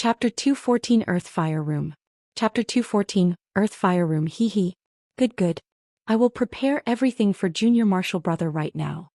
Chapter 214 Earth Fire Room. Chapter 214 Earth Fire Room. Hee hee. Good. I will prepare everything for Junior Marshall Brother right now.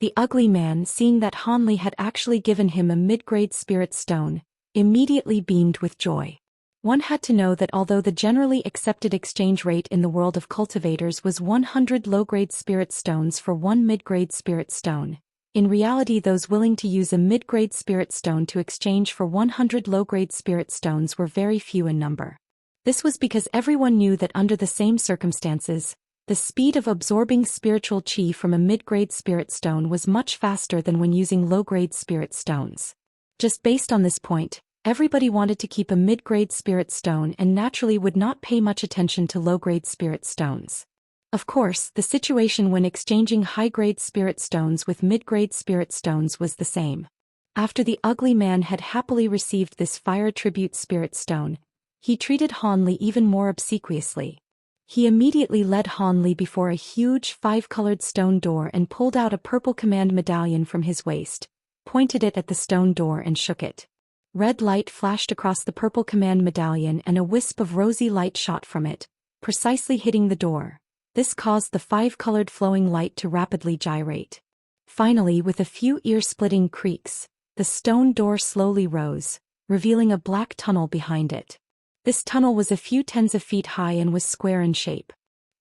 The ugly man, seeing that Han Li had actually given him a mid-grade spirit stone, immediately beamed with joy. One had to know that although the generally accepted exchange rate in the world of cultivators was 100 low-grade spirit stones for one mid-grade spirit stone, in reality those willing to use a mid-grade spirit stone to exchange for 100 low-grade spirit stones were very few in number. This was because everyone knew that under the same circumstances, the speed of absorbing spiritual chi from a mid-grade spirit stone was much faster than when using low-grade spirit stones. Just based on this point, everybody wanted to keep a mid-grade spirit stone and naturally would not pay much attention to low-grade spirit stones. Of course, the situation when exchanging high-grade spirit stones with mid-grade spirit stones was the same. After the ugly man had happily received this fire tribute spirit stone, he treated Han Li even more obsequiously. He immediately led Han Li before a huge 5-colored stone door and pulled out a purple command medallion from his waist, pointed it at the stone door and shook it. Red light flashed across the purple command medallion and a wisp of rosy light shot from it, precisely hitting the door. This caused the 5-colored flowing light to rapidly gyrate. Finally, with a few ear-splitting creaks, the stone door slowly rose, revealing a black tunnel behind it. This tunnel was a few tens of feet high and was square in shape.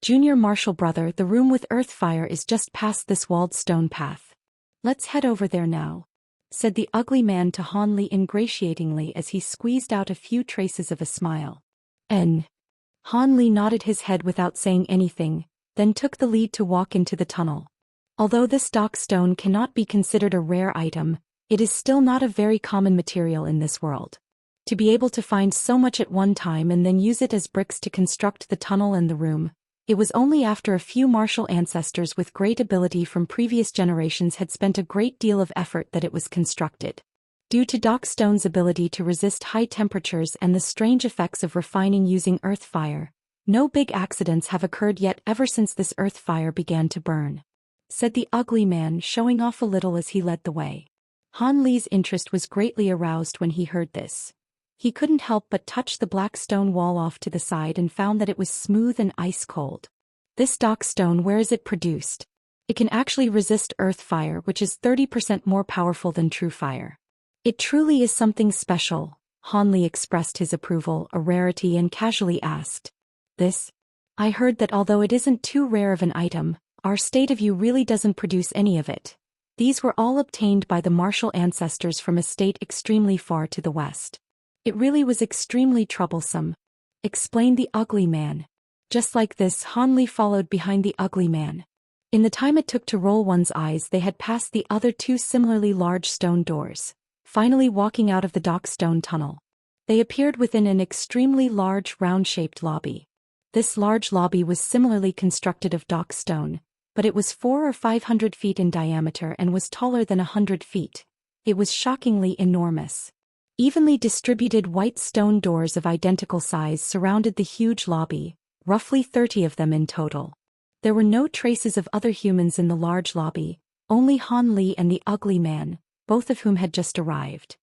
Junior Marshall Brother, the room with earth fire is just past this walled stone path. Let's head over there now, said the ugly man to Han Li ingratiatingly as he squeezed out a few traces of a smile. Han Li nodded his head without saying anything, then took the lead to walk into the tunnel. Although this dock stone cannot be considered a rare item, it is still not a very common material in this world. To be able to find so much at one time and then use it as bricks to construct the tunnel and the room, it was only after a few martial ancestors with great ability from previous generations had spent a great deal of effort that it was constructed. Due to dock stone's ability to resist high temperatures and the strange effects of refining using earth fire, no big accidents have occurred yet ever since this earth fire began to burn, said the ugly man, showing off a little as he led the way. Han Li's interest was greatly aroused when he heard this. He couldn't help but touch the black stone wall off to the side and found that it was smooth and ice cold. This dock stone, where is it produced? It can actually resist earth fire, which is 30% more powerful than true fire. It truly is something special. Han Li expressed his approval, a rarity, and casually asked. This? I heard that although it isn't too rare of an item, our state of you really doesn't produce any of it. These were all obtained by the martial ancestors from a state extremely far to the west. It really was extremely troublesome, explained the ugly man. Just like this, Han Li followed behind the ugly man. In the time it took to roll one's eyes, they had passed the other two similarly large stone doors, finally walking out of the dock stone tunnel. They appeared within an extremely large round-shaped lobby. This large lobby was similarly constructed of dock stone, but it was 400 or 500 feet in diameter and was taller than 100 feet. It was shockingly enormous. Evenly distributed white stone doors of identical size surrounded the huge lobby, roughly 30 of them in total. There were no traces of other humans in the large lobby, only Han Li and the ugly man, both of whom had just arrived.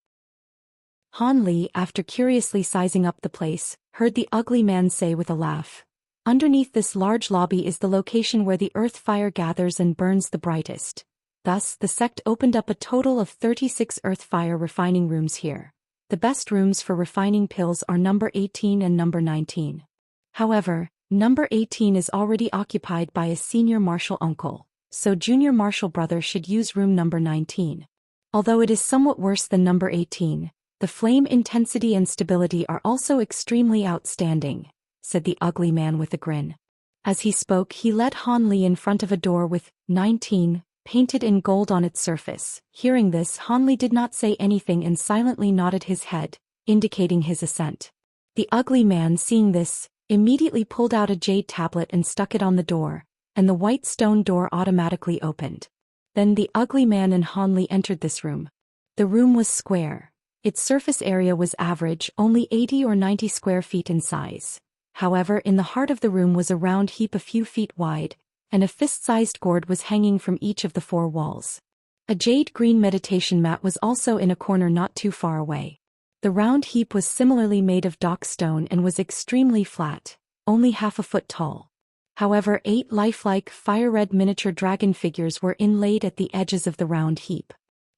Han Li, after curiously sizing up the place, heard the ugly man say with a laugh, "Underneath this large lobby is the location where the earth fire gathers and burns the brightest. Thus, the sect opened up a total of 36 earth fire refining rooms here. The best rooms for refining pills are number 18 and number 19. However, number 18 is already occupied by a senior martial uncle, so Junior Marshall Brother should use room number 19. Although it is somewhat worse than number 18, the flame intensity and stability are also extremely outstanding," said the ugly man with a grin. As he spoke, he led Han Li in front of a door with 19 painted in gold on its surface. Hearing this, Han Li did not say anything and silently nodded his head, indicating his assent. The ugly man, seeing this, immediately pulled out a jade tablet and stuck it on the door, and the white stone door automatically opened. Then the ugly man and Han Li entered this room. The room was square. Its surface area was average, only 80 or 90 square feet in size. However, in the heart of the room was a round heap a few feet wide, and a fist-sized gourd was hanging from each of the 4 walls. A jade green meditation mat was also in a corner not too far away. The round heap was similarly made of dock stone and was extremely flat, only half a foot tall. However, 8 lifelike fire-red miniature dragon figures were inlaid at the edges of the round heap.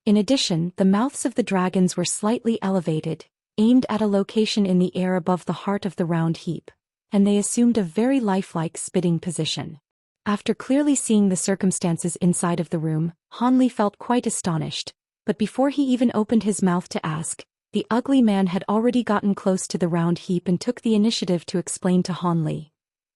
In addition, the mouths of the dragons were slightly elevated, aimed at a location in the air above the heart of the round heap, and they assumed a very lifelike spitting position. After clearly seeing the circumstances inside of the room, Han Li felt quite astonished, but before he even opened his mouth to ask, the ugly man had already gotten close to the round heap and took the initiative to explain to Han Li.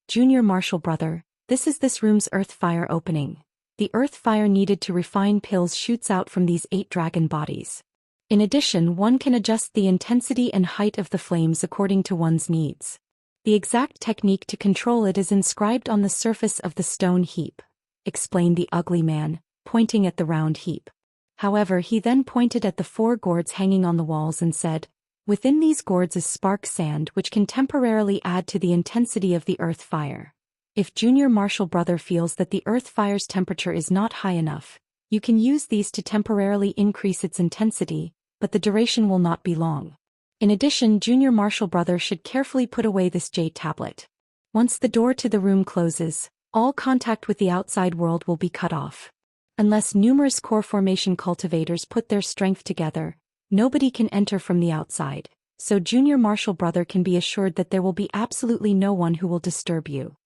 Junior Marshal Brother, this is this room's earth fire opening. The earth fire needed to refine pills shoots out from these 8 dragon bodies. In addition, one can adjust the intensity and height of the flames according to one's needs. The exact technique to control it is inscribed on the surface of the stone heap, explained the ugly man, pointing at the round heap. However, he then pointed at the 4 gourds hanging on the walls and said, within these gourds is spark sand which can temporarily add to the intensity of the earth fire. If Junior Marshal Brother feels that the earth fire's temperature is not high enough, you can use these to temporarily increase its intensity, but the duration will not be long. In addition, Junior Marshal Brother should carefully put away this jade tablet. Once the door to the room closes, all contact with the outside world will be cut off. Unless numerous core formation cultivators put their strength together, nobody can enter from the outside, so Junior Marshal Brother can be assured that there will be absolutely no one who will disturb you.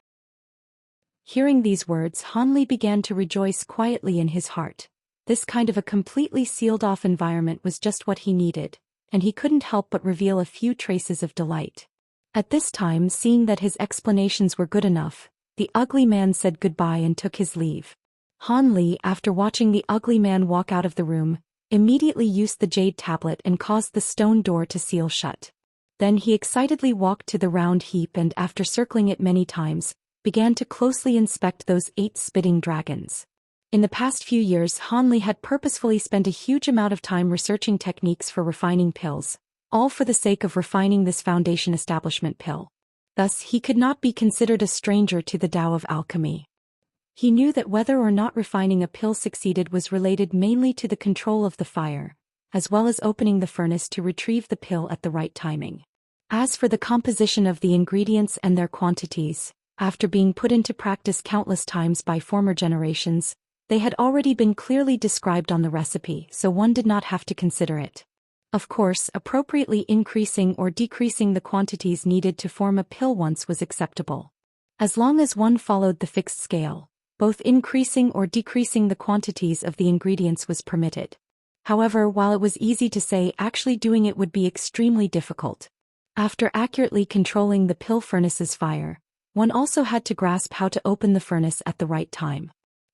Hearing these words, Han Li began to rejoice quietly in his heart. This kind of a completely sealed-off environment was just what he needed, and he couldn't help but reveal a few traces of delight. At this time, seeing that his explanations were good enough, the ugly man said goodbye and took his leave. Han Li, after watching the ugly man walk out of the room, immediately used the jade tablet and caused the stone door to seal shut. Then he excitedly walked to the round heap and, after circling it many times, began to closely inspect those 8 spitting dragons. In the past few years, Han Li had purposefully spent a huge amount of time researching techniques for refining pills, all for the sake of refining this foundation establishment pill. Thus, he could not be considered a stranger to the Tao of alchemy. He knew that whether or not refining a pill succeeded was related mainly to the control of the fire, as well as opening the furnace to retrieve the pill at the right timing. As for the composition of the ingredients and their quantities, after being put into practice countless times by former generations, they had already been clearly described on the recipe, so one did not have to consider it. Of course, appropriately increasing or decreasing the quantities needed to form a pill once was acceptable. As long as one followed the fixed scale, both increasing or decreasing the quantities of the ingredients was permitted. However, while it was easy to say, actually doing it would be extremely difficult. After accurately controlling the pill furnace's fire, one also had to grasp how to open the furnace at the right time.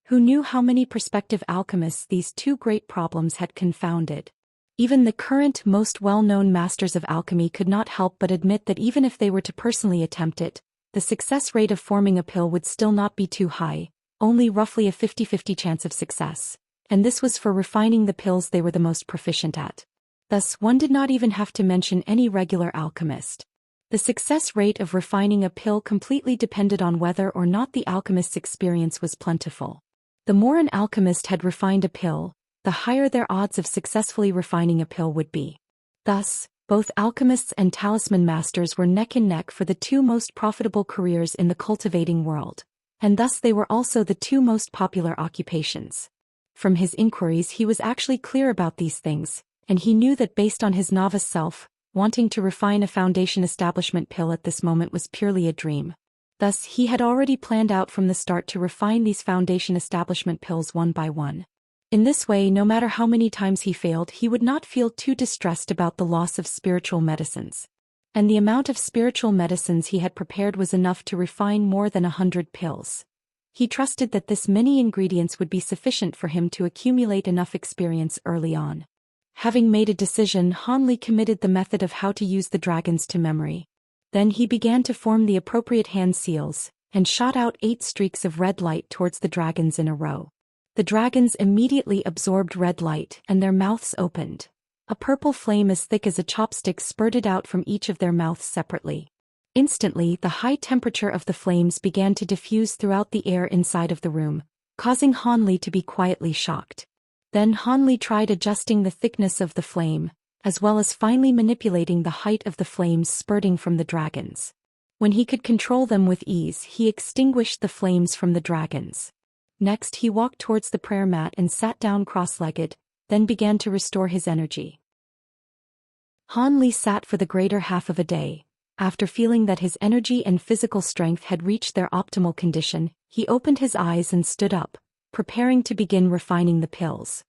Who knew how many prospective alchemists these 2 great problems had confounded? Even the current most well-known masters of alchemy could not help but admit that even if they were to personally attempt it, the success rate of forming a pill would still not be too high, only roughly a 50-50 chance of success, and this was for refining the pills they were the most proficient at. Thus, one did not even have to mention any regular alchemist. The success rate of refining a pill completely depended on whether or not the alchemist's experience was plentiful. The more an alchemist had refined a pill, the higher their odds of successfully refining a pill would be. Thus, both alchemists and talisman masters were neck and neck for the 2 most profitable careers in the cultivating world, and thus they were also the 2 most popular occupations. From his inquiries, he was actually clear about these things, and he knew that based on his novice self, wanting to refine a foundation establishment pill at this moment was purely a dream. Thus, he had already planned out from the start to refine these foundation establishment pills one by one. In this way, no matter how many times he failed, he would not feel too distressed about the loss of spiritual medicines. And the amount of spiritual medicines he had prepared was enough to refine more than 100 pills. He trusted that this many ingredients would be sufficient for him to accumulate enough experience early on. Having made a decision, Han Li committed the method of how to use the dragons to memory. Then he began to form the appropriate hand seals, and shot out 8 streaks of red light towards the dragons in a row. The dragons immediately absorbed red light, and their mouths opened. A purple flame as thick as a chopstick spurted out from each of their mouths separately. Instantly, the high temperature of the flames began to diffuse throughout the air inside of the room, causing Han Li to be quietly shocked. Then Han Li tried adjusting the thickness of the flame, as well as finely manipulating the height of the flames spurting from the dragons. When he could control them with ease, he extinguished the flames from the dragons. Next, he walked towards the prayer mat and sat down cross-legged, then began to restore his energy. Han Li sat for the greater half of a day. After feeling that his energy and physical strength had reached their optimal condition, he opened his eyes and stood up, preparing to begin refining the pills.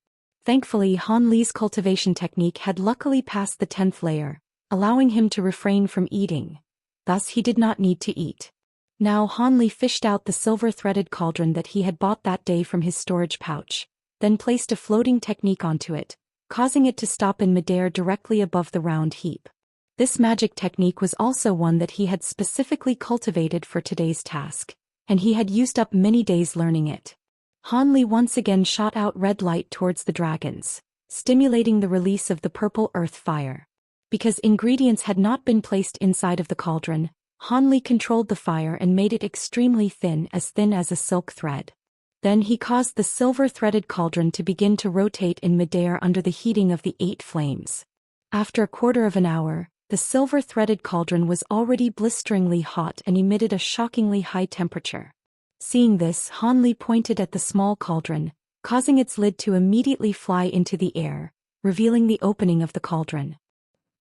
Thankfully, Han Li's cultivation technique had luckily passed the 10th layer, allowing him to refrain from eating. Thus he did not need to eat. Now Han Li fished out the silver-threaded cauldron that he had bought that day from his storage pouch, then placed a floating technique onto it, causing it to stop in midair directly above the round heap. This magic technique was also one that he had specifically cultivated for today's task, and he had used up many days learning it. Han Li once again shot out red light towards the dragons, stimulating the release of the purple earth fire. Because ingredients had not been placed inside of the cauldron, Han Li controlled the fire and made it extremely thin as a silk thread. Then he caused the silver-threaded cauldron to begin to rotate in midair under the heating of the 8 flames. After a quarter of an hour, the silver-threaded cauldron was already blisteringly hot and emitted a shockingly high temperature. Seeing this, Han Li pointed at the small cauldron, causing its lid to immediately fly into the air, revealing the opening of the cauldron.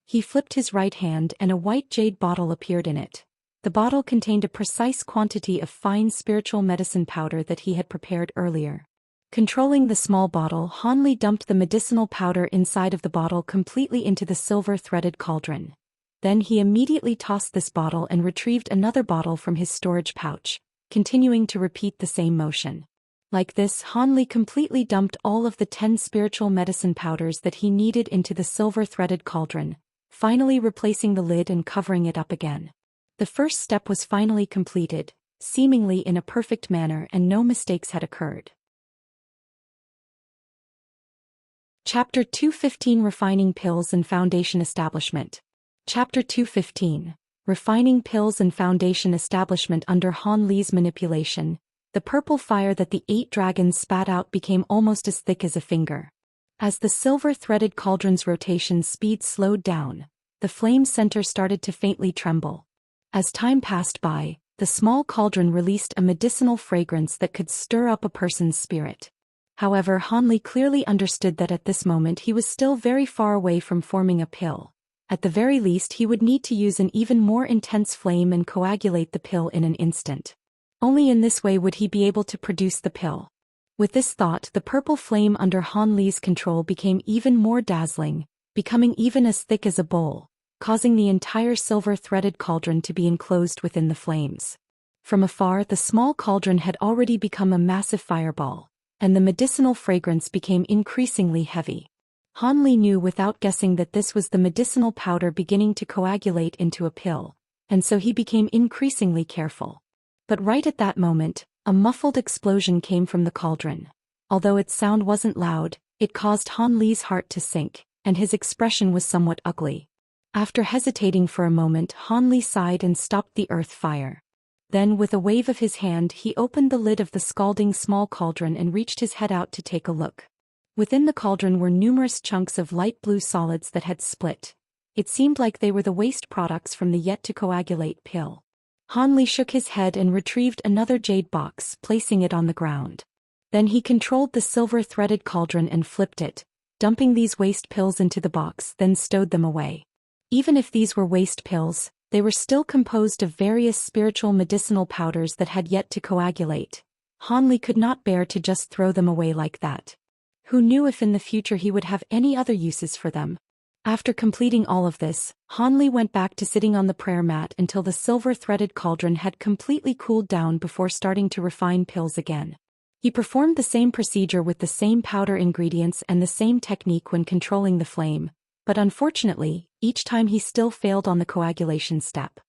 He flipped his right hand and a white jade bottle appeared in it. The bottle contained a precise quantity of fine spiritual medicine powder that he had prepared earlier. Controlling the small bottle, Han Li dumped the medicinal powder inside of the bottle completely into the silver-threaded cauldron. Then he immediately tossed this bottle and retrieved another bottle from his storage pouch, continuing to repeat the same motion. Like this, Han Li completely dumped all of the 10 spiritual medicine powders that he needed into the silver-threaded cauldron, finally replacing the lid and covering it up again. The first step was finally completed, seemingly in a perfect manner, and no mistakes had occurred. Chapter 215 Refining Pills and Foundation Establishment. Chapter 215 Refining Pills and Foundation Establishment. Under Han Li's manipulation, the purple fire that the 8 dragons spat out became almost as thick as a finger. As the silver-threaded cauldron's rotation speed slowed down, the flame center started to faintly tremble. As time passed by, the small cauldron released a medicinal fragrance that could stir up a person's spirit. However, Han Li clearly understood that at this moment he was still very far away from forming a pill. At the very least, he would need to use an even more intense flame and coagulate the pill in an instant. Only in this way would he be able to produce the pill. With this thought, the purple flame under Han Li's control became even more dazzling, becoming even as thick as a bowl, causing the entire silver-threaded cauldron to be enclosed within the flames. From afar, the small cauldron had already become a massive fireball, and the medicinal fragrance became increasingly heavy. Han Li knew without guessing that this was the medicinal powder beginning to coagulate into a pill, and so he became increasingly careful. But right at that moment, a muffled explosion came from the cauldron. Although its sound wasn't loud, it caused Han Li's heart to sink, and his expression was somewhat ugly. After hesitating for a moment, Han Li sighed and stopped the earth fire. Then, with a wave of his hand, he opened the lid of the scalding small cauldron and reached his head out to take a look. Within the cauldron were numerous chunks of light blue solids that had split. It seemed like they were the waste products from the yet-to-coagulate pill. Han Li shook his head and retrieved another jade box, placing it on the ground. Then he controlled the silver-threaded cauldron and flipped it, dumping these waste pills into the box, then stowed them away. Even if these were waste pills, they were still composed of various spiritual medicinal powders that had yet to coagulate. Han Li could not bear to just throw them away like that. Who knew if in the future he would have any other uses for them? After completing all of this, Han Li went back to sitting on the prayer mat until the silver-threaded cauldron had completely cooled down before starting to refine pills again. He performed the same procedure with the same powder ingredients and the same technique when controlling the flame, but unfortunately, each time he still failed on the coagulation step.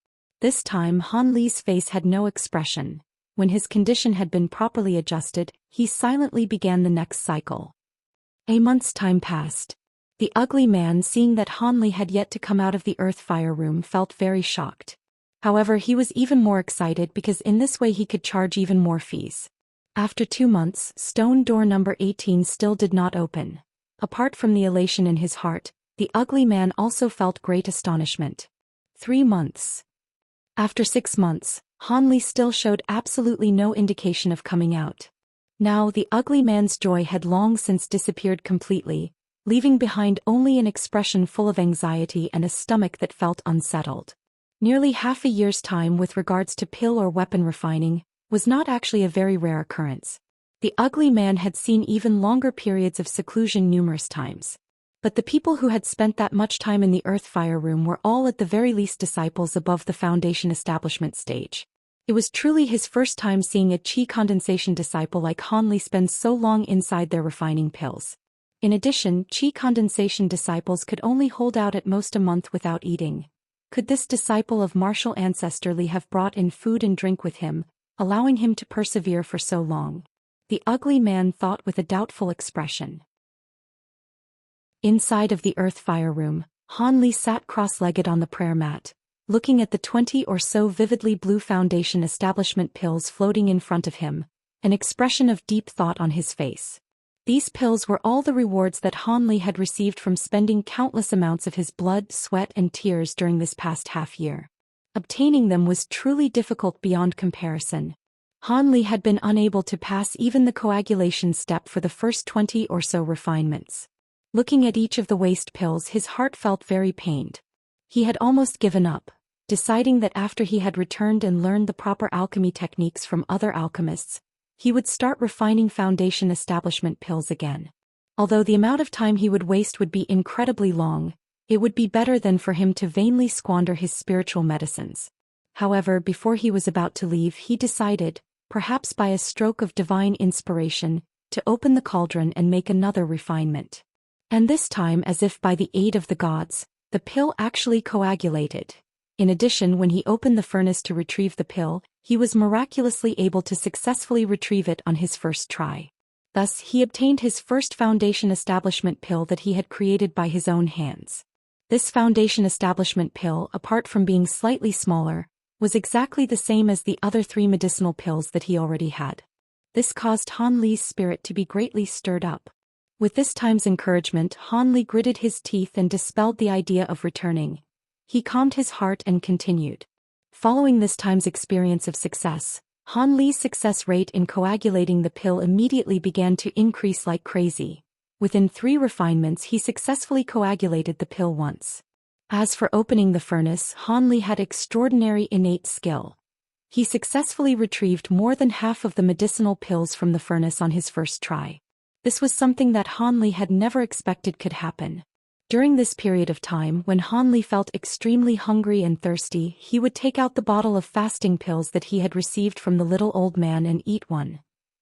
This time Han Li's face had no expression. When his condition had been properly adjusted, he silently began the next cycle. A month's time passed. The ugly man, seeing that Han Li had yet to come out of the earth fire room, felt very shocked. However, he was even more excited because in this way he could charge even more fees. After 2 months, stone door number 18 still did not open. Apart from the elation in his heart, The ugly man also felt great astonishment. 3 months. After 6 months, Han Li still showed absolutely no indication of coming out. Now the ugly man's joy had long since disappeared completely, leaving behind only an expression full of anxiety and a stomach that felt unsettled. Nearly half a year's time with regards to pill or weapon refining was not actually a very rare occurrence. The ugly man had seen even longer periods of seclusion numerous times. But the people who had spent that much time in the Earth Fire Room were all at the very least disciples above the Foundation establishment stage. It was truly his first time seeing a Qi condensation disciple like Han Li spend so long inside their refining pills. In addition, Qi condensation disciples could only hold out at most a month without eating. Could this disciple of martial ancestry have brought in food and drink with him, allowing him to persevere for so long? The ugly man thought with a doubtful expression. Inside of the Earth Fire Room, Han Li sat cross-legged on the prayer mat, looking at the 20 or so vividly blue Foundation establishment pills floating in front of him, an expression of deep thought on his face. These pills were all the rewards that Han Li had received from spending countless amounts of his blood, sweat and tears during this past half year. Obtaining them was truly difficult beyond comparison. Han Li had been unable to pass even the coagulation step for the first 20 or so refinements. Looking at each of the waste pills, his heart felt very pained. He had almost given up, deciding that after he had returned and learned the proper alchemy techniques from other alchemists, he would start refining Foundation establishment pills again. Although the amount of time he would waste would be incredibly long, it would be better than for him to vainly squander his spiritual medicines. However, before he was about to leave, he decided, perhaps by a stroke of divine inspiration, to open the cauldron and make another refinement. And this time, as if by the aid of the gods, the pill actually coagulated. In addition, when he opened the furnace to retrieve the pill, he was miraculously able to successfully retrieve it on his first try. Thus, he obtained his first Foundation establishment pill that he had created by his own hands. This Foundation establishment pill, apart from being slightly smaller, was exactly the same as the other 3 medicinal pills that he already had. This caused Han Li's spirit to be greatly stirred up. With this time's encouragement, Han Li gritted his teeth and dispelled the idea of returning. He calmed his heart and continued. Following this time's experience of success, Han Li's success rate in coagulating the pill immediately began to increase like crazy. Within 3 refinements, he successfully coagulated the pill once. As for opening the furnace, Han Li had extraordinary innate skill. He successfully retrieved more than half of the medicinal pills from the furnace on his first try. This was something that Han Li had never expected could happen. During this period of time, when Han Li felt extremely hungry and thirsty, he would take out the bottle of fasting pills that he had received from the little old man and eat one.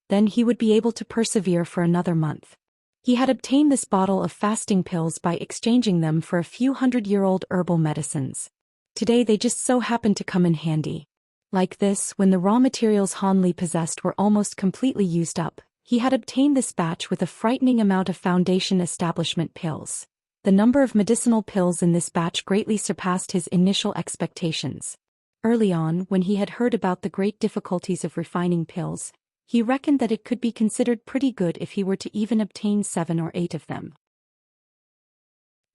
Then he would be able to persevere for another month. He had obtained this bottle of fasting pills by exchanging them for a few hundred-year-old herbal medicines. Today they just so happened to come in handy. Like this, when the raw materials Han Li possessed were almost completely used up, he had obtained this batch with a frightening amount of Foundation establishment pills. The number of medicinal pills in this batch greatly surpassed his initial expectations. Early on, when he had heard about the great difficulties of refining pills, he reckoned that it could be considered pretty good if he were to even obtain 7 or 8 of them.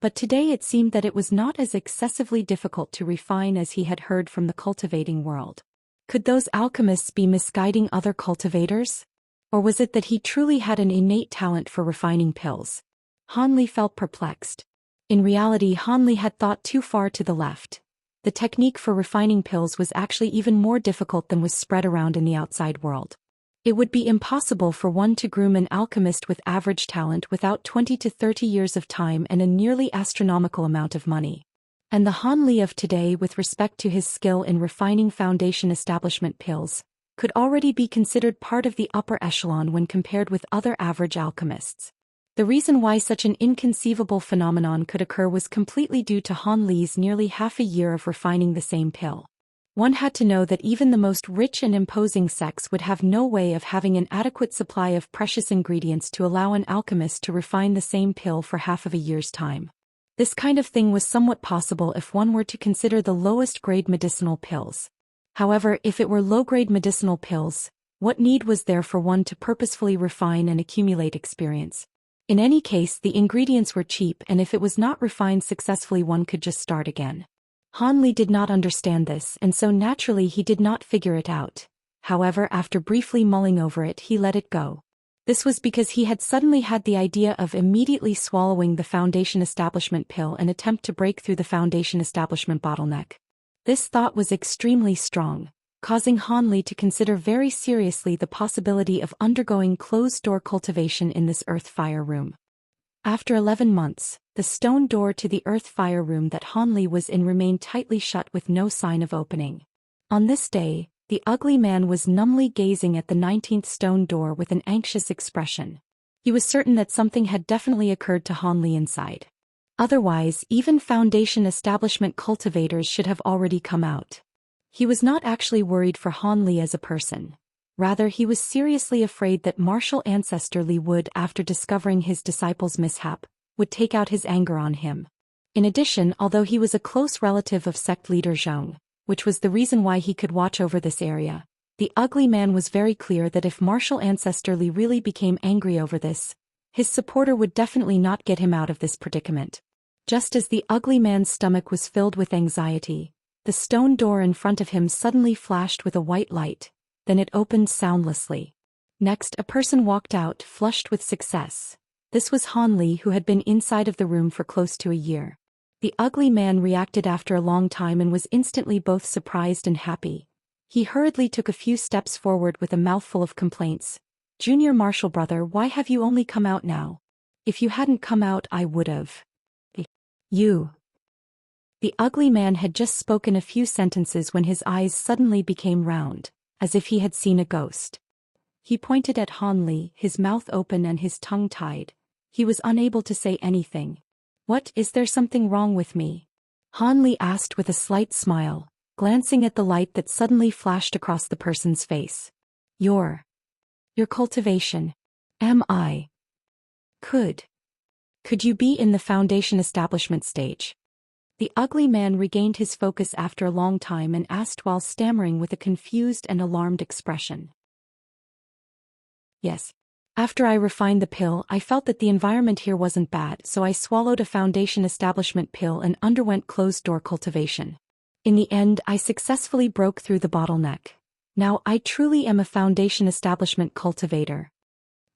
But today it seemed that it was not as excessively difficult to refine as he had heard from the cultivating world. Could those alchemists be misguiding other cultivators? Or was it that he truly had an innate talent for refining pills? Han Li felt perplexed. In reality, Han Li had thought too far to the left. The technique for refining pills was actually even more difficult than was spread around in the outside world. It would be impossible for one to groom an alchemist with average talent without 20 to 30 years of time and a nearly astronomical amount of money. And the Han Li of today, with respect to his skill in refining Foundation establishment pills, could already be considered part of the upper echelon when compared with other average alchemists. The reason why such an inconceivable phenomenon could occur was completely due to Han Li's nearly half a year of refining the same pill. One had to know that even the most rich and imposing sects would have no way of having an adequate supply of precious ingredients to allow an alchemist to refine the same pill for half of a year's time. This kind of thing was somewhat possible if one were to consider the lowest grade medicinal pills. However, if it were low-grade medicinal pills, what need was there for one to purposefully refine and accumulate experience? In any case, the ingredients were cheap, and if it was not refined successfully, one could just start again. Han Li did not understand this, and so naturally he did not figure it out. However, after briefly mulling over it, he let it go. This was because he had suddenly had the idea of immediately swallowing the Foundation Establishment pill and attempt to break through the Foundation Establishment bottleneck. This thought was extremely strong, causing Han Li to consider very seriously the possibility of undergoing closed-door cultivation in this earth fire room. After 11 months, the stone door to the earth fire room that Han Li was in remained tightly shut with no sign of opening. On this day, the ugly man was numbly gazing at the 19th stone door with an anxious expression. He was certain that something had definitely occurred to Han Li inside. Otherwise, even Foundation Establishment cultivators should have already come out. He was not actually worried for Han Li as a person. Rather, he was seriously afraid that martial ancestor Li would, after discovering his disciple's mishap, would take out his anger on him. In addition, although he was a close relative of sect leader Zhou, which was the reason why he could watch over this area, the ugly man was very clear that if martial ancestor Li really became angry over this, his supporter would definitely not get him out of this predicament. Just as the ugly man's stomach was filled with anxiety, the stone door in front of him suddenly flashed with a white light. Then it opened soundlessly. Next, a person walked out, flushed with success. This was Han Li, who had been inside of the room for close to a year. The ugly man reacted after a long time and was instantly both surprised and happy. He hurriedly took a few steps forward with a mouthful of complaints. "Junior Marshal brother, why have you only come out now? If you hadn't come out, I would've." "You." The ugly man had just spoken a few sentences when his eyes suddenly became round, as if he had seen a ghost. He pointed at Han Li, his mouth open and his tongue tied. He was unable to say anything. "What, is there something wrong with me?" Han Li asked with a slight smile, glancing at the light that suddenly flashed across the person's face. Your cultivation. Am I? Could you be in the Foundation Establishment stage?" The ugly man regained his focus after a long time and asked while stammering with a confused and alarmed expression. "Yes. After I refined the pill, I felt that the environment here wasn't bad, so I swallowed a Foundation Establishment pill and underwent closed-door cultivation. In the end, I successfully broke through the bottleneck. Now I truly am a Foundation Establishment cultivator."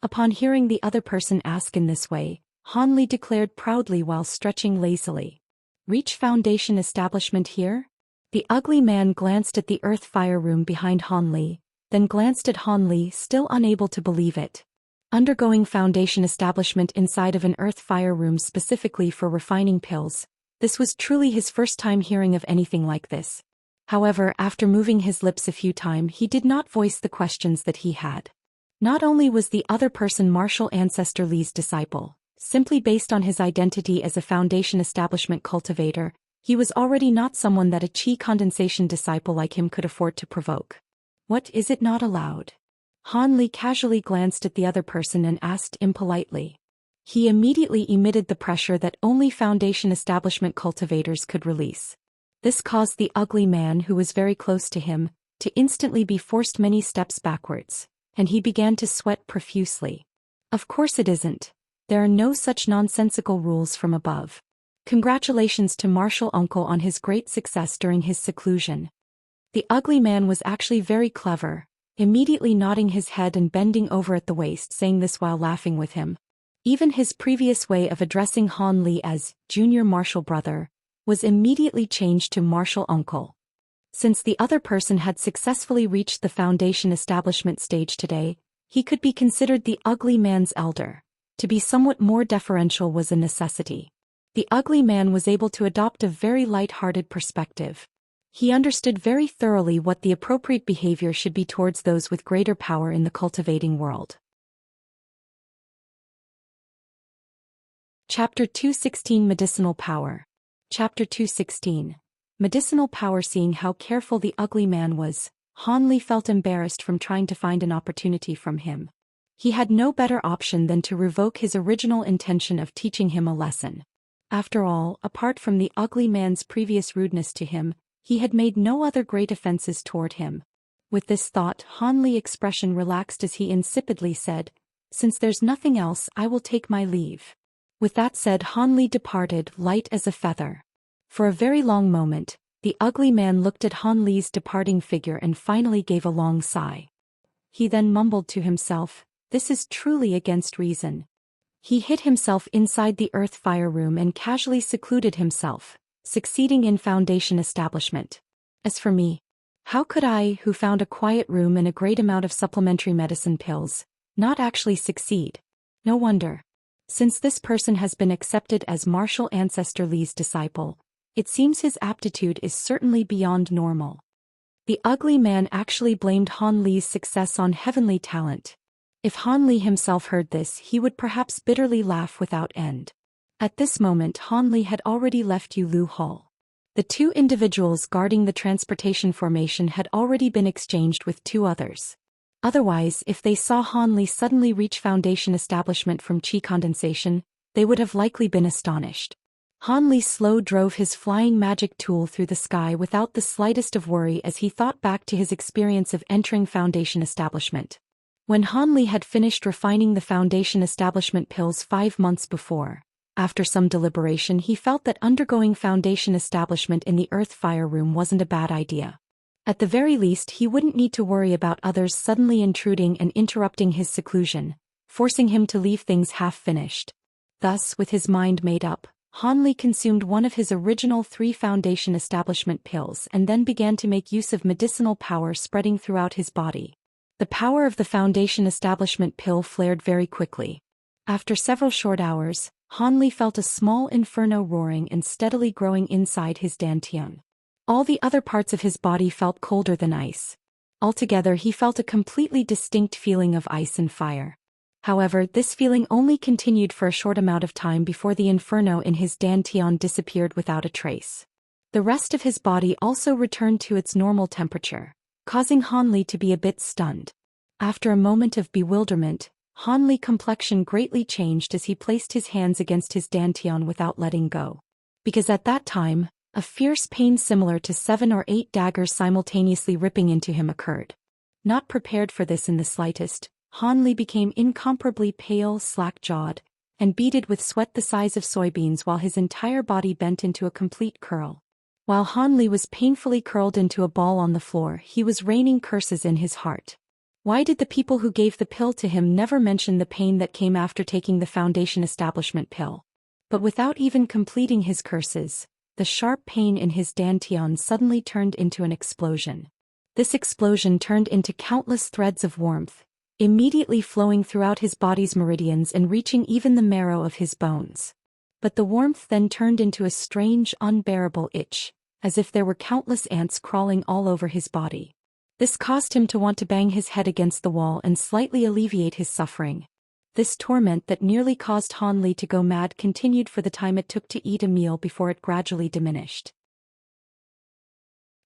Upon hearing the other person ask in this way, Han Li declared proudly while stretching lazily. "Reach Foundation Establishment here?" The ugly man glanced at the earth fire room behind Han Li, then glanced at Han Li, still unable to believe it. Undergoing Foundation Establishment inside of an earth fire room specifically for refining pills, this was truly his first time hearing of anything like this. However, after moving his lips a few times, he did not voice the questions that he had. Not only was the other person martial ancestor Li's disciple, simply based on his identity as a Foundation Establishment cultivator, he was already not someone that a chi condensation disciple like him could afford to provoke. "What, is it not allowed?" Han Li casually glanced at the other person and asked impolitely. He immediately emitted the pressure that only Foundation Establishment cultivators could release. This caused the ugly man, who was very close to him, to instantly be forced many steps backwards, and he began to sweat profusely. "Of course it isn't. There are no such nonsensical rules from above. Congratulations to Martial Uncle on his great success during his seclusion." The ugly man was actually very clever, immediately nodding his head and bending over at the waist, saying this while laughing with him. Even his previous way of addressing Han Li as Junior Martial brother was immediately changed to Martial Uncle. Since the other person had successfully reached the Foundation Establishment stage today, he could be considered the ugly man's elder. To be somewhat more deferential was a necessity. The ugly man was able to adopt a very light-hearted perspective. He understood very thoroughly what the appropriate behavior should be towards those with greater power in the cultivating world. Chapter 216 Medicinal Power. Chapter 216. Medicinal Power. Seeing how careful the ugly man was, Han Li felt embarrassed from trying to find an opportunity from him. He had no better option than to revoke his original intention of teaching him a lesson. After all, apart from the ugly man's previous rudeness to him, he had made no other great offenses toward him. With this thought, Han Li's expression relaxed as he insipidly said, Since there's nothing else, I will take my leave." With that said, Han Li departed, light as a feather. For a very long moment, the ugly man looked at Han Li's departing figure and finally gave a long sigh. He then mumbled to himself, "This is truly against reason." He hid himself inside the earth fire room and casually secluded himself, succeeding in Foundation establishment. As for me, how could I, who found a quiet room and a great amount of supplementary medicine pills, not actually succeed? No wonder. Since this person has been accepted as martial ancestor Li's disciple, it seems his aptitude is certainly beyond normal. The ugly man actually blamed Han Li's success on heavenly talent. If Han Li himself heard this, he would perhaps bitterly laugh without end. At this moment, Han Li had already left Yulu Hall. The two individuals guarding the transportation formation had already been exchanged with two others. Otherwise, if they saw Han Li suddenly reach Foundation establishment from qi condensation, they would have likely been astonished. Han Li slow drove his flying magic tool through the sky without the slightest of worry as he thought back to his experience of entering Foundation establishment. When Han Li had finished refining the Foundation establishment pills 5 months before, after some deliberation he felt that undergoing Foundation establishment in the Earth Fire Room wasn't a bad idea. At the very least, he wouldn't need to worry about others suddenly intruding and interrupting his seclusion, forcing him to leave things half-finished. Thus, with his mind made up, Han Li consumed one of his original 3 Foundation establishment pills and then began to make use of medicinal power spreading throughout his body. The power of the Foundation establishment pill flared very quickly. After several short hours, Han Li felt a small inferno roaring and steadily growing inside his dantian. All the other parts of his body felt colder than ice. Altogether, he felt a completely distinct feeling of ice and fire. However, this feeling only continued for a short amount of time before the inferno in his dantian disappeared without a trace. The rest of his body also returned to its normal temperature, causing Han Li to be a bit stunned. After a moment of bewilderment, Han Li's complexion greatly changed as he placed his hands against his dantian without letting go. Because at that time, a fierce pain similar to 7 or 8 daggers simultaneously ripping into him occurred. Not prepared for this in the slightest, Han Li became incomparably pale, slack-jawed, and beaded with sweat the size of soybeans while his entire body bent into a complete curl. While Han Li was painfully curled into a ball on the floor, he was raining curses in his heart. Why did the people who gave the pill to him never mention the pain that came after taking the Foundation establishment pill? But without even completing his curses, the sharp pain in his dantian suddenly turned into an explosion. This explosion turned into countless threads of warmth, immediately flowing throughout his body's meridians and reaching even the marrow of his bones. But the warmth then turned into a strange, unbearable itch, as if there were countless ants crawling all over his body. This caused him to want to bang his head against the wall and slightly alleviate his suffering. This torment that nearly caused Han Li to go mad continued for the time it took to eat a meal before it gradually diminished.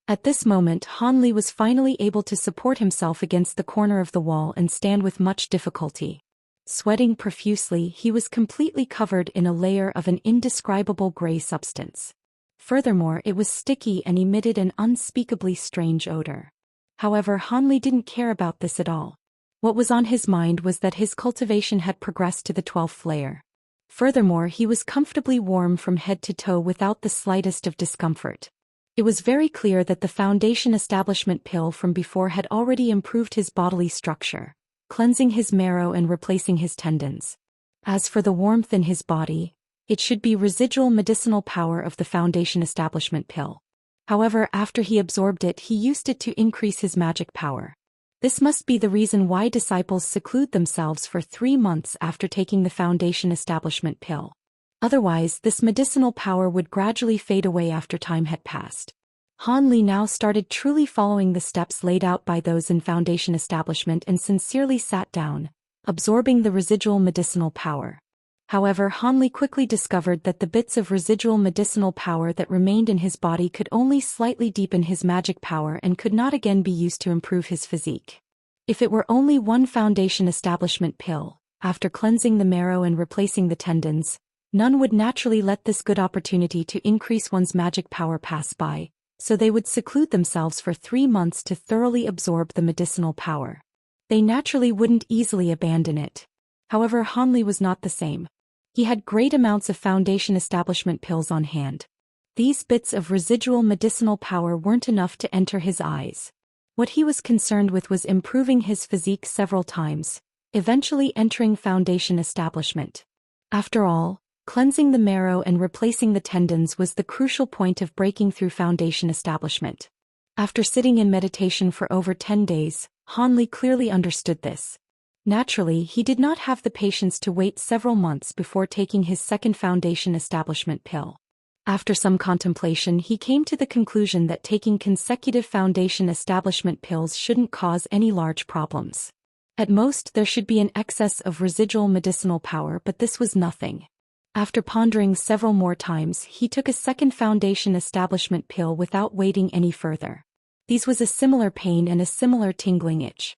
At this moment, Han Li was finally able to support himself against the corner of the wall and stand with much difficulty. Sweating profusely, he was completely covered in a layer of an indescribable gray substance. Furthermore, it was sticky and emitted an unspeakably strange odor. However, Han Li didn't care about this at all. What was on his mind was that his cultivation had progressed to the 12th layer. Furthermore, he was comfortably warm from head to toe without the slightest of discomfort. It was very clear that the Foundation establishment pill from before had already improved his bodily structure, cleansing his marrow and replacing his tendons. As for the warmth in his body, it should be residual medicinal power of the Foundation establishment pill. However, after he absorbed it, he used it to increase his magic power. This must be the reason why disciples seclude themselves for 3 months after taking the Foundation establishment pill. Otherwise, this medicinal power would gradually fade away after time had passed. Han Li now started truly following the steps laid out by those in Foundation establishment and sincerely sat down, absorbing the residual medicinal power. However, Han Li quickly discovered that the bits of residual medicinal power that remained in his body could only slightly deepen his magic power and could not again be used to improve his physique. If it were only one Foundation establishment pill, after cleansing the marrow and replacing the tendons, none would naturally let this good opportunity to increase one's magic power pass by, so they would seclude themselves for 3 months to thoroughly absorb the medicinal power. They naturally wouldn't easily abandon it. However, Han Li was not the same. He had great amounts of foundation establishment pills on hand. These bits of residual medicinal power weren't enough to enter his eyes. What he was concerned with was improving his physique several times, eventually entering foundation establishment. After all, cleansing the marrow and replacing the tendons was the crucial point of breaking through foundation establishment. After sitting in meditation for over 10 days, Han Li clearly understood this. Naturally, he did not have the patience to wait several months before taking his second foundation establishment pill. After some contemplation, he came to the conclusion that taking consecutive foundation establishment pills shouldn't cause any large problems. At most, there should be an excess of residual medicinal power, but this was nothing. After pondering several more times, he took a second foundation establishment pill without waiting any further. This was a similar pain and a similar tingling itch.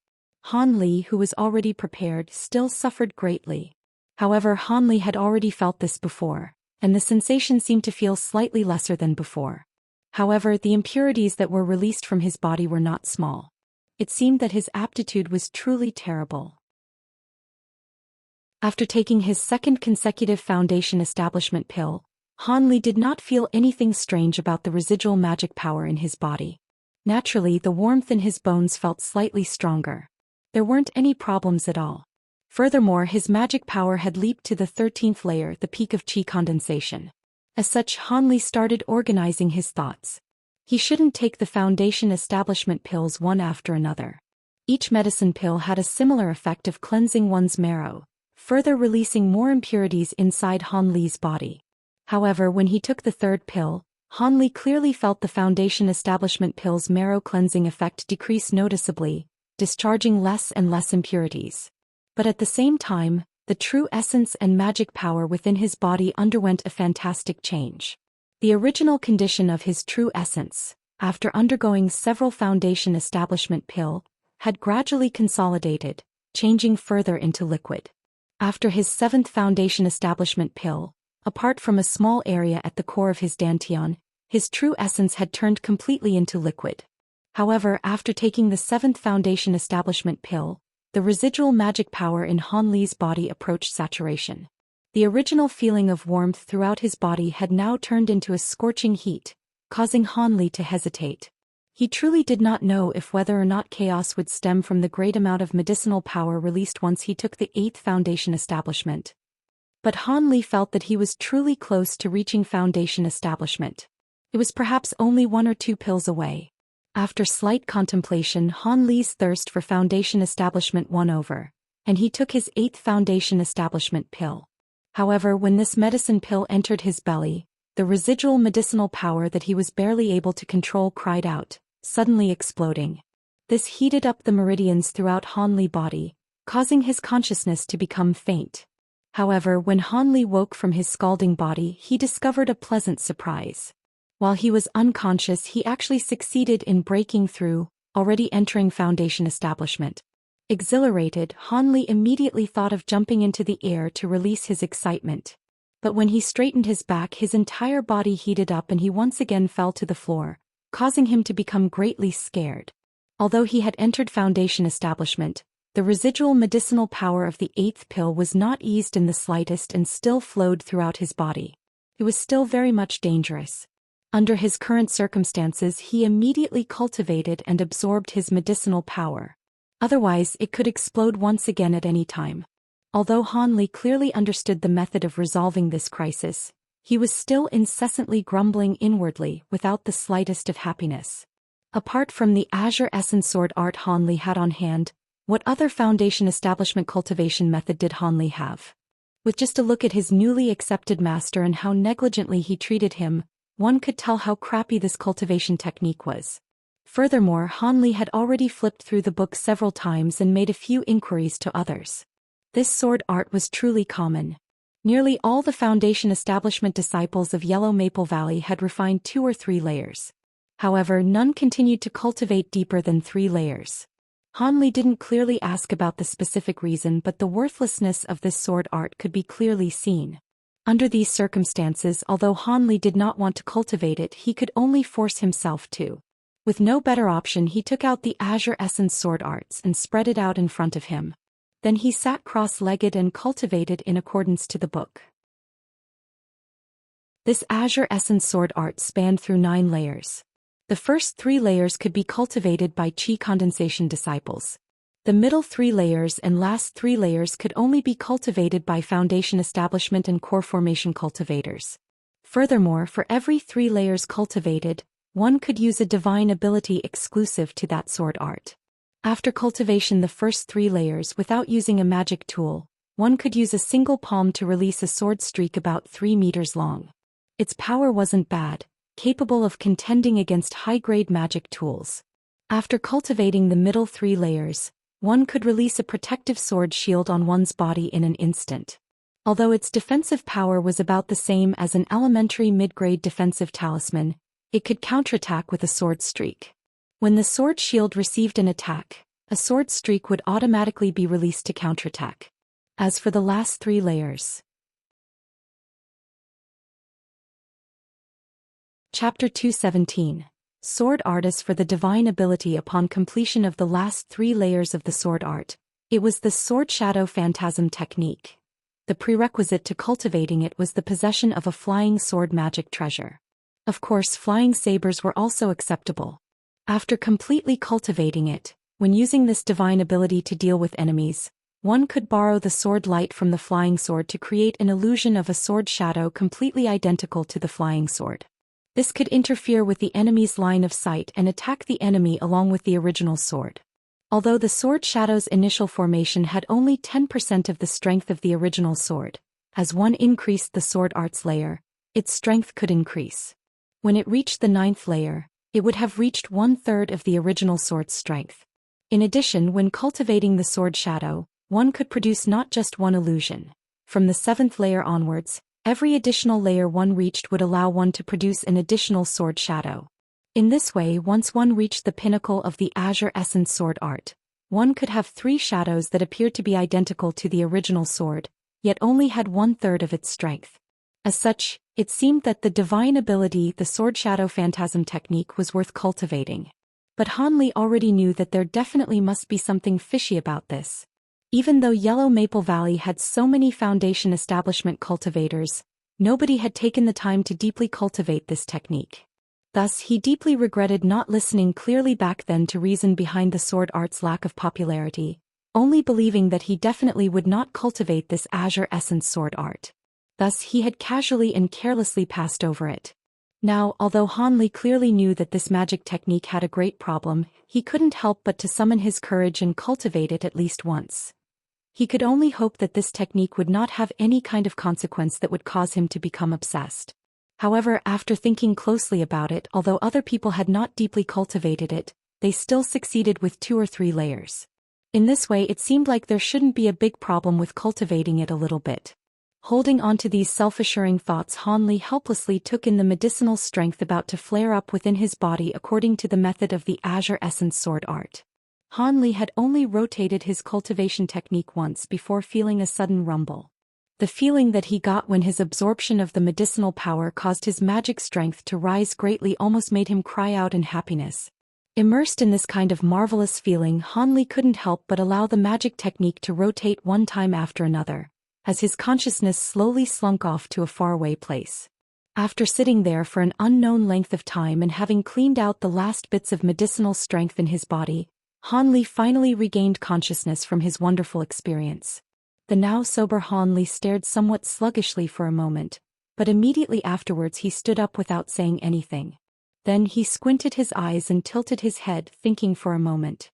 Han Li, who was already prepared, still suffered greatly. However, Han Li had already felt this before, and the sensation seemed to feel slightly lesser than before. However, the impurities that were released from his body were not small. It seemed that his aptitude was truly terrible. After taking his second consecutive foundation establishment pill, Han Li did not feel anything strange about the residual magic power in his body. Naturally, the warmth in his bones felt slightly stronger. There weren't any problems at all. Furthermore, his magic power had leaped to the 13th layer, the peak of qi condensation. As such, Han Li started organizing his thoughts. He shouldn't take the foundation establishment pills one after another. Each medicine pill had a similar effect of cleansing one's marrow, further releasing more impurities inside Han Li's body. However, when he took the third pill, Han Li clearly felt the foundation establishment pill's marrow cleansing effect decrease noticeably, discharging less and less impurities. But at the same time, the true essence and magic power within his body underwent a fantastic change. The original condition of his true essence, after undergoing several foundation establishment pill, had gradually consolidated, changing further into liquid. After his 7th foundation establishment pill, apart from a small area at the core of his dantian, his true essence had turned completely into liquid. However, after taking the 7th foundation establishment pill, the residual magic power in Han Li's body approached saturation. The original feeling of warmth throughout his body had now turned into a scorching heat, causing Han Li to hesitate. He truly did not know if whether or not chaos would stem from the great amount of medicinal power released once he took the 8th foundation establishment. But Han Li felt that he was truly close to reaching foundation establishment. It was perhaps only 1 or 2 pills away. After slight contemplation, Han Li's thirst for foundation establishment won over, and he took his 8th foundation establishment pill. However, when this medicine pill entered his belly, the residual medicinal power that he was barely able to control cried out, suddenly exploding. This heated up the meridians throughout Han Li's body, causing his consciousness to become faint. However, when Han Li woke from his scalding body, he discovered a pleasant surprise. While he was unconscious, he actually succeeded in breaking through, already entering foundation establishment. Exhilarated, Han Li immediately thought of jumping into the air to release his excitement. But when he straightened his back, his entire body heated up and he once again fell to the floor, causing him to become greatly scared. Although he had entered foundation establishment, the residual medicinal power of the 8th pill was not eased in the slightest and still flowed throughout his body. It was still very much dangerous. Under his current circumstances, he immediately cultivated and absorbed his medicinal power. Otherwise, it could explode once again at any time. Although Han Li clearly understood the method of resolving this crisis, he was still incessantly grumbling inwardly without the slightest of happiness. Apart from the Azure Essence Sword art Han Li had on hand, what other foundation establishment cultivation method did Han Li have? With just a look at his newly accepted master and how negligently he treated him, one could tell how crappy this cultivation technique was. Furthermore, Han Li had already flipped through the book several times and made a few inquiries to others. This sword art was truly common. Nearly all the foundation establishment disciples of Yellow Maple Valley had refined 2 or 3 layers. However, none continued to cultivate deeper than 3 layers. Han Li didn't clearly ask about the specific reason, but the worthlessness of this sword art could be clearly seen. Under these circumstances, although Han Li did not want to cultivate it, he could only force himself to. With no better option, he took out the Azure Essence Sword arts and spread it out in front of him. Then he sat cross-legged and cultivated in accordance to the book. This azure essence sword art spanned through 9 layers. The first 3 layers could be cultivated by Qi condensation disciples. The middle 3 layers and last 3 layers could only be cultivated by foundation establishment and core formation cultivators. Furthermore, for every 3 layers cultivated, one could use a divine ability exclusive to that sword art. After cultivation the first 3 layers without using a magic tool, one could use a single palm to release a sword streak about 3 meters long. Its power wasn't bad, capable of contending against high-grade magic tools. After cultivating the middle 3 layers, one could release a protective sword shield on one's body in an instant. Although its defensive power was about the same as an elementary mid-grade defensive talisman, it could counterattack with a sword streak. When the sword shield received an attack, a sword streak would automatically be released to counterattack. As for the last 3 layers. Chapter 217. Sword Art. As for the divine ability upon completion of the last 3 layers of the sword art, it was the sword shadow phantasm technique. The prerequisite to cultivating it was the possession of a flying sword magic treasure. Of course, flying sabers were also acceptable. After completely cultivating it, when using this divine ability to deal with enemies, one could borrow the sword light from the flying sword to create an illusion of a sword shadow completely identical to the flying sword. This could interfere with the enemy's line of sight and attack the enemy along with the original sword. Although the sword shadow's initial formation had only 10% of the strength of the original sword, as one increased the sword art's layer, its strength could increase. When it reached the 9th layer, it would have reached 1/3 of the original sword's strength. In addition, when cultivating the sword shadow, one could produce not just one illusion. From the 7th layer onwards, every additional layer one reached would allow one to produce an additional sword shadow. In this way, once one reached the pinnacle of the azure essence sword art, one could have 3 shadows that appeared to be identical to the original sword, yet only had 1/3 of its strength. As such, it seemed that the divine ability, the sword shadow phantasm technique, was worth cultivating. But Han Li already knew that there definitely must be something fishy about this. Even though Yellow Maple Valley had so many foundation establishment cultivators, nobody had taken the time to deeply cultivate this technique. Thus, he deeply regretted not listening clearly back then to reason behind the sword art's lack of popularity, only believing that he definitely would not cultivate this azure essence sword art. Thus he had casually and carelessly passed over it. Now, although Han Li clearly knew that this magic technique had a great problem, he couldn't help but to summon his courage and cultivate it at least once. He could only hope that this technique would not have any kind of consequence that would cause him to become obsessed. However, after thinking closely about it, although other people had not deeply cultivated it, they still succeeded with 2 or 3 layers. In this way, it seemed like there shouldn't be a big problem with cultivating it a little bit. Holding on to these self-assuring thoughts, Han Li helplessly took in the medicinal strength about to flare up within his body according to the method of the azure essence sword art. Han Li had only rotated his cultivation technique once before feeling a sudden rumble. The feeling that he got when his absorption of the medicinal power caused his magic strength to rise greatly almost made him cry out in happiness. Immersed in this kind of marvelous feeling, Han Li couldn't help but allow the magic technique to rotate one time after another, as his consciousness slowly slunk off to a faraway place. After sitting there for an unknown length of time and having cleaned out the last bits of medicinal strength in his body, Han Li finally regained consciousness from his wonderful experience. The now sober Han Li stared somewhat sluggishly for a moment, but immediately afterwards he stood up without saying anything. Then he squinted his eyes and tilted his head, thinking for a moment.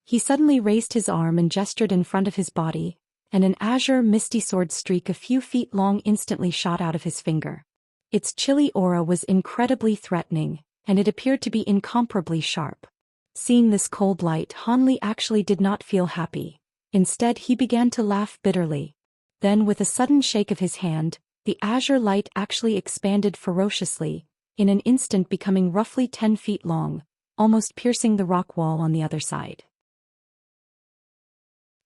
He suddenly raised his arm and gestured in front of his body, and an azure misty sword streak a few feet long instantly shot out of his finger. Its chilly aura was incredibly threatening, and it appeared to be incomparably sharp. Seeing this cold light, Han Li actually did not feel happy. Instead, he began to laugh bitterly. Then, with a sudden shake of his hand, the azure light actually expanded ferociously, in an instant becoming roughly 10 feet long, almost piercing the rock wall on the other side.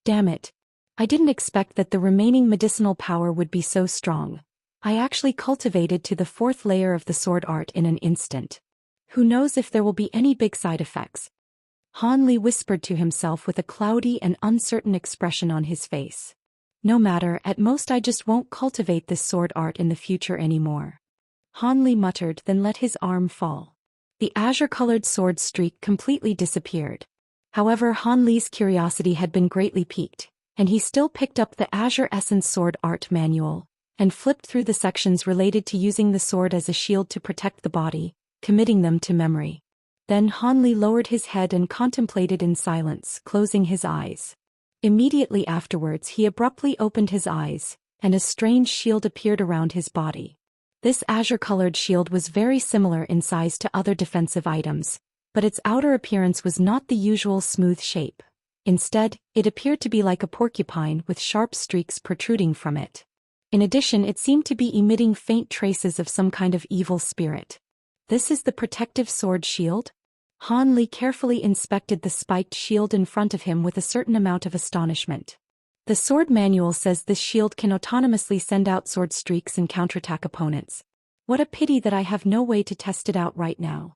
Damn it. I didn't expect that the remaining medicinal power would be so strong. I actually cultivated to the 4th layer of the sword art in an instant. Who knows if there will be any big side effects? Han Li whispered to himself with a cloudy and uncertain expression on his face. No matter, at most I just won't cultivate this sword art in the future anymore. Han Li muttered, then let his arm fall. The azure-colored sword streak completely disappeared. However, Han Li's curiosity had been greatly piqued, and he still picked up the Azure Essence Sword Art Manual, and flipped through the sections related to using the sword as a shield to protect the body, committing them to memory. Then Han Li lowered his head and contemplated in silence, closing his eyes. Immediately afterwards he abruptly opened his eyes, and a strange shield appeared around his body. This azure-colored shield was very similar in size to other defensive items, but its outer appearance was not the usual smooth shape. Instead, it appeared to be like a porcupine with sharp streaks protruding from it. In addition, it seemed to be emitting faint traces of some kind of evil spirit. This is the protective sword shield? Han Li carefully inspected the spiked shield in front of him with a certain amount of astonishment. The sword manual says this shield can autonomously send out sword streaks and counterattack opponents. What a pity that I have no way to test it out right now.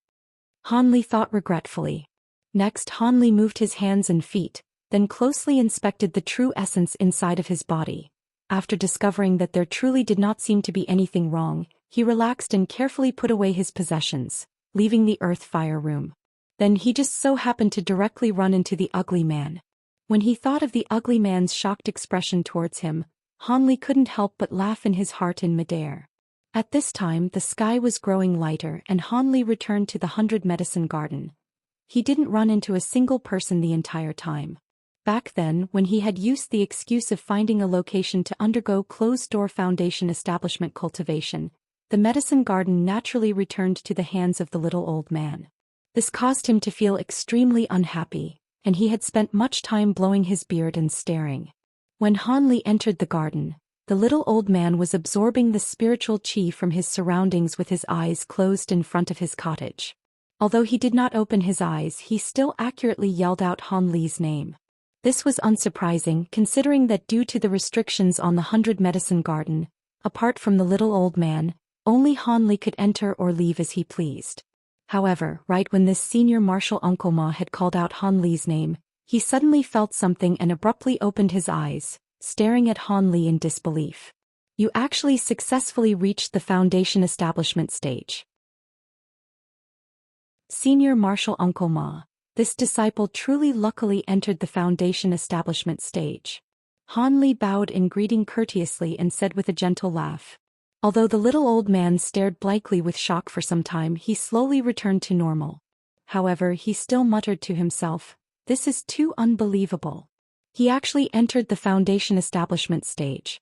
Han Li thought regretfully. Next, Han Li moved his hands and feet, then closely inspected the true essence inside of his body. After discovering that there truly did not seem to be anything wrong, he relaxed and carefully put away his possessions, leaving the earth fire room. Then he just so happened to directly run into the ugly man. When he thought of the ugly man's shocked expression towards him, Han Li couldn't help but laugh in his heart in midair. At this time the sky was growing lighter and Han Li returned to the 100 Medicine Garden. He didn't run into a single person the entire time. Back then, when he had used the excuse of finding a location to undergo closed-door foundation establishment cultivation, the medicine garden naturally returned to the hands of the little old man. This caused him to feel extremely unhappy, and he had spent much time blowing his beard and staring. When Han Li entered the garden, the little old man was absorbing the spiritual qi from his surroundings with his eyes closed in front of his cottage. Although he did not open his eyes, he still accurately yelled out Han Li's name. This was unsurprising, considering that due to the restrictions on the 100 Medicine Garden, apart from the little old man, only Han Li could enter or leave as he pleased. However, right when this senior martial uncle Ma had called out Han Li's name, he suddenly felt something and abruptly opened his eyes, staring at Han Li in disbelief. You actually successfully reached the foundation establishment stage. Senior martial uncle Ma. This disciple truly luckily entered the foundation establishment stage. Han Li bowed in greeting courteously and said with a gentle laugh. Although the little old man stared blankly with shock for some time, he slowly returned to normal. However, he still muttered to himself, "This is too unbelievable." He actually entered the foundation establishment stage.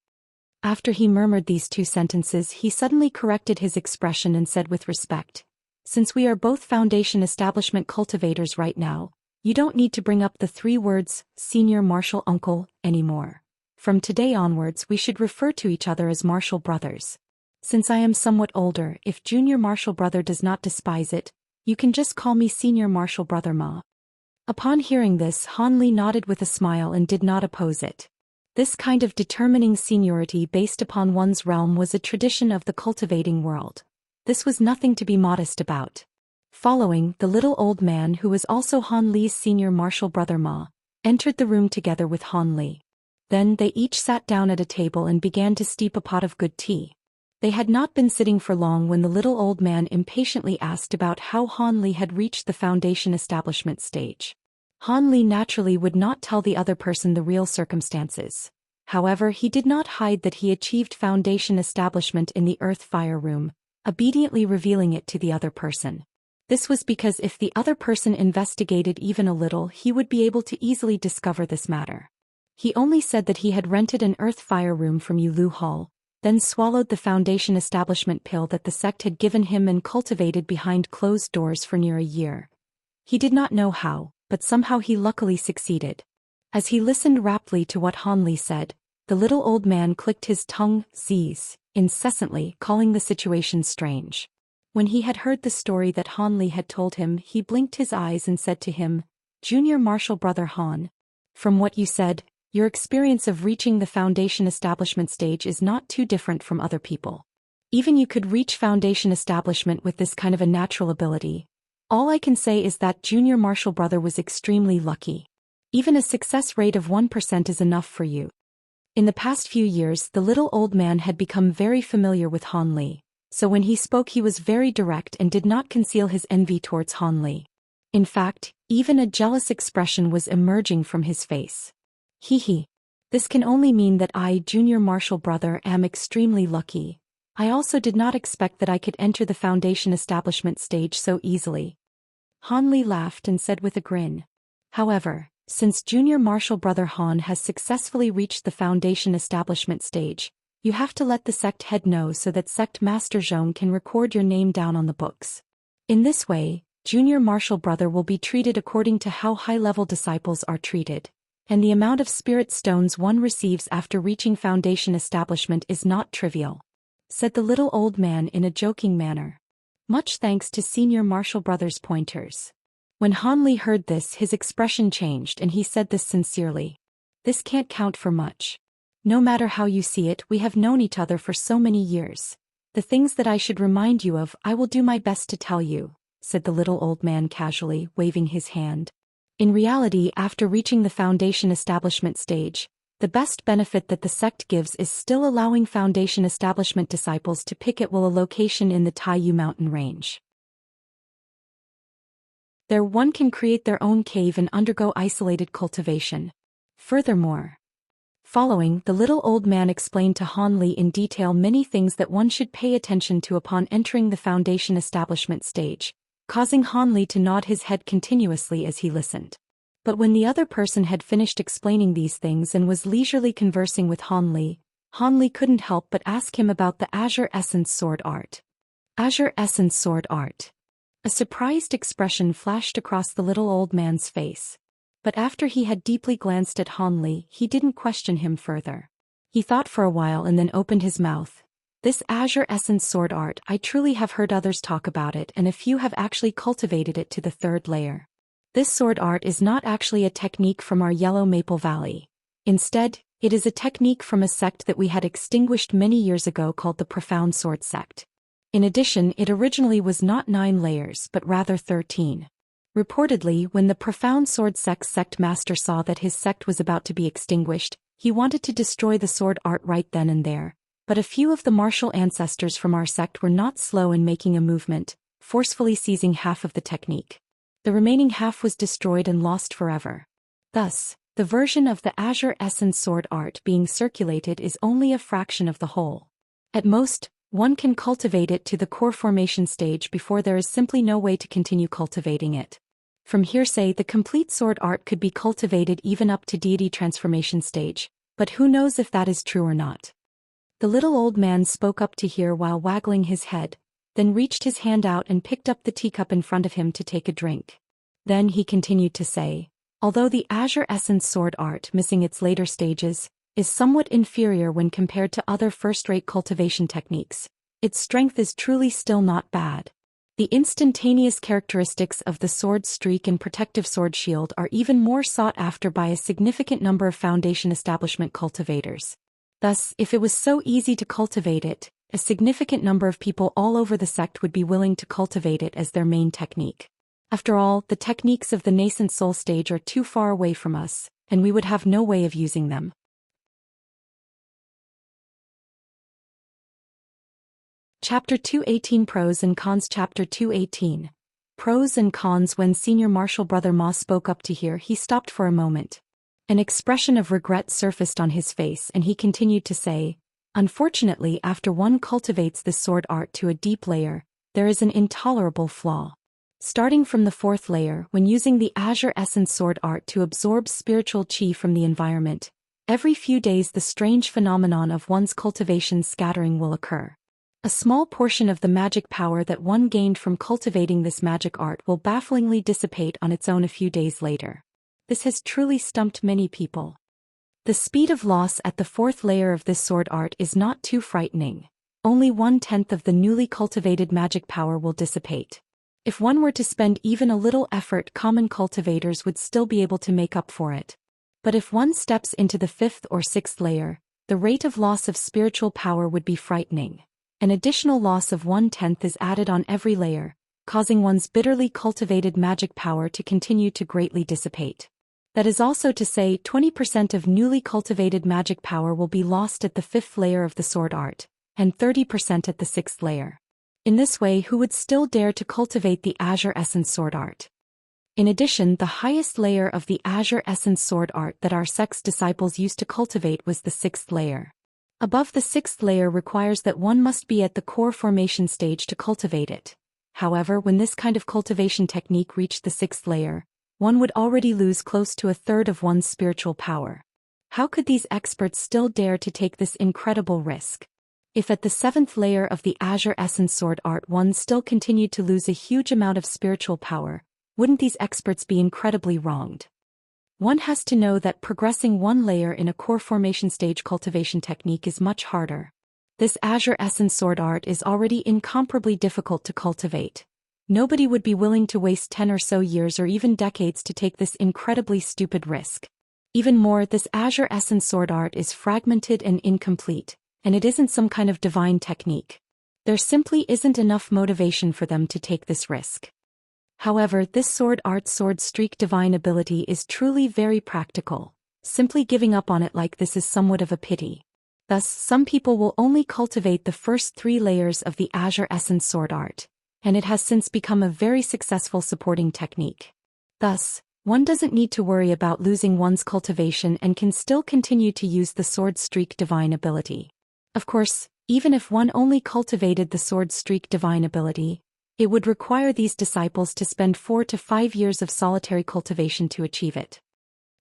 After he murmured these two sentences, he suddenly corrected his expression and said with respect, "Since we are both foundation establishment cultivators right now, you don't need to bring up the 3 words, senior martial uncle, anymore. From today onwards we should refer to each other as martial brothers. Since I am somewhat older, if junior martial brother does not despise it, you can just call me senior martial brother Ma." Upon hearing this, Han Li nodded with a smile and did not oppose it. This kind of determining seniority based upon one's realm was a tradition of the cultivating world. This was nothing to be modest about. Following, the little old man who was also Han Li's senior martial brother Ma, entered the room together with Han Li. Then they each sat down at a table and began to steep a pot of good tea. They had not been sitting for long when the little old man impatiently asked about how Han Li had reached the foundation establishment stage. Han Li naturally would not tell the other person the real circumstances. However, he did not hide that he achieved foundation establishment in the earth fire room, obediently revealing it to the other person. This was because if the other person investigated even a little, he would be able to easily discover this matter. He only said that he had rented an earth fire room from Yulu Hall, then swallowed the foundation establishment pill that the sect had given him and cultivated behind closed doors for near a year. He did not know how, but somehow he luckily succeeded. As he listened raptly to what Han Li said, the little old man clicked his tongue, "Z's," incessantly, calling the situation strange. When he had heard the story that Han Li had told him, he blinked his eyes and said to him, "Junior martial brother Han, from what you said, your experience of reaching the foundation establishment stage is not too different from other people. Even you could reach foundation establishment with this kind of a natural ability. All I can say is that junior martial brother was extremely lucky. Even a success rate of 1% is enough for you. In the past few years, the little old man had become very familiar with Han Li, so when he spoke he was very direct and did not conceal his envy towards Han Li. In fact, even a jealous expression was emerging from his face. Hee. This can only mean that I, junior martial brother, am extremely lucky. I also did not expect that I could enter the foundation establishment stage so easily. Han Li laughed and said with a grin. However, since junior martial brother Han has successfully reached the foundation establishment stage, you have to let the sect head know so that Sect Master Zhou can record your name down on the books. In this way, junior martial brother will be treated according to how high-level disciples are treated, and the amount of spirit stones one receives after reaching foundation establishment is not trivial, said the little old man in a joking manner. Much thanks to senior martial brother's pointers. When Han Li heard this, his expression changed and he said this sincerely. This can't count for much. No matter how you see it, we have known each other for so many years. The things that I should remind you of, I will do my best to tell you, said the little old man casually, waving his hand. In reality, after reaching the foundation establishment stage, the best benefit that the sect gives is still allowing foundation establishment disciples to pick at will a location in the Taiyu mountain range. There one can create their own cave and undergo isolated cultivation. Furthermore, following, the little old man explained to Han Li in detail many things that one should pay attention to upon entering the foundation establishment stage, causing Han Li to nod his head continuously as he listened. But when the other person had finished explaining these things and was leisurely conversing with Han Li couldn't help but ask him about the Azure Essence Sword Art. Azure Essence Sword Art. A surprised expression flashed across the little old man's face. But after he had deeply glanced at Han Li, he didn't question him further. He thought for a while and then opened his mouth. This Azure Essence Sword Art, I truly have heard others talk about it, and a few have actually cultivated it to the 3rd layer. This sword art is not actually a technique from our Yellow Maple Valley. Instead, it is a technique from a sect that we had extinguished many years ago called the Profound Sword Sect. In addition, it originally was not 9 layers but rather 13. Reportedly, when the Profound Sword Sect master saw that his sect was about to be extinguished, he wanted to destroy the sword art right then and there, but a few of the martial ancestors from our sect were not slow in making a movement, forcefully seizing half of the technique. The remaining half was destroyed and lost forever. Thus, the version of the Azure Essence Sword Art being circulated is only a fraction of the whole. At most, one can cultivate it to the core formation stage before there is simply no way to continue cultivating it. From hearsay, the complete sword art could be cultivated even up to deity transformation stage, but who knows if that is true or not. The little old man spoke up to hear while waggling his head, then reached his hand out and picked up the teacup in front of him to take a drink. Then he continued to say, although the Azure Essence Sword Art, missing its later stages, is somewhat inferior when compared to other first-rate cultivation techniques, its strength is truly still not bad. The instantaneous characteristics of the sword streak and protective sword shield are even more sought after by a significant number of foundation establishment cultivators. Thus, if it was so easy to cultivate it, a significant number of people all over the sect would be willing to cultivate it as their main technique. After all, the techniques of the nascent soul stage are too far away from us, and we would have no way of using them. Chapter 218 Pros and Cons. Chapter 218 Pros and Cons. When senior martial brother Ma spoke up to hear, he stopped for a moment. An expression of regret surfaced on his face and he continued to say, unfortunately, after one cultivates this sword art to a deep layer, there is an intolerable flaw. Starting from the 4th layer, when using the Azure Essence Sword Art to absorb spiritual chi from the environment, every few days the strange phenomenon of one's cultivation scattering will occur. A small portion of the magic power that one gained from cultivating this magic art will bafflingly dissipate on its own a few days later. This has truly stumped many people. The speed of loss at the 4th layer of this sword art is not too frightening. Only 1/10 of the newly cultivated magic power will dissipate. If one were to spend even a little effort, common cultivators would still be able to make up for it. But if one steps into the 5th or 6th layer, the rate of loss of spiritual power would be frightening. An additional loss of 1/10 is added on every layer, causing one's bitterly cultivated magic power to continue to greatly dissipate. That is also to say 20% of newly cultivated magic power will be lost at the 5th layer of the sword art, and 30% at the 6th layer. In this way, who would still dare to cultivate the Azure Essence sword art? In addition, the highest layer of the Azure Essence sword art that our sect's disciples used to cultivate was the 6th layer. Above the 6th layer requires that one must be at the core formation stage to cultivate it. However, when this kind of cultivation technique reached the 6th layer, one would already lose close to a third of one's spiritual power. How could these experts still dare to take this incredible risk? If at the 7th layer of the Azure Essence sword art one still continued to lose a huge amount of spiritual power, wouldn't these experts be incredibly wronged? One has to know that progressing one layer in a core formation stage cultivation technique is much harder. This Azure Essence sword art is already incomparably difficult to cultivate. Nobody would be willing to waste 10 or so years or even decades to take this incredibly stupid risk. Even more, this Azure Essence sword art is fragmented and incomplete, and it isn't some kind of divine technique. There simply isn't enough motivation for them to take this risk. However, this sword art's sword streak divine ability is truly very practical. Simply giving up on it like this is somewhat of a pity. Thus, some people will only cultivate the first 3 layers of the Azure Essence sword art, and it has since become a very successful supporting technique. Thus, one doesn't need to worry about losing one's cultivation and can still continue to use the sword streak divine ability. Of course, even if one only cultivated the sword streak divine ability, it would require these disciples to spend 4 to 5 years of solitary cultivation to achieve it.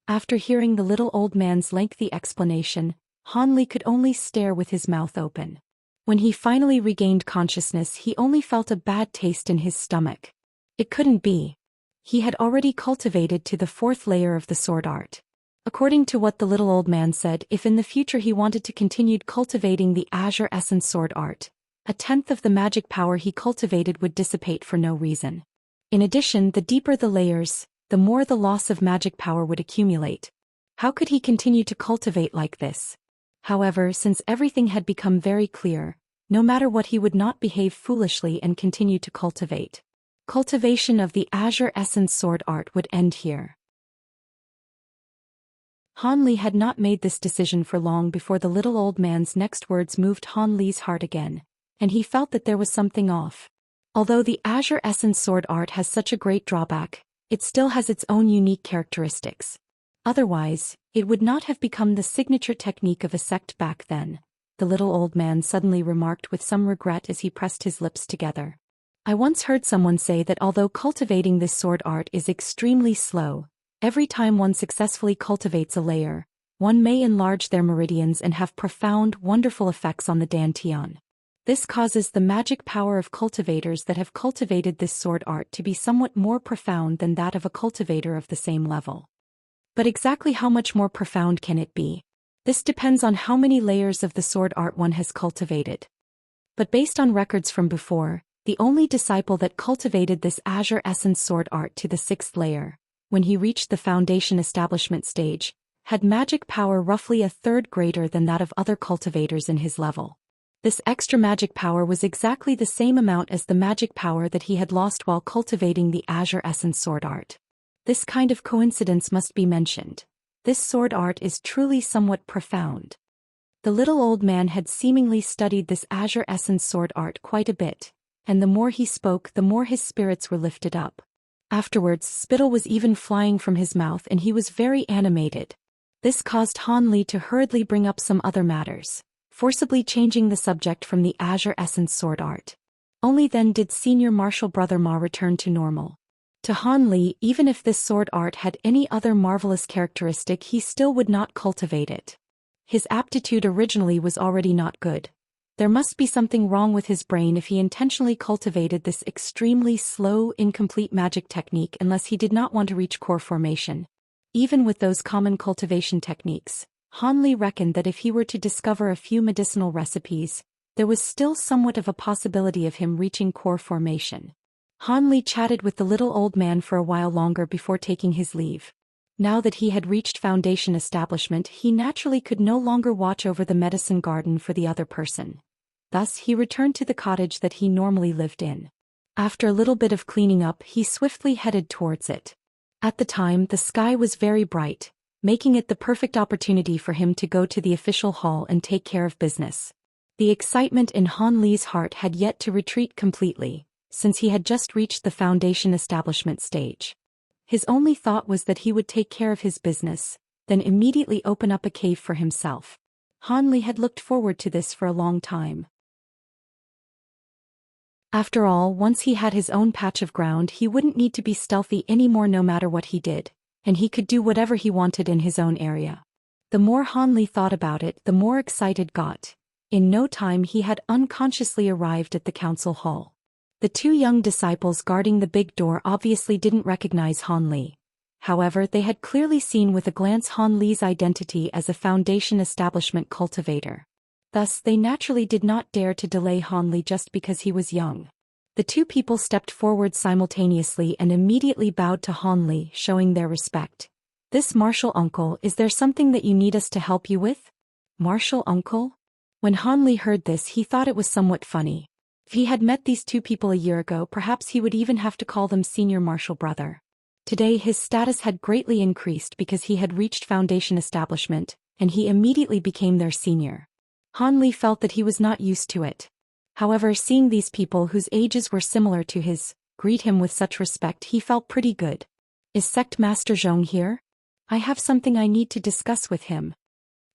After hearing the little old man's lengthy explanation, Han Li could only stare with his mouth open. When he finally regained consciousness, he only felt a bad taste in his stomach. It couldn't be. He had already cultivated to the 4th layer of the sword art. According to what the little old man said, if in the future he wanted to continue cultivating the Azure Essence sword art, 1/10 of the magic power he cultivated would dissipate for no reason. In addition, the deeper the layers, the more the loss of magic power would accumulate. How could he continue to cultivate like this? However, since everything had become very clear, no matter what, he would not behave foolishly and continue to cultivate. Cultivation of the Azure Essence sword art would end here. Han Li had not made this decision for long before the little old man's next words moved Han Li's heart again, and he felt that there was something off. Although the Azure Essence sword art has such a great drawback, it still has its own unique characteristics. Otherwise, it would not have become the signature technique of a sect back then, the little old man suddenly remarked with some regret as he pressed his lips together. I once heard someone say that although cultivating this sword art is extremely slow, every time one successfully cultivates a layer, one may enlarge their meridians and have profound, wonderful effects on the Dantian. This causes the magic power of cultivators that have cultivated this sword art to be somewhat more profound than that of a cultivator of the same level. But exactly how much more profound can it be? This depends on how many layers of the sword art one has cultivated. But based on records from before, the only disciple that cultivated this Azure Essence sword art to the 6th layer, when he reached the foundation establishment stage, had magic power roughly a third greater than that of other cultivators in his level. This extra magic power was exactly the same amount as the magic power that he had lost while cultivating the Azure Essence sword art. This kind of coincidence must be mentioned. This sword art is truly somewhat profound. The little old man had seemingly studied this Azure Essence sword art quite a bit, and the more he spoke, the more his spirits were lifted up. Afterwards, spittle was even flying from his mouth and he was very animated. This caused Han Li to hurriedly bring up some other matters, forcibly changing the subject from the Azure Essence sword art. Only then did Senior Martial Brother Ma return to normal. To Han Li, even if this sword art had any other marvelous characteristic, he still would not cultivate it. His aptitude originally was already not good. There must be something wrong with his brain if he intentionally cultivated this extremely slow, incomplete magic technique unless he did not want to reach core formation. Even with those common cultivation techniques, Han Li reckoned that if he were to discover a few medicinal recipes, there was still somewhat of a possibility of him reaching core formation. Han Li chatted with the little old man for a while longer before taking his leave. Now that he had reached foundation establishment, he naturally could no longer watch over the medicine garden for the other person. Thus he returned to the cottage that he normally lived in. After a little bit of cleaning up, he swiftly headed towards it. At the time, the sky was very bright, making it the perfect opportunity for him to go to the official hall and take care of business. The excitement in Han Li's heart had yet to retreat completely, since he had just reached the foundation establishment stage. His only thought was that he would take care of his business, then immediately open up a cave for himself. Han Li had looked forward to this for a long time. After all, once he had his own patch of ground, he wouldn't need to be stealthy anymore no matter what he did, and he could do whatever he wanted in his own area. The more Han Li thought about it, the more excited got. In no time he had unconsciously arrived at the council hall. The two young disciples guarding the big door obviously didn't recognize Han Li. However, they had clearly seen with a glance Han Li's identity as a foundation establishment cultivator. Thus, they naturally did not dare to delay Han Li just because he was young. The two people stepped forward simultaneously and immediately bowed to Han Li, showing their respect. "This martial uncle, is there something that you need us to help you with?" "Martial uncle?" When Han Li heard this, he thought it was somewhat funny. If he had met these two people a year ago, perhaps he would even have to call them senior martial brother. Today his status had greatly increased because he had reached foundation establishment, and he immediately became their senior. Han Li felt that he was not used to it. However, seeing these people whose ages were similar to his greet him with such respect, he felt pretty good. "Is Sect Master Zhong here? I have something I need to discuss with him,"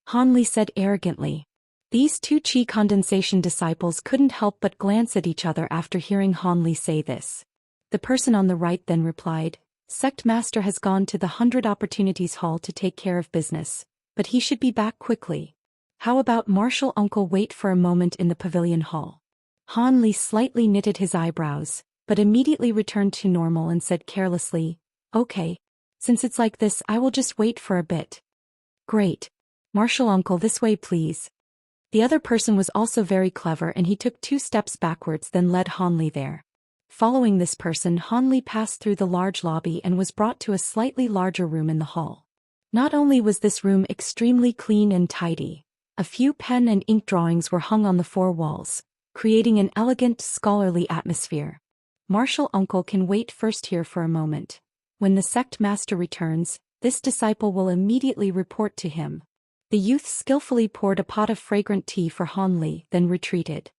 Han Li said arrogantly. These two Qi condensation disciples couldn't help but glance at each other after hearing Han Li say this. The person on the right then replied, "Sect Master has gone to the 100 Opportunities Hall to take care of business, but he should be back quickly. How about Martial Uncle wait for a moment in the pavilion hall?" Han Li slightly knitted his eyebrows, but immediately returned to normal and said carelessly, "Okay. Since it's like this, I will just wait for a bit." "Great. Martial Uncle, this way please." The other person was also very clever and he took 2 steps backwards then led Han Li there. Following this person, Han Li passed through the large lobby and was brought to a slightly larger room in the hall. Not only was this room extremely clean and tidy, a few pen and ink drawings were hung on the 4 walls, creating an elegant, scholarly atmosphere. "Martial Uncle can wait first here for a moment. When the sect master returns, this disciple will immediately report to him." The youth skillfully poured a pot of fragrant tea for Han Li, then retreated.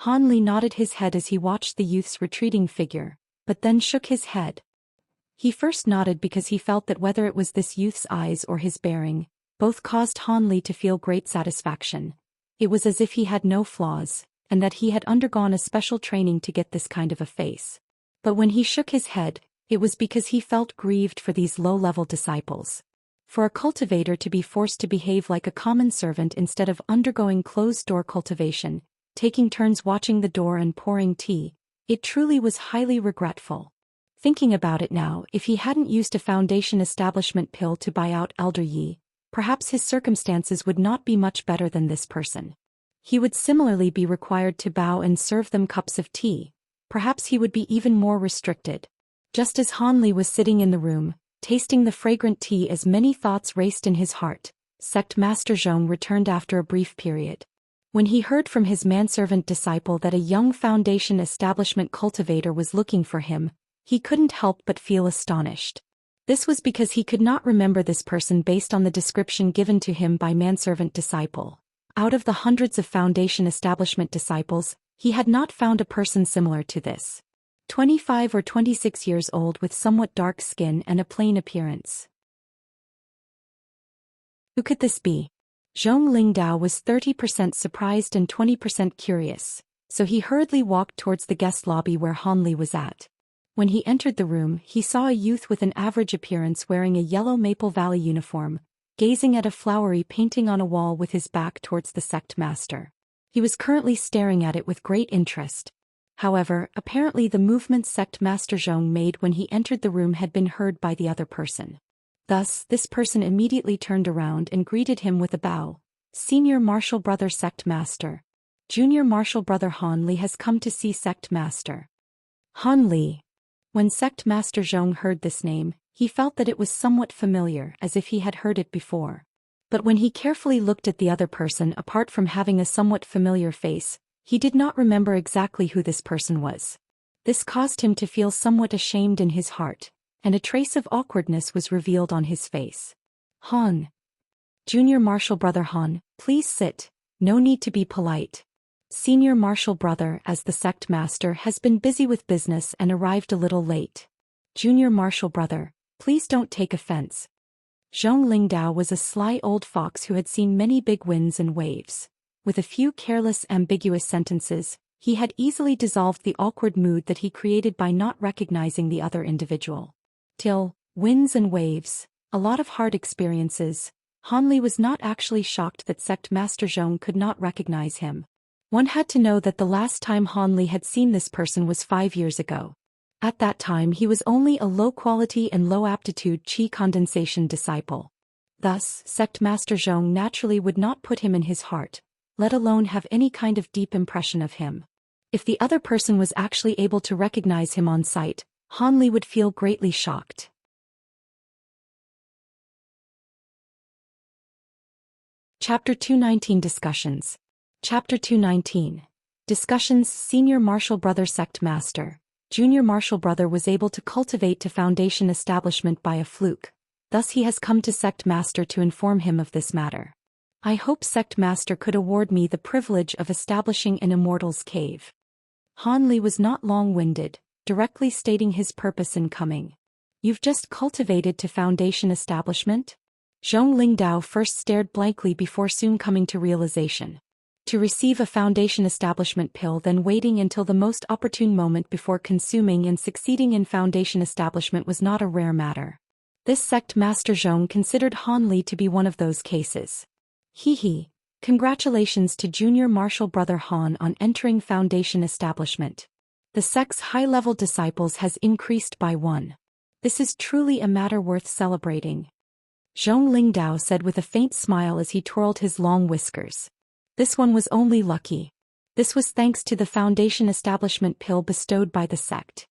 Han Li nodded his head as he watched the youth's retreating figure, but then shook his head. He first nodded because he felt that whether it was this youth's eyes or his bearing, both caused Han Li to feel great satisfaction. It was as if he had no flaws, and that he had undergone a special training to get this kind of a face. But when he shook his head, it was because he felt grieved for these low-level disciples. For a cultivator to be forced to behave like a common servant instead of undergoing closed-door cultivation, taking turns watching the door and pouring tea, it truly was highly regretful. Thinking about it now, if he hadn't used a foundation establishment pill to buy out Elder Yi, perhaps his circumstances would not be much better than this person. He would similarly be required to bow and serve them cups of tea. Perhaps he would be even more restricted. Just as Han Li was sitting in the room, tasting the fragrant tea as many thoughts raced in his heart, Sect Master Zhong returned after a brief period. When he heard from his manservant disciple that a young foundation establishment cultivator was looking for him, he couldn't help but feel astonished. This was because he could not remember this person based on the description given to him by manservant disciple. Out of the hundreds of foundation establishment disciples, he had not found a person similar to this. 25 or 26 years old with somewhat dark skin and a plain appearance. Who could this be? Zhong Lingdao was 30% surprised and 20% curious, so he hurriedly walked towards the guest lobby where Han Li was at. When he entered the room, he saw a youth with an average appearance wearing a yellow Maple Valley uniform, gazing at a flowery painting on a wall with his back towards the sect master. He was currently staring at it with great interest. However, apparently the movement Sect Master Zhong made when he entered the room had been heard by the other person. Thus, this person immediately turned around and greeted him with a bow. "Senior Martial Brother Sect Master. Junior Martial Brother Han Li has come to see Sect Master." Han Li. When Sect Master Zhong heard this name, he felt that it was somewhat familiar, as if he had heard it before. But when he carefully looked at the other person, apart from having a somewhat familiar face, he did not remember exactly who this person was. This caused him to feel somewhat ashamed in his heart, and a trace of awkwardness was revealed on his face. Han. Junior Martial Brother Han, please sit, no need to be polite. Senior Martial Brother, as the sect master, has been busy with business and arrived a little late. Junior Martial Brother, please don't take offense. Zhong Lingdao was a sly old fox who had seen many big winds and waves. With a few careless, ambiguous sentences, he had easily dissolved the awkward mood that he created by not recognizing the other individual. Till, winds and waves, a lot of hard experiences, Han was not actually shocked that Sect Master Zhong could not recognize him. One had to know that the last time Han had seen this person was 5 years ago. At that time he was only a low-quality and low-aptitude qi condensation disciple. Thus, Sect Master Zhong naturally would not put him in his heart, let alone have any kind of deep impression of him. If the other person was actually able to recognize him on sight, Han would feel greatly shocked. Chapter 219 Discussions. Chapter 219. Discussions. Senior Martial Brother Sect Master. Junior Martial Brother was able to cultivate to Foundation establishment by a fluke, thus he has come to Sect Master to inform him of this matter. I hope Sect Master could award me the privilege of establishing an Immortal's cave. Han was not long-winded, directly stating his purpose in coming. You've just cultivated to Foundation establishment? Zhong Lingdao first stared blankly before soon coming to realization. To receive a Foundation establishment pill, then waiting until the most opportune moment before consuming and succeeding in Foundation establishment was not a rare matter. This Sect Master Zhong considered Han to be one of those cases. Hee. Congratulations to Junior Martial Brother Han on entering Foundation establishment. The sect's high-level disciples has increased by 1. This is truly a matter worth celebrating. Zhong Lingdao said with a faint smile as he twirled his long whiskers. This one was only lucky. This was thanks to the Foundation establishment pill bestowed by the sect.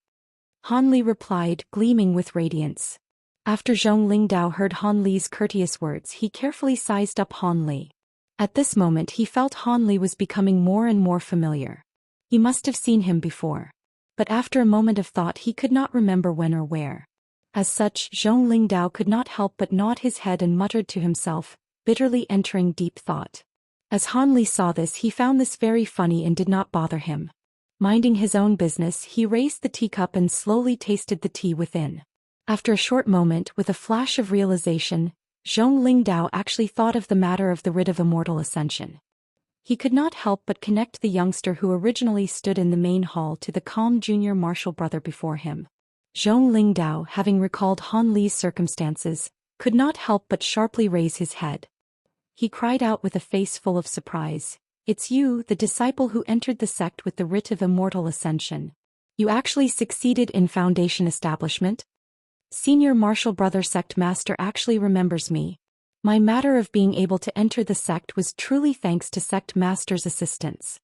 Han replied, gleaming with radiance. After Zhong Lingdao heard Han courteous words, he carefully sized up Han. At this moment he felt Han was becoming more and more familiar. He must have seen him before. But after a moment of thought he could not remember when or where. As such, Zhong Lingdao could not help but nod his head and muttered to himself, bitterly entering deep thought. As Han saw this, he found this very funny and did not bother him. Minding his own business, he raised the teacup and slowly tasted the tea within. After a short moment, with a flash of realization, Zhong Lingdao actually thought of the matter of the rite of immortal ascension. He could not help but connect the youngster who originally stood in the main hall to the calm junior martial brother before him. Zhong Lingdao, having recalled Han circumstances, could not help but sharply raise his head. He cried out with a face full of surprise, "It's you, the disciple who entered the sect with the rite of immortal ascension. You actually succeeded in Foundation establishment? Senior Martial Brother Sect Master actually remembers me. My matter of being able to enter the sect was truly thanks to Sect Master's assistance."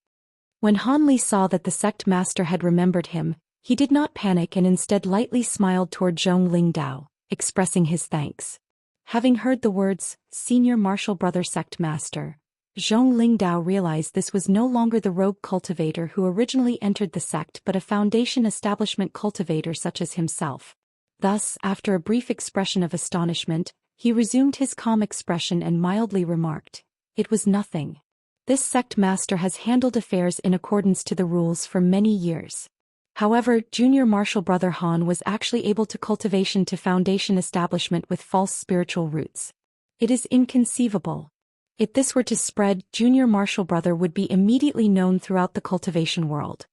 When Han saw that the Sect Master had remembered him, he did not panic and instead lightly smiled toward Zhong Lingdao, expressing his thanks. Having heard the words, Senior Martial Brother Sect Master, Zhong Lingdao realized this was no longer the rogue cultivator who originally entered the sect but a Foundation establishment cultivator such as himself. Thus, after a brief expression of astonishment, he resumed his calm expression and mildly remarked, "It was nothing. This sect master has handled affairs in accordance to the rules for many years." However, Junior Martial Brother Han was actually able to cultivation to Foundation establishment with false spiritual roots. It is inconceivable. If this were to spread, Junior Martial Brother would be immediately known throughout the cultivation world.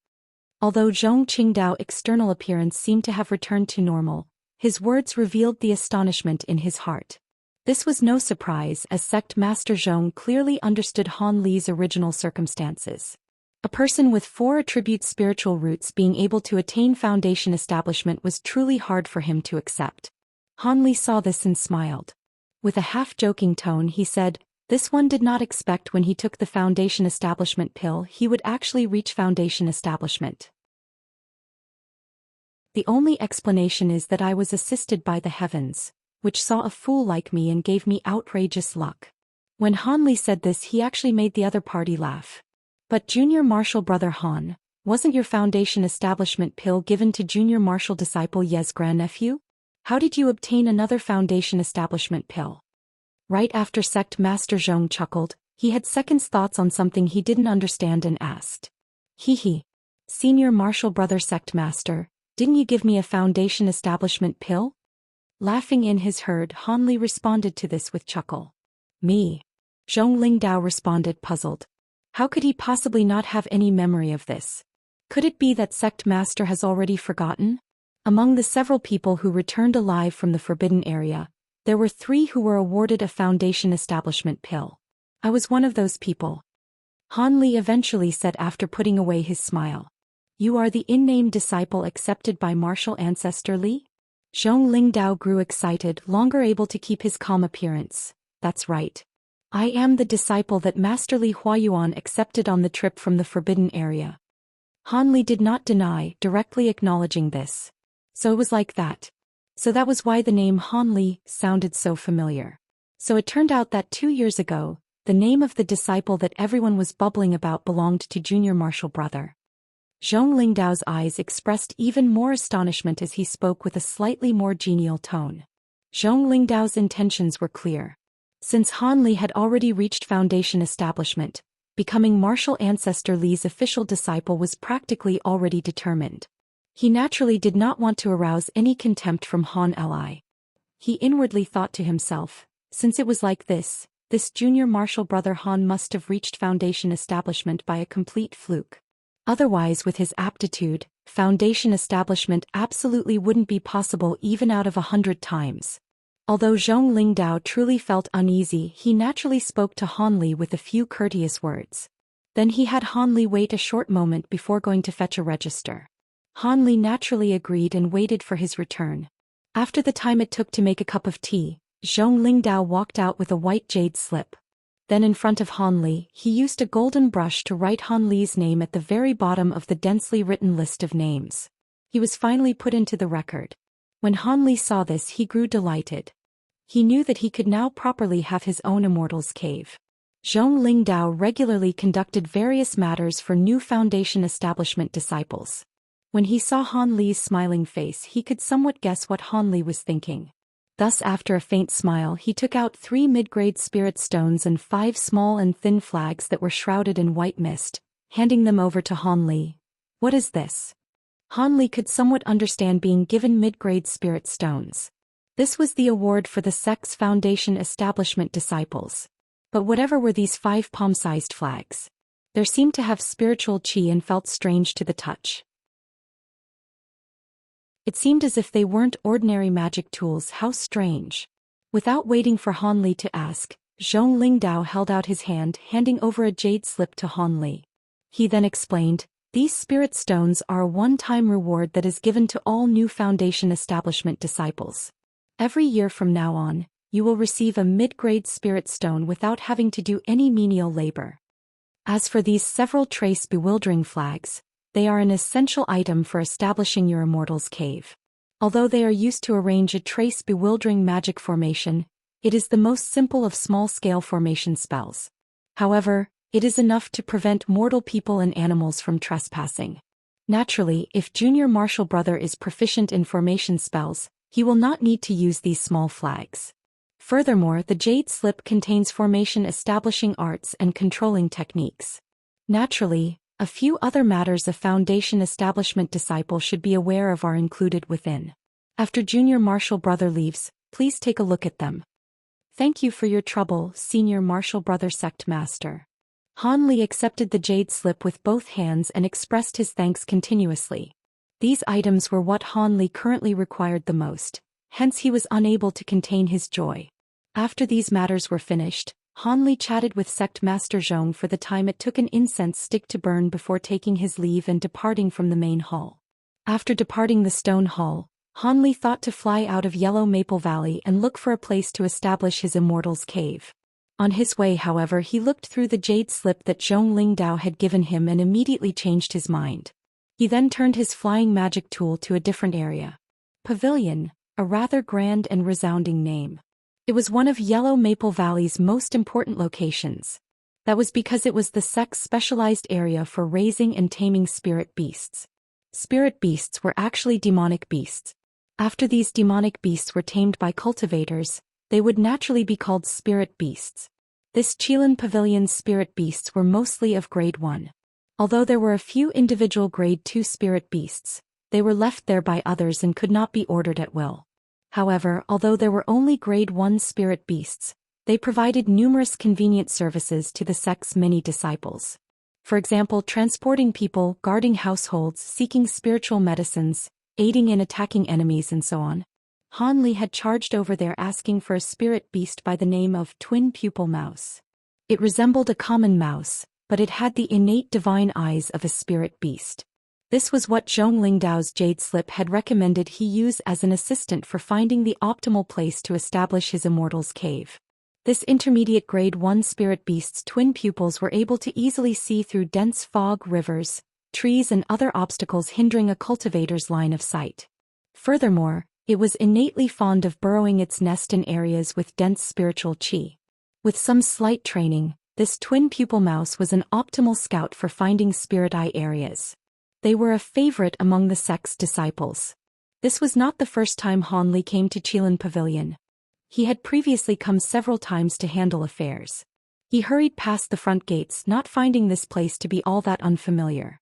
Although Zhong Qingdao's external appearance seemed to have returned to normal, his words revealed the astonishment in his heart. This was no surprise as Sect Master Zhong clearly understood Han original circumstances. A person with 4 attribute spiritual roots being able to attain Foundation establishment was truly hard for him to accept. Han saw this and smiled. With a half-joking tone he said, "This one did not expect when he took the Foundation establishment pill he would actually reach Foundation establishment. The only explanation is that I was assisted by the heavens, which saw a fool like me and gave me outrageous luck." When Han said this he actually made the other party laugh. But Junior Martial Brother Han, Wasn't your foundation establishment pill given to junior martial disciple Ye's grandnephew? How did you obtain another foundation establishment pill? Right after Sect Master Zhong chuckled, he had second thoughts on something he didn't understand and asked. Hee. Senior martial brother Sect Master, didn't you give me a foundation establishment pill? Laughing in his herd, Han Li responded to this with chuckle. Me. Zhong Lingdao responded puzzled. How could he possibly not have any memory of this? Could it be that Sect Master has already forgotten? Among the several people who returned alive from the Forbidden Area, there were 3 who were awarded a foundation establishment pill. I was one of those people. Han Li eventually said after putting away his smile. You are the in-name disciple accepted by martial ancestor Li? Zhong Lingdao grew excited, longer able to keep his calm appearance. That's right. I am the disciple that Master Li Huayuan accepted on the trip from the Forbidden Area. Han Li did not deny, directly acknowledging this. So it was like that. So that was why the name Han Li sounded so familiar. So it turned out that 2 years ago, the name of the disciple that everyone was bubbling about belonged to junior martial brother. Zhong Lingdao's eyes expressed even more astonishment as he spoke with a slightly more genial tone. Zhong Lingdao's intentions were clear. Since Han Li had already reached foundation establishment, becoming martial ancestor Li's official disciple was practically already determined. He naturally did not want to arouse any contempt from Han Li. He inwardly thought to himself, since it was like this junior martial brother Han must have reached foundation establishment by a complete fluke. Otherwise, with his aptitude, foundation establishment absolutely wouldn't be possible even out of 100 times. Although Zhong Lingdao truly felt uneasy, he naturally spoke to Han Li with a few courteous words. Then he had Han Li wait a short moment before going to fetch a register. Han Li naturally agreed and waited for his return. After the time it took to make a cup of tea, Zhong Lingdao walked out with a white jade slip. Then in front of Han Li, he used a golden brush to write Han Li's name at the very bottom of the densely written list of names. He was finally put into the record. When Han Li saw this, he grew delighted. He knew that he could now properly have his own Immortal's cave. Zhong Lingdao regularly conducted various matters for new foundation establishment disciples. When he saw Han Li's smiling face, he could somewhat guess what Han Li was thinking. Thus, after a faint smile, he took out 3 mid-grade spirit stones and 5 small and thin flags that were shrouded in white mist, handing them over to Han Li. What is this? Han Li could somewhat understand being given mid-grade spirit stones. This was the award for the Sect's foundation establishment disciples. But whatever were these 5 palm-sized flags? There seemed to have spiritual qi and felt strange to the touch. It seemed as if they weren't ordinary magic tools. How strange. Without waiting for Han Li to ask, Zhong Lingdao held out his hand, handing over a jade slip to Han Li. He then explained, these spirit stones are a one-time reward that is given to all new foundation establishment disciples. Every year from now on, you will receive a mid-grade spirit stone without having to do any menial labor. As for these several trace bewildering flags, they are an essential item for establishing your Immortal's cave. Although they are used to arrange a trace bewildering magic formation, it is the most simple of small-scale formation spells. However, it is enough to prevent mortal people and animals from trespassing. Naturally, if junior martial brother is proficient in formation spells, he will not need to use these small flags. Furthermore, the jade slip contains formation establishing arts and controlling techniques. Naturally, a few other matters a foundation establishment disciple should be aware of are included within. After junior martial brother leaves, please take a look at them. Thank you for your trouble, senior martial brother Sect Master. Han Li accepted the jade slip with both hands and expressed his thanks continuously. These items were what Han Li currently required the most, hence he was unable to contain his joy. After these matters were finished, Han Li chatted with Sect Master Zhong for the time it took an incense stick to burn before taking his leave and departing from the main hall. After departing the stone hall, Han Li thought to fly out of Yellow Maple Valley and look for a place to establish his Immortal's cave. On his way, however, he looked through the jade slip that Zhong Lingdao had given him and immediately changed his mind. He then turned his flying magic tool to a different area. Pavilion, a rather grand and resounding name. It was one of Yellow Maple Valley's most important locations. That was because it was the sect's specialized area for raising and taming spirit beasts. Spirit beasts were actually demonic beasts. After these demonic beasts were tamed by cultivators, they would naturally be called spirit beasts. This Qilan pavilion's spirit beasts were mostly of grade 1. Although there were a few individual grade 2 spirit beasts, they were left there by others and could not be ordered at will. However, although there were only grade 1 spirit beasts, they provided numerous convenient services to the sect's many disciples. For example, transporting people, guarding households, seeking spiritual medicines, aiding in attacking enemies and so on. Han Li had charged over there asking for a spirit beast by the name of Twin Pupil Mouse. It resembled a common mouse, but it had the innate divine eyes of a spirit beast. This was what Zhong Lingdao's Jade Slip had recommended he use as an assistant for finding the optimal place to establish his Immortal's cave. This intermediate grade 1 spirit beast's twin pupils were able to easily see through dense fog, rivers, trees and other obstacles hindering a cultivator's line of sight. Furthermore, it was innately fond of burrowing its nest in areas with dense spiritual qi. With some slight training, this twin pupil mouse was an optimal scout for finding spirit eye areas. They were a favorite among the sect's disciples. This was not the first time Han Li came to Qilan Pavilion. He had previously come several times to handle affairs. He hurried past the front gates, not finding this place to be all that unfamiliar.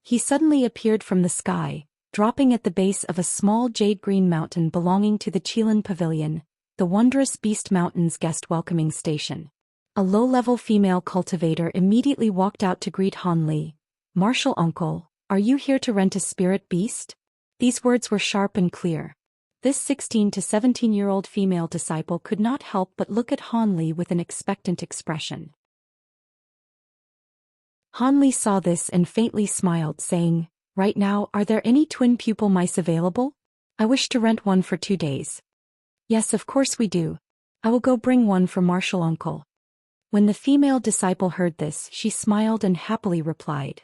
He suddenly appeared from the sky, dropping at the base of a small jade-green mountain belonging to the Qilan Pavilion, the Wondrous Beast Mountain's guest welcoming station. A low-level female cultivator immediately walked out to greet Han Li. "Martial uncle, are you here to rent a spirit beast?" These words were sharp and clear. This 16 to 17-year-old female disciple could not help but look at Han Li with an expectant expression. Han Li saw this and faintly smiled, saying, "Right now, are there any twin pupil mice available? I wish to rent one for 2 days." "Yes, of course we do. I will go bring one for Martial uncle." When the female disciple heard this, she smiled and happily replied.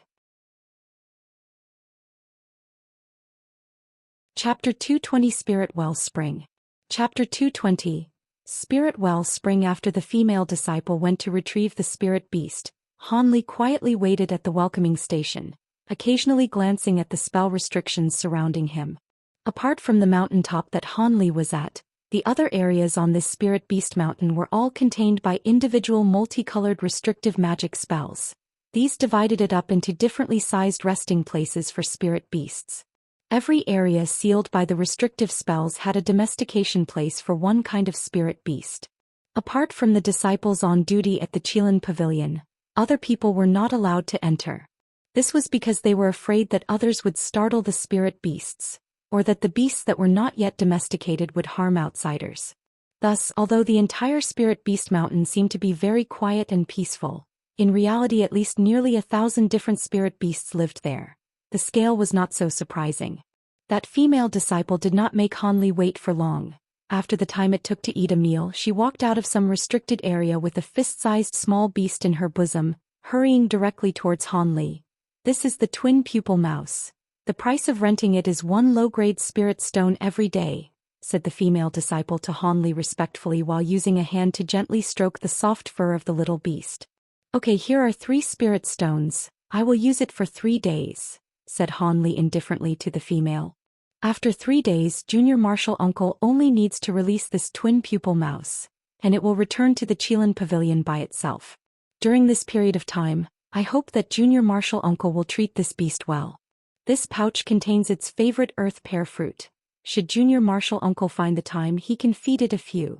Chapter 220 Spirit Well Spring. Chapter 220 Spirit Well Spring. After the female disciple went to retrieve the spirit beast, Han Li quietly waited at the welcoming station, occasionally glancing at the spell restrictions surrounding him. Apart from the mountaintop that Han Li was at, the other areas on this spirit beast mountain were all contained by individual multicolored restrictive magic spells. These divided it up into differently sized resting places for spirit beasts. Every area sealed by the restrictive spells had a domestication place for one kind of spirit beast. Apart from the disciples on duty at the Qilan Pavilion, other people were not allowed to enter. This was because they were afraid that others would startle the spirit beasts, or that the beasts that were not yet domesticated would harm outsiders. Thus, although the entire spirit beast mountain seemed to be very quiet and peaceful, in reality at least nearly 1,000 different spirit beasts lived there. The scale was not so surprising. That female disciple did not make Han Li wait for long. After the time it took to eat a meal, she walked out of some restricted area with a fist-sized small beast in her bosom, hurrying directly towards Han Li. "This is the twin pupil mouse. The price of renting it is 1 low-grade spirit stone every day," said the female disciple to Han Li respectfully while using a hand to gently stroke the soft fur of the little beast. "Okay, here are 3 spirit stones. I will use it for 3 days, said Han Li indifferently to the female. After 3 days, Junior Martial Uncle only needs to release this twin pupil mouse, and it will return to the Qilan Pavilion by itself. During this period of time, I hope that Junior Martial Uncle will treat this beast well. This pouch contains its favorite earth pear fruit. Should Junior Martial Uncle find the time, he can feed it a few."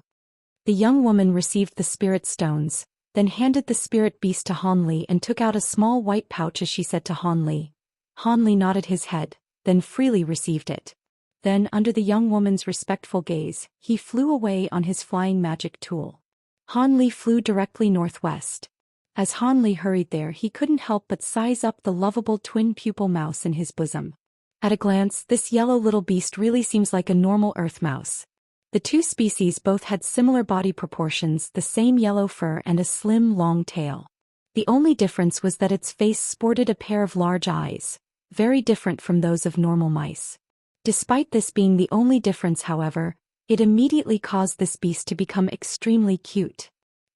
The young woman received the spirit stones, then handed the spirit beast to Han Li and took out a small white pouch as she said to Han Li. Han Li nodded his head, then freely received it. Then, under the young woman's respectful gaze, he flew away on his flying magic tool. Han Li flew directly northwest. As Han Li hurried there, he couldn't help but size up the lovable twin pupil mouse in his bosom. At a glance, this yellow little beast really seems like a normal earth mouse. The two species both had similar body proportions, the same yellow fur and a slim, long tail. The only difference was that its face sported a pair of large eyes, very different from those of normal mice. Despite this being the only difference, however, it immediately caused this beast to become extremely cute.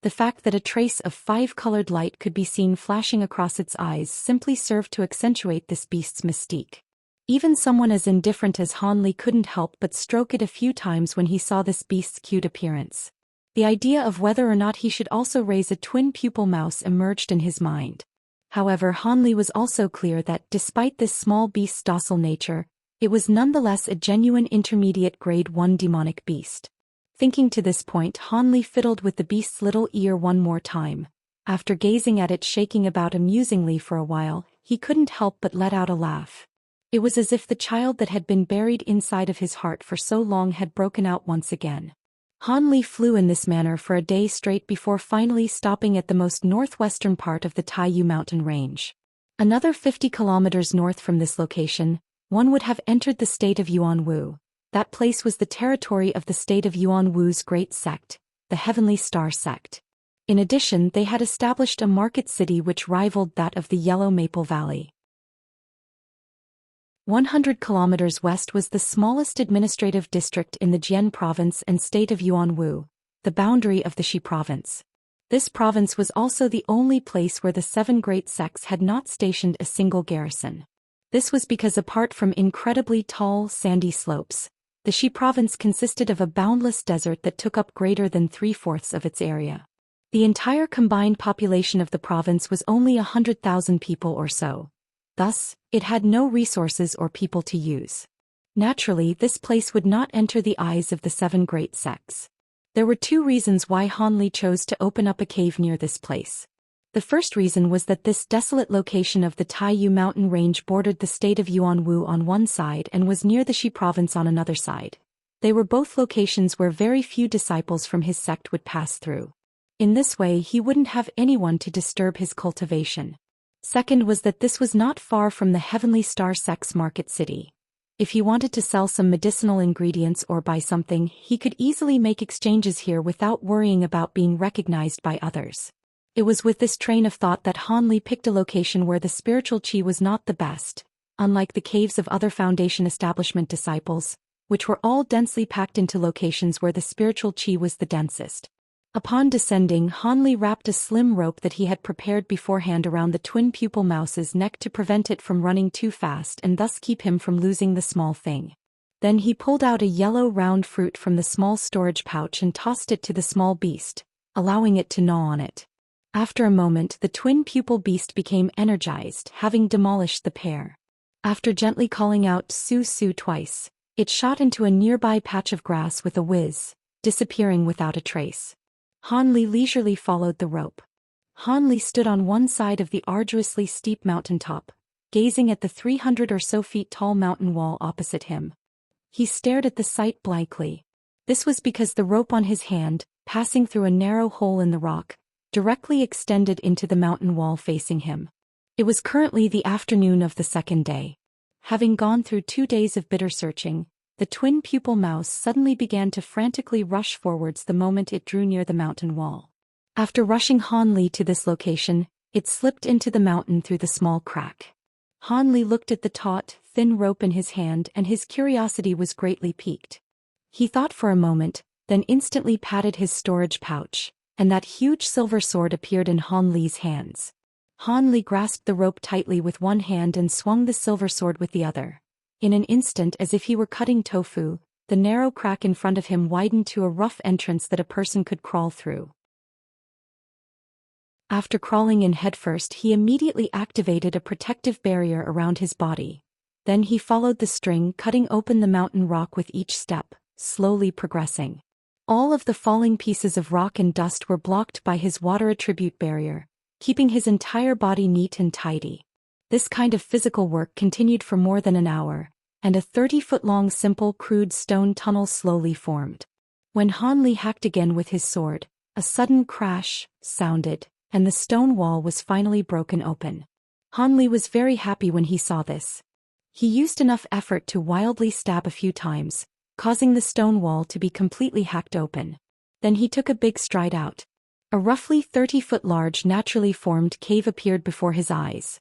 The fact that a trace of 5-colored light could be seen flashing across its eyes simply served to accentuate this beast's mystique. Even someone as indifferent as Han Li couldn't help but stroke it a few times when he saw this beast's cute appearance. The idea of whether or not he should also raise a twin-pupil mouse emerged in his mind. However, Han Li was also clear that, despite this small beast's docile nature, it was nonetheless a genuine intermediate grade 1 demonic beast. Thinking to this point, Han Li fiddled with the beast's little ear one more time. After gazing at it shaking about amusingly for a while, he couldn't help but let out a laugh. It was as if the child that had been buried inside of his heart for so long had broken out once again. Han Li flew in this manner for a day straight before finally stopping at the most northwestern part of the Taiyu mountain range. Another 50 kilometers north from this location, one would have entered the state of Yuanwu. That place was the territory of the state of Yuanwu's great sect, the Heavenly Star Sect. In addition, they had established a market city which rivaled that of the Yellow Maple Valley. 100 kilometers west was the smallest administrative district in the Jian province and state of Yuanwu, the boundary of the Shi province. This province was also the only place where the 7 great sects had not stationed a single garrison. This was because apart from incredibly tall, sandy slopes, the Shi province consisted of a boundless desert that took up greater than 3/4 of its area. The entire combined population of the province was only 100,000 people or so. Thus, it had no resources or people to use. Naturally, this place would not enter the eyes of the 7 great sects. There were 2 reasons why Han Li chose to open up a cave near this place. The first reason was that this desolate location of the Taiyu mountain range bordered the state of Yuanwu on one side and was near the Shi province on another side. They were both locations where very few disciples from his sect would pass through. In this way, he wouldn't have anyone to disturb his cultivation. Second was that this was not far from the Heavenly Star Sect's market city. If he wanted to sell some medicinal ingredients or buy something, he could easily make exchanges here without worrying about being recognized by others. It was with this train of thought that Han Li picked a location where the spiritual qi was not the best, unlike the caves of other Foundation establishment disciples, which were all densely packed into locations where the spiritual qi was the densest. Upon descending, Han Li wrapped a slim rope that he had prepared beforehand around the twin-pupil mouse's neck to prevent it from running too fast and thus keep him from losing the small thing. Then he pulled out a yellow round fruit from the small storage pouch and tossed it to the small beast, allowing it to gnaw on it. After a moment, the twin-pupil beast became energized, having demolished the pair. After gently calling out "Su Su" twice, it shot into a nearby patch of grass with a whiz, disappearing without a trace. Han Li leisurely followed the rope. Han Li stood on one side of the arduously steep mountaintop, gazing at the 300 or so feet tall mountain wall opposite him. He stared at the sight blankly. This was because the rope on his hand, passing through a narrow hole in the rock, directly extended into the mountain wall facing him. It was currently the afternoon of the second day. Having gone through 2 days of bitter searching, the twin-pupil mouse suddenly began to frantically rush forwards the moment it drew near the mountain wall. After rushing Han Li to this location, it slipped into the mountain through the small crack. Han Li looked at the taut, thin rope in his hand and his curiosity was greatly piqued. He thought for a moment, then instantly patted his storage pouch, and that huge silver sword appeared in Han Li's hands. Han Li grasped the rope tightly with one hand and swung the silver sword with the other. In an instant, as if he were cutting tofu, the narrow crack in front of him widened to a rough entrance that a person could crawl through. After crawling in headfirst, he immediately activated a protective barrier around his body. Then he followed the string, cutting open the mountain rock with each step, slowly progressing. All of the falling pieces of rock and dust were blocked by his water attribute barrier, keeping his entire body neat and tidy. This kind of physical work continued for more than an hour, and a 30-foot-long simple crude stone tunnel slowly formed. When Han Li hacked again with his sword, a sudden crash sounded, and the stone wall was finally broken open. Han Li was very happy when he saw this. He used enough effort to wildly stab a few times, causing the stone wall to be completely hacked open. Then he took a big stride out. A roughly 30-foot large naturally formed cave appeared before his eyes.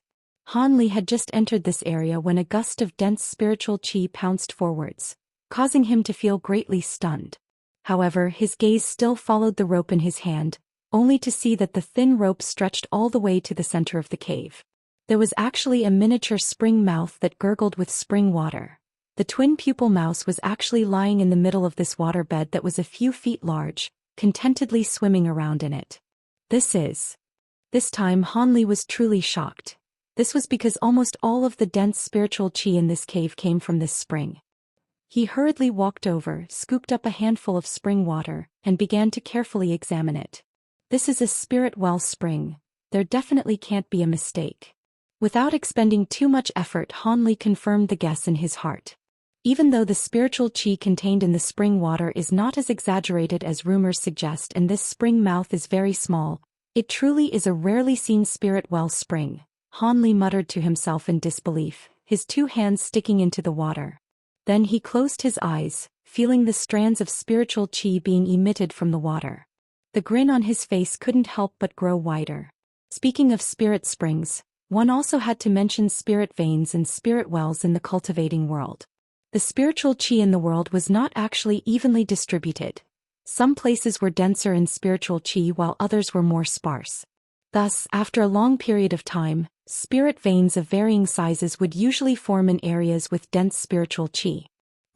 Han Li had just entered this area when a gust of dense spiritual qi pounced forwards, causing him to feel greatly stunned. However, his gaze still followed the rope in his hand, only to see that the thin rope stretched all the way to the center of the cave. There was actually a miniature spring mouth that gurgled with spring water. The twin pupil mouse was actually lying in the middle of this water bed that was a few feet large, contentedly swimming around in it. This time Hanli was truly shocked. This was because almost all of the dense spiritual qi in this cave came from this spring. He hurriedly walked over, scooped up a handful of spring water, and began to carefully examine it. This is a spirit well spring. There definitely can't be a mistake. Without expending too much effort, Hanli confirmed the guess in his heart. Even though the spiritual qi contained in the spring water is not as exaggerated as rumors suggest and this spring mouth is very small, it truly is a rarely seen spirit well spring, Hanli muttered to himself in disbelief, his two hands sticking into the water. Then he closed his eyes, feeling the strands of spiritual qi being emitted from the water. The grin on his face couldn't help but grow wider. Speaking of spirit springs, one also had to mention spirit veins and spirit wells in the cultivating world. The spiritual qi in the world was not actually evenly distributed. Some places were denser in spiritual qi while others were more sparse. Thus, after a long period of time, spirit veins of varying sizes would usually form in areas with dense spiritual qi.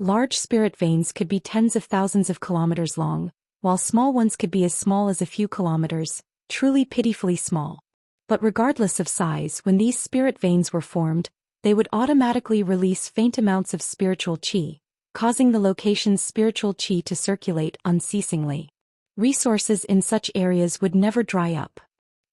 Large spirit veins could be tens of thousands of kilometers long, while small ones could be as small as a few kilometers, truly pitifully small. But regardless of size, when these spirit veins were formed, they would automatically release faint amounts of spiritual qi, causing the location's spiritual qi to circulate unceasingly. Resources in such areas would never dry up.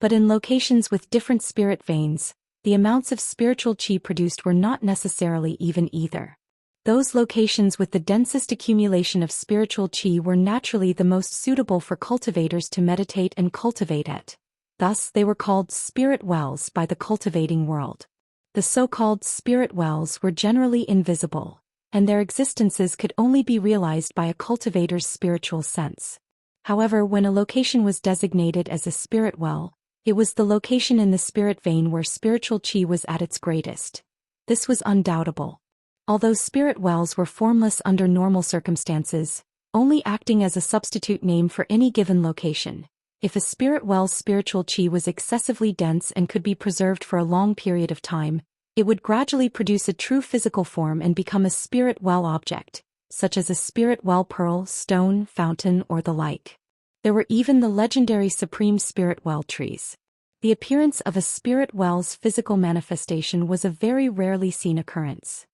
But in locations with different spirit veins, the amounts of spiritual qi produced were not necessarily even either. Those locations with the densest accumulation of spiritual qi were naturally the most suitable for cultivators to meditate and cultivate at. Thus, they were called spirit wells by the cultivating world. The so-called spirit wells were generally invisible, and their existences could only be realized by a cultivator's spiritual sense. However, when a location was designated as a spirit well, it was the location in the spirit vein where spiritual qi was at its greatest. This was undoubtable. Although spirit wells were formless under normal circumstances, only acting as a substitute name for any given location, if a spirit well's spiritual qi was excessively dense and could be preserved for a long period of time, it would gradually produce a true physical form and become a spirit well object, such as a spirit well pearl, stone, fountain, or the like. There were even the legendary supreme spirit well trees. The appearance of a spirit well's physical manifestation was a very rarely seen occurrence.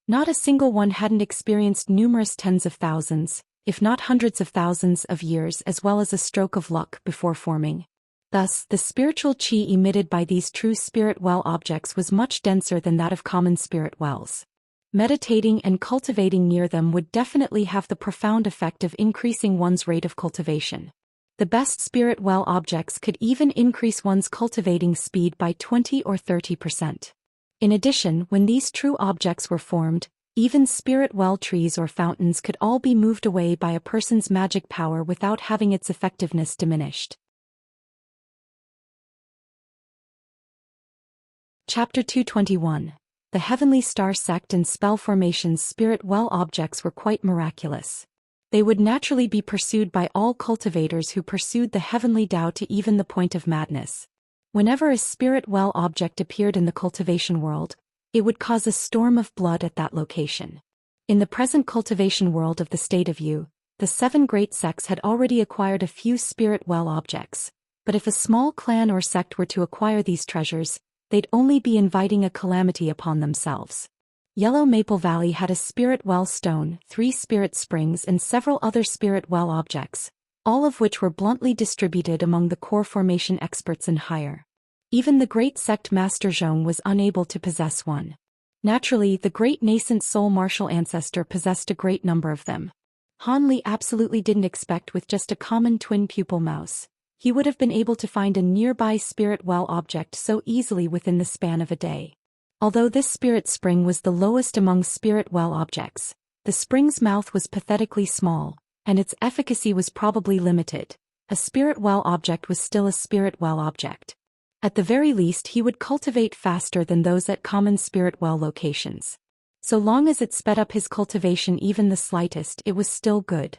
Not a single one hadn't experienced numerous tens of thousands, if not hundreds of thousands of years as well as a stroke of luck before forming. Thus, the spiritual qi emitted by these true spirit well objects was much denser than that of common spirit wells. Meditating and cultivating near them would definitely have the profound effect of increasing one's rate of cultivation. The best spirit well objects could even increase one's cultivating speed by 20 or 30%. In addition, when these true objects were formed, even spirit well trees or fountains could all be moved away by a person's magic power without having its effectiveness diminished. Chapter 221. The Heavenly Star Sect and Spell Formation's spirit well objects were quite miraculous. They would naturally be pursued by all cultivators who pursued the heavenly Tao to even the point of madness. Whenever a spirit well object appeared in the cultivation world, it would cause a storm of blood at that location. In the present cultivation world of the state of Yu, the 7 great sects had already acquired a few spirit well objects, but if a small clan or sect were to acquire these treasures, they'd only be inviting a calamity upon themselves. Yellow Maple Valley had a spirit well stone, 3 spirit springs and several other spirit well objects, all of which were bluntly distributed among the core formation experts and higher. Even the great sect Master Zhong was unable to possess one. Naturally, the great nascent soul martial ancestor possessed a great number of them. Han Li absolutely didn't expect with just a common twin pupil mouse, he would have been able to find a nearby spirit well object so easily within the span of a day. Although this spirit spring was the lowest among spirit well objects, the spring's mouth was pathetically small, and its efficacy was probably limited. A spirit well object was still a spirit well object. At the very least, he would cultivate faster than those at common spirit well locations. So long as it sped up his cultivation even the slightest, it was still good.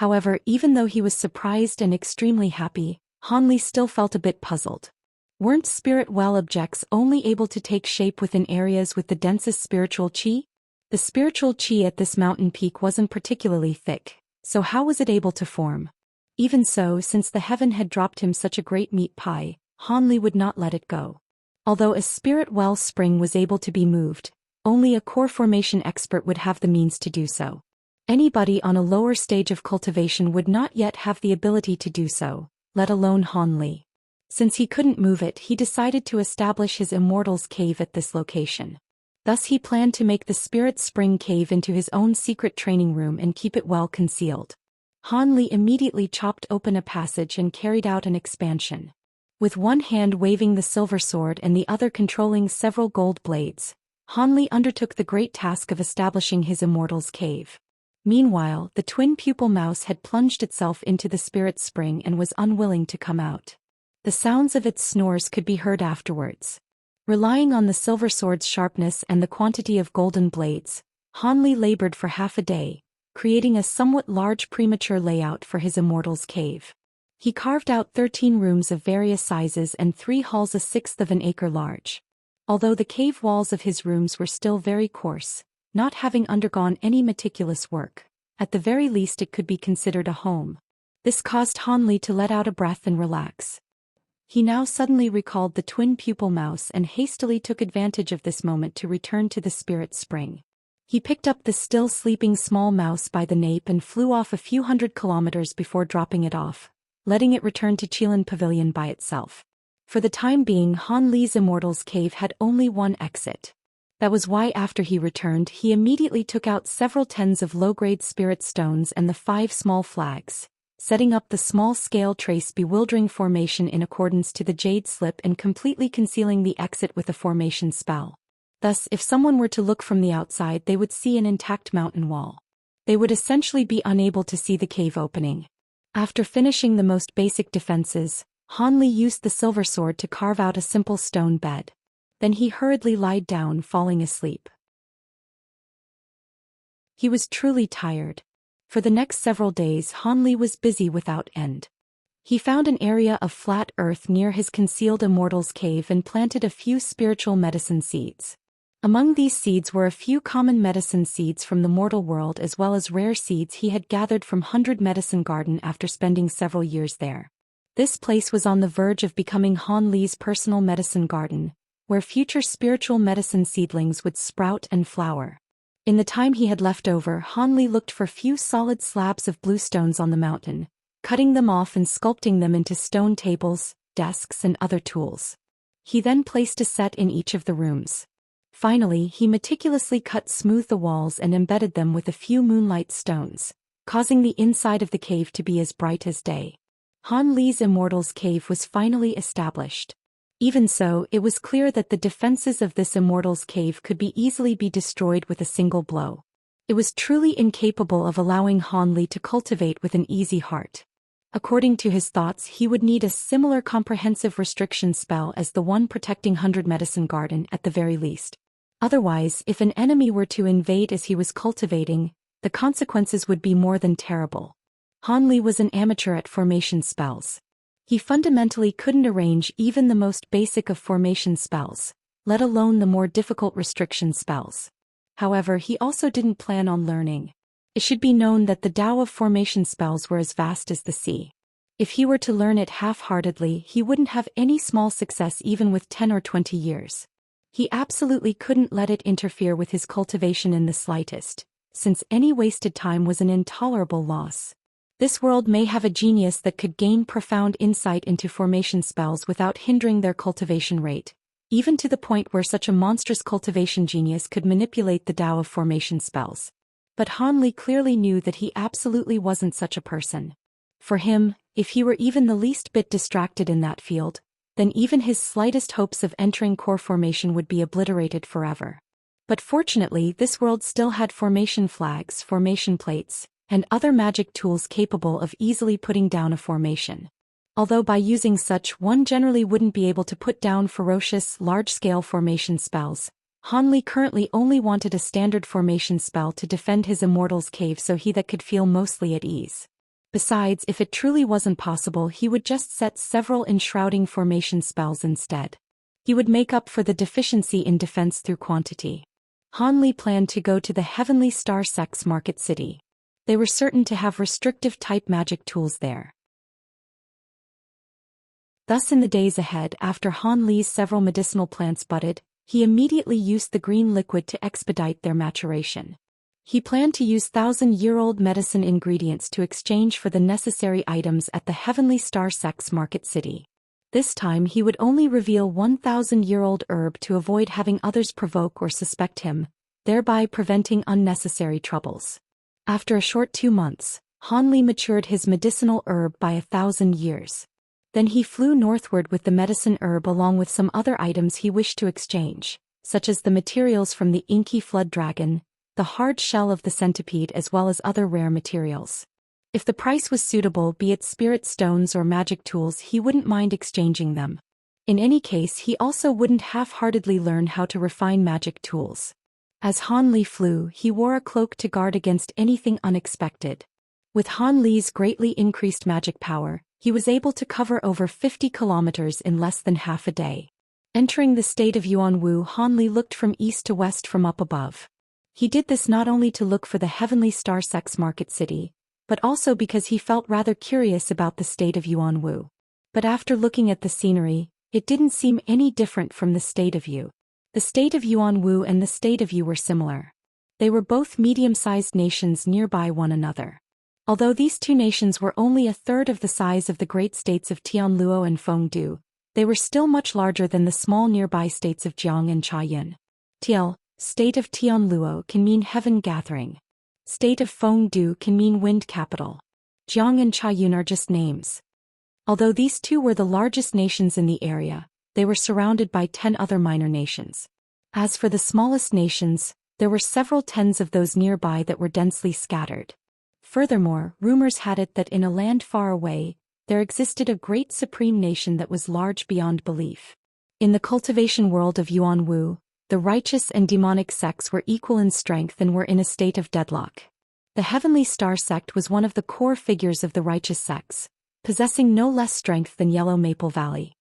However, even though he was surprised and extremely happy, Han Li still felt a bit puzzled. Weren't spirit well objects only able to take shape within areas with the densest spiritual qi? The spiritual qi at this mountain peak wasn't particularly thick, so how was it able to form? Even so, since the heaven had dropped him such a great meat pie, Han Li would not let it go. Although a spirit well spring was able to be moved, only a core formation expert would have the means to do so. Anybody on a lower stage of cultivation would not yet have the ability to do so, let alone Han Li. Since he couldn't move it, he decided to establish his Immortal's cave at this location. Thus he planned to make the Spirit Spring Cave into his own secret training room and keep it well concealed. Han Li immediately chopped open a passage and carried out an expansion. With one hand waving the silver sword and the other controlling several gold blades, Han Li undertook the great task of establishing his Immortal's cave. Meanwhile, the twin-pupil mouse had plunged itself into the Spirit Spring and was unwilling to come out. The sounds of its snores could be heard afterwards. Relying on the silver sword's sharpness and the quantity of golden blades, Han Li labored for half a day, creating a somewhat large premature layout for his Immortal's cave. He carved out 13 rooms of various sizes and 3 halls 1/6 of an acre large. Although the cave walls of his rooms were still very coarse, not having undergone any meticulous work, at the very least it could be considered a home. This caused Han Li to let out a breath and relax. He now suddenly recalled the twin-pupil mouse and hastily took advantage of this moment to return to the Spirit Spring. He picked up the still sleeping small mouse by the nape and flew off a few hundred kilometers before dropping it off, letting it return to Qilan Pavilion by itself. For the time being, Han Li's Immortal's cave had only one exit. That was why after he returned, he immediately took out several tens of low-grade spirit stones and the 5 small flags, setting up the small-scale trace bewildering formation in accordance to the jade slip and completely concealing the exit with a formation spell. Thus, if someone were to look from the outside, they would see an intact mountain wall. They would essentially be unable to see the cave opening. After finishing the most basic defenses, Han Li used the silver sword to carve out a simple stone bed. Then he hurriedly lied down, falling asleep. He was truly tired. For the next several days Han Li was busy without end. He found an area of flat earth near his concealed Immortal's cave and planted a few spiritual medicine seeds. Among these seeds were a few common medicine seeds from the mortal world as well as rare seeds he had gathered from 100 Medicine Garden after spending several years there. This place was on the verge of becoming Han Li's personal medicine garden, where future spiritual medicine seedlings would sprout and flower. In the time he had left over, Han Li looked for few solid slabs of blue stones on the mountain, cutting them off and sculpting them into stone tables, desks and other tools. He then placed a set in each of the rooms. Finally, he meticulously cut smooth the walls and embedded them with a few moonlight stones, causing the inside of the cave to be as bright as day. Han Li's Immortal's cave was finally established. Even so, it was clear that the defenses of this Immortal's cave could be easily destroyed with a single blow. It was truly incapable of allowing Han Li to cultivate with an easy heart. According to his thoughts, he would need a similar comprehensive restriction spell as the one protecting 100 Medicine Garden at the very least. Otherwise, if an enemy were to invade as he was cultivating, the consequences would be more than terrible. Han Li was an amateur at formation spells. He fundamentally couldn't arrange even the most basic of formation spells, let alone the more difficult restriction spells. However, he also didn't plan on learning. It should be known that the Tao of formation spells were as vast as the sea. If he were to learn it half-heartedly, he wouldn't have any small success even with 10 or 20 years. He absolutely couldn't let it interfere with his cultivation in the slightest, since any wasted time was an intolerable loss. This world may have a genius that could gain profound insight into formation spells without hindering their cultivation rate, even to the point where such a monstrous cultivation genius could manipulate the Tao of formation spells. But Han Li clearly knew that he absolutely wasn't such a person. For him, if he were even the least bit distracted in that field, then even his slightest hopes of entering core formation would be obliterated forever. But fortunately, this world still had formation flags, formation plates, and other magic tools capable of easily putting down a formation. Although by using such, one generally wouldn't be able to put down ferocious, large-scale formation spells, Han Li currently only wanted a standard formation spell to defend his Immortal's cave so he that could feel mostly at ease. Besides, if it truly wasn't possible, he would just set several enshrouding formation spells instead. He would make up for the deficiency in defense through quantity. Han Li planned to go to the Heavenly Star Sect's market city. They were certain to have restrictive type magic tools there. Thus in the days ahead, after Han Li's several medicinal plants budded, he immediately used the green liquid to expedite their maturation. He planned to use 1,000-year-old medicine ingredients to exchange for the necessary items at the Heavenly Star Sect's market city. This time he would only reveal 1,000-year-old herb to avoid having others provoke or suspect him, thereby preventing unnecessary troubles. After a short 2 months, Han Li matured his medicinal herb by 1,000 years. Then he flew northward with the medicine herb along with some other items he wished to exchange, such as the materials from the inky flood dragon, the hard shell of the centipede, as well as other rare materials. If the price was suitable, be it spirit stones or magic tools, he wouldn't mind exchanging them. In any case, he also wouldn't half-heartedly learn how to refine magic tools. As Han Li flew, he wore a cloak to guard against anything unexpected. With Han Li's greatly increased magic power, he was able to cover over 50 kilometers in less than half a day. Entering the state of Yuanwu, Han Li looked from east to west from up above. He did this not only to look for the Heavenly Star Sect's market city, but also because he felt rather curious about the state of Yuanwu. But after looking at the scenery, it didn't seem any different from the state of Yu. The state of Yuanwu and the state of Yu were similar. They were both medium-sized nations nearby one another. Although these two nations were only a third of the size of the great states of Tianluo and Fengdu, they were still much larger than the small nearby states of Jiang and Chayin. Tiel, state of Tianluo, can mean heaven gathering. State of Fengdu can mean wind capital. Jiang and Chayin are just names. Although these two were the largest nations in the area, they were surrounded by 10 other minor nations. As for the smallest nations, there were several tens of those nearby that were densely scattered. Furthermore, rumors had it that in a land far away, there existed a great supreme nation that was large beyond belief. In the cultivation world of Yuanwu, the righteous and demonic sects were equal in strength and were in a state of deadlock. The Heavenly Star Sect was one of the core figures of the righteous sects, possessing no less strength than Yellow Maple Valley.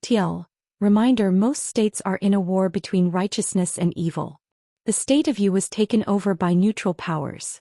TL. Reminder: most states are in a war between righteousness and evil. The state of Yu was taken over by neutral powers.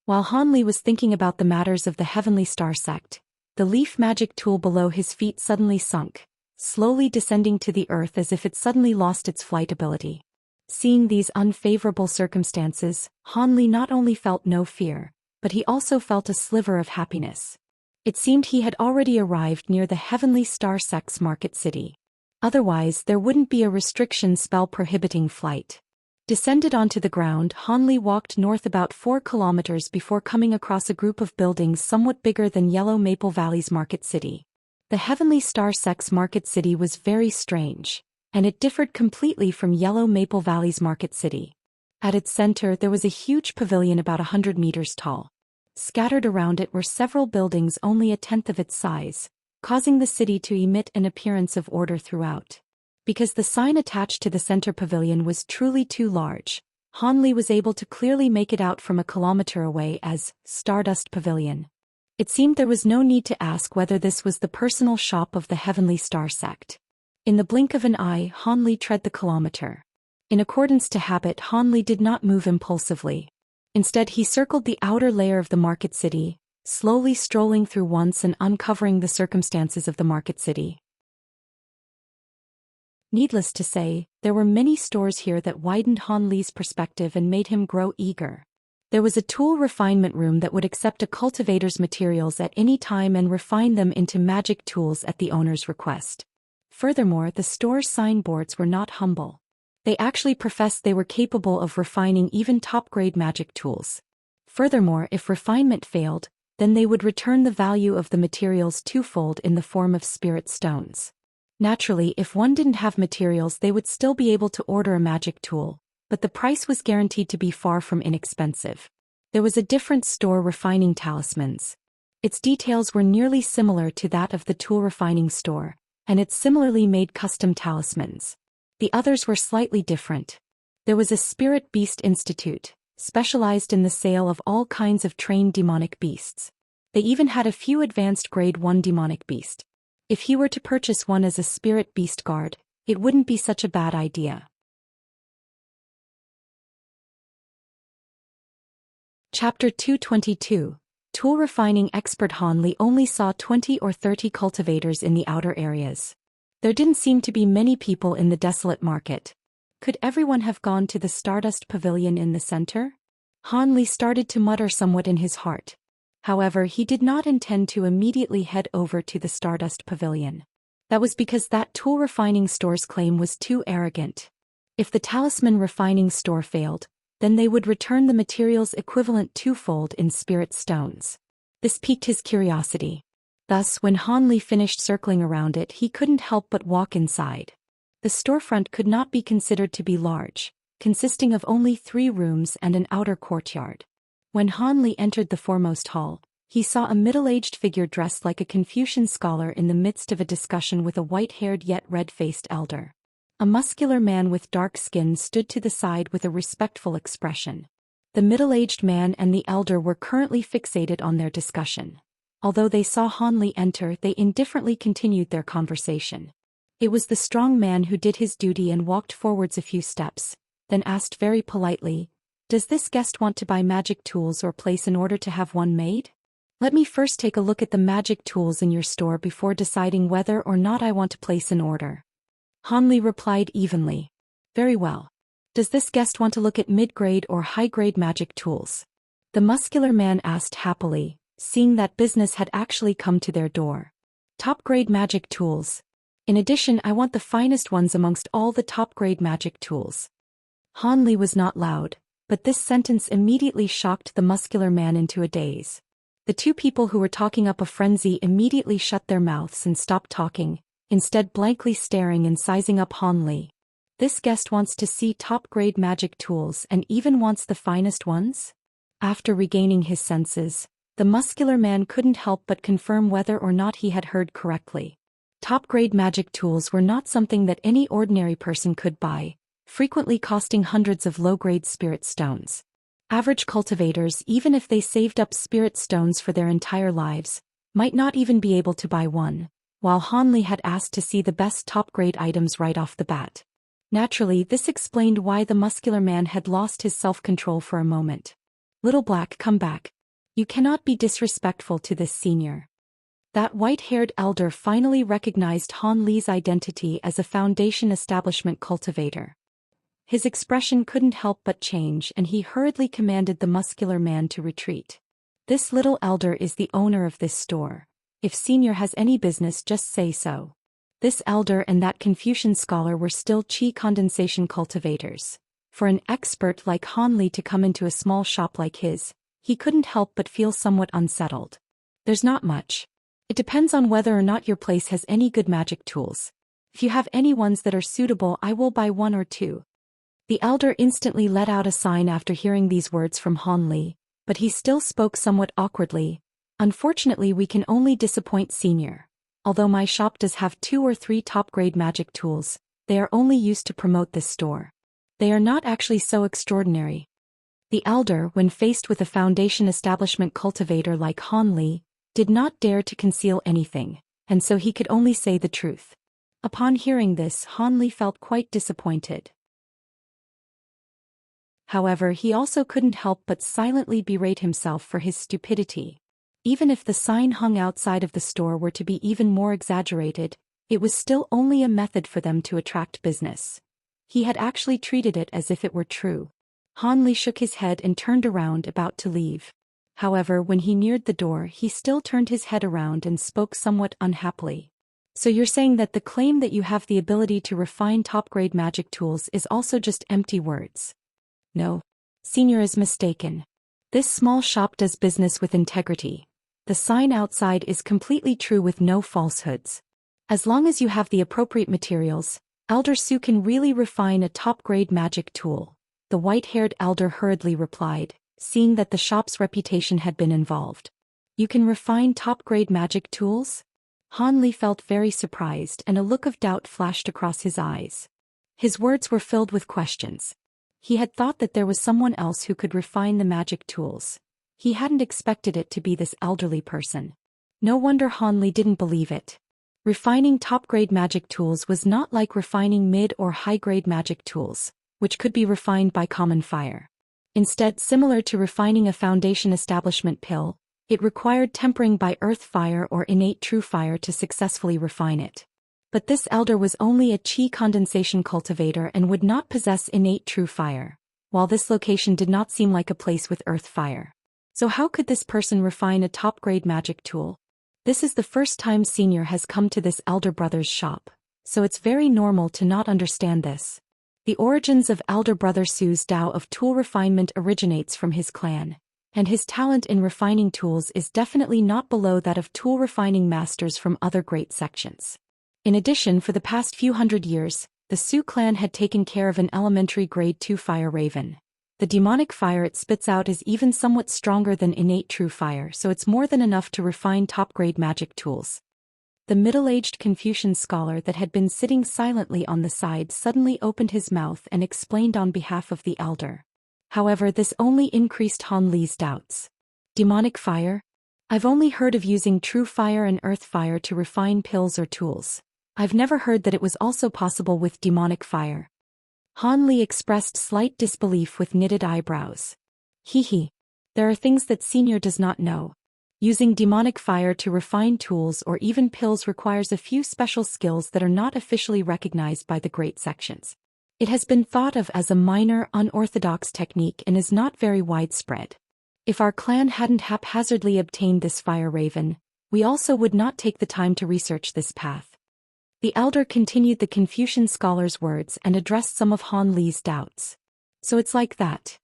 While Han Li was thinking about the matters of the Heavenly Star Sect, the leaf magic tool below his feet suddenly sunk, slowly descending to the earth as if it suddenly lost its flight ability. Seeing these unfavorable circumstances, Han Li not only felt no fear, but he also felt a sliver of happiness. It seemed he had already arrived near the Heavenly Star Sect's market city. Otherwise, there wouldn't be a restriction spell prohibiting flight. Descended onto the ground, Han Li walked north about 4 kilometers before coming across a group of buildings somewhat bigger than Yellow Maple Valley's market city. The Heavenly Star Sect's market city was very strange, and it differed completely from Yellow Maple Valley's market city. At its center there was a huge pavilion about 100 meters tall. Scattered around it were several buildings only a tenth of its size, causing the city to emit an appearance of order throughout. Because the sign attached to the center pavilion was truly too large, Han Li was able to clearly make it out from a kilometer away as Stardust Pavilion. It seemed there was no need to ask whether this was the personal shop of the Heavenly Star Sect. In the blink of an eye, Han Li tread the kilometer. In accordance to habit, Han Li did not move impulsively. Instead, he circled the outer layer of the market city, slowly strolling through once and uncovering the circumstances of the market city. Needless to say, there were many stores here that widened Han Li's perspective and made him grow eager. There was a tool refinement room that would accept a cultivator's materials at any time and refine them into magic tools at the owner's request. Furthermore, the store's signboards were not humble. They actually professed they were capable of refining even top-grade magic tools. Furthermore, if refinement failed, then they would return the value of the materials twofold in the form of spirit stones. Naturally, if one didn't have materials, they would still be able to order a magic tool, but the price was guaranteed to be far from inexpensive. There was a different store refining talismans. Its details were nearly similar to that of the tool refining store, and it similarly made custom talismans. The others were slightly different. There was a Spirit Beast Institute, specialized in the sale of all kinds of trained demonic beasts. They even had a few advanced grade 1 demonic beast. If he were to purchase one as a spirit beast guard, it wouldn't be such a bad idea. Chapter 222. Tool Refining Expert. Han Li only saw 20 or 30 cultivators in the outer areas. There didn't seem to be many people in the desolate market. Could everyone have gone to the Stardust Pavilion in the center? Han Li started to mutter somewhat in his heart. However, he did not intend to immediately head over to the Stardust Pavilion. That was because that tool refining store's claim was too arrogant. If the Talisman refining store failed, then they would return the materials equivalent twofold in spirit stones. This piqued his curiosity. Thus, when Han Li finished circling around it, he couldn't help but walk inside. The storefront could not be considered to be large, consisting of only 3 rooms and an outer courtyard. When Han Li entered the foremost hall, he saw a middle-aged figure dressed like a Confucian scholar in the midst of a discussion with a white-haired yet red-faced elder. A muscular man with dark skin stood to the side with a respectful expression. The middle-aged man and the elder were currently fixated on their discussion. Although they saw Han Li enter, they indifferently continued their conversation. It was the strong man who did his duty and walked forwards a few steps, then asked very politely, "Does this guest want to buy magic tools or place an order to have one made? Let me first take a look at the magic tools in your store before deciding whether or not I want to place an order." Han Li replied evenly. "Very well. Does this guest want to look at mid-grade or high-grade magic tools?" The muscular man asked happily, seeing that business had actually come to their door. "Top-grade magic tools. In addition, I want the finest ones amongst all the top-grade magic tools." Han Li was not loud, but this sentence immediately shocked the muscular man into a daze. The 2 people who were talking up a frenzy immediately shut their mouths and stopped talking, instead blankly staring and sizing up Han Li. This guest wants to see top-grade magic tools and even wants the finest ones? After regaining his senses, the muscular man couldn't help but confirm whether or not he had heard correctly. Top-grade magic tools were not something that any ordinary person could buy, frequently costing hundreds of low-grade spirit stones. Average cultivators, even if they saved up spirit stones for their entire lives, might not even be able to buy one, while Han Li had asked to see the best top-grade items right off the bat. Naturally, this explained why the muscular man had lost his self-control for a moment. "Little Black, come back. You cannot be disrespectful to this senior." That white-haired elder finally recognized Han Li's identity as a Foundation Establishment cultivator. His expression couldn't help but change and he hurriedly commanded the muscular man to retreat. "This little elder is the owner of this store. If senior has any business, just say so." This elder and that Confucian scholar were still chi condensation cultivators. For an expert like Han Li to come into a small shop like his, he couldn't help but feel somewhat unsettled. "There's not much. It depends on whether or not your place has any good magic tools. If you have any ones that are suitable, I will buy 1 or 2. The elder instantly let out a sign after hearing these words from Han Li, but he still spoke somewhat awkwardly. "Unfortunately, we can only disappoint senior. Although my shop does have 2 or 3 top-grade magic tools, they are only used to promote this store. They are not actually so extraordinary." The elder, when faced with a Foundation Establishment cultivator like Han Li, did not dare to conceal anything, and so he could only say the truth. Upon hearing this, Han Li felt quite disappointed. However, he also couldn't help but silently berate himself for his stupidity. Even if the sign hung outside of the store were to be even more exaggerated, it was still only a method for them to attract business. He had actually treated it as if it were true. Han Li shook his head and turned around, about to leave. However, when he neared the door, he still turned his head around and spoke somewhat unhappily. "So you're saying that the claim that you have the ability to refine top-grade magic tools is also just empty words?" "No. Senior is mistaken. This small shop does business with integrity. The sign outside is completely true with no falsehoods. As long as you have the appropriate materials, Elder Su can really refine a top-grade magic tool," the white-haired elder hurriedly replied, seeing that the shop's reputation had been involved. "You can refine top-grade magic tools?" Han Li felt very surprised and a look of doubt flashed across his eyes. His words were filled with questions. He had thought that there was someone else who could refine the magic tools, He hadn't expected it to be this elderly person. No wonder Han Li didn't believe it. Refining top-grade magic tools was not like refining mid- or high-grade magic tools, which could be refined by common fire. Instead, similar to refining a foundation establishment pill, it required tempering by earth fire or innate true fire to successfully refine it. But this elder was only a qi condensation cultivator and would not possess innate true fire, while this location did not seem like a place with earth fire. So how could this person refine a top-grade magic tool? This is the first time Senior has come to this elder brother's shop, so it's very normal to not understand this. The origins of elder brother Su's Dao of tool refinement originates from his clan, and his talent in refining tools is definitely not below that of tool refining masters from other great sections. In addition, for the past few hundred years, the Su clan had taken care of an elementary grade 2 fire raven. The demonic fire it spits out is even somewhat stronger than innate true fire, so it's more than enough to refine top-grade magic tools. The middle-aged Confucian scholar that had been sitting silently on the side suddenly opened his mouth and explained on behalf of the elder. However, this only increased Han Li's doubts. Demonic fire? I've only heard of using true fire and earth fire to refine pills or tools. I've never heard that it was also possible with demonic fire. Han Li expressed slight disbelief with knitted eyebrows. There are things that Senior does not know. Using demonic fire to refine tools or even pills requires a few special skills that are not officially recognized by the great sections. It has been thought of as a minor, unorthodox technique and is not very widespread. If our clan hadn't haphazardly obtained this fire raven, we also would not take the time to research this path. The elder continued the Confucian scholar's words and addressed some of Han Li's doubts. So it's like that.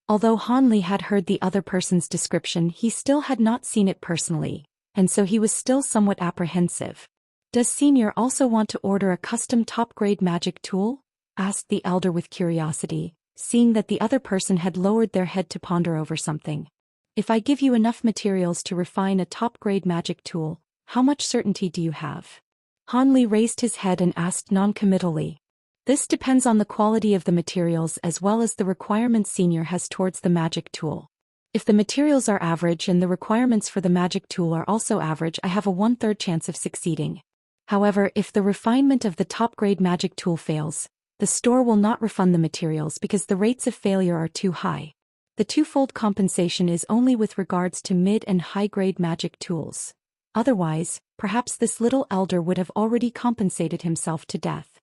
Although Han Li had heard the other person's description, he still had not seen it personally, and so he was still somewhat apprehensive. Does Senior also want to order a custom top-grade magic tool? Asked the elder with curiosity, seeing that the other person had lowered their head to ponder over something. If I give you enough materials to refine a top-grade magic tool, how much certainty do you have? Han Li raised his head and asked non-committally. This depends on the quality of the materials as well as the requirements Senior has towards the magic tool. If the materials are average and the requirements for the magic tool are also average, I have a 1/3 chance of succeeding. However, if the refinement of the top-grade magic tool fails, the store will not refund the materials because the rates of failure are too high. The twofold compensation is only with regards to mid- and high-grade magic tools. Otherwise, perhaps this little elder would have already compensated himself to death.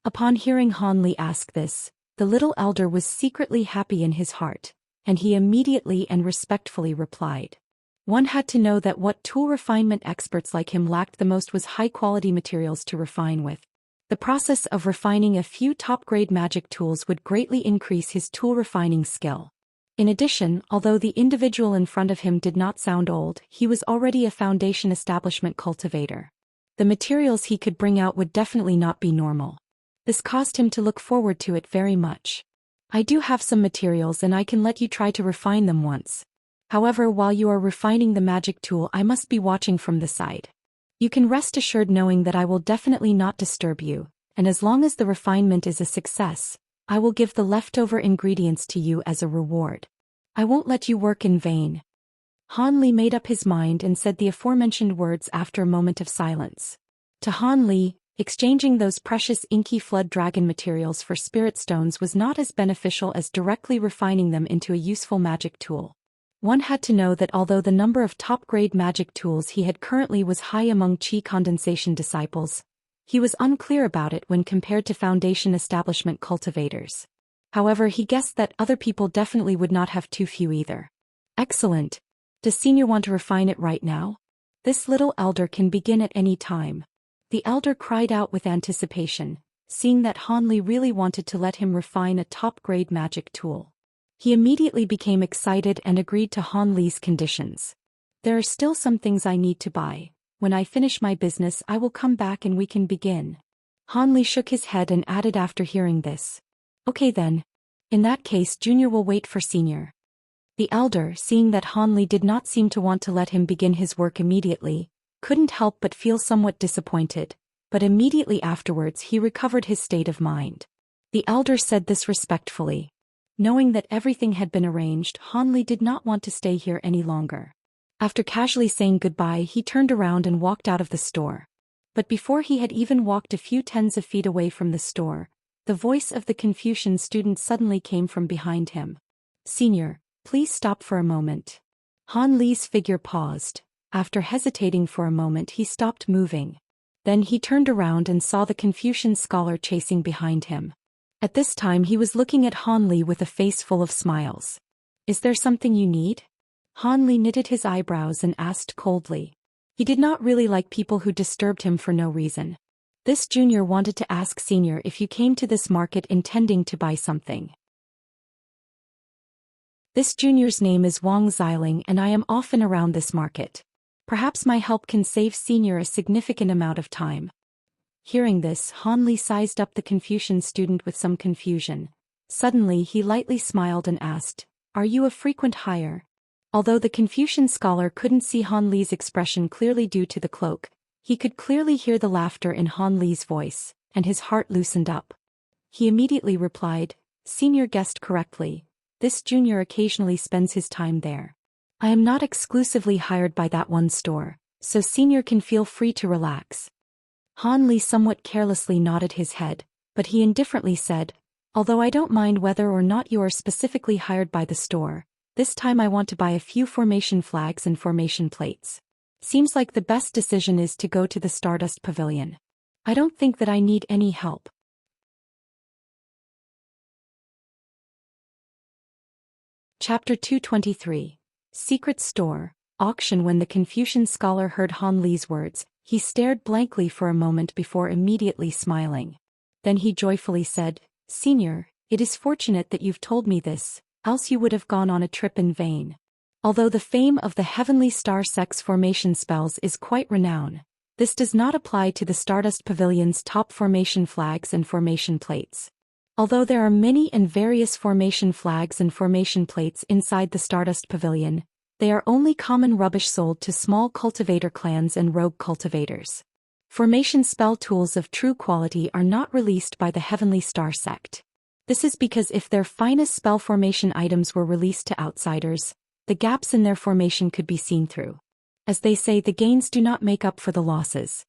Upon hearing Han Li ask this, the little elder was secretly happy in his heart, and he immediately and respectfully replied. One had to know that what tool refinement experts like him lacked the most was high-quality materials to refine with. The process of refining a few top-grade magic tools would greatly increase his tool refining skill. In addition, although the individual in front of him did not sound old, he was already a foundation establishment cultivator. The materials he could bring out would definitely not be normal. This caused him to look forward to it very much. I do have some materials and I can let you try to refine them once. However, while you are refining the magic tool, I must be watching from the side. You can rest assured knowing that I will definitely not disturb you, and as long as the refinement is a success, I will give the leftover ingredients to you as a reward. I won't let you work in vain. Han Li made up his mind and said the aforementioned words after a moment of silence. To Han Li, exchanging those precious inky flood dragon materials for spirit stones was not as beneficial as directly refining them into a useful magic tool. One had to know that although the number of top-grade magic tools he had currently was high among qi condensation disciples, he was unclear about it when compared to foundation establishment cultivators. However, he guessed that other people definitely would not have too few either. Excellent. Does Senior want to refine it right now? This little elder can begin at any time. The elder cried out with anticipation, seeing that Han Li really wanted to let him refine a top-grade magic tool. He immediately became excited and agreed to Han Li's conditions. There are still some things I need to buy. When I finish my business, I will come back and we can begin. Han Li shook his head and added after hearing this. Okay then. In that case, Junior will wait for Senior. The elder, seeing that Han Li did not seem to want to let him begin his work immediately, couldn't help but feel somewhat disappointed, but immediately afterwards he recovered his state of mind. The elder said this respectfully. Knowing that everything had been arranged, Han Li did not want to stay here any longer. After casually saying goodbye, he turned around and walked out of the store. But before he had even walked a few tens of feet away from the store, the voice of the Confucian student suddenly came from behind him. "Senior, please stop for a moment." Han Li's figure paused. After hesitating for a moment, he stopped moving. Then he turned around and saw the Confucian scholar chasing behind him. At this time he was looking at Han Li with a face full of smiles. "Is there something you need?" Han Li knitted his eyebrows and asked coldly. He did not really like people who disturbed him for no reason. This junior wanted to ask Senior if you came to this market intending to buy something. "This junior's name is Wang Xiling and I am often around this market. Perhaps my help can save Senior a significant amount of time." Hearing this, Han Li sized up the Confucian student with some confusion. Suddenly he lightly smiled and asked, "Are you a frequent hire?" Although the Confucian scholar couldn't see Han Li's expression clearly due to the cloak, he could clearly hear the laughter in Han Li's voice, and his heart loosened up. He immediately replied, "Senior guessed correctly. This junior occasionally spends his time there. I am not exclusively hired by that one store, so Senior can feel free to relax." Han Li somewhat carelessly nodded his head, but he indifferently said, "Although I don't mind whether or not you are specifically hired by the store, this time I want to buy a few formation flags and formation plates. Seems like the best decision is to go to the Stardust Pavilion. I don't think that I need any help." Chapter 223. Secret Store, Auction. When the Confucian scholar heard Han Li's words, he stared blankly for a moment before immediately smiling. Then he joyfully said, "Senior, it is fortunate that you've told me this, else you would have gone on a trip in vain." Although the fame of the Heavenly Star Sect's formation spells is quite renowned, this does not apply to the Stardust Pavilion's top formation flags and formation plates. Although there are many and various formation flags and formation plates inside the Stardust Pavilion, they are only common rubbish sold to small cultivator clans and rogue cultivators. Formation spell tools of true quality are not released by the Heavenly Star Sect. This is because if their finest spell formation items were released to outsiders, the gaps in their formation could be seen through. As they say, the gains do not make up for the losses.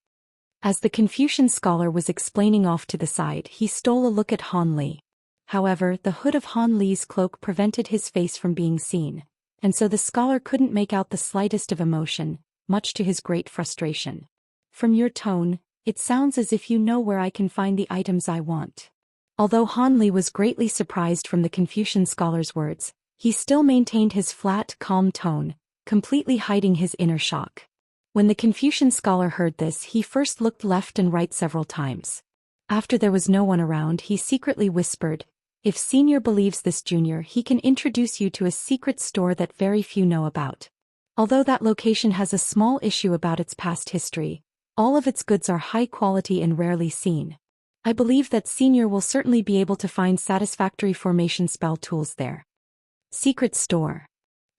As the Confucian scholar was explaining off to the side, he stole a look at Han Li. However, the hood of Han Li's cloak prevented his face from being seen, and so the scholar couldn't make out the slightest of emotion, much to his great frustration. "From your tone, it sounds as if you know where I can find the items I want." Although Han Li was greatly surprised from the Confucian scholar's words, he still maintained his flat, calm tone, completely hiding his inner shock. When the Confucian scholar heard this, he first looked left and right several times. After there was no one around, he secretly whispered, "If Senior believes this junior, he can introduce you to a secret store that very few know about. Although that location has a small issue about its past history, all of its goods are high quality and rarely seen. I believe that Senior will certainly be able to find satisfactory formation spell tools there." Secret store.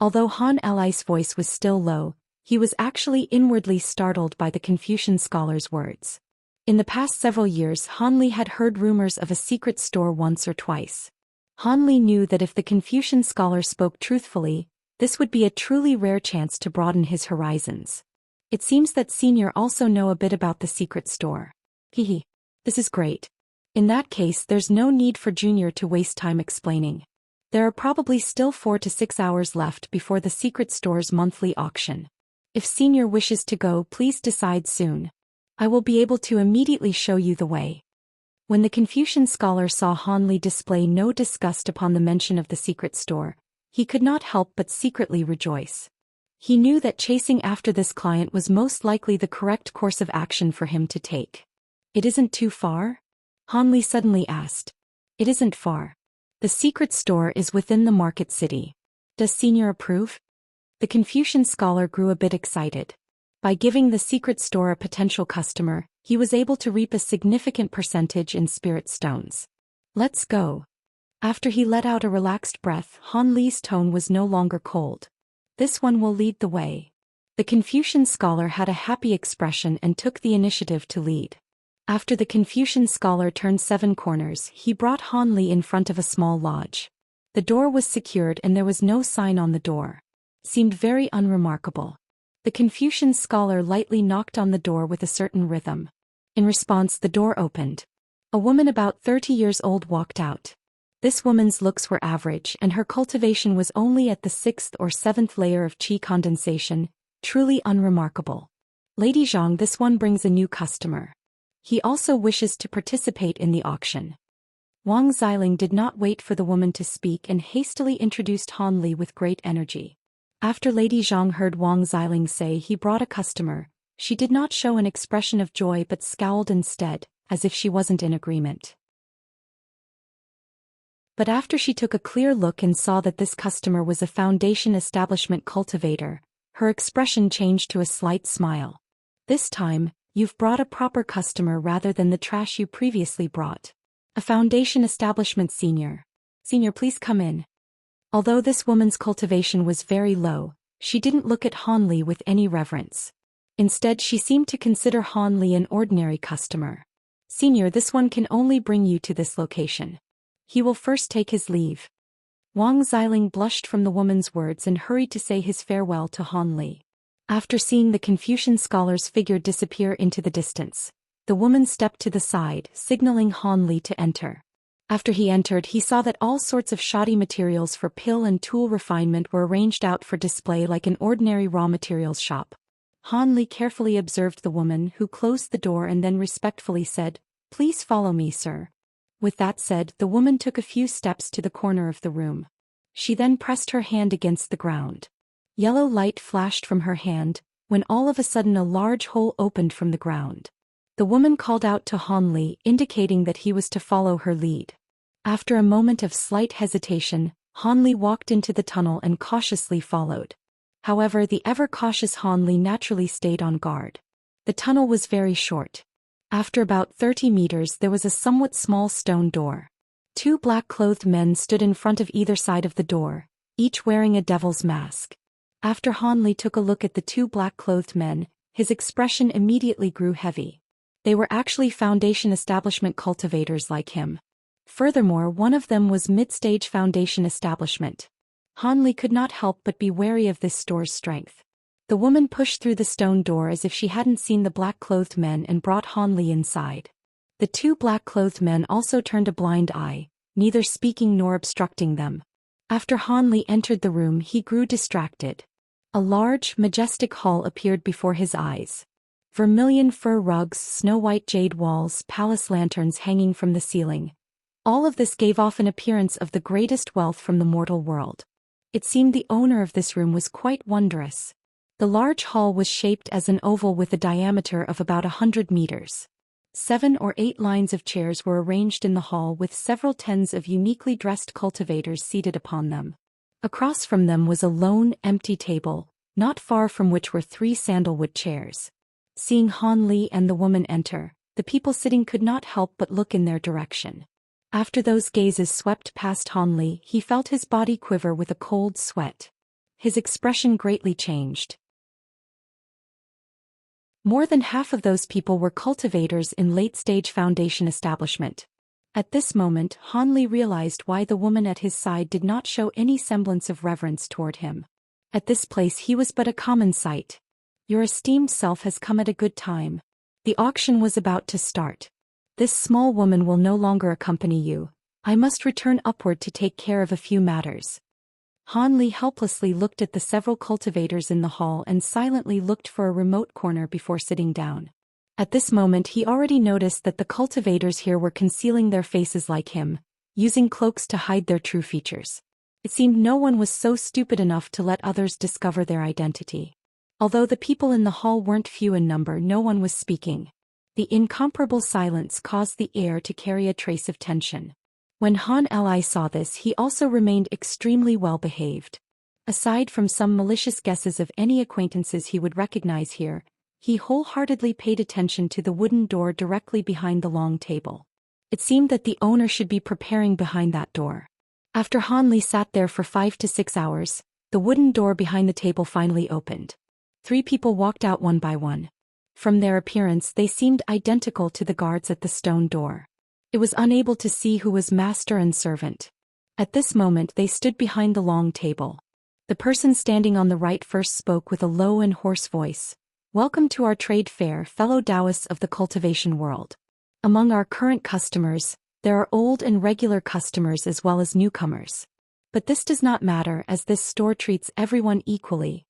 Although Han Li's voice was still low, he was actually inwardly startled by the Confucian scholar's words. In the past several years, Han Li had heard rumors of a secret store once or twice. Han Li knew that if the Confucian scholar spoke truthfully, this would be a truly rare chance to broaden his horizons. It seems that Senior also know a bit about the secret store. Hehe. This is great. In that case, there's no need for Junior to waste time explaining. There are probably still 4 to 6 hours left before the secret store's monthly auction. If Senior wishes to go, please decide soon. I will be able to immediately show you the way. When the Confucian scholar saw Han Li display no disgust upon the mention of the secret store, he could not help but secretly rejoice. He knew that chasing after this client was most likely the correct course of action for him to take. "It isn't too far?" Han Li suddenly asked. "It isn't far. The secret store is within the market city. Does Senior approve?" The Confucian scholar grew a bit excited. By giving the secret store a potential customer, he was able to reap a significant percentage in spirit stones. "Let's go." After he let out a relaxed breath, Han Li's tone was no longer cold. "This one will lead the way." The Confucian scholar had a happy expression and took the initiative to lead. After the Confucian scholar turned 7 corners, he brought Han Li in front of a small lodge. The door was secured and there was no sign on the door. Seemed very unremarkable. The Confucian scholar lightly knocked on the door with a certain rhythm. In response, the door opened. A woman about 30 years old walked out. This woman's looks were average and her cultivation was only at the 6th or 7th layer of qi condensation, truly unremarkable. Lady Zhang, this one brings a new customer. He also wishes to participate in the auction. Wang Xiling did not wait for the woman to speak and hastily introduced Han Li with great energy. After Lady Zhang heard Wang Xiling say he brought a customer, she did not show an expression of joy but scowled instead, as if she wasn't in agreement. But after she took a clear look and saw that this customer was a Foundation Establishment cultivator, her expression changed to a slight smile. This time, you've brought a proper customer rather than the trash you previously brought. A Foundation Establishment senior. Senior, please come in. Although this woman's cultivation was very low, she didn't look at Han Li with any reverence. Instead, she seemed to consider Han Li an ordinary customer. Senior, this one can only bring you to this location. He will first take his leave. Wang Xiling blushed from the woman's words and hurried to say his farewell to Han Li. After seeing the Confucian scholar's figure disappear into the distance, the woman stepped to the side, signaling Han Li to enter. After he entered, he saw that all sorts of shoddy materials for pill and tool refinement were arranged out for display like an ordinary raw materials shop. Han Li carefully observed the woman, who closed the door and then respectfully said, "Please follow me, sir." With that said, the woman took a few steps to the corner of the room. She then pressed her hand against the ground. Yellow light flashed from her hand, when all of a sudden a large hole opened from the ground. The woman called out to Han Li, indicating that he was to follow her lead. After a moment of slight hesitation, Han Li walked into the tunnel and cautiously followed. However, the ever-cautious Han Li naturally stayed on guard. The tunnel was very short. After about 30 meters there was a somewhat small stone door. 2 black-clothed men stood in front of either side of the door, each wearing a devil's mask. After Han Li took a look at the 2 black-clothed men, his expression immediately grew heavy. They were actually Foundation Establishment cultivators like him. Furthermore, one of them was mid-stage Foundation Establishment. Han Li could not help but be wary of this store's strength. The woman pushed through the stone door as if she hadn't seen the black-clothed men and brought Han Li inside. The 2 black-clothed men also turned a blind eye, neither speaking nor obstructing them. After Han Li entered the room, he grew distracted. A large, majestic hall appeared before his eyes. Vermilion fur rugs, snow-white jade walls, palace lanterns hanging from the ceiling. All of this gave off an appearance of the greatest wealth from the mortal world. It seemed the owner of this room was quite wondrous. The large hall was shaped as an oval with a diameter of about 100 meters. 7 or 8 lines of chairs were arranged in the hall with several tens of uniquely dressed cultivators seated upon them. Across from them was a lone, empty table, not far from which were 3 sandalwood chairs. Seeing Han Li and the woman enter, the people sitting could not help but look in their direction. After those gazes swept past Han Li, he felt his body quiver with a cold sweat. His expression greatly changed. More than half of those people were cultivators in late-stage Foundation Establishment. At this moment, Han Li realized why the woman at his side did not show any semblance of reverence toward him. At this place he was but a common sight. Your esteemed self has come at a good time. The auction was about to start. This small woman will no longer accompany you. I must return upward to take care of a few matters. Han Li helplessly looked at the several cultivators in the hall and silently looked for a remote corner before sitting down. At this moment he already noticed that the cultivators here were concealing their faces like him, using cloaks to hide their true features. It seemed no one was so stupid enough to let others discover their identity. Although the people in the hall weren't few in number, no one was speaking. The incomparable silence caused the air to carry a trace of tension. When Han Li saw this, he also remained extremely well behaved. Aside from some malicious guesses of any acquaintances he would recognize here, he wholeheartedly paid attention to the wooden door directly behind the long table. It seemed that the owner should be preparing behind that door. After Han Li sat there for 5 to 6 hours, the wooden door behind the table finally opened. 3 people walked out one by one. From their appearance they seemed identical to the guards at the stone door. It was unable to see who was master and servant. At this moment they stood behind the long table. The person standing on the right first spoke with a low and hoarse voice. "Welcome to our trade fair, fellow Daoists of the cultivation world. Among our current customers, there are old and regular customers as well as newcomers. But this does not matter as this store treats everyone equally."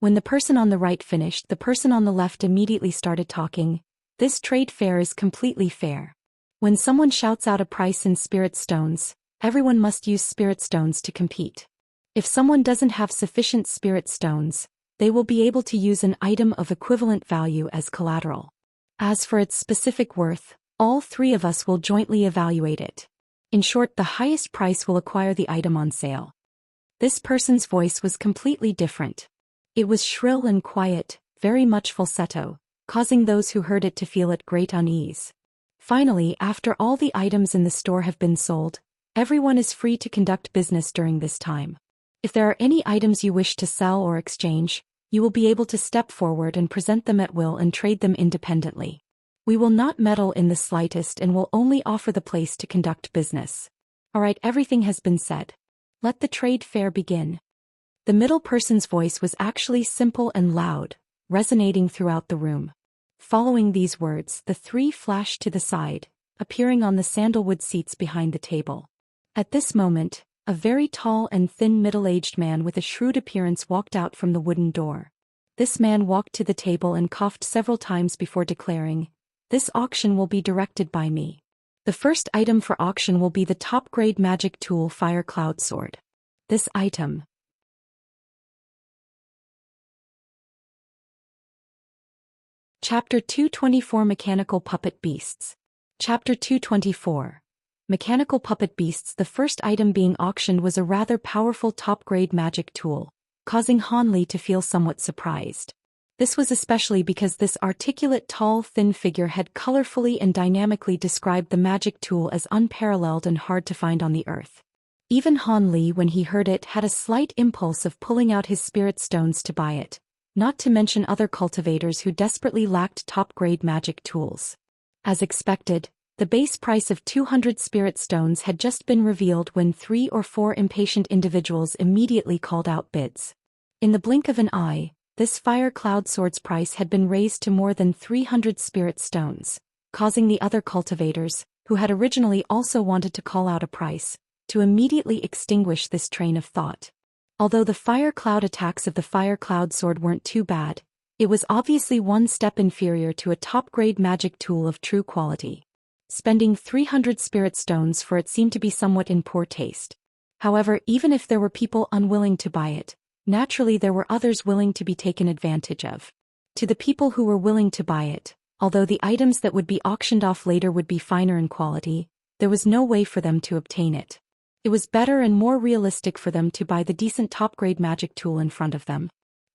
When the person on the right finished, the person on the left immediately started talking. "This trade fair is completely fair. When someone shouts out a price in spirit stones, everyone must use spirit stones to compete. If someone doesn't have sufficient spirit stones, they will be able to use an item of equivalent value as collateral. As for its specific worth, all three of us will jointly evaluate it. In short, the highest price will acquire the item on sale." This person's voice was completely different. It was shrill and quiet, very much falsetto, causing those who heard it to feel at great unease. Finally, after all the items in the store have been sold, everyone is free to conduct business during this time. If there are any items you wish to sell or exchange, you will be able to step forward and present them at will and trade them independently. We will not meddle in the slightest and will only offer the place to conduct business. Alright, everything has been said. Let the trade fair begin. The middle person's voice was actually simple and loud, resonating throughout the room. Following these words, the three flashed to the side, appearing on the sandalwood seats behind the table. At this moment, a very tall and thin middle-aged man with a shrewd appearance walked out from the wooden door. This man walked to the table and coughed several times before declaring, "This auction will be directed by me. The first item for auction will be the top-grade magic tool Fire Cloud Sword. This item." Chapter 224 Mechanical Puppet Beasts. Chapter 224. Mechanical Puppet Beasts. The first item being auctioned was a rather powerful top-grade magic tool, causing Han Li to feel somewhat surprised. This was especially because this articulate tall thin figure had colorfully and dynamically described the magic tool as unparalleled and hard to find on the earth. Even Han Li, when he heard it, had a slight impulse of pulling out his spirit stones to buy it, not to mention other cultivators who desperately lacked top-grade magic tools. As expected, the base price of 200 spirit stones had just been revealed when 3 or 4 impatient individuals immediately called out bids. In the blink of an eye, this Fire Cloud Sword's price had been raised to more than 300 spirit stones, causing the other cultivators, who had originally also wanted to call out a price, to immediately extinguish this train of thought. Although the fire cloud attacks of the Fire Cloud Sword weren't too bad, it was obviously one step inferior to a top-grade magic tool of true quality. Spending 300 spirit stones for it seemed to be somewhat in poor taste. However, even if there were people unwilling to buy it, naturally there were others willing to be taken advantage of. To the people who were willing to buy it, although the items that would be auctioned off later would be finer in quality, there was no way for them to obtain it. It was better and more realistic for them to buy the decent top-grade magic tool in front of them.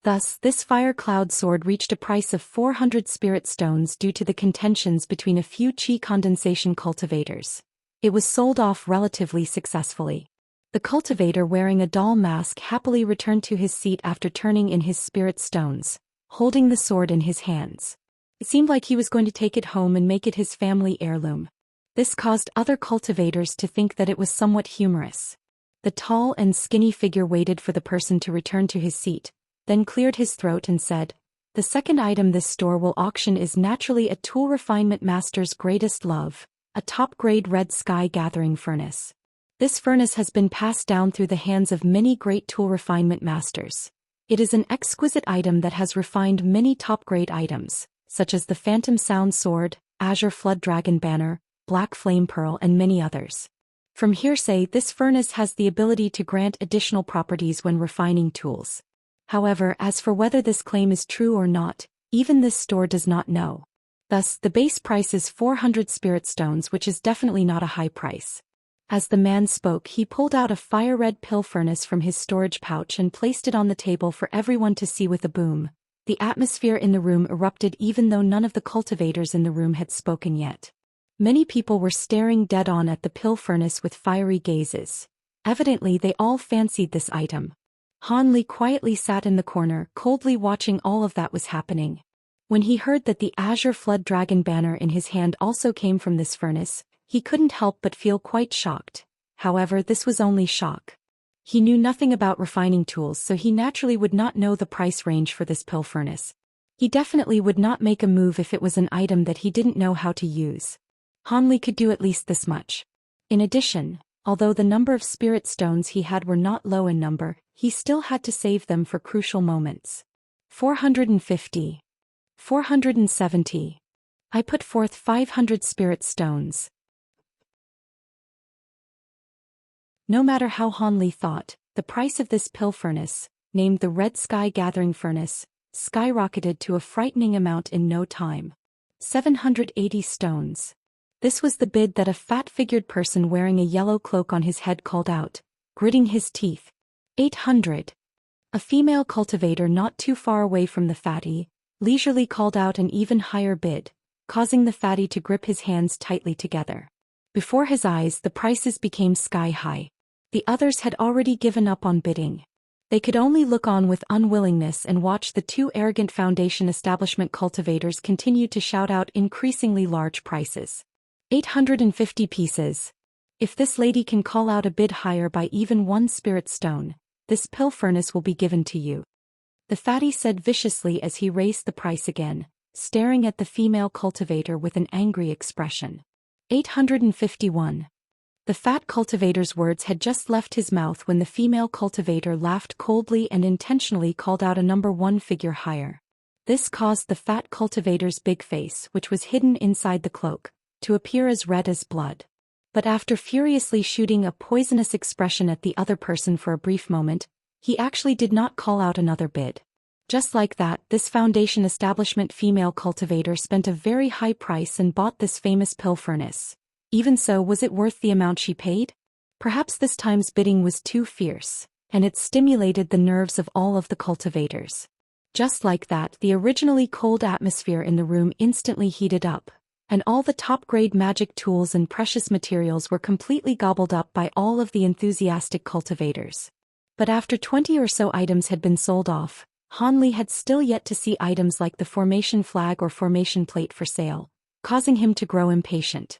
Thus, this Fire Cloud Sword reached a price of 400 spirit stones due to the contentions between a few chi condensation cultivators. It was sold off relatively successfully. The cultivator wearing a doll mask happily returned to his seat after turning in his spirit stones, holding the sword in his hands. It seemed like he was going to take it home and make it his family heirloom. This caused other cultivators to think that it was somewhat humorous. The tall and skinny figure waited for the person to return to his seat, then cleared his throat and said, "The second item this store will auction is naturally a tool refinement master's greatest love, a top-grade red sky gathering furnace. This furnace has been passed down through the hands of many great tool refinement masters. It is an exquisite item that has refined many top-grade items, such as the Phantom Sound Sword, Azure Flood Dragon Banner, Black Flame Pearl and many others. From hearsay, this furnace has the ability to grant additional properties when refining tools. However, as for whether this claim is true or not, even this store does not know. Thus, the base price is 400 spirit stones, which is definitely not a high price." As the man spoke, he pulled out a fire-red pill furnace from his storage pouch and placed it on the table for everyone to see with a boom. The atmosphere in the room erupted even though none of the cultivators in the room had spoken yet. Many people were staring dead-on at the pill furnace with fiery gazes. Evidently, they all fancied this item. Han Li quietly sat in the corner, coldly watching all of that was happening. When he heard that the Azure Flood Dragon banner in his hand also came from this furnace, he couldn't help but feel quite shocked. However, this was only shock. He knew nothing about refining tools, so he naturally would not know the price range for this pill furnace. He definitely would not make a move if it was an item that he didn't know how to use. Han Li could do at least this much. In addition, although the number of spirit stones he had were not low in number, he still had to save them for crucial moments. 450. 470. I put forth 500 spirit stones. No matter how Han Li thought, the price of this pill furnace, named the Red Sky Gathering Furnace, skyrocketed to a frightening amount in no time. 780 stones. This was the bid that a fat-figured person wearing a yellow cloak on his head called out, gritting his teeth. 800. A female cultivator not too far away from the fatty, leisurely called out an even higher bid, causing the fatty to grip his hands tightly together. Before his eyes, the prices became sky-high. The others had already given up on bidding. They could only look on with unwillingness and watch the two arrogant Foundation establishment cultivators continue to shout out increasingly large prices. 850 pieces. If this lady can call out a bid higher by even one spirit stone, this pill furnace will be given to you. The fatty said viciously as he raised the price again, staring at the female cultivator with an angry expression. 851. The fat cultivator's words had just left his mouth when the female cultivator laughed coldly and intentionally called out a number one figure higher. This caused the fat cultivator's big face, which was hidden inside the cloak, to appear as red as blood. But after furiously shooting a poisonous expression at the other person for a brief moment, he actually did not call out another bid. Just like that, this Foundation establishment female cultivator spent a very high price and bought this famous pill furnace. Even so, was it worth the amount she paid? Perhaps this time's bidding was too fierce, and it stimulated the nerves of all of the cultivators. Just like that, the originally cold atmosphere in the room instantly heated up, and all the top-grade magic tools and precious materials were completely gobbled up by all of the enthusiastic cultivators. But after 20 or so items had been sold off, Han Li had still yet to see items like the formation flag or formation plate for sale, causing him to grow impatient.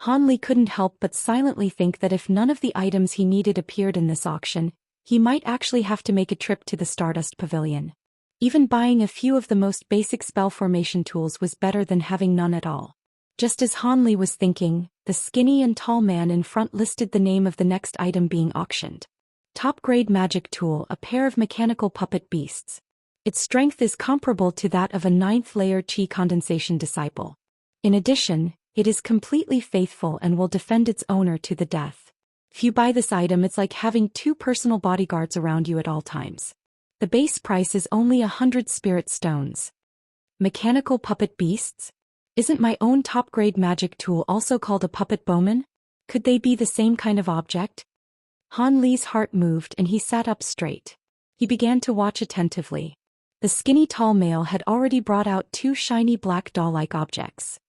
Han Li couldn't help but silently think that if none of the items he needed appeared in this auction, he might actually have to make a trip to the Stardust Pavilion. Even buying a few of the most basic spell formation tools was better than having none at all. Just as Han Li was thinking, the skinny and tall man in front listed the name of the next item being auctioned. Top-grade magic tool, a pair of mechanical puppet beasts. Its strength is comparable to that of a 9th-layer Qi condensation disciple. In addition, it is completely faithful and will defend its owner to the death. If you buy this item, it's like having 2 personal bodyguards around you at all times. The base price is only 100 spirit stones. Mechanical puppet beasts? Isn't my own top-grade magic tool also called a puppet bowman? Could they be the same kind of object? Han Li's heart moved and he sat up straight. He began to watch attentively. The skinny tall male had already brought out 2 shiny black doll-like objects.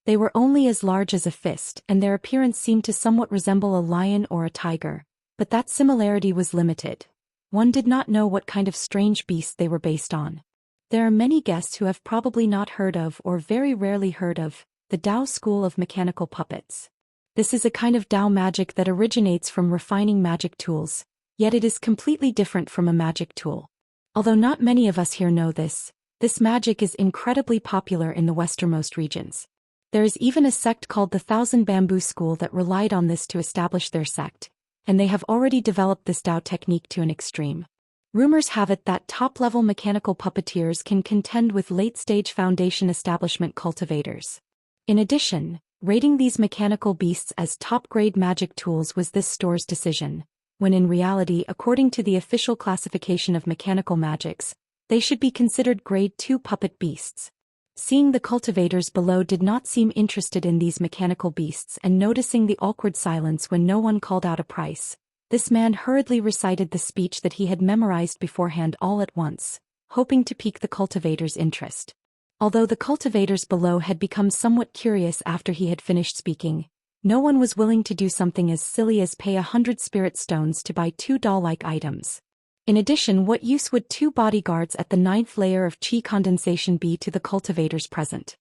They were only as large as a fist, and their appearance seemed to somewhat resemble a lion or a tiger, but that similarity was limited. One did not know what kind of strange beast they were based on. There are many guests who have probably not heard of or very rarely heard of the Dao school of mechanical puppets. This is a kind of Dao magic that originates from refining magic tools, yet it is completely different from a magic tool. Although not many of us here know this magic is incredibly popular in the westernmost regions. There is even a sect called the Thousand Bamboo School that relied on this to establish their sect, and they have already developed this Dao technique to an extreme. Rumors have it that top-level mechanical puppeteers can contend with late-stage Foundation establishment cultivators. In addition, rating these mechanical beasts as top-grade magic tools was this store's decision, when in reality, according to the official classification of mechanical magics, they should be considered grade 2 puppet beasts. Seeing the cultivators below did not seem interested in these mechanical beasts and noticing the awkward silence when no one called out a price, this man hurriedly recited the speech that he had memorized beforehand all at once, hoping to pique the cultivators' interest. Although the cultivators below had become somewhat curious after he had finished speaking, no one was willing to do something as silly as pay 100 spirit stones to buy 2 doll-like items. In addition, what use would 2 bodyguards at the 9th layer of Qi condensation be to the cultivators present?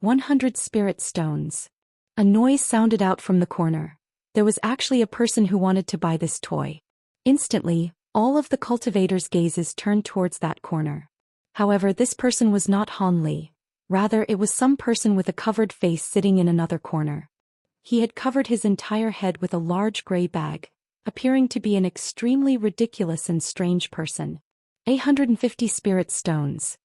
100 spirit stones. A noise sounded out from the corner. There was actually a person who wanted to buy this toy. Instantly, all of the cultivators' gazes turned towards that corner. However, this person was not Han Li. Rather, it was some person with a covered face sitting in another corner. He had covered his entire head with a large gray bag, appearing to be an extremely ridiculous and strange person. 850 spirit stones.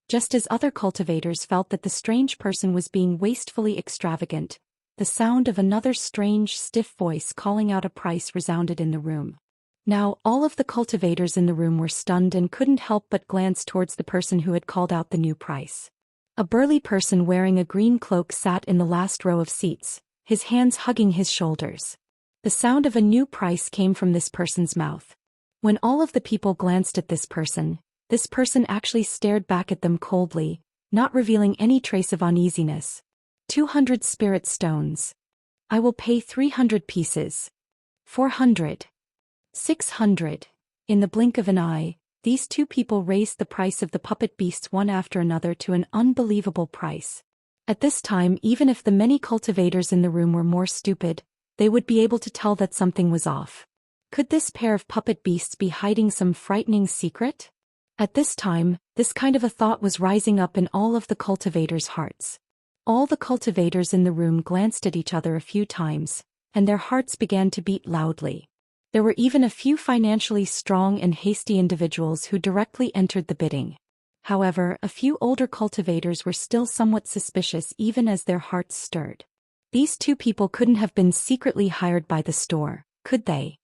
Just as other cultivators felt that the strange person was being wastefully extravagant, the sound of another strange, stiff voice calling out a price resounded in the room. Now, all of the cultivators in the room were stunned and couldn't help but glance towards the person who had called out the new price. A burly person wearing a green cloak sat in the last row of seats, his hands hugging his shoulders. The sound of a new price came from this person's mouth. When all of the people glanced at this person actually stared back at them coldly, not revealing any trace of uneasiness. 200 spirit stones. I will pay 300 pieces. 400. 600. In the blink of an eye, these two people raised the price of the puppet beasts one after another to an unbelievable price. At this time, even if the many cultivators in the room were more stupid, they would be able to tell that something was off. Could this pair of puppet beasts be hiding some frightening secret? At this time, this kind of a thought was rising up in all of the cultivators' hearts. All the cultivators in the room glanced at each other a few times, and their hearts began to beat loudly. There were even a few financially strong and hasty individuals who directly entered the bidding. However, a few older cultivators were still somewhat suspicious even as their hearts stirred. These two people couldn't have been secretly hired by the store, could they?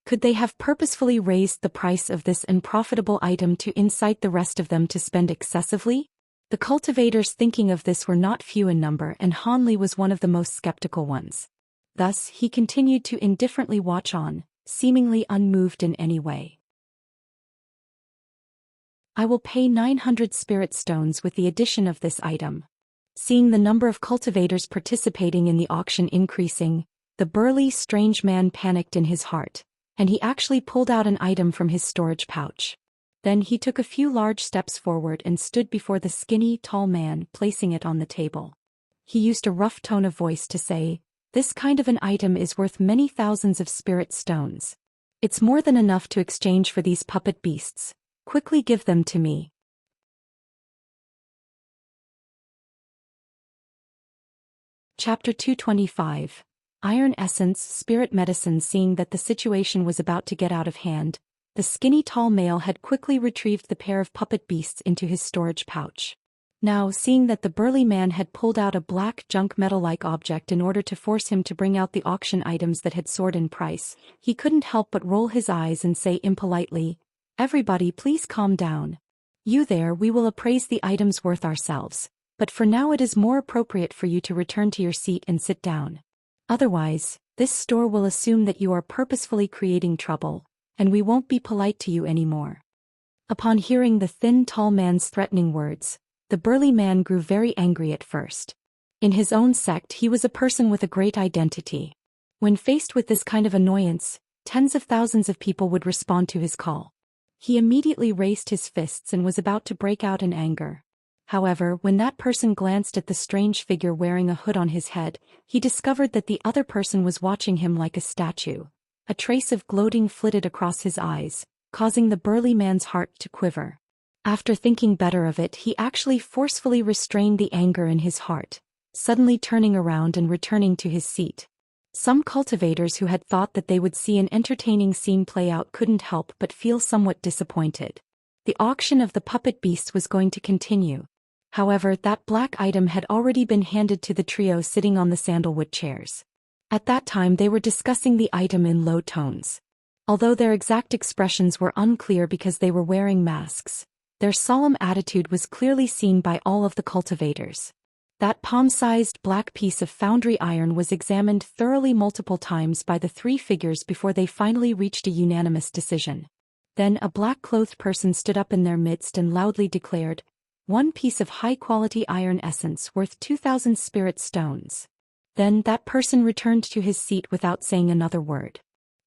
Could they have purposefully raised the price of this unprofitable item to incite the rest of them to spend excessively? The cultivators thinking of this were not few in number, and Han Li was one of the most skeptical ones. Thus, he continued to indifferently watch on, seemingly unmoved in any way. I will pay 900 spirit stones with the addition of this item. Seeing the number of cultivators participating in the auction increasing, the burly, strange man panicked in his heart, and he actually pulled out an item from his storage pouch. Then he took a few large steps forward and stood before the skinny, tall man, placing it on the table. He used a rough tone of voice to say, "This kind of an item is worth many thousands of spirit stones. It's more than enough to exchange for these puppet beasts. Quickly give them to me." Chapter 225. Iron Essence Spirit Medicine. Seeing that the situation was about to get out of hand, the skinny tall male had quickly retrieved the pair of puppet beasts into his storage pouch. Now, seeing that the burly man had pulled out a black junk metal-like object in order to force him to bring out the auction items that had soared in price, he couldn't help but roll his eyes and say impolitely, "Everybody please calm down. You there, we will appraise the items worth ourselves, but for now it is more appropriate for you to return to your seat and sit down. Otherwise, this store will assume that you are purposefully creating trouble, and we won't be polite to you anymore." Upon hearing the thin tall man's threatening words, the burly man grew very angry at first. In his own sect he was a person with a great identity. When faced with this kind of annoyance, tens of thousands of people would respond to his call. He immediately raised his fists and was about to break out in anger. However, when that person glanced at the strange figure wearing a hood on his head, he discovered that the other person was watching him like a statue. A trace of gloating flitted across his eyes, causing the burly man's heart to quiver. After thinking better of it, he actually forcefully restrained the anger in his heart, suddenly turning around and returning to his seat. Some cultivators who had thought that they would see an entertaining scene play out couldn't help but feel somewhat disappointed. The auction of the puppet beasts was going to continue. However, that black item had already been handed to the trio sitting on the sandalwood chairs. At that time they were discussing the item in low tones. Although their exact expressions were unclear because they were wearing masks, their solemn attitude was clearly seen by all of the cultivators. That palm-sized black piece of foundry iron was examined thoroughly multiple times by the three figures before they finally reached a unanimous decision. Then a black-clothed person stood up in their midst and loudly declared, "One piece of high-quality iron essence worth 2,000 spirit stones." Then that person returned to his seat without saying another word.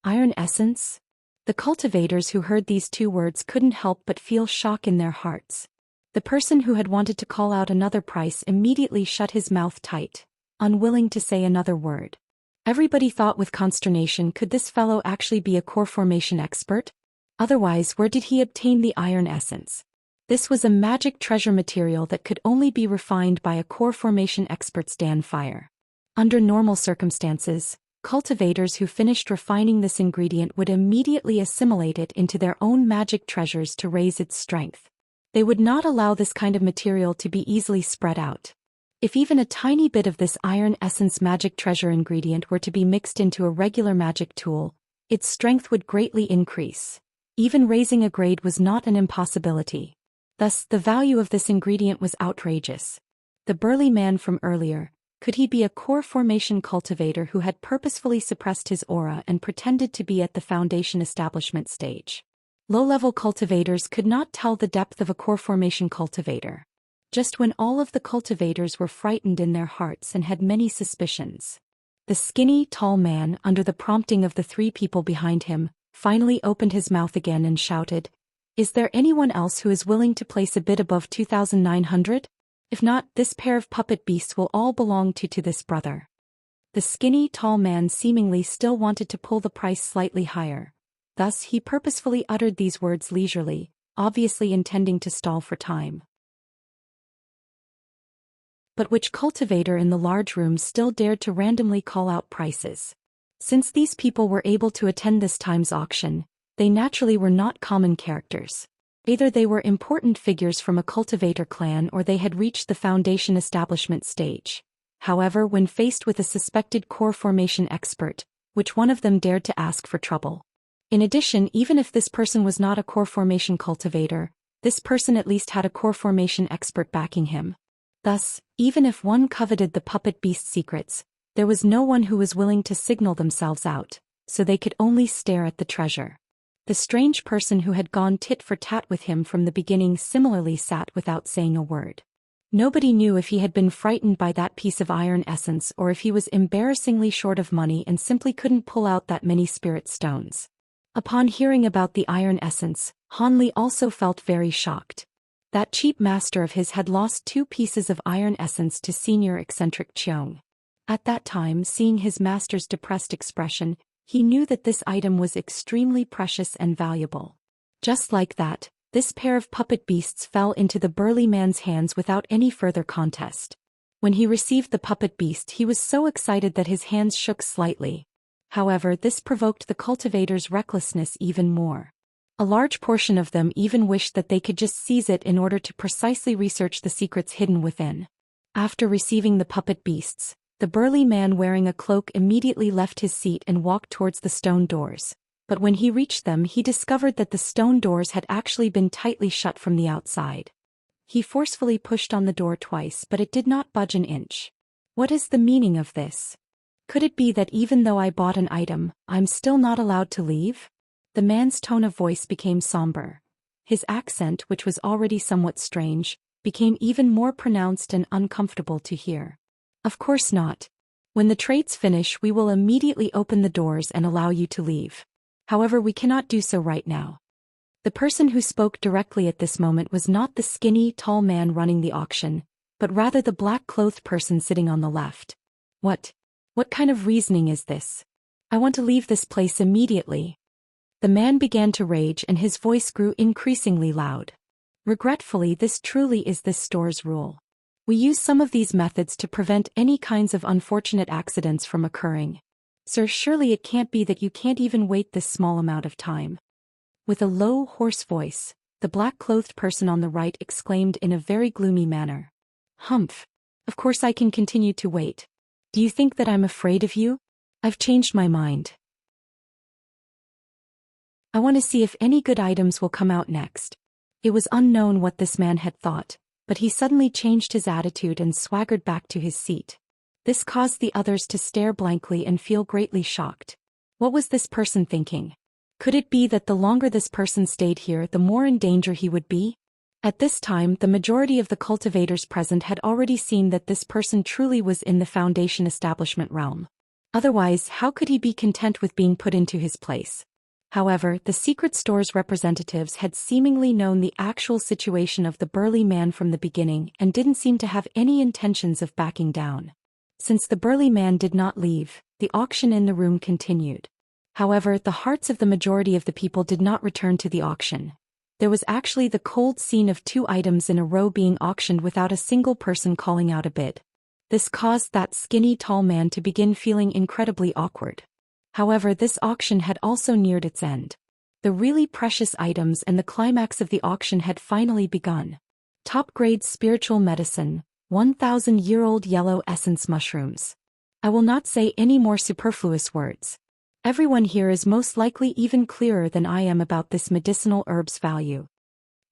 Iron essence? The cultivators who heard these two words couldn't help but feel shock in their hearts. The person who had wanted to call out another price immediately shut his mouth tight, unwilling to say another word. Everybody thought with consternation, could this fellow actually be a core formation expert? Otherwise, where did he obtain the iron essence? This was a magic treasure material that could only be refined by a core formation expert's fire. Under normal circumstances, cultivators who finished refining this ingredient would immediately assimilate it into their own magic treasures to raise its strength. They would not allow this kind of material to be easily spread out. If even a tiny bit of this iron essence magic treasure ingredient were to be mixed into a regular magic tool, its strength would greatly increase. Even raising a grade was not an impossibility. Thus, the value of this ingredient was outrageous. The burly man from earlier, could he be a core formation cultivator who had purposefully suppressed his aura and pretended to be at the foundation establishment stage? Low-level cultivators could not tell the depth of a core formation cultivator. Just when all of the cultivators were frightened in their hearts and had many suspicions, the skinny, tall man, under the prompting of the three people behind him, finally opened his mouth again and shouted, "Is there anyone else who is willing to place a bid above 2,900? If not, this pair of puppet beasts will all belong to this brother." The skinny, tall man seemingly still wanted to pull the price slightly higher. Thus he purposefully uttered these words leisurely, obviously intending to stall for time. But which cultivator in the large room still dared to randomly call out prices? Since these people were able to attend this time's auction, they naturally were not common characters. Either they were important figures from a cultivator clan or they had reached the foundation establishment stage. However, when faced with a suspected core formation expert, which one of them dared to ask for trouble? In addition, even if this person was not a core formation cultivator, this person at least had a core formation expert backing him. Thus, even if one coveted the puppet beast secrets, there was no one who was willing to signal themselves out, so they could only stare at the treasure. The strange person who had gone tit for tat with him from the beginning similarly sat without saying a word. Nobody knew if he had been frightened by that piece of iron essence or if he was embarrassingly short of money and simply couldn't pull out that many spirit stones. Upon hearing about the iron essence, Hanli also felt very shocked. That cheap master of his had lost 2 pieces of iron essence to senior eccentric Qiong. At that time, seeing his master's depressed expression, he knew that this item was extremely precious and valuable. Just like that, this pair of puppet beasts fell into the burly man's hands without any further contest. When he received the puppet beast, he was so excited that his hands shook slightly. However, this provoked the cultivator's recklessness even more. A large portion of them even wished that they could just seize it in order to precisely research the secrets hidden within. After receiving the puppet beasts, the burly man wearing a cloak immediately left his seat and walked towards the stone doors. But when he reached them, he discovered that the stone doors had actually been tightly shut from the outside. He forcefully pushed on the door twice, but it did not budge an inch. What is the meaning of this? Could it be that even though I bought an item, I'm still not allowed to leave? The man's tone of voice became somber. His accent, which was already somewhat strange, became even more pronounced and uncomfortable to hear. Of course not. When the trade's finish, we will immediately open the doors and allow you to leave. However, we cannot do so right now. The person who spoke directly at this moment was not the skinny, tall man running the auction, but rather the black-clothed person sitting on the left. What kind of reasoning is this? I want to leave this place immediately. The man began to rage and his voice grew increasingly loud. Regretfully, this truly is this store's rule. We use some of these methods to prevent any kinds of unfortunate accidents from occurring. Sir, surely it can't be that you can't even wait this small amount of time. With a low, hoarse voice, the black-clothed person on the right exclaimed in a very gloomy manner. Humph. Of course I can continue to wait. Do you think that I'm afraid of you? I've changed my mind. I want to see if any good items will come out next. It was unknown what this man had thought, but he suddenly changed his attitude and swaggered back to his seat. This caused the others to stare blankly and feel greatly shocked. What was this person thinking? Could it be that the longer this person stayed here, the more in danger he would be? At this time, the majority of the cultivators present had already seen that this person truly was in the foundation establishment realm. Otherwise, how could he be content with being put into his place? However, the secret store's representatives had seemingly known the actual situation of the burly man from the beginning and didn't seem to have any intentions of backing down. Since the burly man did not leave, the auction in the room continued. However, the hearts of the majority of the people did not return to the auction. There was actually the cold scene of 2 items in a row being auctioned without a single person calling out a bid. This caused that skinny tall man to begin feeling incredibly awkward. However, this auction had also neared its end. The really precious items and the climax of the auction had finally begun. Top-grade spiritual medicine, 1,000-year-old yellow essence mushrooms. I will not say any more superfluous words. Everyone here is most likely even clearer than I am about this medicinal herb's value.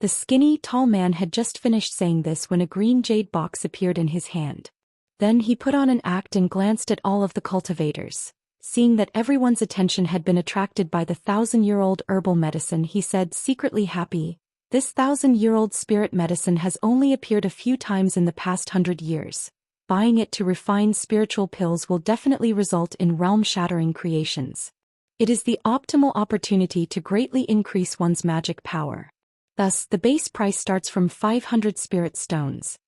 The skinny, tall man had just finished saying this when a green jade box appeared in his hand. Then he put on an act and glanced at all of the cultivators. Seeing that everyone's attention had been attracted by the 1,000-year-old herbal medicine, he said, secretly happy, "This 1,000-year-old spirit medicine has only appeared a few times in the past 100 years. Buying it to refine spiritual pills will definitely result in realm-shattering creations. It is the optimal opportunity to greatly increase one's magic power. Thus, the base price starts from 500 spirit stones."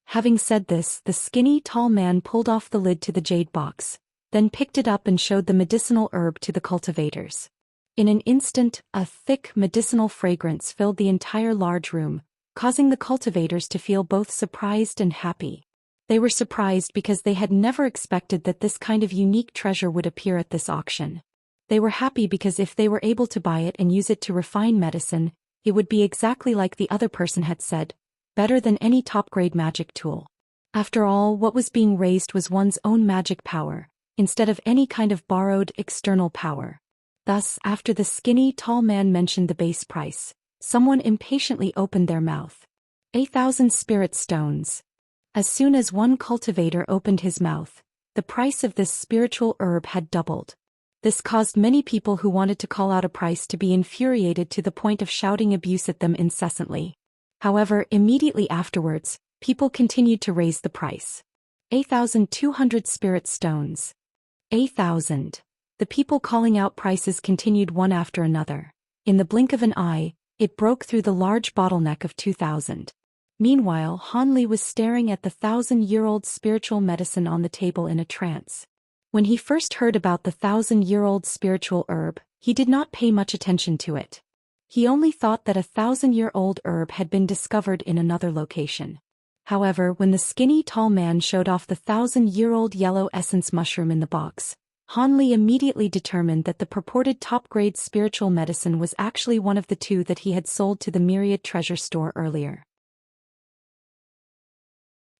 Having said this, the skinny, tall man pulled off the lid to the jade box, then picked it up and showed the medicinal herb to the cultivators. In an instant, a thick, medicinal fragrance filled the entire large room, causing the cultivators to feel both surprised and happy. They were surprised because they had never expected that this kind of unique treasure would appear at this auction. They were happy because if they were able to buy it and use it to refine medicine, it would be exactly like the other person had said, better than any top-grade magic tool. After all, what was being raised was one's own magic power, instead of any kind of borrowed external power. Thus, after the skinny, tall man mentioned the base price, someone impatiently opened their mouth. 1,000 spirit stones. As soon as one cultivator opened his mouth, the price of this spiritual herb had doubled. This caused many people who wanted to call out a price to be infuriated to the point of shouting abuse at them incessantly. However, immediately afterwards, people continued to raise the price. 1,200 spirit stones. 1,000. The people calling out prices continued one after another. In the blink of an eye, it broke through the large bottleneck of 2,000. Meanwhile, Han Li was staring at the 1,000-year-old spiritual medicine on the table in a trance. When he first heard about the 1,000-year-old spiritual herb, he did not pay much attention to it. He only thought that a 1,000-year-old herb had been discovered in another location. However, when the skinny tall man showed off the 1,000-year-old yellow essence mushroom in the box, Han Li immediately determined that the purported top-grade spiritual medicine was actually one of the 2 that he had sold to the Myriad Treasure Store earlier.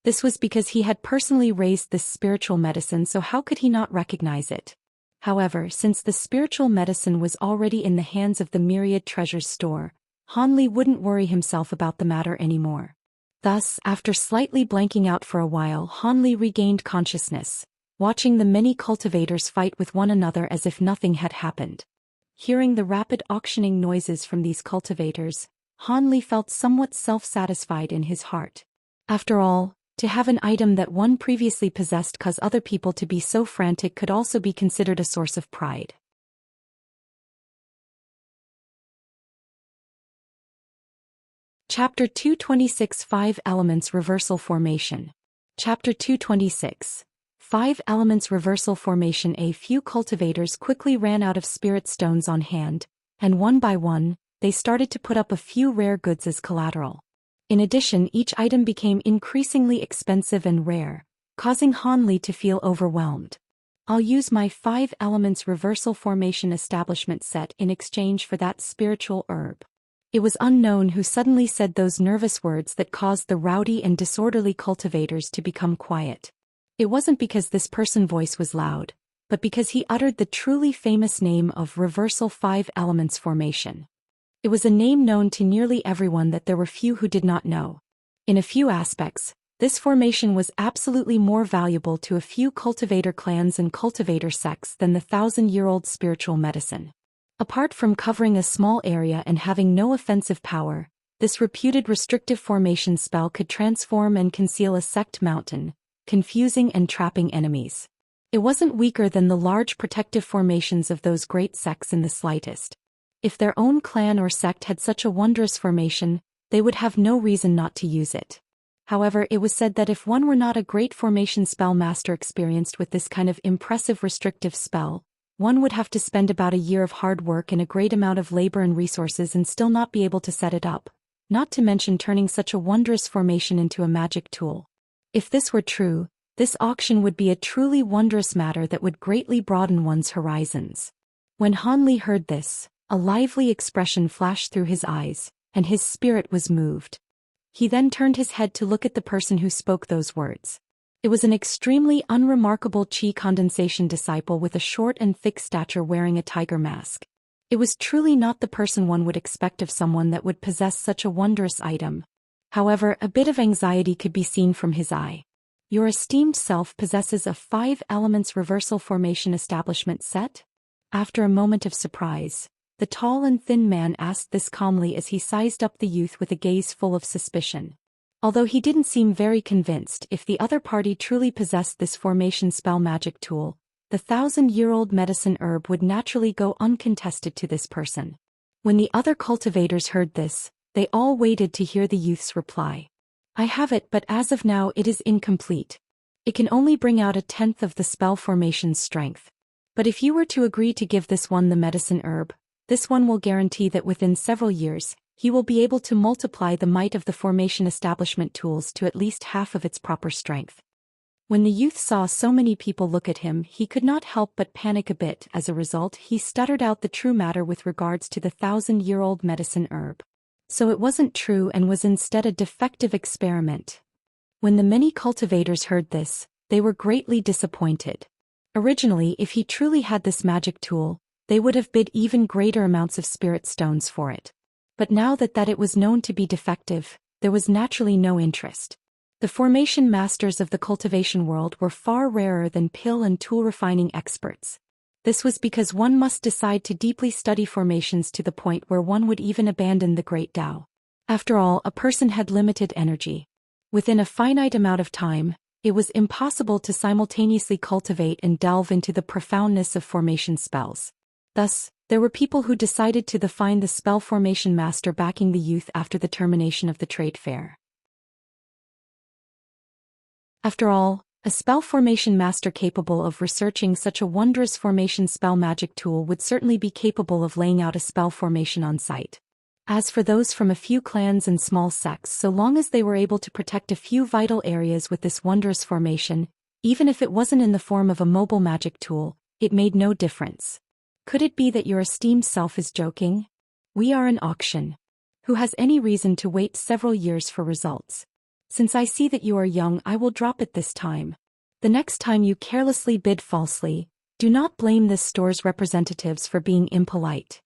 This was because he had personally raised this spiritual medicine, so how could he not recognize it? However, since the spiritual medicine was already in the hands of the Myriad Treasure Store, Han Li wouldn't worry himself about the matter anymore. Thus, after slightly blanking out for a while, Han Li regained consciousness, watching the many cultivators fight with one another as if nothing had happened. Hearing the rapid auctioning noises from these cultivators, Han Li felt somewhat self-satisfied in his heart. After all, to have an item that one previously possessed cause other people to be so frantic could also be considered a source of pride. Chapter 226 5 Elements Reversal Formation. Chapter 226 5 Elements Reversal Formation. A few cultivators quickly ran out of spirit stones on hand, and one by one, they started to put up a few rare goods as collateral. In addition, each item became increasingly expensive and rare, causing Han Li to feel overwhelmed. "I'll use my 5 Elements Reversal Formation Establishment set in exchange for that spiritual herb." It was unknown who suddenly said those nervous words that caused the rowdy and disorderly cultivators to become quiet. It wasn't because this person's voice was loud, but because he uttered the truly famous name of Reversal 5 Elements Formation. It was a name known to nearly everyone that there were few who did not know. In a few aspects, this formation was absolutely more valuable to a few cultivator clans and cultivator sects than the 1,000-year-old spiritual medicine. Apart from covering a small area and having no offensive power, this reputed restrictive formation spell could transform and conceal a sect mountain, confusing and trapping enemies. It wasn't weaker than the large protective formations of those great sects in the slightest. If their own clan or sect had such a wondrous formation, they would have no reason not to use it. However, it was said that if one were not a great formation spell master experienced with this kind of impressive restrictive spell, one would have to spend about a year of hard work and a great amount of labor and resources and still not be able to set it up, not to mention turning such a wondrous formation into a magic tool. If this were true, this auction would be a truly wondrous matter that would greatly broaden one's horizons. When Han Li heard this, a lively expression flashed through his eyes, and his spirit was moved. He then turned his head to look at the person who spoke those words. It was an extremely unremarkable qi condensation disciple with a short and thick stature wearing a tiger mask. It was truly not the person one would expect of someone that would possess such a wondrous item. However, a bit of anxiety could be seen from his eye. Your esteemed self possesses a 5 elements reversal formation establishment set? After a moment of surprise, the tall and thin man asked this calmly as he sized up the youth with a gaze full of suspicion. Although he didn't seem very convinced if the other party truly possessed this formation spell magic tool, the 1,000-year-old medicine herb would naturally go uncontested to this person. When the other cultivators heard this, they all waited to hear the youth's reply. I have it, but as of now it is incomplete. It can only bring out 1/10 of the spell formation's strength. But if you were to agree to give this one the medicine herb, this one will guarantee that within several years, he will be able to multiply the might of the formation establishment tools to at least half of its proper strength. When the youth saw so many people look at him, he could not help but panic a bit. As a result, he stuttered out the true matter with regards to the 1,000-year-old medicine herb. So it wasn't true and was instead a defective experiment. When the many cultivators heard this, they were greatly disappointed. Originally, if he truly had this magic tool, they would have bid even greater amounts of spirit stones for it. But now that it was known to be defective, there was naturally no interest. The formation masters of the cultivation world were far rarer than pill and tool refining experts. This was because one must decide to deeply study formations to the point where one would even abandon the great Tao. After all, a person had limited energy. Within a finite amount of time, it was impossible to simultaneously cultivate and delve into the profoundness of formation spells. Thus, there were people who decided to find the spell formation master backing the youth after the termination of the trade fair. After all, a spell formation master capable of researching such a wondrous formation spell magic tool would certainly be capable of laying out a spell formation on site. As for those from a few clans and small sects, so long as they were able to protect a few vital areas with this wondrous formation, even if it wasn't in the form of a mobile magic tool, it made no difference. Could it be that your esteemed self is joking? We are an auction. Who has any reason to wait several years for results? Since I see that you are young, I will drop it this time. The next time you carelessly bid falsely, do not blame this store's representatives for being impolite.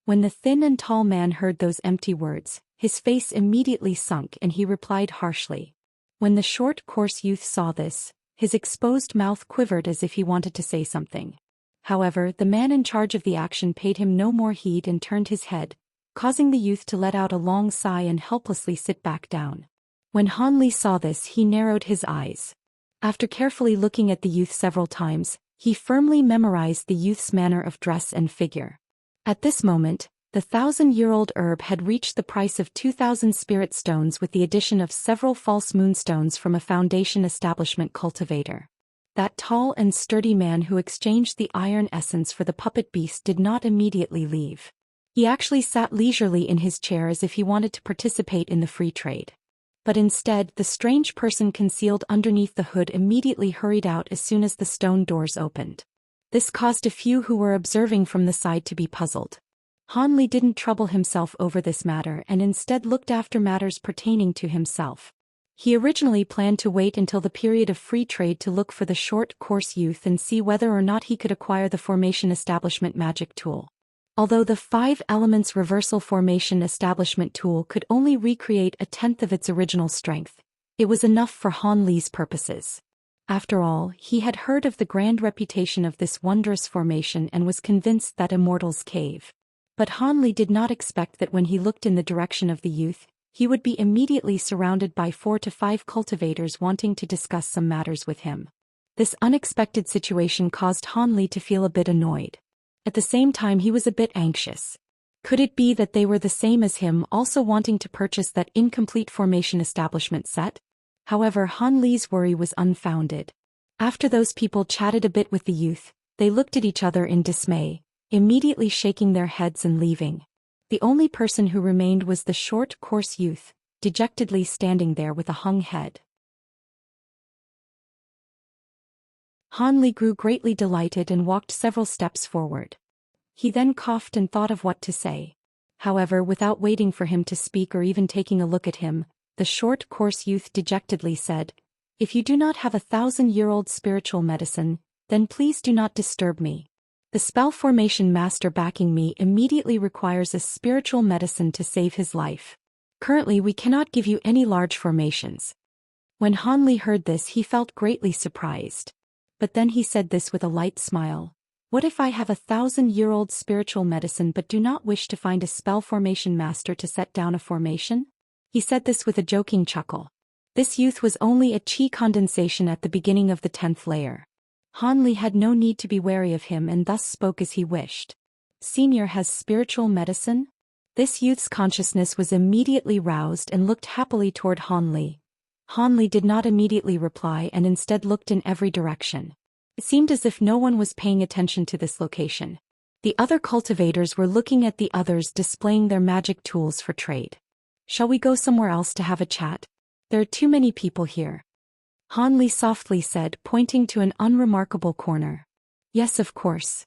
When the thin and tall man heard those empty words, his face immediately sunk and he replied harshly. When the short, coarse youth saw this, his exposed mouth quivered as if he wanted to say something. However, the man in charge of the action paid him no more heed and turned his head, causing the youth to let out a long sigh and helplessly sit back down. When Han Li saw this, he narrowed his eyes. After carefully looking at the youth several times, he firmly memorized the youth's manner of dress and figure. At this moment, the 1,000-year-old herb had reached the price of 2,000 spirit stones with the addition of several false moonstones from a foundation establishment cultivator. That tall and sturdy man who exchanged the iron essence for the puppet beast did not immediately leave. He actually sat leisurely in his chair as if he wanted to participate in the free trade. But instead, the strange person concealed underneath the hood immediately hurried out as soon as the stone doors opened. This caused a few who were observing from the side to be puzzled. Han Li didn't trouble himself over this matter and instead looked after matters pertaining to himself. He originally planned to wait until the period of free trade to look for the short, coarse youth and see whether or not he could acquire the formation establishment magic tool. Although the 5 elements reversal formation establishment tool could only recreate 1/10 of its original strength, it was enough for Han Li's purposes. After all, he had heard of the grand reputation of this wondrous formation and was convinced that Immortal's cave. But Han Li did not expect that when he looked in the direction of the youth, he would be immediately surrounded by 4 to 5 cultivators wanting to discuss some matters with him. This unexpected situation caused Han Li to feel a bit annoyed. At the same time, he was a bit anxious. Could it be that they were the same as him, also wanting to purchase that incomplete formation establishment set? However, Han Li's worry was unfounded. After those people chatted a bit with the youth, they looked at each other in dismay, immediately shaking their heads and leaving. The only person who remained was the short, coarse youth, dejectedly standing there with a hung head. Han Li grew greatly delighted and walked several steps forward. He then coughed and thought of what to say. However, without waiting for him to speak or even taking a look at him, the short, coarse youth dejectedly said, "If you do not have 1,000-year-old spiritual medicine, then please do not disturb me. The spell formation master backing me immediately requires a spiritual medicine to save his life. Currently we cannot give you any large formations." When Han Li heard this, he felt greatly surprised. But then he said this with a light smile. "What if I have 1,000-year-old spiritual medicine but do not wish to find a spell formation master to set down a formation?" He said this with a joking chuckle. This youth was only a chi condensation at the beginning of the 10th layer. Han Li had no need to be wary of him and thus spoke as he wished. "Senior has spiritual medicine?" This youth's consciousness was immediately roused and looked happily toward Han Li. Han Li did not immediately reply and instead looked in every direction. It seemed as if no one was paying attention to this location. The other cultivators were looking at the others displaying their magic tools for trade. "Shall we go somewhere else to have a chat? There are too many people here," Han Li softly said, pointing to an unremarkable corner. "Yes, of course."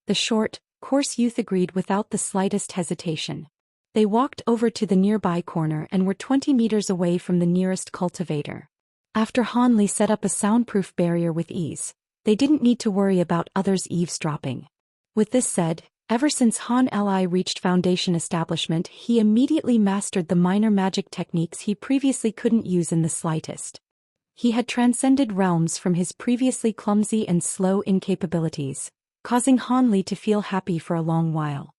The short, coarse youth agreed without the slightest hesitation. They walked over to the nearby corner and were 20 meters away from the nearest cultivator. After Han Li set up a soundproof barrier with ease, they didn't need to worry about others eavesdropping. With this said, ever since Han Li reached Foundation Establishment, he immediately mastered the minor magic techniques he previously couldn't use in the slightest. He had transcended realms from his previously clumsy and slow incapabilities, causing Han Li to feel happy for a long while.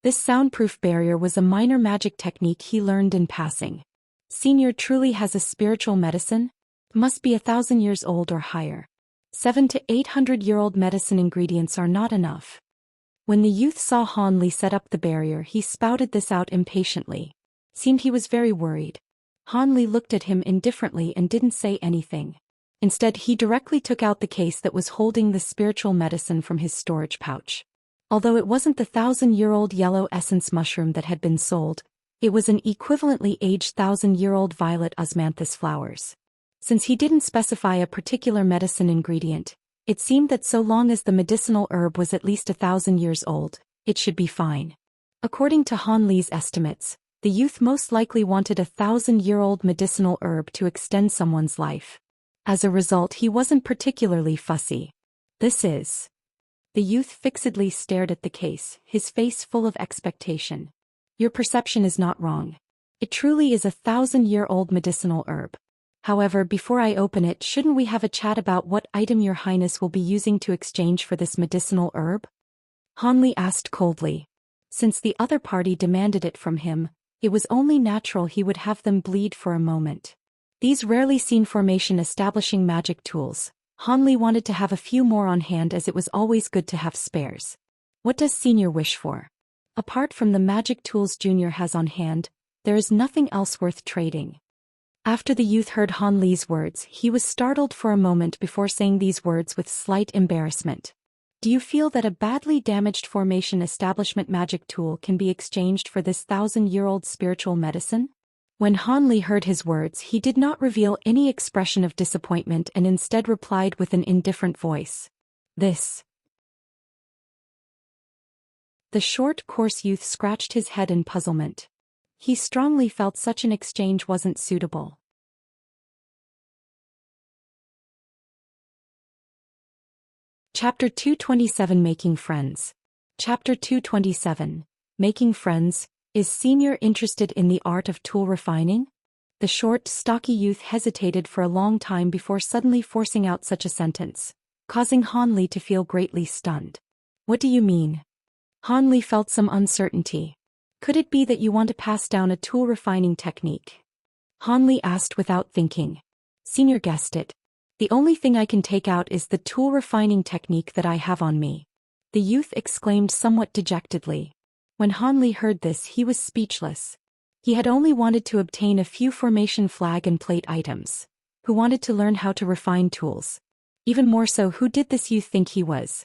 This soundproof barrier was a minor magic technique he learned in passing. Senior truly has a spiritual medicine? Must be 1,000 years old or higher. 700 to 800-year-old medicine ingredients are not enough. When the youth saw Han Li set up the barrier, he spouted this out impatiently. Seemed he was very worried. Han Li looked at him indifferently and didn't say anything. Instead, he directly took out the case that was holding the spiritual medicine from his storage pouch. Although it wasn't the 1,000-year-old yellow essence mushroom that had been sold, it was an equivalently aged 1,000-year-old violet osmanthus flowers. Since he didn't specify a particular medicine ingredient, it seemed that so long as the medicinal herb was at least 1,000 years old, it should be fine. According to Han Li's estimates, the youth most likely wanted a 1,000-year-old medicinal herb to extend someone's life. As a result, he wasn't particularly fussy. "This is..." The youth fixedly stared at the case, his face full of expectation. "Your perception is not wrong. It truly is a 1,000-year-old medicinal herb. However, before I open it, shouldn't we have a chat about what item your highness will be using to exchange for this medicinal herb?" Han Li asked coldly. Since the other party demanded it from him, it was only natural he would have them bleed for a moment. These rarely seen formation establishing magic tools, Han Li wanted to have a few more on hand as it was always good to have spares. What does Senior wish for? Apart from the magic tools Junior has on hand, there is nothing else worth trading. After the youth heard Han Li's words, he was startled for a moment before saying these words with slight embarrassment. "Do you feel that a badly damaged formation establishment magic tool can be exchanged for this 1,000-year-old spiritual medicine?" When Han Li heard his words, he did not reveal any expression of disappointment and instead replied with an indifferent voice. "This." The short, coarse youth scratched his head in puzzlement. He strongly felt such an exchange wasn't suitable. Chapter 227 Making Friends. Chapter 227 Making Friends. Is Senior interested in the art of tool refining? The short, stocky youth hesitated for a long time before suddenly forcing out such a sentence, causing Han Li to feel greatly stunned. "What do you mean?" Han Li felt some uncertainty. "Could it be that you want to pass down a tool refining technique?" Han Li asked without thinking. Senior guessed it. "The only thing I can take out is the tool refining technique that I have on me," the youth exclaimed somewhat dejectedly. When Han Li heard this, he was speechless. He had only wanted to obtain a few formation flag and plate items. who wanted to learn how to refine tools. Even more so, who did this youth think he was?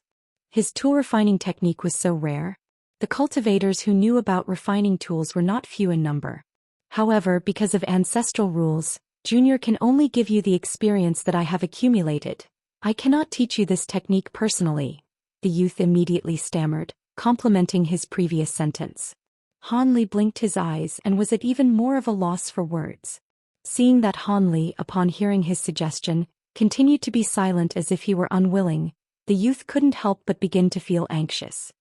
His tool refining technique was so rare. The cultivators who knew about refining tools were not few in number. However, because of ancestral rules, Junior can only give you the experience that I have accumulated. I cannot teach you this technique personally, the youth immediately stammered, complementing his previous sentence. Han Li blinked his eyes and was at even more of a loss for words. Seeing that Han Li, upon hearing his suggestion, continued to be silent as if he were unwilling, the youth couldn't help but begin to feel anxious.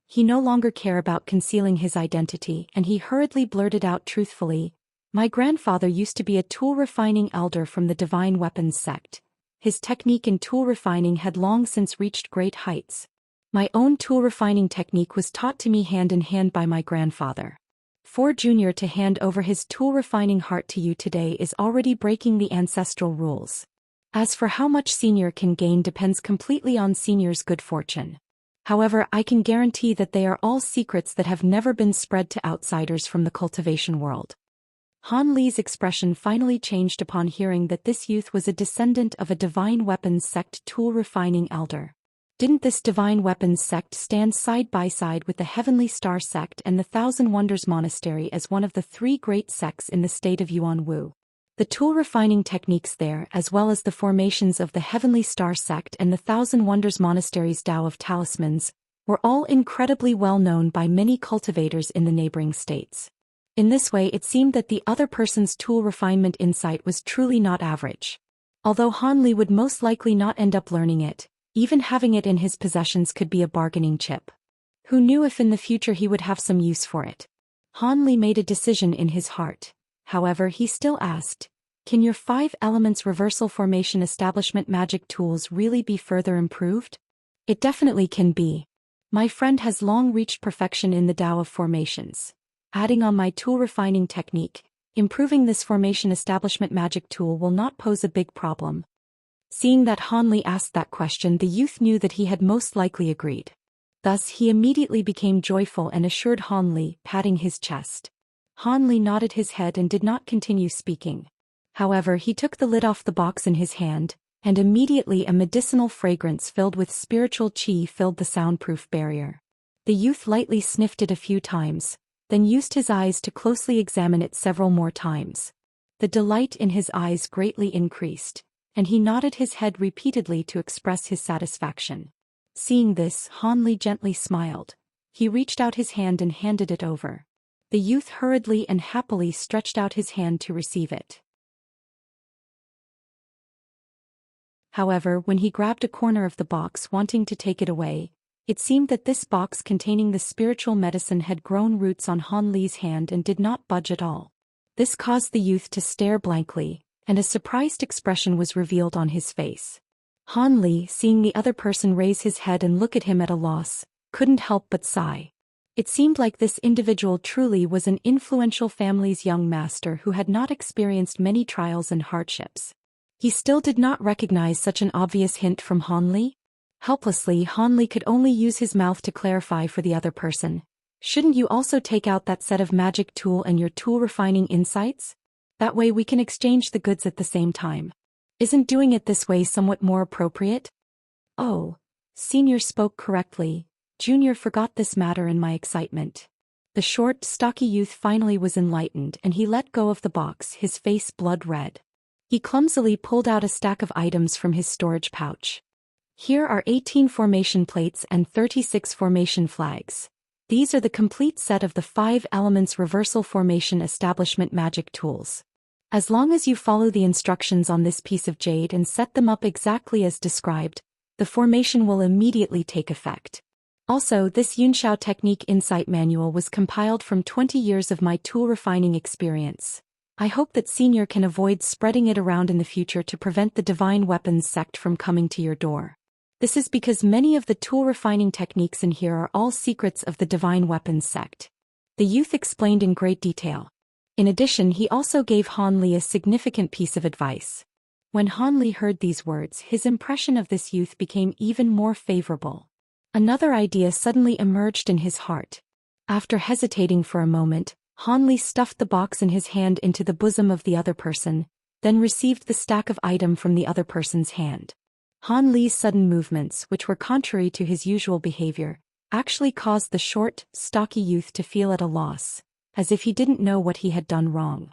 He no longer cared about concealing his identity, and he hurriedly blurted out truthfully, "My grandfather used to be a tool refining elder from the Divine Weapons Sect. His technique in tool refining had long since reached great heights. My own tool refining technique was taught to me hand in hand by my grandfather. For Junior to hand over his tool refining heart to you today is already breaking the ancestral rules. As for how much Senior can gain depends completely on Senior's good fortune. However, I can guarantee that they are all secrets that have never been spread to outsiders from the cultivation world." Han Li's expression finally changed upon hearing that this youth was a descendant of a Divine Weapons Sect tool refining elder. Didn't this Divine Weapons Sect stand side by side with the Heavenly Star Sect and the Thousand Wonders Monastery as one of the three great sects in the state of Yuanwu? The tool refining techniques there, as well as the formations of the Heavenly Star Sect and the Thousand Wonders Monastery's Tao of Talismans, were all incredibly well known by many cultivators in the neighboring states. In this way, it seemed that the other person's tool refinement insight was truly not average. Although Han Li would most likely not end up learning it, even having it in his possessions could be a bargaining chip. Who knew if in the future he would have some use for it? Han Li made a decision in his heart. However, he still asked, "Can your 5 elements reversal formation establishment magic tools really be further improved?" "It definitely can be. My friend has long reached perfection in the Tao of formations. Adding on my tool refining technique, improving this formation establishment magic tool will not pose a big problem." Seeing that Han Li asked that question, the youth knew that he had most likely agreed. Thus, he immediately became joyful and assured Han Li, patting his chest. Han Li nodded his head and did not continue speaking. However, he took the lid off the box in his hand, and immediately a medicinal fragrance filled with spiritual qi filled the soundproof barrier. The youth lightly sniffed it a few times, then used his eyes to closely examine it several more times. The delight in his eyes greatly increased, and he nodded his head repeatedly to express his satisfaction. Seeing this, Han Li gently smiled. He reached out his hand and handed it over. The youth hurriedly and happily stretched out his hand to receive it. However, when he grabbed a corner of the box wanting to take it away, it seemed that this box containing the spiritual medicine had grown roots on Han Li's hand and did not budge at all. This caused the youth to stare blankly, and a surprised expression was revealed on his face. Han Li, seeing the other person raise his head and look at him at a loss, couldn't help but sigh. It seemed like this individual truly was an influential family's young master who had not experienced many trials and hardships. He still did not recognize such an obvious hint from Han Li. Helplessly, Han Li could only use his mouth to clarify for the other person. "Shouldn't you also take out that set of magic tool and your tool refining insights? That way we can exchange the goods at the same time. Isn't doing it this way somewhat more appropriate?" "Oh, Senior spoke correctly. Junior forgot this matter in my excitement." The short, stocky youth finally was enlightened and he let go of the box, his face blood red. He clumsily pulled out a stack of items from his storage pouch. "Here are 18 formation plates and 36 formation flags. These are the complete set of the 5 elements reversal formation establishment magic tools. As long as you follow the instructions on this piece of jade and set them up exactly as described, the formation will immediately take effect. Also, this Yunxiao Technique Insight Manual was compiled from 20 years of my tool refining experience. I hope that Senior can avoid spreading it around in the future to prevent the Divine Weapons Sect from coming to your door. This is because many of the tool refining techniques in here are all secrets of the Divine Weapons Sect." The youth explained in great detail. In addition, he also gave Han Li a significant piece of advice. When Han Li heard these words, his impression of this youth became even more favorable. Another idea suddenly emerged in his heart. After hesitating for a moment, Han Li stuffed the box in his hand into the bosom of the other person, then received the stack of item from the other person's hand. Han Li's sudden movements, which were contrary to his usual behavior, actually caused the short, stocky youth to feel at a loss, as if he didn't know what he had done wrong.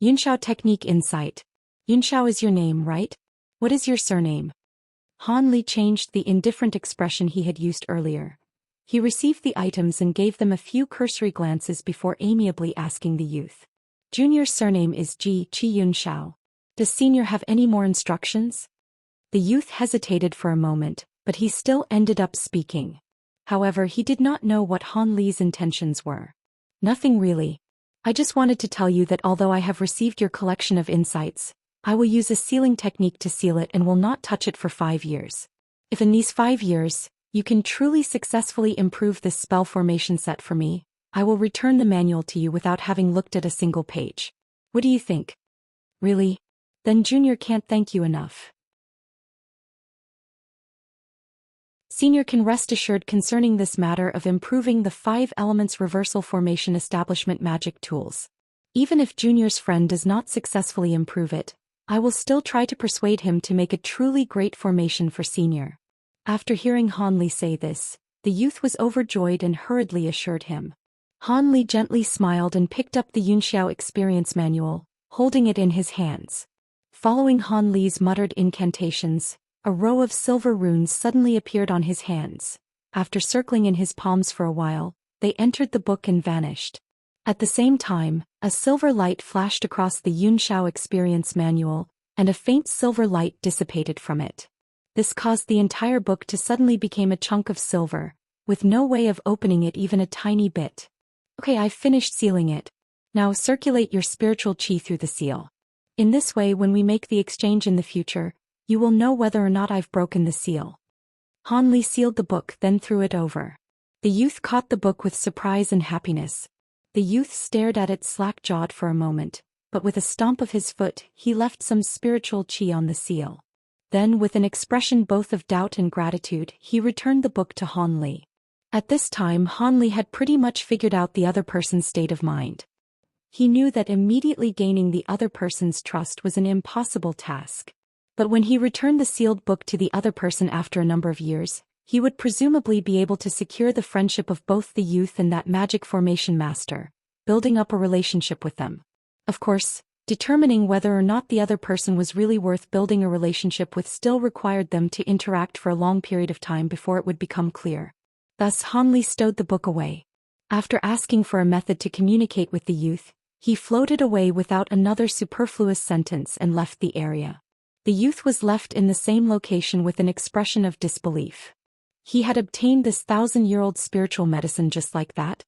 Yunxiao Technique Insight. Yunxiao is your name, right? What is your surname? Han Li changed the indifferent expression he had used earlier. He received the items and gave them a few cursory glances before amiably asking the youth. Junior's surname is Chi Yunxiao. Does Senior have any more instructions? The youth hesitated for a moment, but he still ended up speaking. However, he did not know what Han Li's intentions were. Nothing really. I just wanted to tell you that although I have received your collection of insights, I will use a sealing technique to seal it and will not touch it for 5 years. If in these 5 years, you can truly successfully improve this spell formation set for me, I will return the manual to you without having looked at a single page. What do you think? Really? Then Junior can't thank you enough. Senior can rest assured concerning this matter of improving the 5 elements reversal formation establishment magic tools. Even if Junior's friend does not successfully improve it, I will still try to persuade him to make a truly great formation for Senior. After hearing Han Li say this, the youth was overjoyed and hurriedly assured him. Han Li gently smiled and picked up the Yunxiao experience manual, holding it in his hands. Following Han Li's muttered incantations, a row of silver runes suddenly appeared on his hands. After circling in his palms for a while, they entered the book and vanished. At the same time, a silver light flashed across the Yunxiao experience manual, and a faint silver light dissipated from it. This caused the entire book to suddenly become a chunk of silver, with no way of opening it even a tiny bit. Okay, I've finished sealing it. Now circulate your spiritual qi through the seal. In this way, when we make the exchange in the future, you will know whether or not I've broken the seal. Han Li sealed the book, then threw it over. The youth caught the book with surprise and happiness. The youth stared at it slack-jawed for a moment, but with a stomp of his foot, he left some spiritual qi on the seal. Then, with an expression both of doubt and gratitude, he returned the book to Han Li. At this time, Han Li had pretty much figured out the other person's state of mind. He knew that immediately gaining the other person's trust was an impossible task. But when he returned the sealed book to the other person after a number of years, he would presumably be able to secure the friendship of both the youth and that magic formation master, building up a relationship with them. Of course, determining whether or not the other person was really worth building a relationship with still required them to interact for a long period of time before it would become clear. Thus Han Li stowed the book away. After asking for a method to communicate with the youth, he floated away without another superfluous sentence and left the area. The youth was left in the same location with an expression of disbelief. He had obtained this 1,000-year-old spiritual medicine just like that?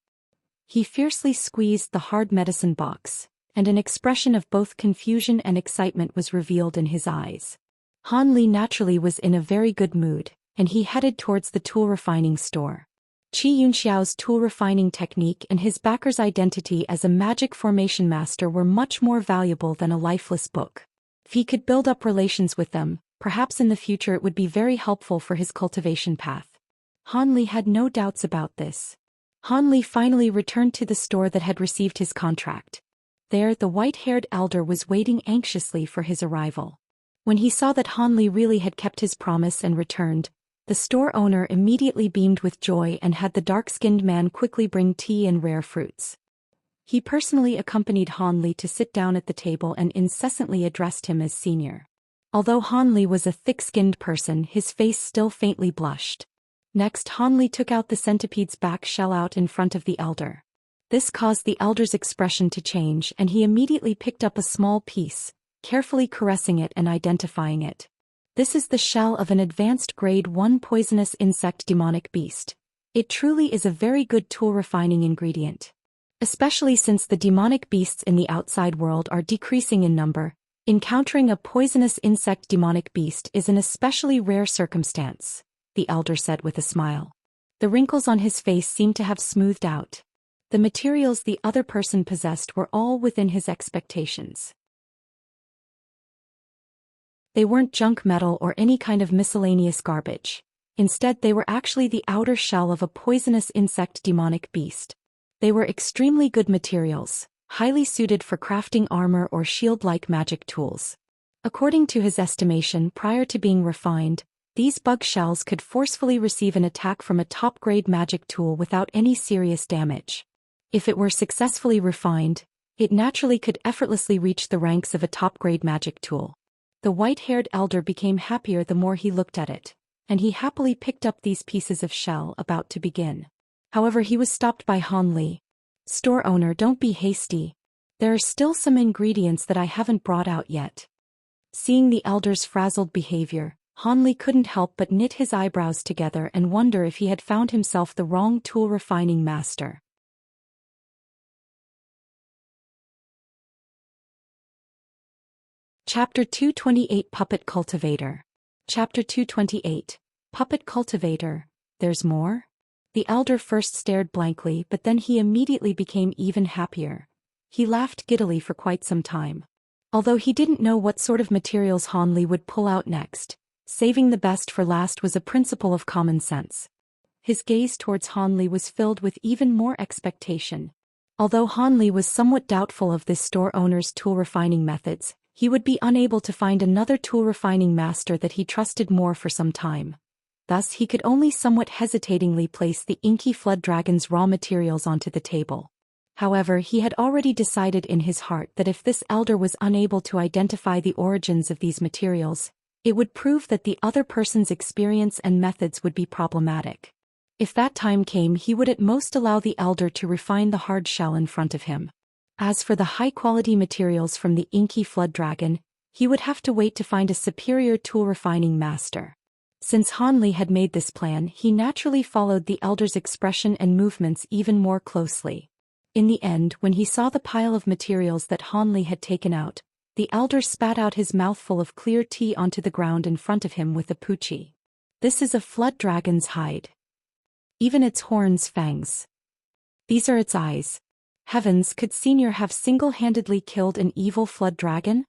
He fiercely squeezed the hard medicine box, and an expression of both confusion and excitement was revealed in his eyes. Han Li naturally was in a very good mood, and he headed towards the tool refining store. Qi Yunxiao's tool refining technique and his backer's identity as a magic formation master were much more valuable than a lifeless book. If he could build up relations with them, perhaps in the future it would be very helpful for his cultivation path. Han Li had no doubts about this. Han Li finally returned to the store that had received his contract. There, the white-haired elder was waiting anxiously for his arrival. When he saw that Han Li really had kept his promise and returned, the store owner immediately beamed with joy and had the dark-skinned man quickly bring tea and rare fruits. He personally accompanied Han Li to sit down at the table and incessantly addressed him as senior. Although Han Li was a thick-skinned person, his face still faintly blushed. Next, Han Li took out the centipede's back shell out in front of the elder. This caused the elder's expression to change, and he immediately picked up a small piece, carefully caressing it and identifying it. This is the shell of an advanced grade 1 poisonous insect demonic beast. It truly is a very good tool refining ingredient. Especially since the demonic beasts in the outside world are decreasing in number, encountering a poisonous insect demonic beast is an especially rare circumstance, the elder said with a smile. The wrinkles on his face seemed to have smoothed out. The materials the other person possessed were all within his expectations. They weren't junk metal or any kind of miscellaneous garbage. Instead, they were actually the outer shell of a poisonous insect demonic beast. They were extremely good materials, highly suited for crafting armor or shield-like magic tools. According to his estimation, prior to being refined, these bug shells could forcefully receive an attack from a top-grade magic tool without any serious damage. If it were successfully refined, it naturally could effortlessly reach the ranks of a top-grade magic tool. The white-haired elder became happier the more he looked at it, and he happily picked up these pieces of shell about to begin. However, he was stopped by Han Li. "Store owner, don't be hasty. There are still some ingredients that I haven't brought out yet." Seeing the elder's frazzled behavior, Han Li couldn't help but knit his eyebrows together and wonder if he had found himself the wrong tool refining master. Chapter 228 Puppet Cultivator. Chapter 228 Puppet Cultivator. There's more? The elder first stared blankly, but then he immediately became even happier. He laughed giddily for quite some time. Although he didn't know what sort of materials Han Li would pull out next, saving the best for last was a principle of common sense. His gaze towards Han Li was filled with even more expectation. Although Han Li was somewhat doubtful of this store owner's tool refining methods, he would be unable to find another tool refining master that he trusted more for some time. Thus he could only somewhat hesitatingly place the inky flood dragon's raw materials onto the table. However, he had already decided in his heart that if this elder was unable to identify the origins of these materials, it would prove that the other person's experience and methods would be problematic. If that time came, he would at most allow the elder to refine the hard shell in front of him. As for the high-quality materials from the inky flood dragon, he would have to wait to find a superior tool refining master. Since Han Li had made this plan, he naturally followed the elder's expression and movements even more closely. In the end, when he saw the pile of materials that Han Li had taken out, the elder spat out his mouthful of clear tea onto the ground in front of him with a poochie. "This is a flood dragon's hide. Even its horns, fangs. These are its eyes. Heavens, could Xuan'er have single-handedly killed an evil flood dragon?"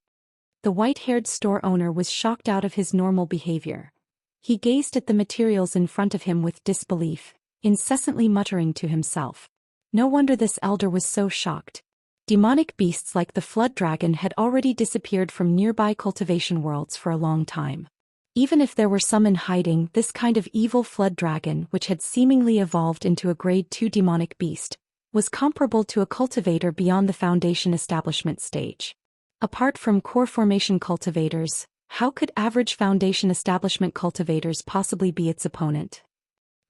The white-haired store owner was shocked out of his normal behavior. He gazed at the materials in front of him with disbelief, incessantly muttering to himself. No wonder this elder was so shocked. Demonic beasts like the flood dragon had already disappeared from nearby cultivation worlds for a long time. Even if there were some in hiding, this kind of evil flood dragon, which had seemingly evolved into a grade 2 demonic beast, was comparable to a cultivator beyond the foundation establishment stage. Apart from core formation cultivators, how could average foundation establishment cultivators possibly be its opponent?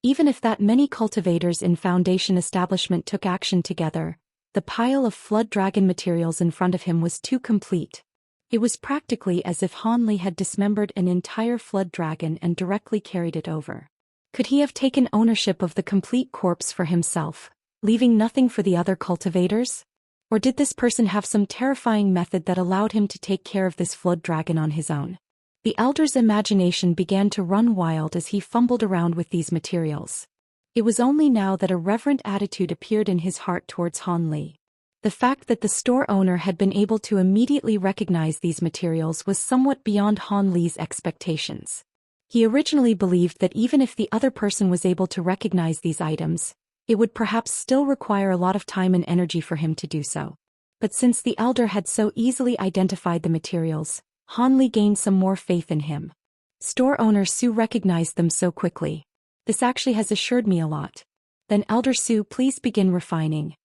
Even if that many cultivators in foundation establishment took action together, the pile of flood dragon materials in front of him was too complete. It was practically as if Han Li had dismembered an entire flood dragon and directly carried it over. Could he have taken ownership of the complete corpse for himself, leaving nothing for the other cultivators? Or did this person have some terrifying method that allowed him to take care of this flood dragon on his own? The elder's imagination began to run wild as he fumbled around with these materials. It was only now that a reverent attitude appeared in his heart towards Han Li. The fact that the store owner had been able to immediately recognize these materials was somewhat beyond Han Li's expectations. He originally believed that even if the other person was able to recognize these items, it would perhaps still require a lot of time and energy for him to do so. But since the elder had so easily identified the materials, Han Li gained some more faith in him. Store owner Su recognized them so quickly. This actually has assured me a lot. Then Elder Su, please begin refining.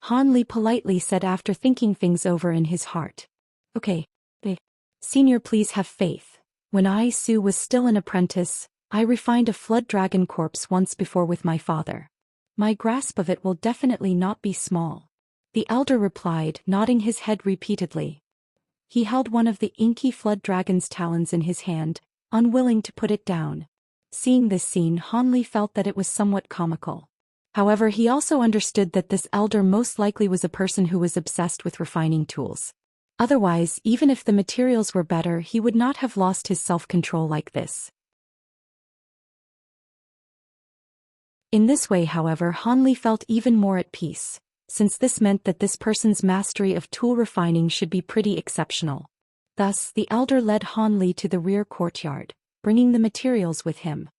Han Li politely said after thinking things over in his heart. Okay. Senior, please have faith. When I, Su, was still an apprentice, I refined a flood dragon corpse once before with my father. My grasp of it will definitely not be small. The elder replied, nodding his head repeatedly. He held one of the inky flood dragon's talons in his hand, unwilling to put it down. Seeing this scene, Han Li felt that it was somewhat comical. However, he also understood that this elder most likely was a person who was obsessed with refining tools. Otherwise, even if the materials were better, he would not have lost his self-control like this. In this way, however, Han Li felt even more at peace, since this meant that this person's mastery of tool refining should be pretty exceptional. Thus, the elder led Han Li to the rear courtyard, bringing the materials with him.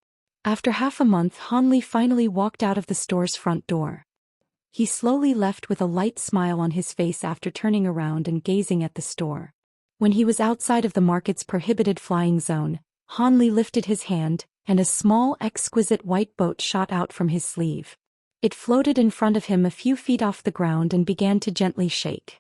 After half a month, Han Li finally walked out of the store's front door. He slowly left with a light smile on his face after turning around and gazing at the store. When he was outside of the market's prohibited flying zone, Han Li lifted his hand, and a small, exquisite white boat shot out from his sleeve. It floated in front of him a few feet off the ground and began to gently shake.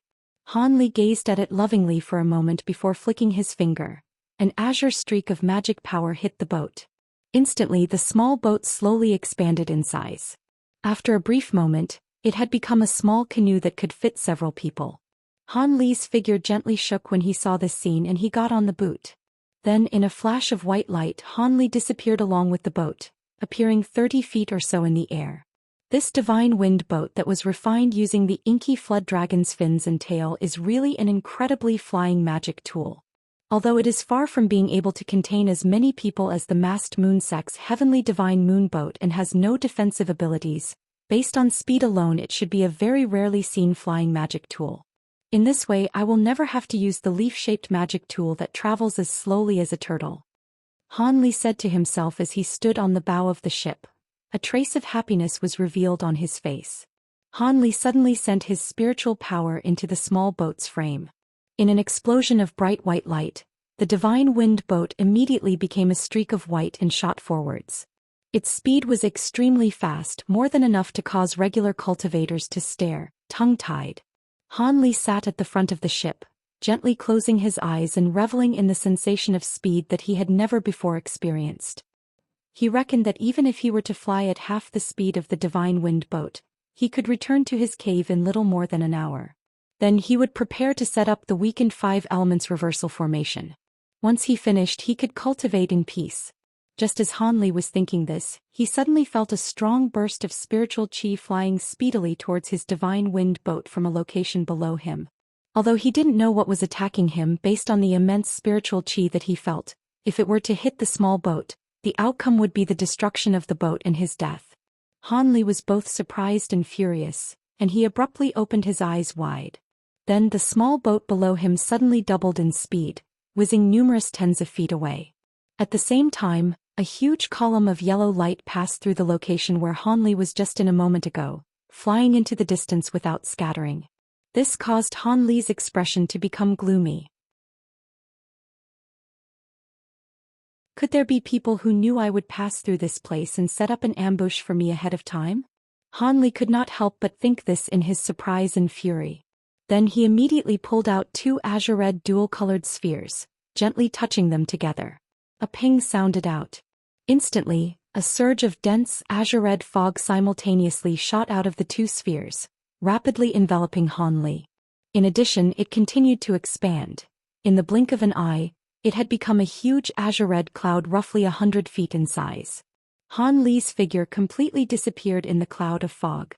Han Li gazed at it lovingly for a moment before flicking his finger. An azure streak of magic power hit the boat. Instantly, the small boat slowly expanded in size. After a brief moment, it had become a small canoe that could fit several people. Han Li's figure gently shook when he saw this scene and he got on the boot. Then, in a flash of white light, Han Li disappeared along with the boat, appearing 30 feet or so in the air. This divine wind boat that was refined using the inky flood dragon's fins and tail is really an incredibly flying magic tool. Although it is far from being able to contain as many people as the masked moon sect's heavenly divine moon boat and has no defensive abilities, based on speed alone it should be a very rarely seen flying magic tool. In this way I will never have to use the leaf-shaped magic tool that travels as slowly as a turtle. Han Li said to himself as he stood on the bow of the ship. A trace of happiness was revealed on his face. Han Li suddenly sent his spiritual power into the small boat's frame. In an explosion of bright white light, the divine wind boat immediately became a streak of white and shot forwards. Its speed was extremely fast, more than enough to cause regular cultivators to stare, tongue-tied. Han Li sat at the front of the ship, gently closing his eyes and reveling in the sensation of speed that he had never before experienced. He reckoned that even if he were to fly at half the speed of the divine wind boat, he could return to his cave in little more than an hour. Then he would prepare to set up the weakened 5 elements reversal formation. Once he finished, he could cultivate in peace. Just as Han Li was thinking this, he suddenly felt a strong burst of spiritual qi flying speedily towards his divine wind boat from a location below him. Although he didn't know what was attacking him based on the immense spiritual qi that he felt, if it were to hit the small boat, the outcome would be the destruction of the boat and his death. Han Li was both surprised and furious, and he abruptly opened his eyes wide. Then the small boat below him suddenly doubled in speed, whizzing numerous tens of feet away. At the same time, a huge column of yellow light passed through the location where Han Li was just in a moment ago, flying into the distance without scattering. This caused Han Li's expression to become gloomy. Could there be people who knew I would pass through this place and set up an ambush for me ahead of time? Han Li could not help but think this in his surprise and fury. Then he immediately pulled out 2 azure-red dual-colored spheres, gently touching them together. A ping sounded out. Instantly, a surge of dense azure-red fog simultaneously shot out of the 2 spheres, rapidly enveloping Han Li. In addition, it continued to expand. In the blink of an eye, it had become a huge azure-red cloud roughly 100 feet in size. Han Li's figure completely disappeared in the cloud of fog.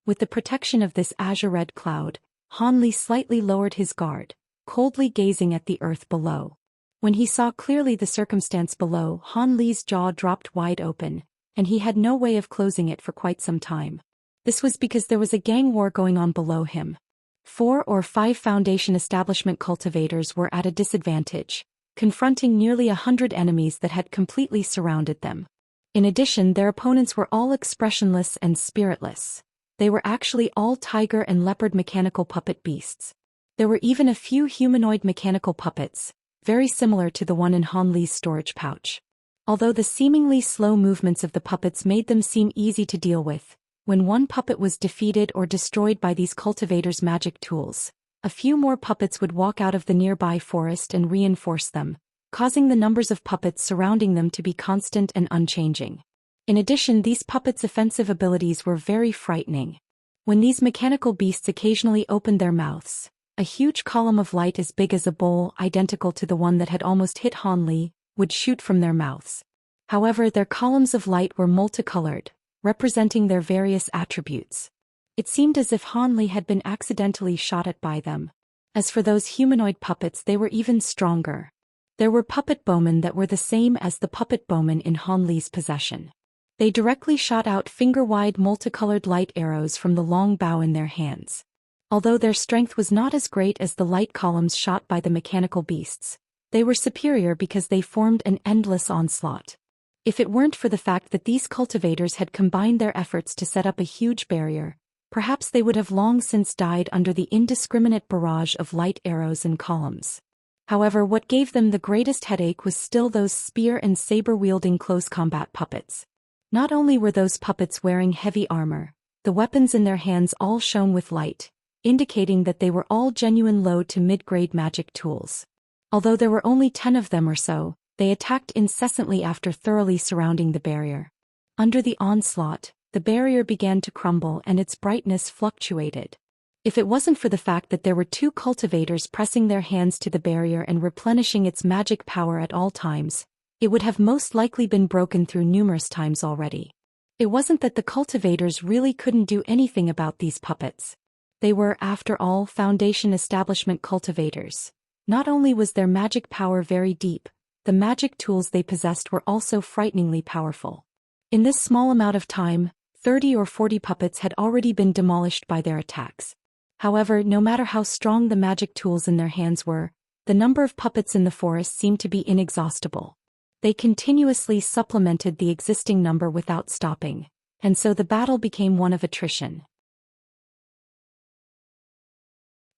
With the protection of this azure-red cloud, Han Li slightly lowered his guard, coldly gazing at the earth below. When he saw clearly the circumstance below, Han Li's jaw dropped wide open, and he had no way of closing it for quite some time. This was because there was a gang war going on below him. 4 or 5 Foundation establishment cultivators were at a disadvantage, confronting nearly 100 enemies that had completely surrounded them. In addition, their opponents were all expressionless and spiritless. They were actually all tiger and leopard mechanical puppet beasts. There were even a few humanoid mechanical puppets, very similar to the one in Han Li's storage pouch. Although the seemingly slow movements of the puppets made them seem easy to deal with, when one puppet was defeated or destroyed by these cultivators' magic tools, a few more puppets would walk out of the nearby forest and reinforce them, causing the numbers of puppets surrounding them to be constant and unchanging. In addition, these puppets' offensive abilities were very frightening. When these mechanical beasts occasionally opened their mouths, a huge column of light as big as a bowl, identical to the one that had almost hit Han Li, would shoot from their mouths. However, their columns of light were multicolored, representing their various attributes. It seemed as if Han Li had been accidentally shot at by them. As for those humanoid puppets, they were even stronger. There were puppet bowmen that were the same as the puppet bowmen in Han Li's possession. They directly shot out finger-wide multicolored light arrows from the long bow in their hands. Although their strength was not as great as the light columns shot by the mechanical beasts, they were superior because they formed an endless onslaught. If it weren't for the fact that these cultivators had combined their efforts to set up a huge barrier, perhaps they would have long since died under the indiscriminate barrage of light arrows and columns. However, what gave them the greatest headache was still those spear and saber-wielding close combat puppets. Not only were those puppets wearing heavy armor, the weapons in their hands all shone with light, indicating that they were all genuine low to mid-grade magic tools. Although there were only 10 of them or so, they attacked incessantly after thoroughly surrounding the barrier. Under the onslaught, the barrier began to crumble and its brightness fluctuated. If it wasn't for the fact that there were 2 cultivators pressing their hands to the barrier and replenishing its magic power at all times, it would have most likely been broken through numerous times already. It wasn't that the cultivators really couldn't do anything about these puppets. They were, after all, Foundation Establishment cultivators. Not only was their magic power very deep, the magic tools they possessed were also frighteningly powerful. In this small amount of time, 30 or 40 puppets had already been demolished by their attacks. However, no matter how strong the magic tools in their hands were, the number of puppets in the forest seemed to be inexhaustible. They continuously supplemented the existing number without stopping, and so the battle became one of attrition.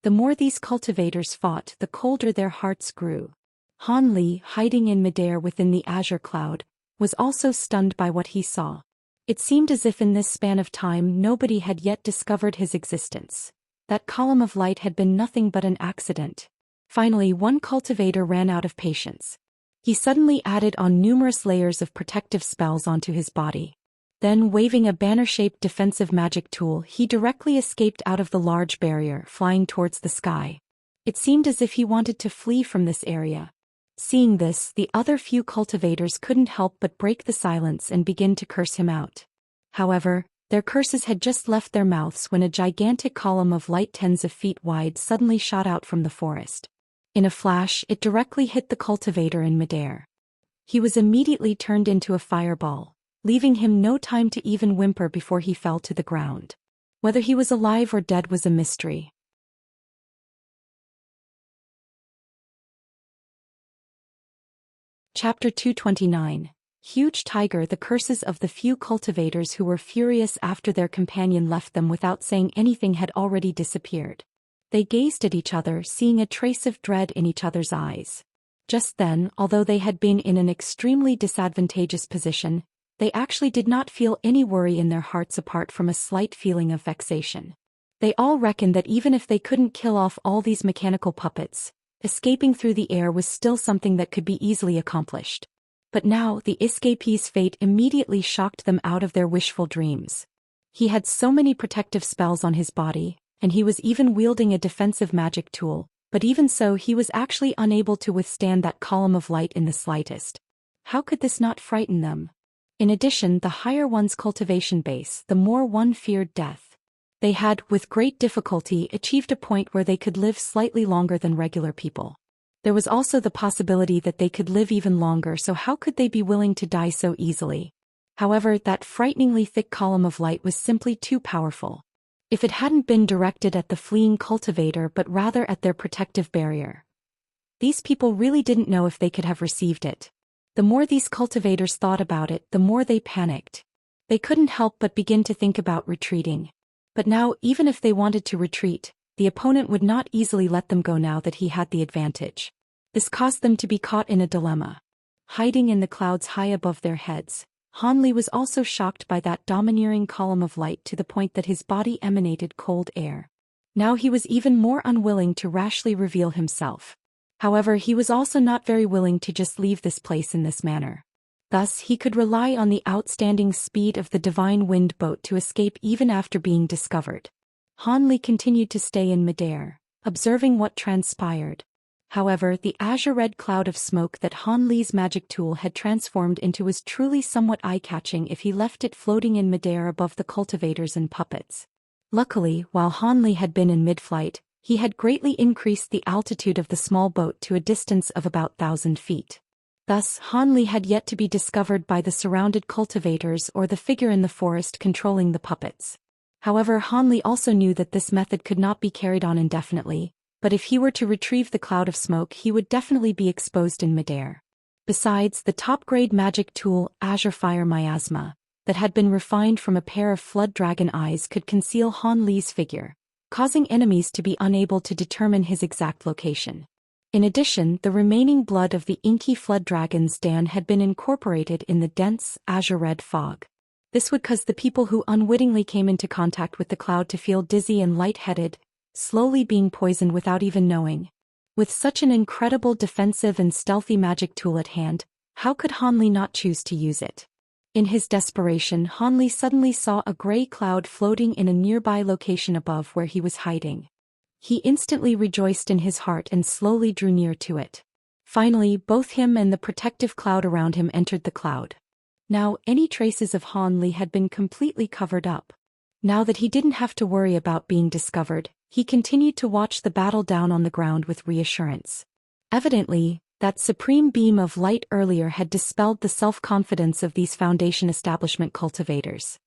The more these cultivators fought, the colder their hearts grew. Han Li, hiding in midair within the azure cloud, was also stunned by what he saw. It seemed as if in this span of time nobody had yet discovered his existence. That column of light had been nothing but an accident. Finally, one cultivator ran out of patience. He suddenly added on numerous layers of protective spells onto his body. Then, waving a banner-shaped defensive magic tool, he directly escaped out of the large barrier, flying towards the sky. It seemed as if he wanted to flee from this area. Seeing this, the other few cultivators couldn't help but break the silence and begin to curse him out. However, their curses had just left their mouths when a gigantic column of light tens of feet wide suddenly shot out from the forest. In a flash, it directly hit the cultivator in midair. He was immediately turned into a fireball, leaving him no time to even whimper before he fell to the ground. Whether he was alive or dead was a mystery. Chapter 229. Huge Tiger. The curses of the few cultivators who were furious after their companion left them without saying anything had already disappeared. They gazed at each other, seeing a trace of dread in each other's eyes. Just then, although they had been in an extremely disadvantageous position, they actually did not feel any worry in their hearts apart from a slight feeling of vexation. They all reckoned that even if they couldn't kill off all these mechanical puppets, escaping through the air was still something that could be easily accomplished. But now, the escapee's fate immediately shocked them out of their wishful dreams. He had so many protective spells on his body, and he was even wielding a defensive magic tool, but even so he was actually unable to withstand that column of light in the slightest. How could this not frighten them? In addition, the higher one's cultivation base, the more one feared death. They had, with great difficulty, achieved a point where they could live slightly longer than regular people. There was also the possibility that they could live even longer, so how could they be willing to die so easily? However, that frighteningly thick column of light was simply too powerful. If it hadn't been directed at the fleeing cultivator but rather at their protective barrier, these people really didn't know if they could have received it. The more these cultivators thought about it, the more they panicked. They couldn't help but begin to think about retreating. But now, even if they wanted to retreat, the opponent would not easily let them go now that he had the advantage. This caused them to be caught in a dilemma. Hiding in the clouds high above their heads, Han Li was also shocked by that domineering column of light to the point that his body emanated cold air. Now he was even more unwilling to rashly reveal himself. However, he was also not very willing to just leave this place in this manner. Thus, he could rely on the outstanding speed of the Divine Wind boat to escape even after being discovered. Han Li continued to stay in midair, observing what transpired. However, the azure-red cloud of smoke that Han Li's magic tool had transformed into was truly somewhat eye-catching if he left it floating in midair above the cultivators and puppets. Luckily, while Han Li had been in mid-flight, he had greatly increased the altitude of the small boat to a distance of about 1,000 feet. Thus, Han Li had yet to be discovered by the surrounded cultivators or the figure in the forest controlling the puppets. However, Han Li also knew that this method could not be carried on indefinitely, but if he were to retrieve the cloud of smoke he would definitely be exposed in midair. Besides, the top-grade magic tool, Azure Fire Miasma, that had been refined from a pair of flood dragon eyes could conceal Han Li's figure, causing enemies to be unable to determine his exact location. In addition, the remaining blood of the inky flood dragon's Dan had been incorporated in the dense, azure-red fog. This would cause the people who unwittingly came into contact with the cloud to feel dizzy and lightheaded, slowly being poisoned without even knowing. With such an incredible defensive and stealthy magic tool at hand, how could Han Li not choose to use it? In his desperation, Han Li suddenly saw a gray cloud floating in a nearby location above where he was hiding. He instantly rejoiced in his heart and slowly drew near to it. Finally, both him and the protective cloud around him entered the cloud. Now, any traces of Han Li had been completely covered up. Now that he didn't have to worry about being discovered, he continued to watch the battle down on the ground with reassurance. Evidently, that supreme beam of light earlier had dispelled the self-confidence of these Foundation establishment cultivators.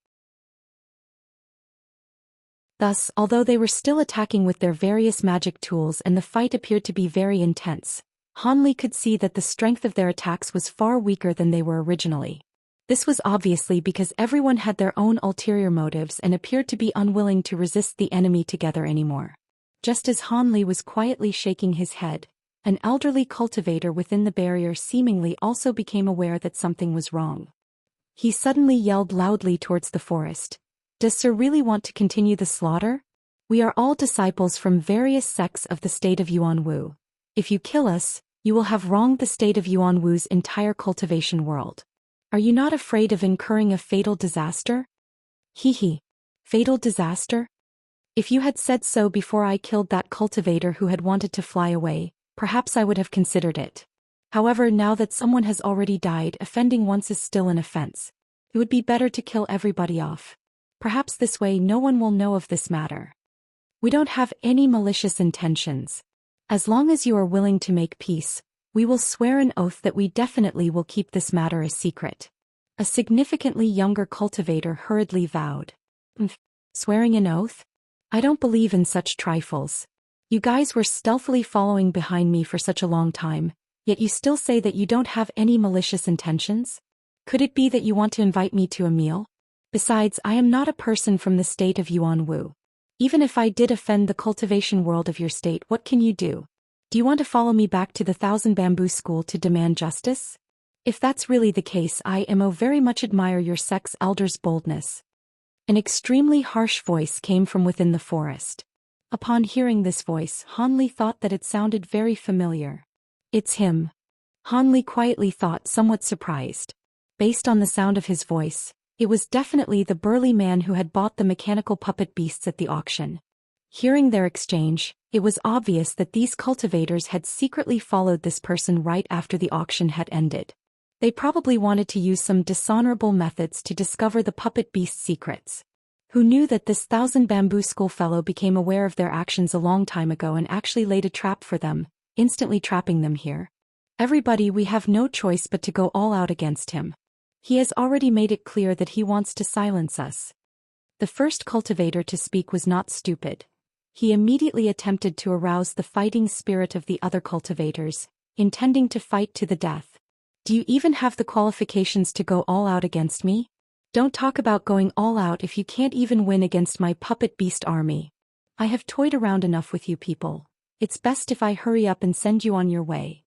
Thus, although they were still attacking with their various magic tools and the fight appeared to be very intense, Han Li could see that the strength of their attacks was far weaker than they were originally. This was obviously because everyone had their own ulterior motives and appeared to be unwilling to resist the enemy together anymore. Just as Han Li was quietly shaking his head, an elderly cultivator within the barrier seemingly also became aware that something was wrong. He suddenly yelled loudly towards the forest. "Does Sir really want to continue the slaughter? We are all disciples from various sects of the state of Yuanwu. If you kill us, you will have wronged the state of Yuanwu's entire cultivation world. Are you not afraid of incurring a fatal disaster?" Hee. Fatal disaster? If you had said so before I killed that cultivator who had wanted to fly away, perhaps I would have considered it. However, now that someone has already died, offending once is still an offense. It would be better to kill everybody off. Perhaps this way no one will know of this matter. We don't have any malicious intentions. As long as you are willing to make peace, we will swear an oath that we definitely will keep this matter a secret. A significantly younger cultivator hurriedly vowed. Swearing an oath? I don't believe in such trifles. You guys were stealthily following behind me for such a long time, yet you still say that you don't have any malicious intentions? Could it be that you want to invite me to a meal? Besides, I am not a person from the state of Yuanwu. Even if I did offend the cultivation world of your state, what can you do? Do you want to follow me back to the Thousand Bamboo School to demand justice? If that's really the case, I very much admire your sect's elder's boldness. An extremely harsh voice came from within the forest. Upon hearing this voice, Han Li thought that it sounded very familiar. It's him. Han Li quietly thought, somewhat surprised. Based on the sound of his voice, it was definitely the burly man who had bought the mechanical puppet beasts at the auction. Hearing their exchange, it was obvious that these cultivators had secretly followed this person right after the auction had ended. They probably wanted to use some dishonorable methods to discover the puppet beast's secrets. Who knew that this Thousand Bamboo School fellow became aware of their actions a long time ago and actually laid a trap for them, instantly trapping them here? Everybody, we have no choice but to go all out against him. He has already made it clear that he wants to silence us. The first cultivator to speak was not stupid. He immediately attempted to arouse the fighting spirit of the other cultivators, intending to fight to the death. Do you even have the qualifications to go all out against me? Don't talk about going all out if you can't even win against my puppet beast army. I have toyed around enough with you people. It's best if I hurry up and send you on your way.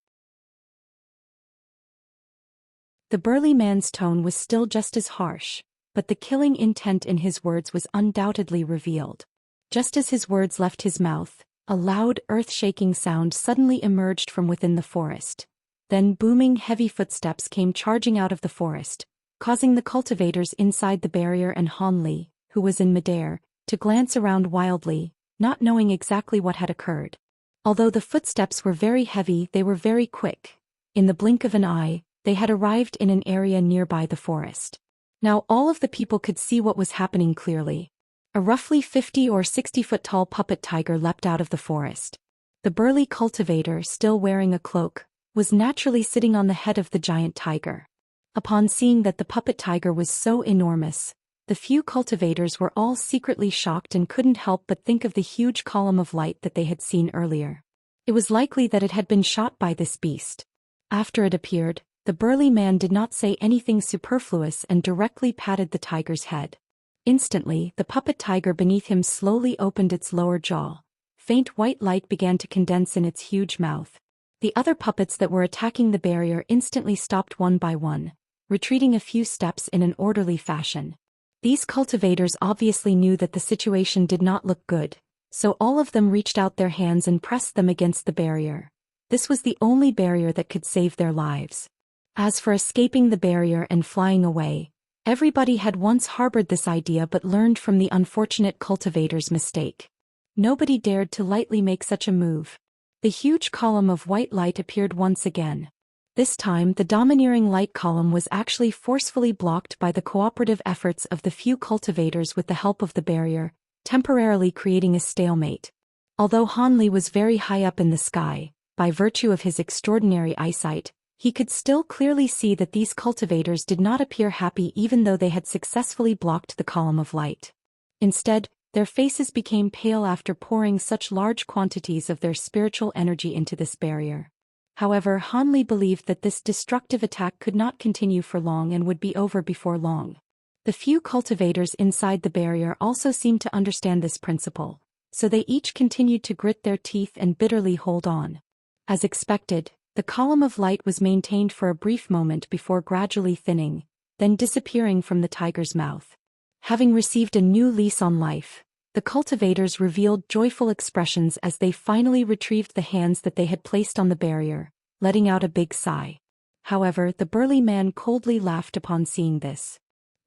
The burly man's tone was still just as harsh, but the killing intent in his words was undoubtedly revealed. Just as his words left his mouth, a loud, earth-shaking sound suddenly emerged from within the forest. Then booming, heavy footsteps came charging out of the forest, causing the cultivators inside the barrier and Han Li, who was in midair, to glance around wildly, not knowing exactly what had occurred. Although the footsteps were very heavy, they were very quick. In the blink of an eye, they had arrived in an area nearby the forest. Now all of the people could see what was happening clearly. A roughly 50 or 60-foot tall puppet tiger leapt out of the forest. The burly cultivator, still wearing a cloak, was naturally sitting on the head of the giant tiger. Upon seeing that the puppet tiger was so enormous, the few cultivators were all secretly shocked and couldn't help but think of the huge column of light that they had seen earlier. It was likely that it had been shot by this beast. After it appeared, the burly man did not say anything superfluous and directly patted the tiger's head. Instantly, the puppet tiger beneath him slowly opened its lower jaw. Faint white light began to condense in its huge mouth. The other puppets that were attacking the barrier instantly stopped one by one, retreating a few steps in an orderly fashion. These cultivators obviously knew that the situation did not look good, so all of them reached out their hands and pressed them against the barrier. This was the only barrier that could save their lives. As for escaping the barrier and flying away, everybody had once harbored this idea but learned from the unfortunate cultivator's mistake. Nobody dared to lightly make such a move. The huge column of white light appeared once again. This time the domineering light column was actually forcefully blocked by the cooperative efforts of the few cultivators with the help of the barrier, temporarily creating a stalemate. Although Han Li was very high up in the sky, by virtue of his extraordinary eyesight, he could still clearly see that these cultivators did not appear happy even though they had successfully blocked the column of light. Instead, their faces became pale after pouring such large quantities of their spiritual energy into this barrier. However, Han Li believed that this destructive attack could not continue for long and would be over before long. The few cultivators inside the barrier also seemed to understand this principle, so they each continued to grit their teeth and bitterly hold on. As expected, the column of light was maintained for a brief moment before gradually thinning, then disappearing from the tiger's mouth. Having received a new lease on life, the cultivators revealed joyful expressions as they finally retrieved the hands that they had placed on the barrier, letting out a big sigh. However, the burly man coldly laughed upon seeing this.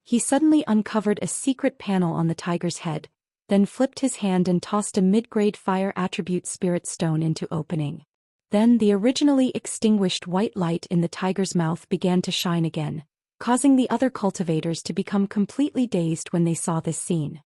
He suddenly uncovered a secret panel on the tiger's head, then flipped his hand and tossed a mid-grade fire attribute spirit stone into opening. Then the originally extinguished white light in the tiger's mouth began to shine again, causing the other cultivators to become completely dazed when they saw this scene.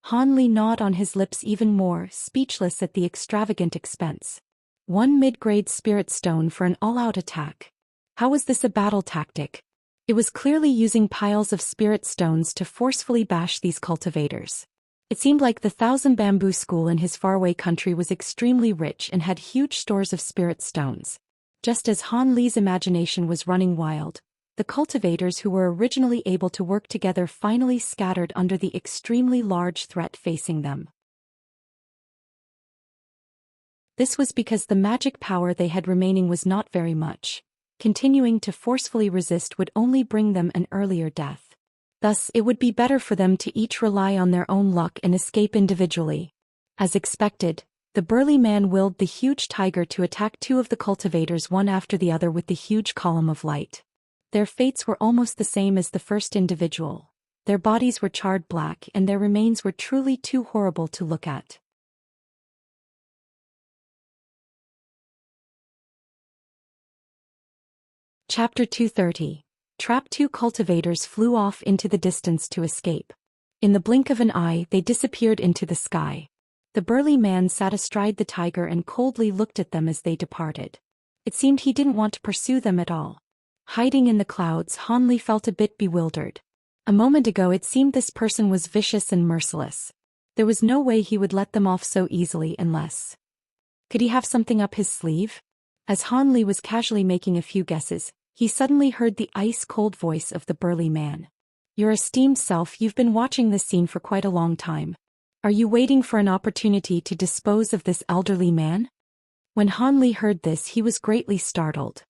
Han Li gnawed on his lips even more, speechless at the extravagant expense. One mid-grade spirit stone for an all-out attack. How was this a battle tactic? It was clearly using piles of spirit stones to forcefully bash these cultivators. It seemed like the Thousand Bamboo School in his faraway country was extremely rich and had huge stores of spirit stones. Just as Han Li's imagination was running wild, the cultivators who were originally able to work together finally scattered under the extremely large threat facing them. This was because the magic power they had remaining was not very much. Continuing to forcefully resist would only bring them an earlier death. Thus, it would be better for them to each rely on their own luck and escape individually. As expected, the burly man willed the huge tiger to attack two of the cultivators one after the other with the huge column of light. Their fates were almost the same as the first individual. Their bodies were charred black and their remains were truly too horrible to look at. Chapter 230. Trapped two cultivators flew off into the distance to escape. In the blink of an eye they disappeared into the sky. The burly man sat astride the tiger and coldly looked at them as they departed. It seemed he didn't want to pursue them at all. Hiding in the clouds, Han Li felt a bit bewildered. A moment ago it seemed this person was vicious and merciless. There was no way he would let them off so easily unless... Could he have something up his sleeve? As Han Li was casually making a few guesses, he suddenly heard the ice-cold voice of the burly man. "Your esteemed self, you've been watching this scene for quite a long time. Are you waiting for an opportunity to dispose of this elderly man?" When Han Li heard this he was greatly startled.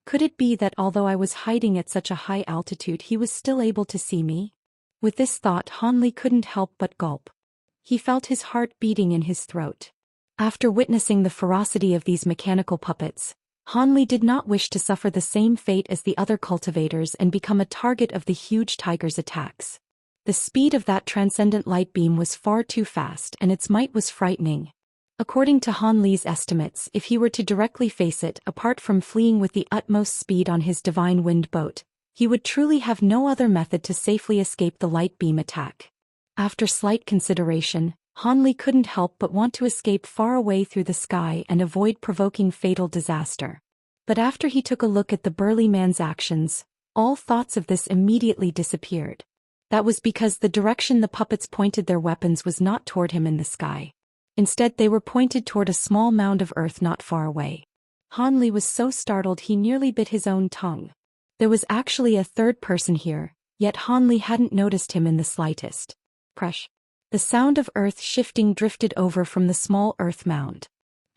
Could it be that although I was hiding at such a high altitude he was still able to see me? With this thought Han Li couldn't help but gulp. He felt his heart beating in his throat. After witnessing the ferocity of these mechanical puppets, Han Li did not wish to suffer the same fate as the other cultivators and become a target of the huge tiger's attacks. The speed of that transcendent light beam was far too fast and its might was frightening. According to Han Li's estimates, if he were to directly face it, apart from fleeing with the utmost speed on his divine wind boat, he would truly have no other method to safely escape the light beam attack. After slight consideration, Han Li couldn't help but want to escape far away through the sky and avoid provoking fatal disaster. But after he took a look at the burly man's actions, all thoughts of this immediately disappeared. That was because the direction the puppets pointed their weapons was not toward him in the sky. Instead they were pointed toward a small mound of earth not far away. Han Li was so startled he nearly bit his own tongue. There was actually a third person here, yet Han Li hadn't noticed him in the slightest. Crush. The sound of earth shifting drifted over from the small earth mound.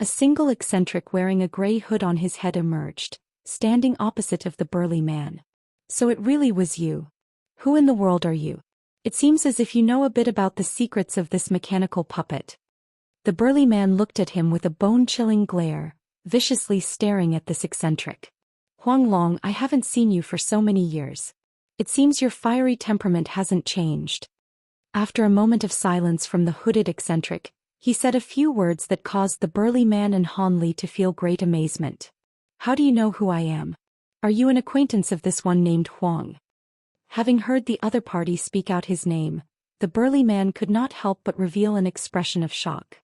A single eccentric wearing a gray hood on his head emerged, standing opposite of the burly man. So it really was you. Who in the world are you? It seems as if you know a bit about the secrets of this mechanical puppet. The burly man looked at him with a bone-chilling glare, viciously staring at this eccentric. Huanglong, I haven't seen you for so many years. It seems your fiery temperament hasn't changed. After a moment of silence from the hooded eccentric, he said a few words that caused the burly man and Han Li to feel great amazement. How do you know who I am? Are you an acquaintance of this one named Huang? Having heard the other party speak out his name, the burly man could not help but reveal an expression of shock.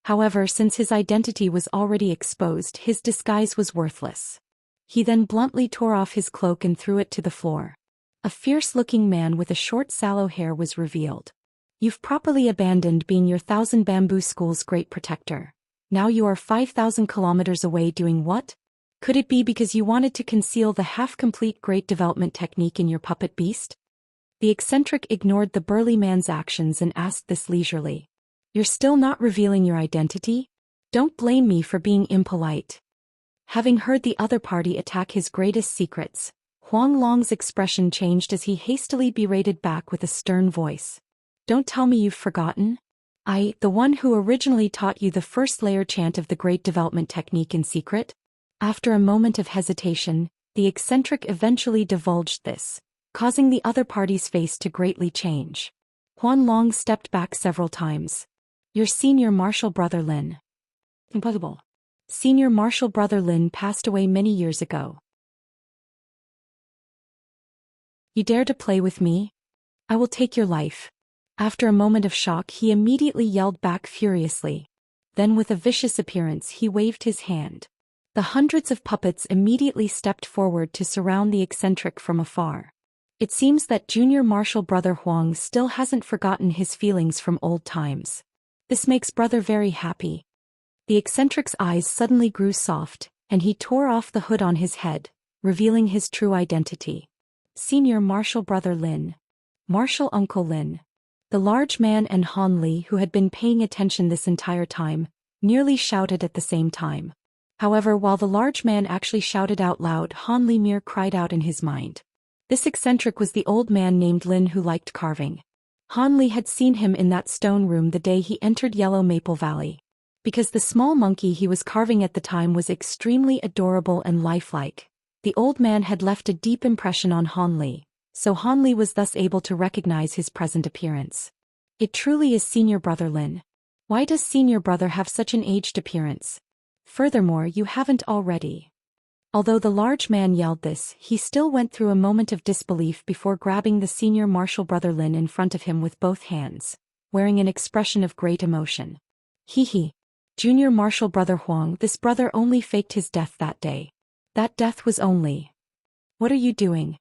However, since his identity was already exposed, his disguise was worthless. He then bluntly tore off his cloak and threw it to the floor. A fierce-looking man with a short sallow hair was revealed. You've properly abandoned being your 1,000 Bamboo School's great protector. Now you are 5,000 kilometers away doing what? Could it be because you wanted to conceal the half-complete great development technique in your puppet beast? The eccentric ignored the burly man's actions and asked this leisurely. You're still not revealing your identity? Don't blame me for being impolite. Having heard the other party attack his greatest secrets, Huanglong's expression changed as he hastily berated back with a stern voice. Don't tell me you've forgotten? The one who originally taught you the first layer chant of the great development technique in secret? After a moment of hesitation, the eccentric eventually divulged this, causing the other party's face to greatly change. Huanglong stepped back several times. Your senior martial brother Lin. Impossible. Senior martial brother Lin passed away many years ago. You dare to play with me? I will take your life. After a moment of shock, he immediately yelled back furiously. Then with a vicious appearance he waved his hand. The hundreds of puppets immediately stepped forward to surround the eccentric from afar. It seems that junior martial brother Huang still hasn't forgotten his feelings from old times. This makes brother very happy. The eccentric's eyes suddenly grew soft, and he tore off the hood on his head, revealing his true identity. Senior martial brother Lin. Martial uncle Lin. The large man and Han Li, who had been paying attention this entire time, nearly shouted at the same time. However, while the large man actually shouted out loud, Han Li mere cried out in his mind. This eccentric was the old man named Lin who liked carving. Han Li had seen him in that stone room the day he entered Yellow Maple Valley. Because the small monkey he was carving at the time was extremely adorable and lifelike, the old man had left a deep impression on Han Li, so Han Li was thus able to recognize his present appearance. It truly is senior brother Lin. Why does senior brother have such an aged appearance? Furthermore, you haven't already. Although the large man yelled this, he still went through a moment of disbelief before grabbing the senior martial brother Lin in front of him with both hands, wearing an expression of great emotion. Hee. Junior martial brother Huang, this brother only faked his death that day. That death was only. What are you doing?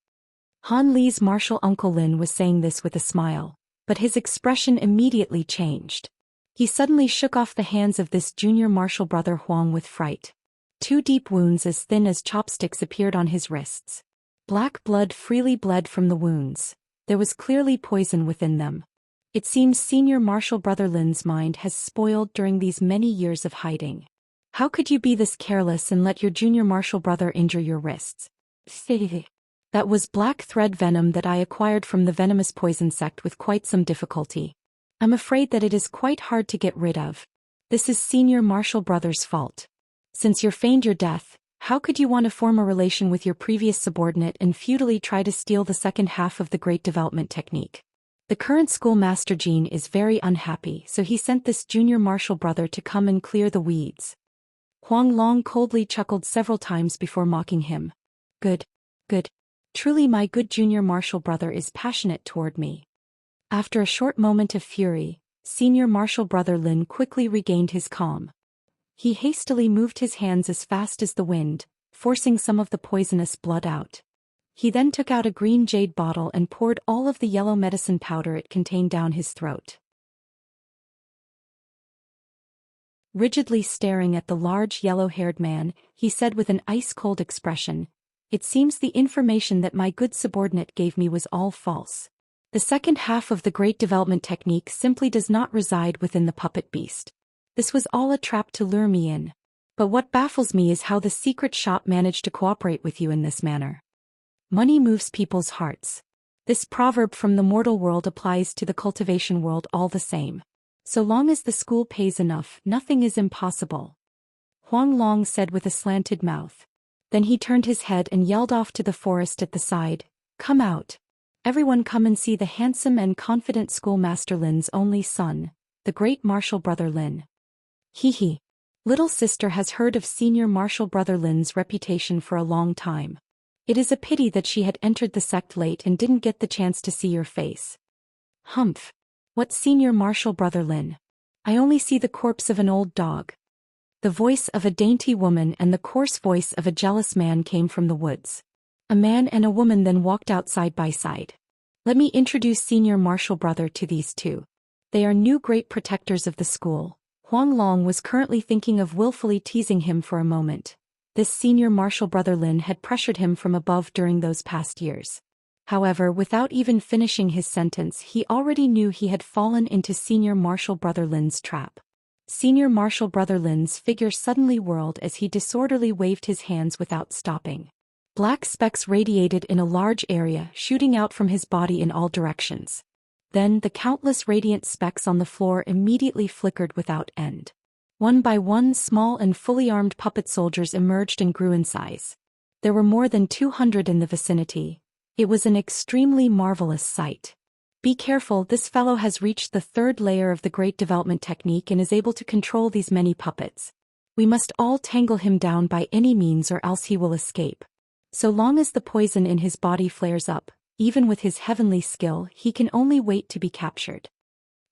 Han Li's martial uncle Lin was saying this with a smile, but his expression immediately changed. He suddenly shook off the hands of this junior martial brother Huang with fright. 2 deep wounds as thin as chopsticks appeared on his wrists. Black blood freely bled from the wounds. There was clearly poison within them. It seems senior martial brother Lin's mind has spoiled during these many years of hiding. How could you be this careless and let your junior martial brother injure your wrists? That was black thread venom that I acquired from the venomous poison sect with quite some difficulty. I'm afraid that it is quite hard to get rid of. This is senior martial brother's fault. Since you feigned your death, how could you want to form a relation with your previous subordinate and futilely try to steal the second half of the great development technique? The current schoolmaster Jean is very unhappy, so he sent this junior martial brother to come and clear the weeds. Huanglong coldly chuckled several times before mocking him. Good. Truly my good junior martial brother is passionate toward me. After a short moment of fury, senior martial brother Lin quickly regained his calm. He hastily moved his hands as fast as the wind, forcing some of the poisonous blood out. He then took out a green jade bottle and poured all of the yellow medicine powder it contained down his throat. Rigidly staring at the large yellow-haired man, he said with an ice-cold expression, "It seems the information that my good subordinate gave me was all false. The second half of the great development technique simply does not reside within the puppet beast. This was all a trap to lure me in. But what baffles me is how the secret shop managed to cooperate with you in this manner. Money moves people's hearts. This proverb from the mortal world applies to the cultivation world all the same. So long as the school pays enough, nothing is impossible. Huang Long said with a slanted mouth. Then he turned his head and yelled off to the forest at the side, "Come out. Everyone come and see the handsome and confident schoolmaster Lin's only son, the great martial brother Lin." Hee. Little sister has heard of senior martial brother Lin's reputation for a long time. It is a pity that she had entered the sect late and didn't get the chance to see your face. Humph. What senior martial brother Lin? I only see the corpse of an old dog. The voice of a dainty woman and the coarse voice of a jealous man came from the woods. A man and a woman then walked out side by side. Let me introduce senior martial brother to these two. They are new great protectors of the school. Huang Long was currently thinking of willfully teasing him for a moment. This senior martial brother Lin had pressured him from above during those past years. However, without even finishing his sentence, he already knew he had fallen into senior martial brother Lin's trap. Senior martial brother Lin's figure suddenly whirled as he disorderly waved his hands without stopping. Black specks radiated in a large area, shooting out from his body in all directions. Then the countless radiant specks on the floor immediately flickered without end. One by one, small and fully armed puppet soldiers emerged and grew in size. There were more than 200 in the vicinity. It was an extremely marvelous sight. Be careful, this fellow has reached the third layer of the great development technique and is able to control these many puppets. We must all tangle him down by any means or else he will escape. So long as the poison in his body flares up, even with his heavenly skill, he can only wait to be captured.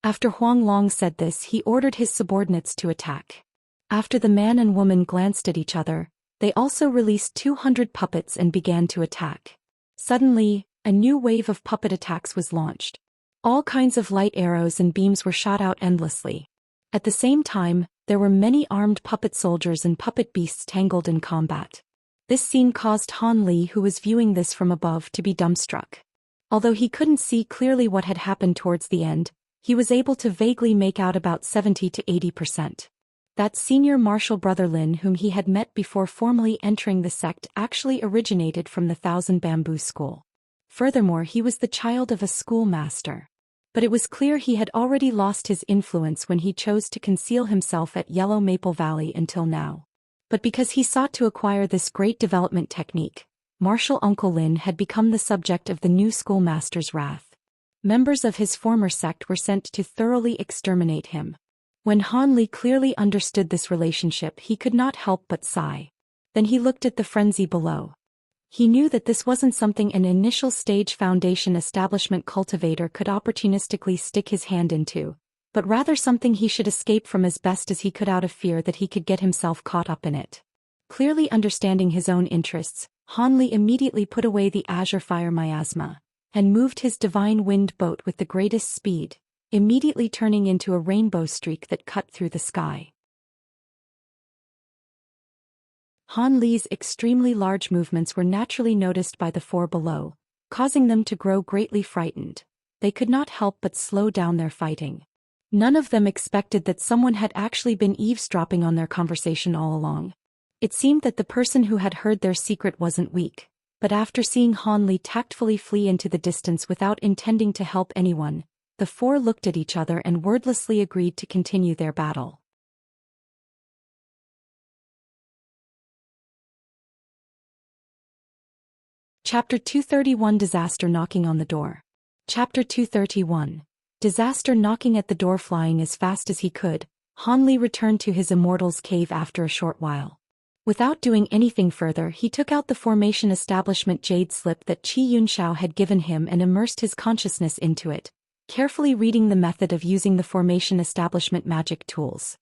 After Huang Long said this, he ordered his subordinates to attack. After the man and woman glanced at each other, they also released 200 puppets and began to attack. Suddenly, a new wave of puppet attacks was launched. All kinds of light arrows and beams were shot out endlessly. At the same time, there were many armed puppet soldiers and puppet beasts tangled in combat. This scene caused Han Li, who was viewing this from above, to be dumbstruck. Although he couldn't see clearly what had happened towards the end, he was able to vaguely make out about 70 to 80%. That senior martial brother Lin, whom he had met before formally entering the sect, actually originated from the Thousand Bamboo School. Furthermore, he was the child of a schoolmaster. But it was clear he had already lost his influence when he chose to conceal himself at Yellow Maple Valley until now. But because he sought to acquire this great development technique, Martial Uncle Lin had become the subject of the new schoolmaster's wrath. Members of his former sect were sent to thoroughly exterminate him. When Han Li clearly understood this relationship, he could not help but sigh. Then he looked at the frenzy below. He knew that this wasn't something an initial stage foundation establishment cultivator could opportunistically stick his hand into, but rather something he should escape from as best as he could out of fear that he could get himself caught up in it. Clearly understanding his own interests, Han Li immediately put away the azure fire miasma, and moved his divine wind boat with the greatest speed, immediately turning into a rainbow streak that cut through the sky. Han Li's extremely large movements were naturally noticed by the four below, causing them to grow greatly frightened. They could not help but slow down their fighting. None of them expected that someone had actually been eavesdropping on their conversation all along. It seemed that the person who had heard their secret wasn't weak, but after seeing Han Li tactfully flee into the distance without intending to help anyone, the four looked at each other and wordlessly agreed to continue their battle. Chapter 231 Disaster Knocking on the Door. Chapter 231. Disaster knocking at the door. Flying as fast as he could, Han Li returned to his Immortal's cave after a short while. Without doing anything further, he took out the Formation Establishment jade slip that Qi Yunxiao had given him and immersed his consciousness into it, carefully reading the method of using the Formation Establishment magic tools.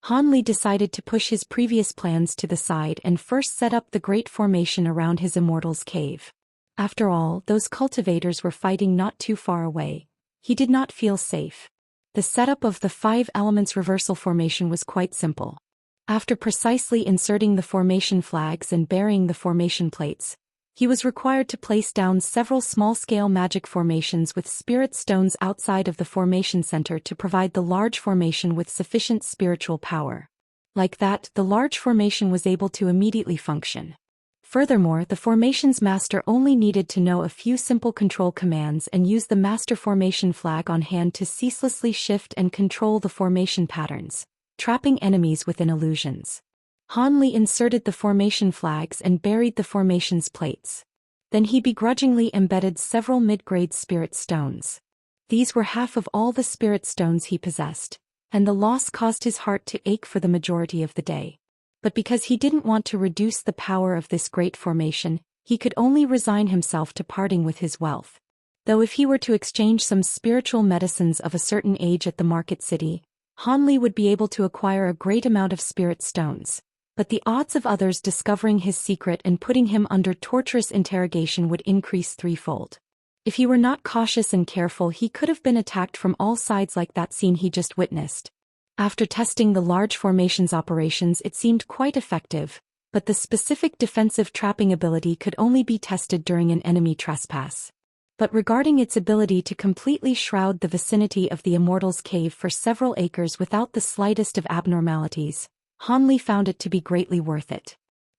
Han Li decided to push his previous plans to the side and first set up the great formation around his Immortal's cave. After all, those cultivators were fighting not too far away. He did not feel safe. The setup of the 5 elements reversal formation was quite simple. After precisely inserting the formation flags and burying the formation plates, he was required to place down several small-scale magic formations with spirit stones outside of the formation center to provide the large formation with sufficient spiritual power. Like that, the large formation was able to immediately function. Furthermore, the formation's master only needed to know a few simple control commands and use the master formation flag on hand to ceaselessly shift and control the formation patterns, trapping enemies within illusions. Han Li inserted the formation flags and buried the formation's plates. Then he begrudgingly embedded several mid-grade spirit stones. These were half of all the spirit stones he possessed, and the loss caused his heart to ache for the majority of the day. But because he didn't want to reduce the power of this great formation, he could only resign himself to parting with his wealth. Though if he were to exchange some spiritual medicines of a certain age at the market city, Han Li would be able to acquire a great amount of spirit stones. But the odds of others discovering his secret and putting him under torturous interrogation would increase threefold. If he were not cautious and careful, he could have been attacked from all sides like that scene he just witnessed. After testing the large formation's operations, it seemed quite effective, but the specific defensive trapping ability could only be tested during an enemy trespass. But regarding its ability to completely shroud the vicinity of the Immortal's cave for several acres without the slightest of abnormalities, Han Li found it to be greatly worth it.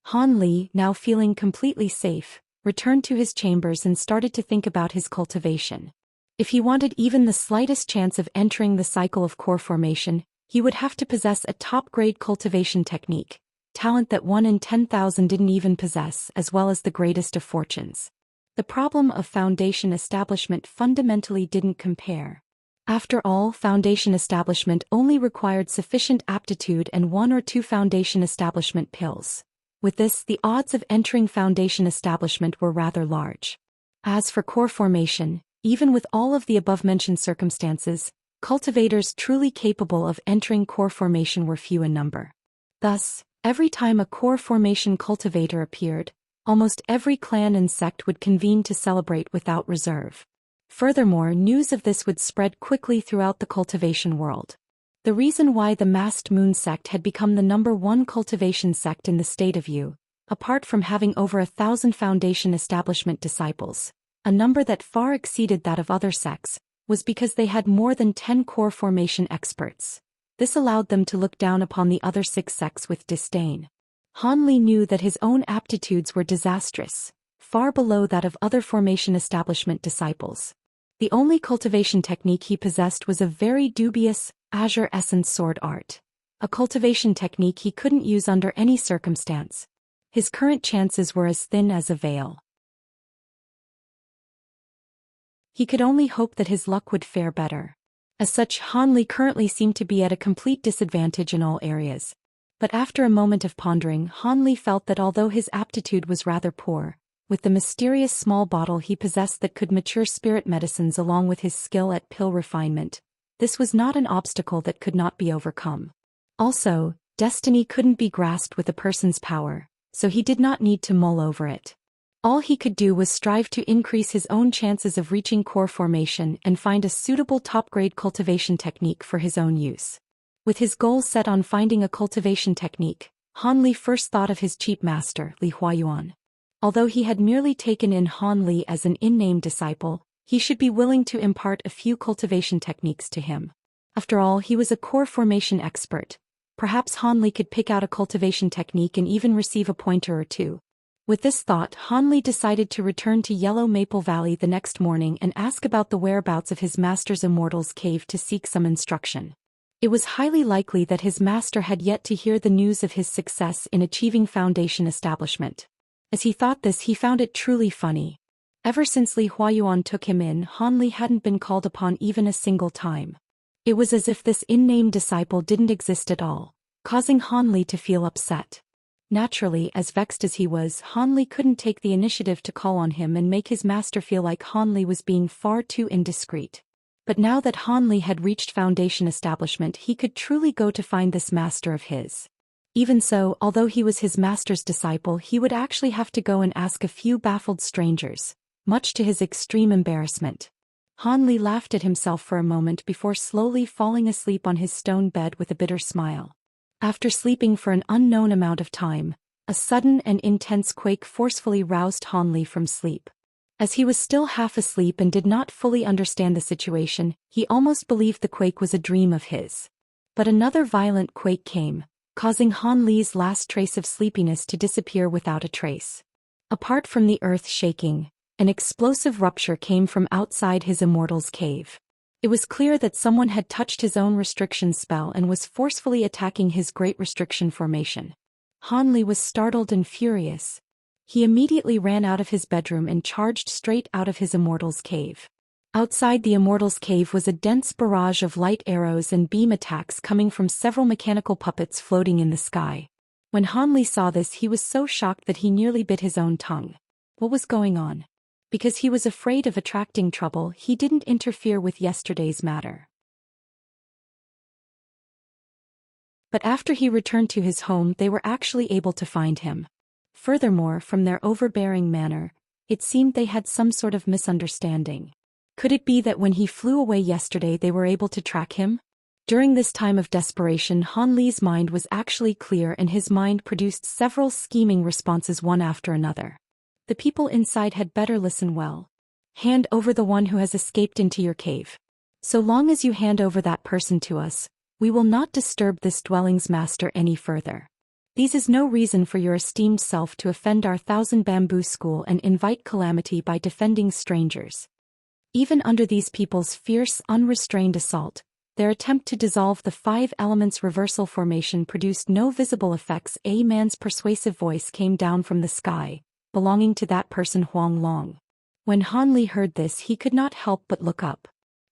Han Li, now feeling completely safe, returned to his chambers and started to think about his cultivation. If he wanted even the slightest chance of entering the cycle of core formation, he would have to possess a top-grade cultivation technique, talent that 1 in 10,000 didn't even possess, as well as the greatest of fortunes. The problem of Foundation Establishment fundamentally didn't compare. After all, Foundation Establishment only required sufficient aptitude and 1 or 2 Foundation Establishment pills. With this, the odds of entering Foundation Establishment were rather large. As for core formation, even with all of the above-mentioned circumstances, cultivators truly capable of entering core formation were few in number. Thus, every time a core formation cultivator appeared, almost every clan and sect would convene to celebrate without reserve. Furthermore, news of this would spread quickly throughout the cultivation world. The reason why the Masked Moon sect had become the #1 cultivation sect in the state of Yu, apart from having over 1,000 Foundation Establishment disciples, a number that far exceeded that of other sects, was because they had more than 10 core formation experts. This allowed them to look down upon the other 6 sects with disdain. Han Li knew that his own aptitudes were disastrous, far below that of other formation establishment disciples. The only cultivation technique he possessed was a very dubious, azure essence sword art. A cultivation technique he couldn't use under any circumstance. His current chances were as thin as a veil. He could only hope that his luck would fare better. As such, Han Li currently seemed to be at a complete disadvantage in all areas. But after a moment of pondering, Han Li felt that although his aptitude was rather poor, with the mysterious small bottle he possessed that could mature spirit medicines along with his skill at pill refinement, this was not an obstacle that could not be overcome. Also, destiny couldn't be grasped with a person's power, so he did not need to mull over it. All he could do was strive to increase his own chances of reaching core formation and find a suitable top-grade cultivation technique for his own use. With his goal set on finding a cultivation technique, Han Li first thought of his cheap master, Li Huayuan. Although he had merely taken in Han Li as an in-name disciple, he should be willing to impart a few cultivation techniques to him. After all, he was a core formation expert. Perhaps Han Li could pick out a cultivation technique and even receive a pointer or two. With this thought, Han Li decided to return to Yellow Maple Valley the next morning and ask about the whereabouts of his master's Immortal's cave to seek some instruction. It was highly likely that his master had yet to hear the news of his success in achieving Foundation Establishment. As he thought this, he found it truly funny. Ever since Li Huayuan took him in, Han Li hadn't been called upon even a single time. It was as if this in-name disciple didn't exist at all, causing Han Li to feel upset. Naturally, as vexed as he was, Han Li couldn't take the initiative to call on him and make his master feel like Han Li was being far too indiscreet. But now that Han Li had reached Foundation Establishment, he could truly go to find this master of his. Even so, although he was his master's disciple, he would actually have to go and ask a few baffled strangers, much to his extreme embarrassment. Han Li laughed at himself for a moment before slowly falling asleep on his stone bed with a bitter smile. After sleeping for an unknown amount of time, a sudden and intense quake forcefully roused Han Li from sleep. As he was still half asleep and did not fully understand the situation, he almost believed the quake was a dream of his. But another violent quake came, causing Han Li's last trace of sleepiness to disappear without a trace. Apart from the earth shaking, an explosive rupture came from outside his immortal's cave. It was clear that someone had touched his own restriction spell and was forcefully attacking his great restriction formation. Han Li was startled and furious. He immediately ran out of his bedroom and charged straight out of his immortal's cave. Outside the immortal's cave was a dense barrage of light arrows and beam attacks coming from several mechanical puppets floating in the sky. When Han Li saw this, he was so shocked that he nearly bit his own tongue. What was going on? Because he was afraid of attracting trouble, he didn't interfere with yesterday's matter. But after he returned to his home, they were actually able to find him. Furthermore, from their overbearing manner, it seemed they had some sort of misunderstanding. Could it be that when he flew away yesterday they were able to track him? During this time of desperation, Han Li's mind was actually clear and his mind produced several scheming responses one after another. The people inside had better listen well. Hand over the one who has escaped into your cave. So long as you hand over that person to us, we will not disturb this dwelling's master any further. This is no reason for your esteemed self to offend our 1,000 bamboo school and invite calamity by defending strangers. Even under these people's fierce, unrestrained assault, their attempt to dissolve the 5 elements reversal formation produced no visible effects. A man's persuasive voice came down from the sky, belonging to that person Huang Long. When Han Li heard this, he could not help but look up.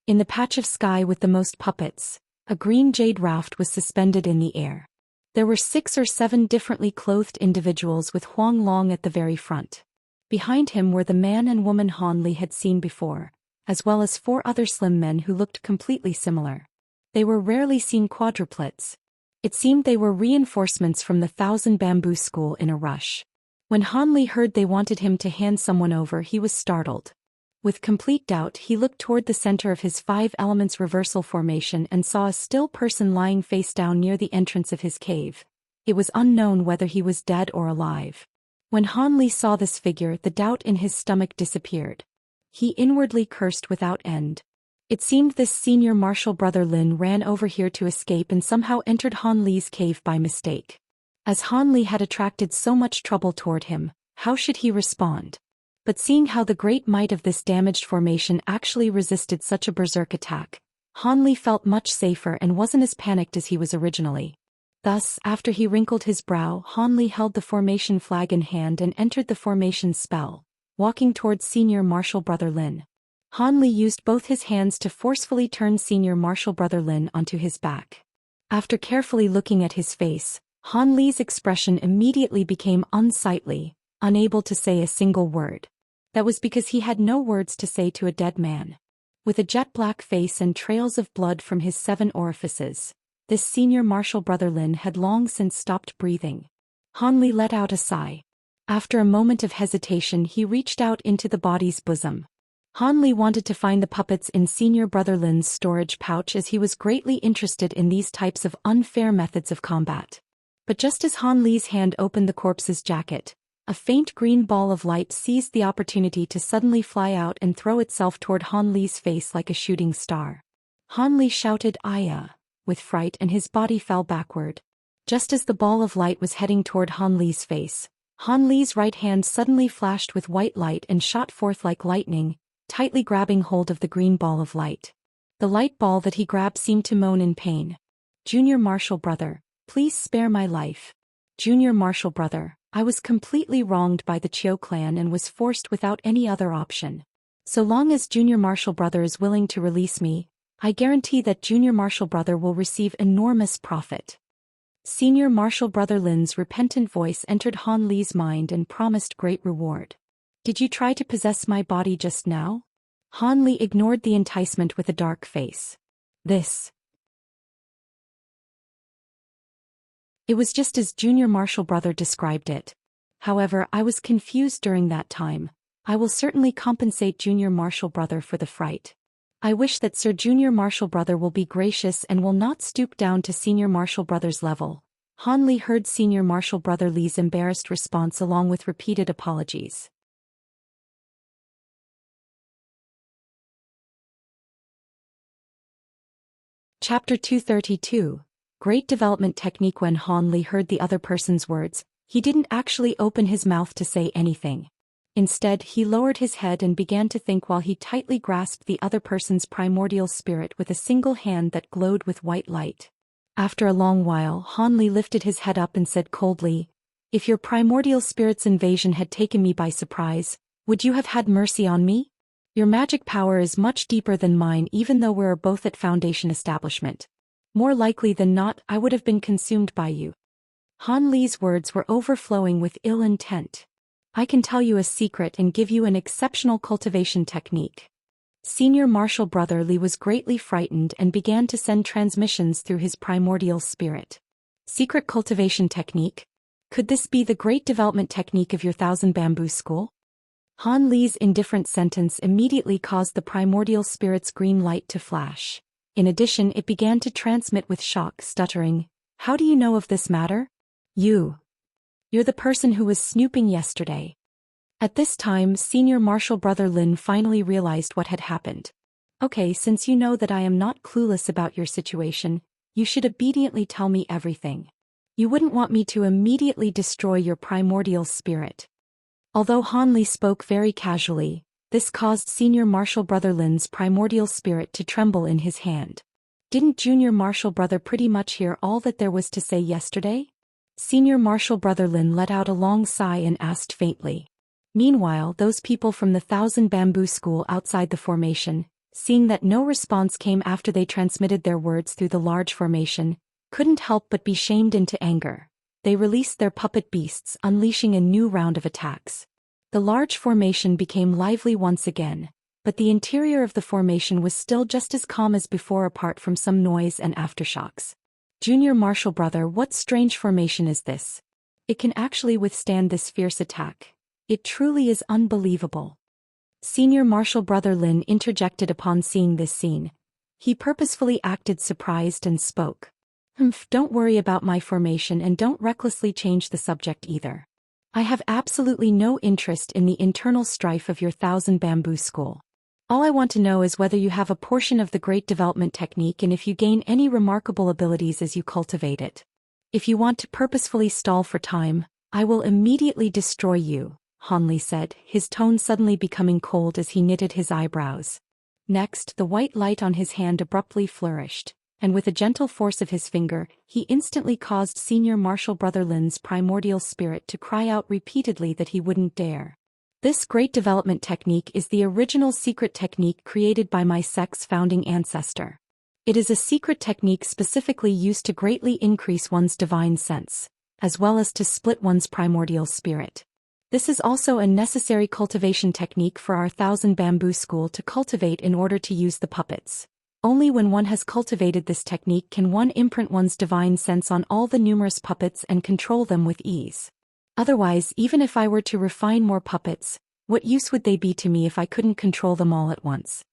In the patch of sky with the most puppets, a green jade raft was suspended in the air. There were 6 or 7 differently clothed individuals with Huang Long at the very front. Behind him were the man and woman Han Li had seen before, as well as 4 other slim men who looked completely similar. They were rarely seen quadruplets. It seemed they were reinforcements from the 1,000 bamboo school in a rush. When Han Li heard they wanted him to hand someone over, he was startled. With complete doubt, he looked toward the center of his 5 elements reversal formation and saw a still person lying face down near the entrance of his cave. It was unknown whether he was dead or alive. When Han Li saw this figure, the doubt in his stomach disappeared. He inwardly cursed without end. It seemed this senior martial brother Lin ran over here to escape and somehow entered Han Li's cave by mistake. As Han Li had attracted so much trouble toward him, how should he respond? But seeing how the great might of this damaged formation actually resisted such a berserk attack, Han Li felt much safer and wasn't as panicked as he was originally. Thus, after he wrinkled his brow, Han Li held the formation flag in hand and entered the formation spell, walking towards senior martial brother Lin. Han Li used both his hands to forcefully turn senior martial brother Lin onto his back. After carefully looking at his face, Han Li's expression immediately became unsightly, unable to say a single word. That was because he had no words to say to a dead man. With a jet-black face and trails of blood from his 7 orifices, this senior martial brother Lin had long since stopped breathing. Han Li let out a sigh. After a moment of hesitation, he reached out into the body's bosom. Han Li wanted to find the puppets in senior brother Lin's storage pouch as he was greatly interested in these types of unfair methods of combat. But just as Han Li's hand opened the corpse's jacket, a faint green ball of light seized the opportunity to suddenly fly out and throw itself toward Han Li's face like a shooting star. Han Li shouted "Aya!" with fright and his body fell backward. Just as the ball of light was heading toward Han Li's face, Han Li's right hand suddenly flashed with white light and shot forth like lightning, tightly grabbing hold of the green ball of light. The light ball that he grabbed seemed to moan in pain. "Junior martial brother, please spare my life. Junior martial brother, I was completely wronged by the Chiu clan and was forced without any other option. So long as Junior martial brother is willing to release me, I guarantee that Junior martial brother will receive enormous profit." Senior martial brother Lin's repentant voice entered Han Li's mind and promised great reward. "Did you try to possess my body just now?" Han Li ignored the enticement with a dark face. It was just as Junior martial brother described it. However, I was confused during that time. I will certainly compensate Junior martial brother for the fright. I wish that Sir Junior martial brother will be gracious and will not stoop down to Senior martial brother's level. Han Li heard Senior martial brother Li's embarrassed response along with repeated apologies. Chapter 232. Great development technique. When Han Li heard the other person's words, he didn't actually open his mouth to say anything. Instead, he lowered his head and began to think while he tightly grasped the other person's primordial spirit with a single hand that glowed with white light. After a long while, Han Li lifted his head up and said coldly, "If your primordial spirit's invasion had taken me by surprise, would you have had mercy on me? Your magic power is much deeper than mine, even though we're both at Foundation Establishment. More likely than not, I would have been consumed by you." Han Li's words were overflowing with ill intent. "I can tell you a secret and give you an exceptional cultivation technique." Senior Marshal Brother Li was greatly frightened and began to send transmissions through his primordial spirit. Secret cultivation technique? Could this be the great development technique of your Thousand Bamboo School? Han Li's indifferent sentence immediately caused the primordial spirit's green light to flash. In addition, it began to transmit with shock, stuttering, "How do you know of this matter? You're the person who was snooping yesterday." At this time, Senior Marshal Brother Lin finally realized what had happened. "Okay, since you know that I am not clueless about your situation, you should obediently tell me everything. You wouldn't want me to immediately destroy your primordial spirit." Although Han Li spoke very casually, this caused Senior Marshal Brother Lin's primordial spirit to tremble in his hand. "Didn't Junior Marshal Brother pretty much hear all that there was to say yesterday?" Senior Marshal Brother Lin let out a long sigh and asked faintly. Meanwhile, those people from the Thousand Bamboo School outside the formation, seeing that no response came after they transmitted their words through the large formation, couldn't help but be shamed into anger. They released their puppet beasts, unleashing a new round of attacks. The large formation became lively once again, but the interior of the formation was still just as calm as before apart from some noise and aftershocks. "Junior Marshal Brother, what strange formation is this? It can actually withstand this fierce attack. It truly is unbelievable." Senior Marshal Brother Lin interjected upon seeing this scene. He purposefully acted surprised and spoke. Don't worry about my formation and don't recklessly change the subject either. I have absolutely no interest in the internal strife of your Thousand Bamboo School. All I want to know is whether you have a portion of the great development technique and if you gain any remarkable abilities as you cultivate it. If you want to purposefully stall for time, I will immediately destroy you," Han Li said, his tone suddenly becoming cold as he knitted his eyebrows. Next, the white light on his hand abruptly flourished, and with a gentle force of his finger, he instantly caused Senior Marshal Brother Lin's primordial spirit to cry out repeatedly that he wouldn't dare. "This great development technique is the original secret technique created by my sect's founding ancestor. It is a secret technique specifically used to greatly increase one's divine sense, as well as to split one's primordial spirit. This is also a necessary cultivation technique for our Thousand Bamboo School to cultivate in order to use the puppets. Only when one has cultivated this technique can one imprint one's divine sense on all the numerous puppets and control them with ease. Otherwise, even if I were to refine more puppets, what use would they be to me if I couldn't control them all at once?"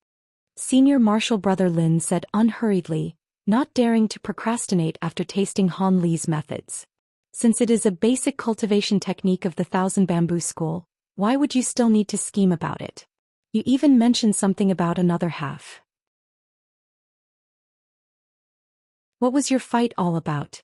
Senior Marshal Brother Lin said unhurriedly, not daring to procrastinate after tasting Han Li's methods. "Since it is a basic cultivation technique of the Thousand Bamboo School, why would you still need to scheme about it? You even mentioned something about another half. What was your fight all about?"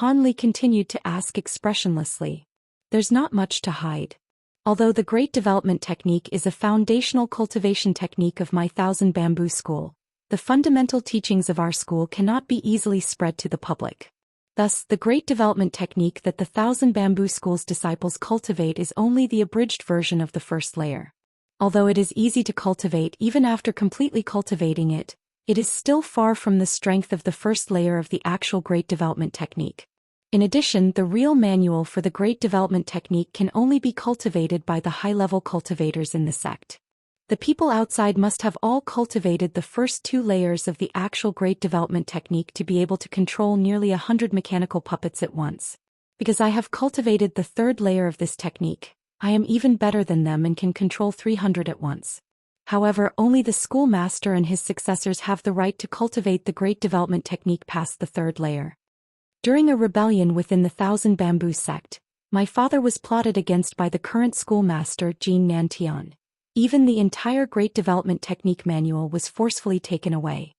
Han Li continued to ask expressionlessly. "There's not much to hide. Although the Great Development Technique is a foundational cultivation technique of my Thousand Bamboo School, the fundamental teachings of our school cannot be easily spread to the public. Thus, the Great Development Technique that the Thousand Bamboo School's disciples cultivate is only the abridged version of the first layer. Although it is easy to cultivate even after completely cultivating it, it is still far from the strength of the first layer of the actual Great Development Technique. In addition, the real manual for the Great Development Technique can only be cultivated by the high-level cultivators in the sect. The people outside must have all cultivated the first two layers of the actual Great Development Technique to be able to control nearly 100 mechanical puppets at once. Because I have cultivated the third layer of this technique, I am even better than them and can control 300 at once. However, only the schoolmaster and his successors have the right to cultivate the Great Development Technique past the third layer. During a rebellion within the Thousand Bamboo Sect, my father was plotted against by the current schoolmaster Jin Nantian. Even the entire Great Development Technique manual was forcefully taken away.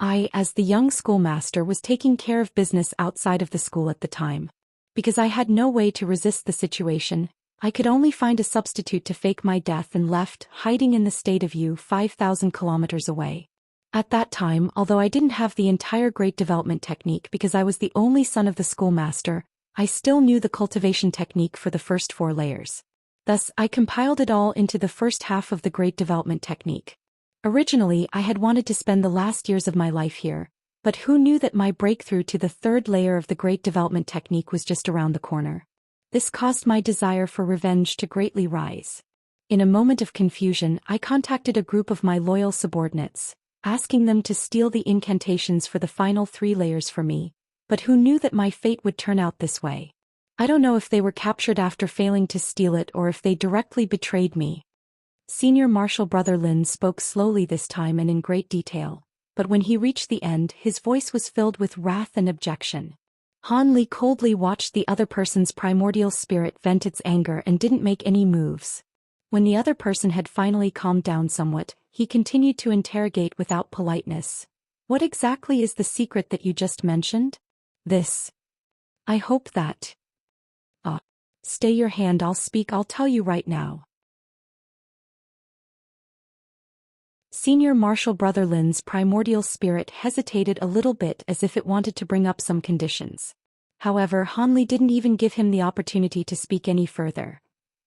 I, as the young schoolmaster, was taking care of business outside of the school at the time. Because I had no way to resist the situation, I could only find a substitute to fake my death and left, hiding in the state of you 5,000 kilometers away. At that time, although I didn't have the entire great development technique because I was the only son of the schoolmaster, I still knew the cultivation technique for the first 4 layers. Thus, I compiled it all into the first half of the great development technique. Originally, I had wanted to spend the last years of my life here, but who knew that my breakthrough to the 3rd layer of the great development technique was just around the corner. This caused my desire for revenge to greatly rise. In a moment of confusion, I contacted a group of my loyal subordinates, asking them to steal the incantations for the final 3 layers for me, but who knew that my fate would turn out this way? I don't know if they were captured after failing to steal it or if they directly betrayed me. Senior Marshal Brother Lin spoke slowly this time and in great detail, but when he reached the end, his voice was filled with wrath and objection. Han Li coldly watched the other person's primordial spirit vent its anger and didn't make any moves. When the other person had finally calmed down somewhat, he continued to interrogate without politeness. What exactly is the secret that you just mentioned? This. I hope that. Stay your hand, I'll speak, I'll tell you right now. Senior Marshal Brother Lin's primordial spirit hesitated a little bit as if it wanted to bring up some conditions. However, Han Li didn't even give him the opportunity to speak any further.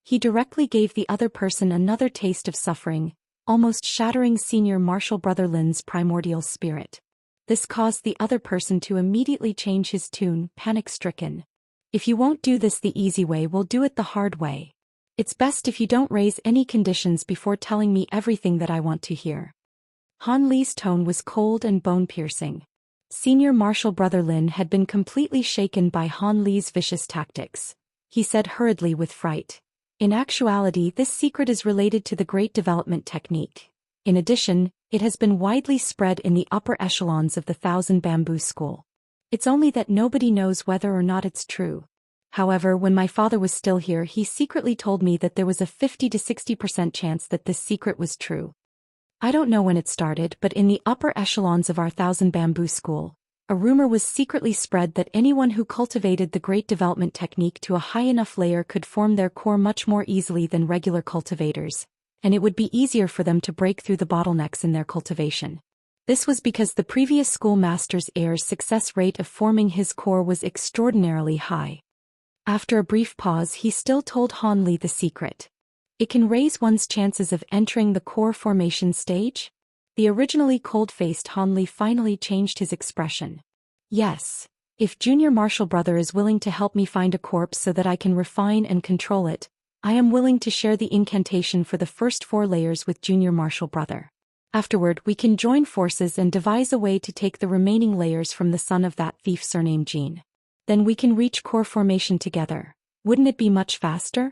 He directly gave the other person another taste of suffering, almost shattering Senior Marshal Brother Lin's primordial spirit. This caused the other person to immediately change his tune, panic-stricken. If you won't do this the easy way, we'll do it the hard way. It's best if you don't raise any conditions before telling me everything that I want to hear. Han Li's tone was cold and bone-piercing. Senior Marshal Brother Lin had been completely shaken by Han Li's vicious tactics. He said hurriedly with fright. In actuality, this secret is related to the Great Development Technique. In addition, it has been widely spread in the upper echelons of the Thousand Bamboo School. It's only that nobody knows whether or not it's true. However, when my father was still here, he secretly told me that there was a 50 to 60% chance that this secret was true. I don't know when it started, but in the upper echelons of our Thousand Bamboo School, a rumor was secretly spread that anyone who cultivated the Great Development Technique to a high enough layer could form their core much more easily than regular cultivators, and it would be easier for them to break through the bottlenecks in their cultivation. This was because the previous schoolmaster's heir's success rate of forming his core was extraordinarily high. After a brief pause, he still told Han Li the secret. It can raise one's chances of entering the core formation stage? The originally cold-faced Han Li finally changed his expression. Yes. If Junior Marshal Brother is willing to help me find a corpse so that I can refine and control it, I am willing to share the incantation for the first 4 layers with Junior Marshal Brother. Afterward, we can join forces and devise a way to take the remaining layers from the son of that thief surnamed Jean. Then we can reach core formation together. Wouldn't it be much faster?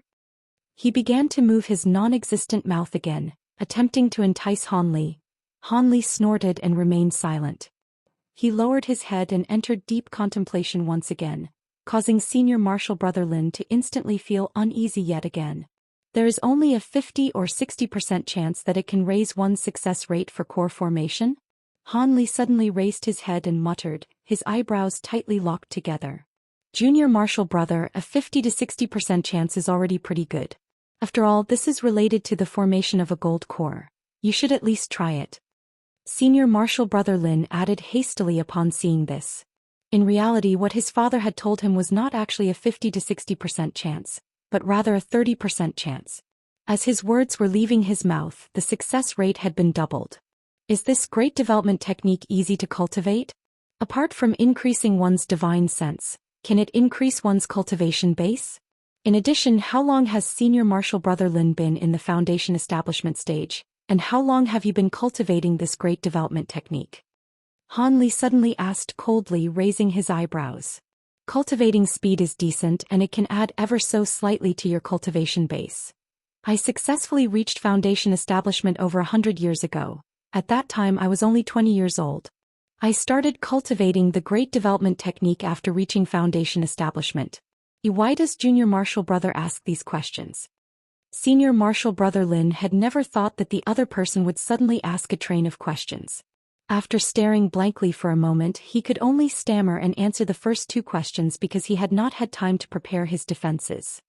He began to move his non-existent mouth again, attempting to entice Han Li. Han Li snorted and remained silent. He lowered his head and entered deep contemplation once again, causing Senior Marshal Brother Lin to instantly feel uneasy yet again. There is only a 50 or 60% chance that it can raise one's success rate for core formation? Han Li suddenly raised his head and muttered, his eyebrows tightly locked together. Junior Marshal Brother, a 50 to 60% chance is already pretty good. After all, this is related to the formation of a gold core. You should at least try it. Senior Marshal Brother Lin added hastily upon seeing this. In reality, what his father had told him was not actually a 50 to 60% chance, but rather a 30% chance. As his words were leaving his mouth, the success rate had been doubled. Is this great development technique easy to cultivate? Apart from increasing one's divine sense, can it increase one's cultivation base? In addition, how long has Senior Marshal Brother Lin been in the Foundation Establishment stage, and how long have you been cultivating this great development technique? Han Li suddenly asked coldly, raising his eyebrows. Cultivating speed is decent and it can add ever so slightly to your cultivation base. I successfully reached Foundation Establishment over 100 years ago. At that time I was only 20 years old. I started cultivating the Great Development Technique after reaching Foundation Establishment. Why does Junior Marshal Brother ask these questions? Senior Marshal Brother Lin had never thought that the other person would suddenly ask a train of questions. After staring blankly for a moment, he could only stammer and answer the first two questions because he had not had time to prepare his defenses.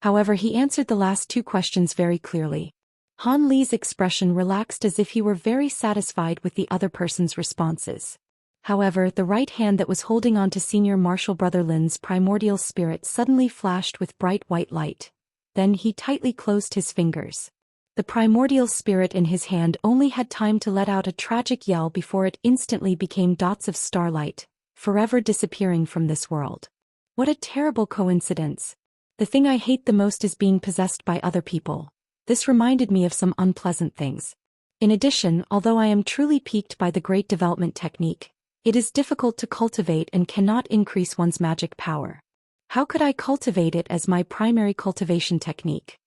However, he answered the last two questions very clearly. Han Li's expression relaxed as if he were very satisfied with the other person's responses. However, the right hand that was holding on to Senior Marshal Brother Lin's primordial spirit suddenly flashed with bright white light. Then he tightly closed his fingers. The primordial spirit in his hand only had time to let out a tragic yell before it instantly became dots of starlight, forever disappearing from this world. What a terrible coincidence. The thing I hate the most is being possessed by other people. This reminded me of some unpleasant things. In addition, although I am truly piqued by the great development technique, it is difficult to cultivate and cannot increase one's magic power. How could I cultivate it as my primary cultivation technique?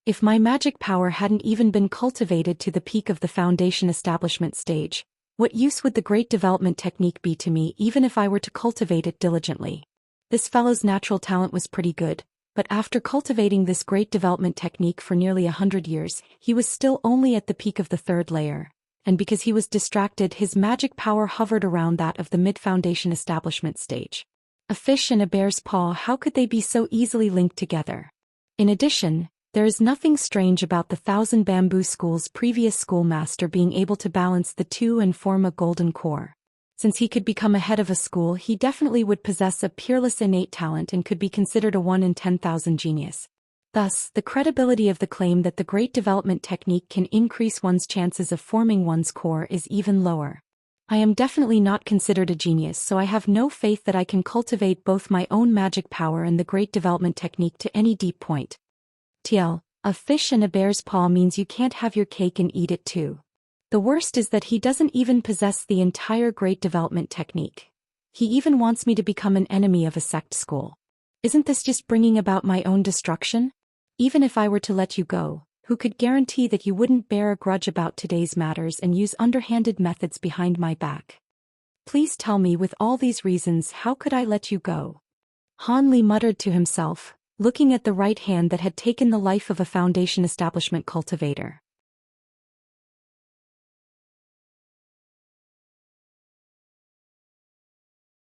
If my magic power hadn't even been cultivated to the peak of the foundation establishment stage, what use would the great development technique be to me even if I were to cultivate it diligently? This fellow's natural talent was pretty good, but after cultivating this great development technique for nearly 100 years, he was still only at the peak of the third layer, and because he was distracted, his magic power hovered around that of the mid-foundation establishment stage. A fish and a bear's paw, how could they be so easily linked together? In addition, there is nothing strange about the Thousand Bamboo School's previous schoolmaster being able to balance the two and form a golden core. Since he could become a head of a school, he definitely would possess a peerless innate talent and could be considered a 1 in 10,000 genius. Thus, the credibility of the claim that the great development technique can increase one's chances of forming one's core is even lower. I am definitely not considered a genius, so I have no faith that I can cultivate both my own magic power and the great development technique to any deep point. TL, a fish and a bear's paw means you can't have your cake and eat it too. The worst is that he doesn't even possess the entire great development technique. He even wants me to become an enemy of a sect school. Isn't this just bringing about my own destruction? Even if I were to let you go, who could guarantee that you wouldn't bear a grudge about today's matters and use underhanded methods behind my back? Please tell me, with all these reasons, how could I let you go? Han Li muttered to himself, looking at the right hand that had taken the life of a foundation establishment cultivator.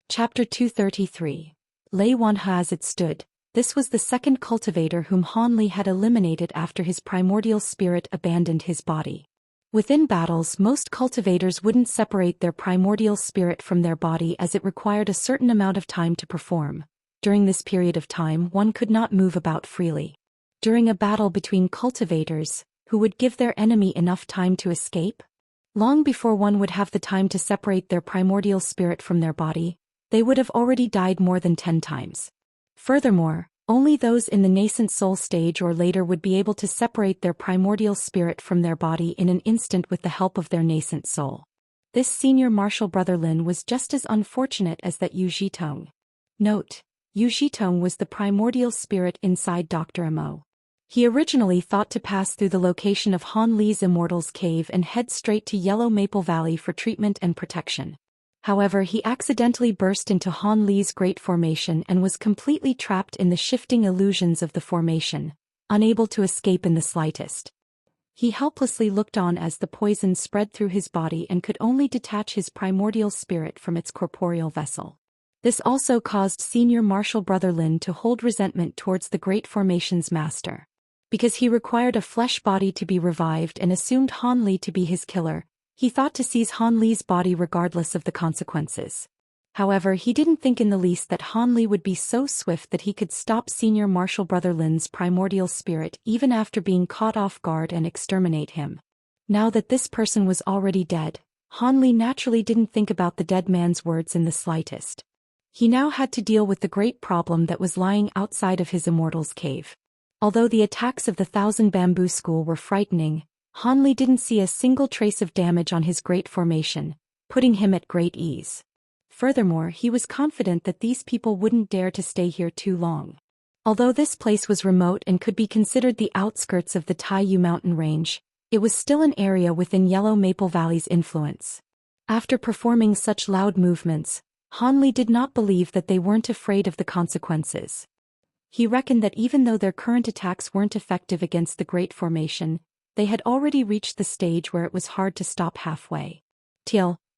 Chapter 233. Lei Wanhe. As it stood, this was the second cultivator whom Han Li had eliminated after his primordial spirit abandoned his body. Within battles, most cultivators wouldn't separate their primordial spirit from their body as it required a certain amount of time to perform. During this period of time, one could not move about freely. During a battle between cultivators, who would give their enemy enough time to escape? Long before one would have the time to separate their primordial spirit from their body, they would have already died more than 10 times. Furthermore, only those in the nascent soul stage or later would be able to separate their primordial spirit from their body in an instant with the help of their nascent soul. This senior Marshal Brother Lin was just as unfortunate as that Yu Zhitong. Note: Yu Zhitong was the primordial spirit inside Dr. Mo. He originally thought to pass through the location of Han Li's Immortal's cave and head straight to Yellow Maple Valley for treatment and protection. However, he accidentally burst into Han Li's great formation and was completely trapped in the shifting illusions of the formation, unable to escape in the slightest. He helplessly looked on as the poison spread through his body and could only detach his primordial spirit from its corporeal vessel. This also caused Senior Marshal Brother Lin to hold resentment towards the Great Formation's master. Because he required a flesh body to be revived and assumed Han Li to be his killer, he thought to seize Han Li's body regardless of the consequences. However, he didn't think in the least that Han Li would be so swift that he could stop Senior Marshal Brother Lin's primordial spirit even after being caught off guard and exterminate him. Now that this person was already dead, Han Li naturally didn't think about the dead man's words in the slightest. He now had to deal with the great problem that was lying outside of his Immortal's cave. Although the attacks of the Thousand Bamboo School were frightening, Han Li didn't see a single trace of damage on his great formation, putting him at great ease. Furthermore, he was confident that these people wouldn't dare to stay here too long. Although this place was remote and could be considered the outskirts of the Taiyu mountain range, it was still an area within Yellow Maple Valley's influence. After performing such loud movements, Han Li did not believe that they weren't afraid of the consequences. He reckoned that even though their current attacks weren't effective against the Great Formation, they had already reached the stage where it was hard to stop halfway.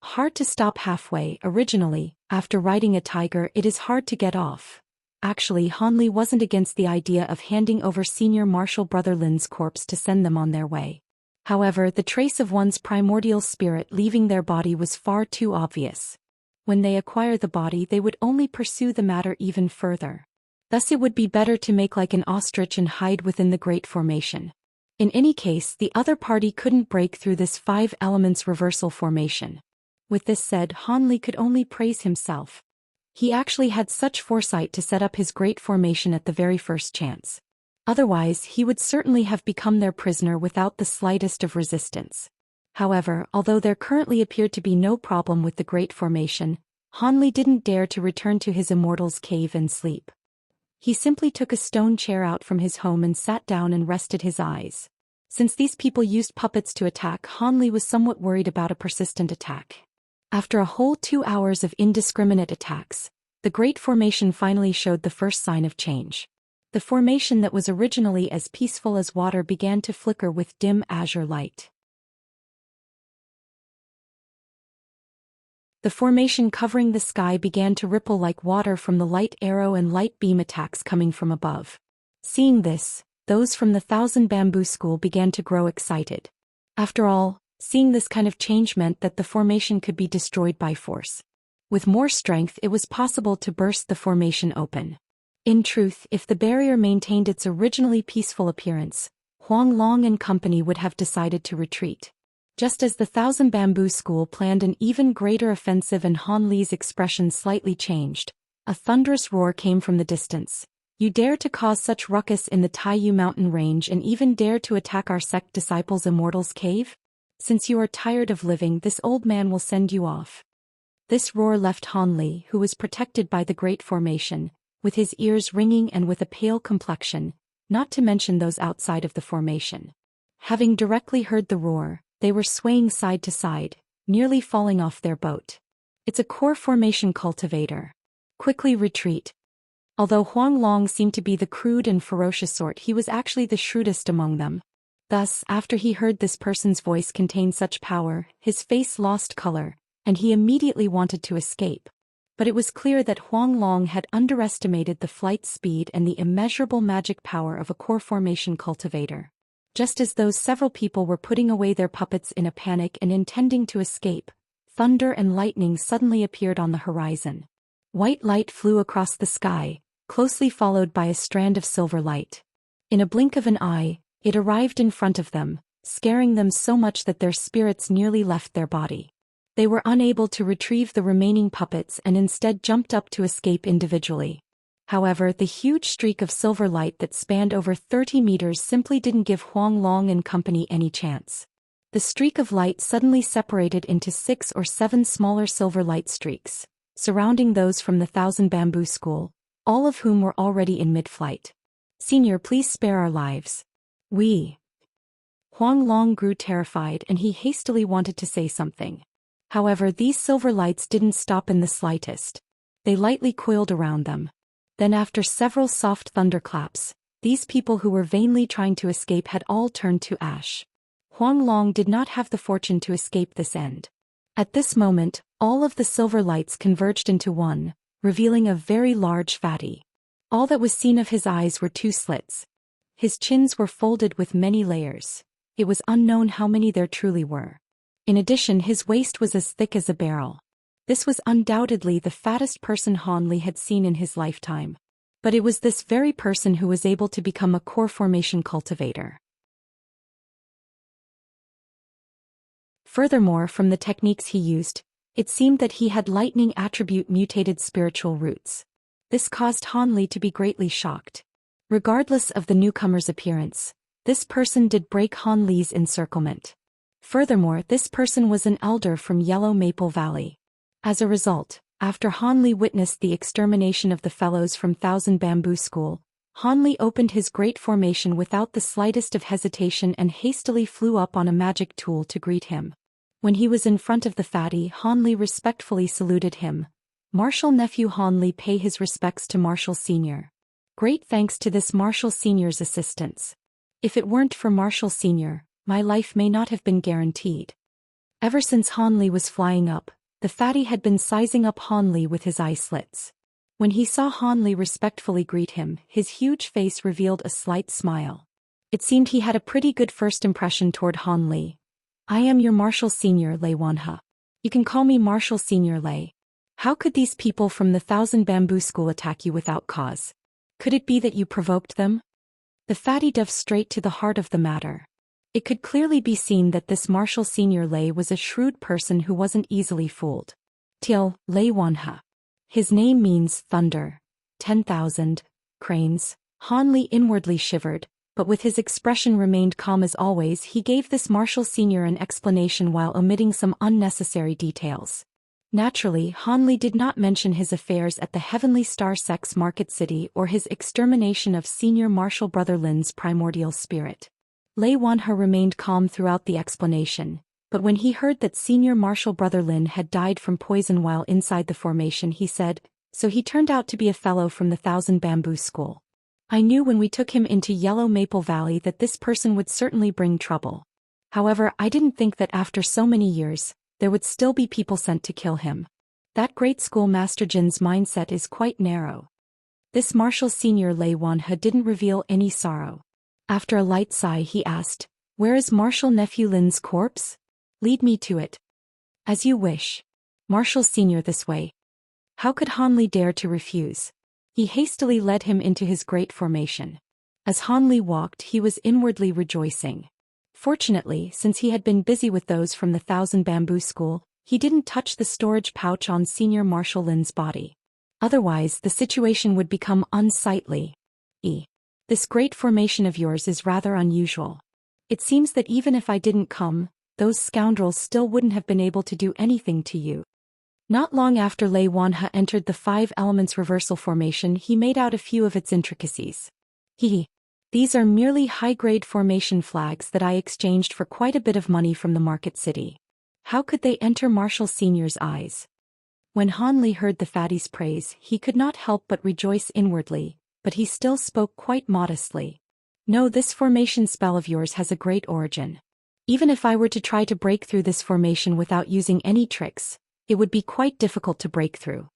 Hard to stop halfway. Originally, after riding a tiger, it is hard to get off. Actually, Han Li wasn't against the idea of handing over senior martial brother Lin's corpse to send them on their way. However, the trace of one's primordial spirit leaving their body was far too obvious. When they acquire the body, they would only pursue the matter even further. Thus it would be better to make like an ostrich and hide within the Great Formation. In any case, the other party couldn't break through this 5 elements reversal formation. With this said, Han Li could only praise himself. He actually had such foresight to set up his Great Formation at the very first chance. Otherwise, he would certainly have become their prisoner without the slightest of resistance. However, although there currently appeared to be no problem with the Great Formation, Han Li didn't dare to return to his Immortal's cave and sleep. He simply took a stone chair out from his home and sat down and rested his eyes. Since these people used puppets to attack, Han Li was somewhat worried about a persistent attack. After a whole 2 hours of indiscriminate attacks, the Great Formation finally showed the first sign of change. The formation that was originally as peaceful as water began to flicker with dim azure light. The formation covering the sky began to ripple like water from the light arrow and light beam attacks coming from above. Seeing this, those from the Thousand Bamboo School began to grow excited. After all, seeing this kind of change meant that the formation could be destroyed by force. With more strength, it was possible to burst the formation open. In truth, if the barrier maintained its originally peaceful appearance, Huang Long and company would have decided to retreat. Just as the Thousand Bamboo School planned an even greater offensive and Han Li's expression slightly changed, a thunderous roar came from the distance. You dare to cause such ruckus in the Taiyu mountain range and even dare to attack our sect disciples' Immortal's cave? Since you are tired of living, this old man will send you off. This roar left Han Li, who was protected by the Great Formation, with his ears ringing and with a pale complexion, not to mention those outside of the formation. Having directly heard the roar, they were swaying side to side, nearly falling off their boat. It's a core formation cultivator. Quickly retreat. Although Huang Long seemed to be the crude and ferocious sort, he was actually the shrewdest among them. Thus, after he heard this person's voice contain such power, his face lost color, and he immediately wanted to escape. But it was clear that Huang Long had underestimated the flight speed and the immeasurable magic power of a core formation cultivator. Just as those several people were putting away their puppets in a panic and intending to escape, thunder and lightning suddenly appeared on the horizon. White light flew across the sky, closely followed by a strand of silver light. In a blink of an eye, it arrived in front of them, scaring them so much that their spirits nearly left their body. They were unable to retrieve the remaining puppets and instead jumped up to escape individually. However, the huge streak of silver light that spanned over 30 meters simply didn't give Huang Long and company any chance. The streak of light suddenly separated into 6 or 7 smaller silver light streaks, surrounding those from the Thousand Bamboo School, all of whom were already in mid-flight. "Senior, please spare our lives. Huang Long grew terrified and he hastily wanted to say something. However, these silver lights didn't stop in the slightest. They lightly coiled around them. Then after several soft thunderclaps, these people who were vainly trying to escape had all turned to ash. Huang Long did not have the fortune to escape this end. At this moment, all of the silver lights converged into one, revealing a very large fatty. All that was seen of his eyes were 2 slits. His chins were folded with many layers. It was unknown how many there truly were. In addition, his waist was as thick as a barrel. This was undoubtedly the fattest person Han Li had seen in his lifetime. But it was this very person who was able to become a core formation cultivator. Furthermore, from the techniques he used, it seemed that he had lightning attribute mutated spiritual roots. This caused Han Li to be greatly shocked. Regardless of the newcomer's appearance, this person did break Han Li's encirclement. Furthermore, this person was an elder from Yellow Maple Valley. As a result, after Han Li witnessed the extermination of the fellows from Thousand Bamboo School, Han Li opened his great formation without the slightest of hesitation and hastily flew up on a magic tool to greet him. When he was in front of the fatty, Han Li respectfully saluted him. "Marshal Nephew Han Li, pay his respects to Marshal Senior. Great thanks to this Marshal Senior's assistance. If it weren't for Marshal Senior, my life may not have been guaranteed. Ever since Han Li was flying up, the fatty had been sizing up Han Li with his eye slits. When he saw Han Li respectfully greet him, his huge face revealed a slight smile. It seemed he had a pretty good first impression toward Han Li. I am your Marshal Senior Lei Wanhe. You can call me Marshal Senior Lei. How could these people from the Thousand Bamboo School attack you without cause? Could it be that you provoked them? The fatty dove straight to the heart of the matter. It could clearly be seen that this Marshal Senior Lei was a shrewd person who wasn't easily fooled. Til, Lei Wanhe. His name means thunder. 10,000 cranes. Han Li inwardly shivered, but with his expression remained calm as always. He gave this Marshal Senior an explanation while omitting some unnecessary details. Naturally, Han Li did not mention his affairs at the Heavenly Star Sect's Market City or his extermination of Senior Marshal Brother Lin's primordial spirit. Lei Wanhe remained calm throughout the explanation, but when he heard that Senior Marshal Brother Lin had died from poison while inside the formation, he said, "So he turned out to be a fellow from the Thousand Bamboo School. I knew when we took him into Yellow Maple Valley that this person would certainly bring trouble. However, I didn't think that after so many years, there would still be people sent to kill him. That great schoolmaster Jin's mindset is quite narrow." This Marshal Senior Lei Wanhe didn't reveal any sorrow. After a light sigh he asked, "Where is Marshal Nephew Lin's corpse? Lead me to it." "As you wish. Marshal Senior, this way." How could Han Li dare to refuse? He hastily led him into his great formation. As Han Li walked, he was inwardly rejoicing. Fortunately, since he had been busy with those from the Thousand Bamboo School, he didn't touch the storage pouch on Senior Marshal Lin's body. Otherwise, the situation would become unsightly. This great formation of yours is rather unusual. It seems that even if I didn't come, those scoundrels still wouldn't have been able to do anything to you. Not long after Lei Wanhe entered the Five Elements Reversal Formation, he made out a few of its intricacies. These are merely high-grade formation flags that I exchanged for quite a bit of money from the Market City. How could they enter Marshal Senior's eyes? When Han Li heard the fatty's praise, he could not help but rejoice inwardly, but he still spoke quite modestly. "No, this formation spell of yours has a great origin. Even if I were to try to break through this formation without using any tricks, it would be quite difficult to break through."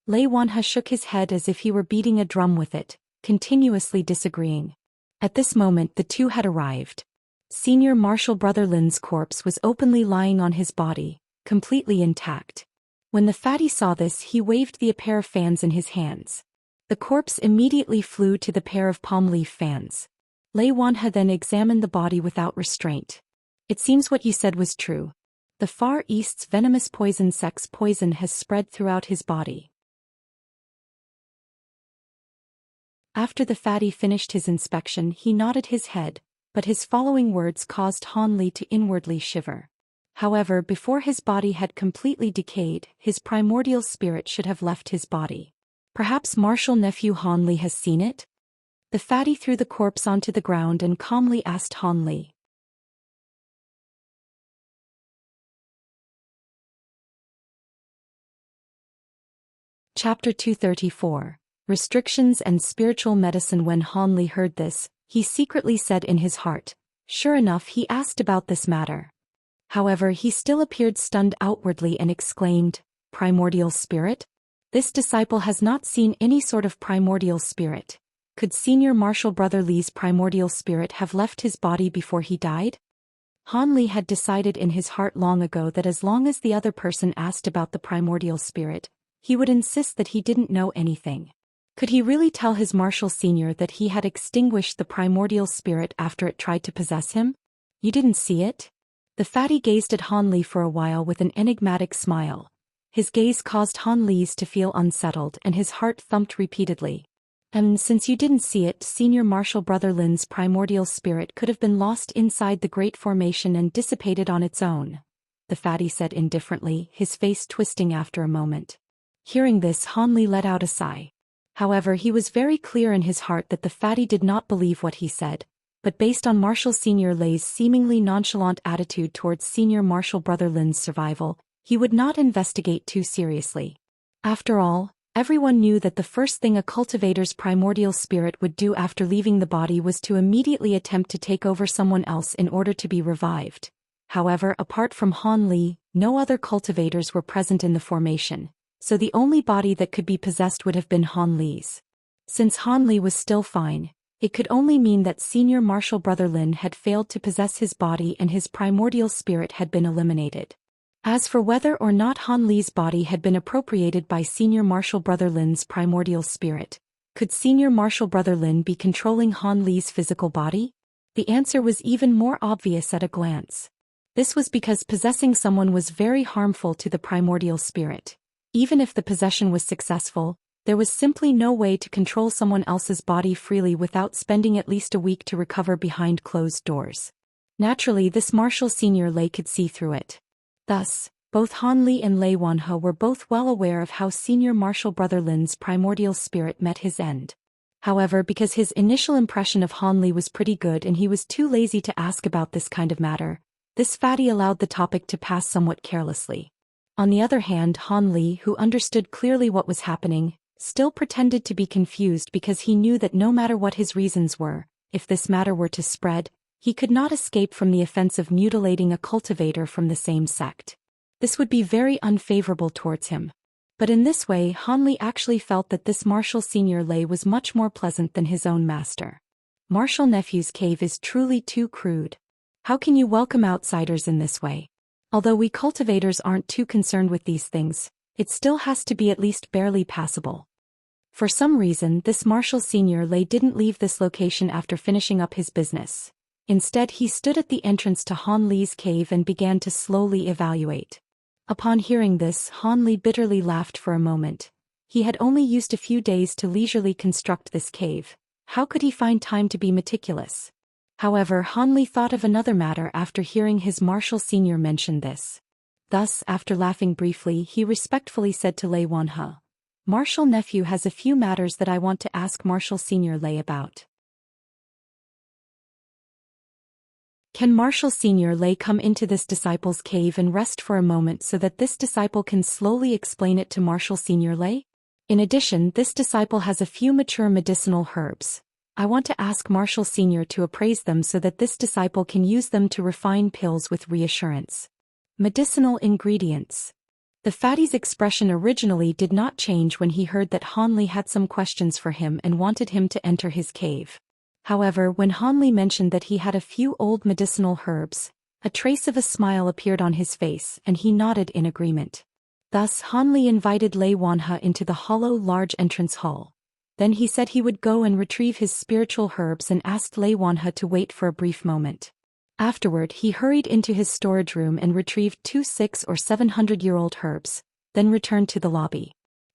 Lei Wanhe shook his head as if he were beating a drum with it, continuously disagreeing. At this moment the two had arrived. Senior Marshal Brother Lin's corpse was openly lying on his body, completely intact. When the fatty saw this, he waved the pair of fans in his hands. The corpse immediately flew to the pair of palm leaf fans. Lei Wanhe then examined the body without restraint. "It seems what you said was true. The Far East's venomous poison Sect's poison has spread throughout his body." After the fatty finished his inspection, he nodded his head, but his following words caused Han Li to inwardly shiver. However, before his body had completely decayed, his primordial spirit should have left his body. Perhaps Marshal Nephew Han Li has seen it? The fatty threw the corpse onto the ground and calmly asked Han Li. Chapter 234. Restrictions and Spiritual Medicine. When Han Li heard this, he secretly said in his heart, "Sure enough, he asked about this matter." However, he still appeared stunned outwardly and exclaimed, "Primordial spirit? This disciple has not seen any sort of primordial spirit. Could Senior Marshal Brother Li's primordial spirit have left his body before he died?" Han Li had decided in his heart long ago that as long as the other person asked about the primordial spirit, he would insist that he didn't know anything. Could he really tell his Marshal Senior that he had extinguished the primordial spirit after it tried to possess him? "You didn't see it?" The fatty gazed at Han Li for a while with an enigmatic smile. His gaze caused Han Li's to feel unsettled and his heart thumped repeatedly. "And since you didn't see it, Senior Marshal Brother Lin's primordial spirit could have been lost inside the Great Formation and dissipated on its own," the fatty said indifferently, his face twisting after a moment. Hearing this, Han Li let out a sigh. However, he was very clear in his heart that the fatty did not believe what he said, but based on Marshal Senior Lei's seemingly nonchalant attitude towards Senior Marshal Brother Lin's survival, he would not investigate too seriously. After all, Everyone knew that the first thing a cultivator's primordial spirit would do after leaving the body was to immediately attempt to take over someone else in order to be revived. However, apart from Han Li, no other cultivators were present in the formation, so the only body that could be possessed would have been Han Li's. Since Han Li was still fine, it could only mean that senior martial brother Lin had failed to possess his body and his primordial spirit had been eliminated. As for whether or not Han Li's body had been appropriated by senior martial brother Lin's primordial spirit, could senior martial brother Lin be controlling Han Li's physical body? The answer was even more obvious at a glance. This was because possessing someone was very harmful to the primordial spirit. Even if the possession was successful, there was simply no way to control someone else's body freely without spending at least a week to recover behind closed doors. Naturally, this martial senior Lei could see through it. Thus, both Han Li and Lei Wanhe were both well aware of how senior martial brother Lin's primordial spirit met his end. However, because his initial impression of Han Li was pretty good and he was too lazy to ask about this kind of matter, this fatty allowed the topic to pass somewhat carelessly. On the other hand, Han Li, who understood clearly what was happening, still pretended to be confused because he knew that no matter what his reasons were, if this matter were to spread, he could not escape from the offense of mutilating a cultivator from the same sect. This would be very unfavorable towards him. But in this way, Han Li actually felt that this martial senior Lei was much more pleasant than his own master. Martial Nephew's cave is truly too crude. How can you welcome outsiders in this way? Although we cultivators aren't too concerned with these things, it still has to be at least barely passable. For some reason, this martial senior Lei didn't leave this location after finishing up his business. Instead, he stood at the entrance to Han Li's cave and began to slowly evaluate. Upon hearing this, Han Li bitterly laughed for a moment. He had only used a few days to leisurely construct this cave. How could he find time to be meticulous? However, Han Li thought of another matter after hearing his martial senior mention this. Thus, after laughing briefly, he respectfully said to Lei Wanhe, "Martial nephew has a few matters that I want to ask martial senior Lei about." Can martial senior Lei come into this disciple's cave and rest for a moment so that this disciple can slowly explain it to martial senior Lei? In addition, this disciple has a few mature medicinal herbs. I want to ask martial senior to appraise them so that this disciple can use them to refine pills with reassurance. Medicinal ingredients. The fatty's expression originally did not change when he heard that Han Li had some questions for him and wanted him to enter his cave. However, when Han Li mentioned that he had a few old medicinal herbs, a trace of a smile appeared on his face and he nodded in agreement. Thus, Han Li invited Lei Wanhe into the hollow large entrance hall. Then he said he would go and retrieve his spiritual herbs and asked Lei Wanhe to wait for a brief moment. Afterward, he hurried into his storage room and retrieved 2 600- or 700-year-old herbs, then returned to the lobby.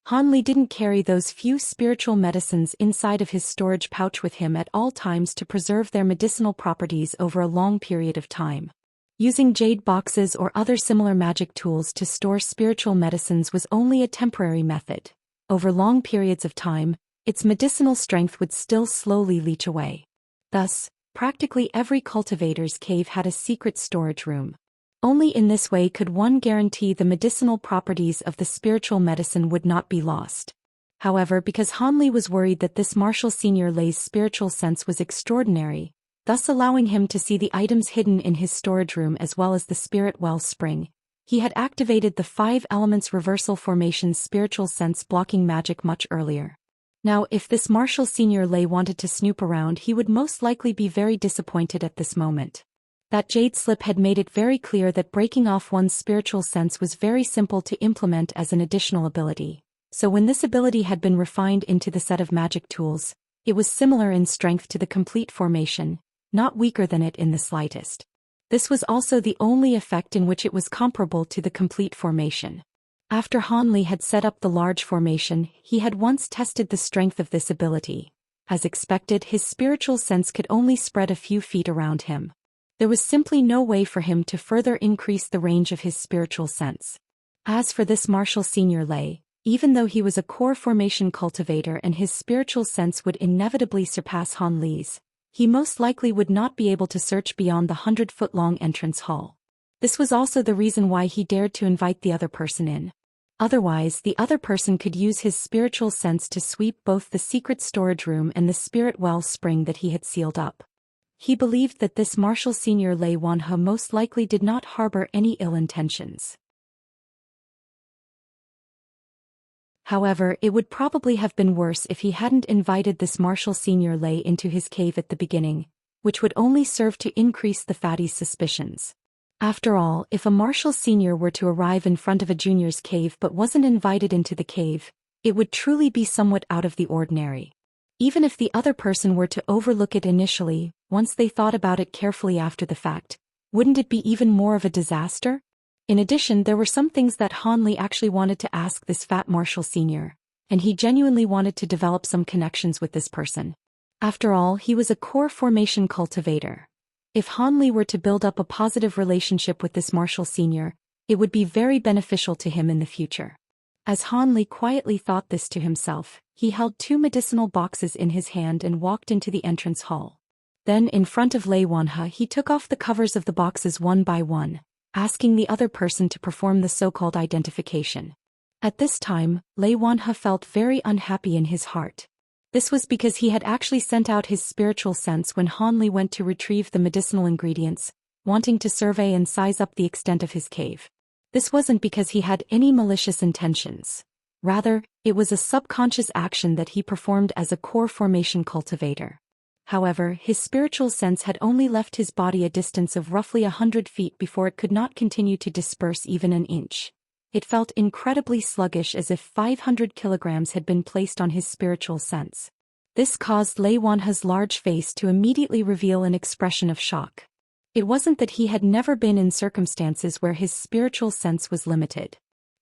Han Li didn't carry those few spiritual medicines inside of his storage pouch with him at all times to preserve their medicinal properties over a long period of time. Using jade boxes or other similar magic tools to store spiritual medicines was only a temporary method. Over long periods of time, its medicinal strength would still slowly leach away. Thus, practically every cultivator's cave had a secret storage room. Only in this way could one guarantee the medicinal properties of the spiritual medicine would not be lost. However, because Han Li was worried that this martial senior Lei's spiritual sense was extraordinary, thus allowing him to see the items hidden in his storage room as well as the spirit well spring, he had activated the 5 elements reversal formation's spiritual sense blocking magic much earlier. Now, if this martial senior Lei wanted to snoop around, he would most likely be very disappointed at this moment. That jade slip had made it very clear that breaking off one's spiritual sense was very simple to implement as an additional ability. So when this ability had been refined into the set of magic tools, it was similar in strength to the complete formation, not weaker than it in the slightest. This was also the only effect in which it was comparable to the complete formation. After Han Li had set up the large formation, he had once tested the strength of this ability. As expected, his spiritual sense could only spread a few feet around him. There was simply no way for him to further increase the range of his spiritual sense. As for this martial senior Lei, even though he was a core formation cultivator and his spiritual sense would inevitably surpass Han Li's, he most likely would not be able to search beyond the 100-foot-long entrance hall. This was also the reason why he dared to invite the other person in. Otherwise, the other person could use his spiritual sense to sweep both the secret storage room and the spirit well spring that he had sealed up. He believed that this Marshal Senior Lei Wanhe most likely did not harbor any ill intentions. However, it would probably have been worse if he hadn't invited this Marshal Senior Lei into his cave at the beginning, which would only serve to increase the fatty's suspicions. After all, if a Marshal Senior were to arrive in front of a junior's cave but wasn't invited into the cave, it would truly be somewhat out of the ordinary. Even if the other person were to overlook it initially, once they thought about it carefully after the fact, wouldn't it be even more of a disaster? In addition, there were some things that Han Li actually wanted to ask this fat Marshal Senior, and he genuinely wanted to develop some connections with this person. After all, he was a core formation cultivator. If Han Li were to build up a positive relationship with this Marshal Senior, it would be very beneficial to him in the future. As Han Li quietly thought this to himself, he held 2 medicinal boxes in his hand and walked into the entrance hall. Then, in front of Lei Wanhe, he took off the covers of the boxes one by one, asking the other person to perform the so-called identification. At this time, Lei Wanhe felt very unhappy in his heart. This was because he had actually sent out his spiritual sense when Han Li went to retrieve the medicinal ingredients, wanting to survey and size up the extent of his cave. This wasn't because he had any malicious intentions. Rather, it was a subconscious action that he performed as a core formation cultivator. However, his spiritual sense had only left his body a distance of roughly 100 feet before it could not continue to disperse even an inch. It felt incredibly sluggish, as if 500 kilograms had been placed on his spiritual sense. This caused Lei Wanhe's large face to immediately reveal an expression of shock. It wasn't that he had never been in circumstances where his spiritual sense was limited.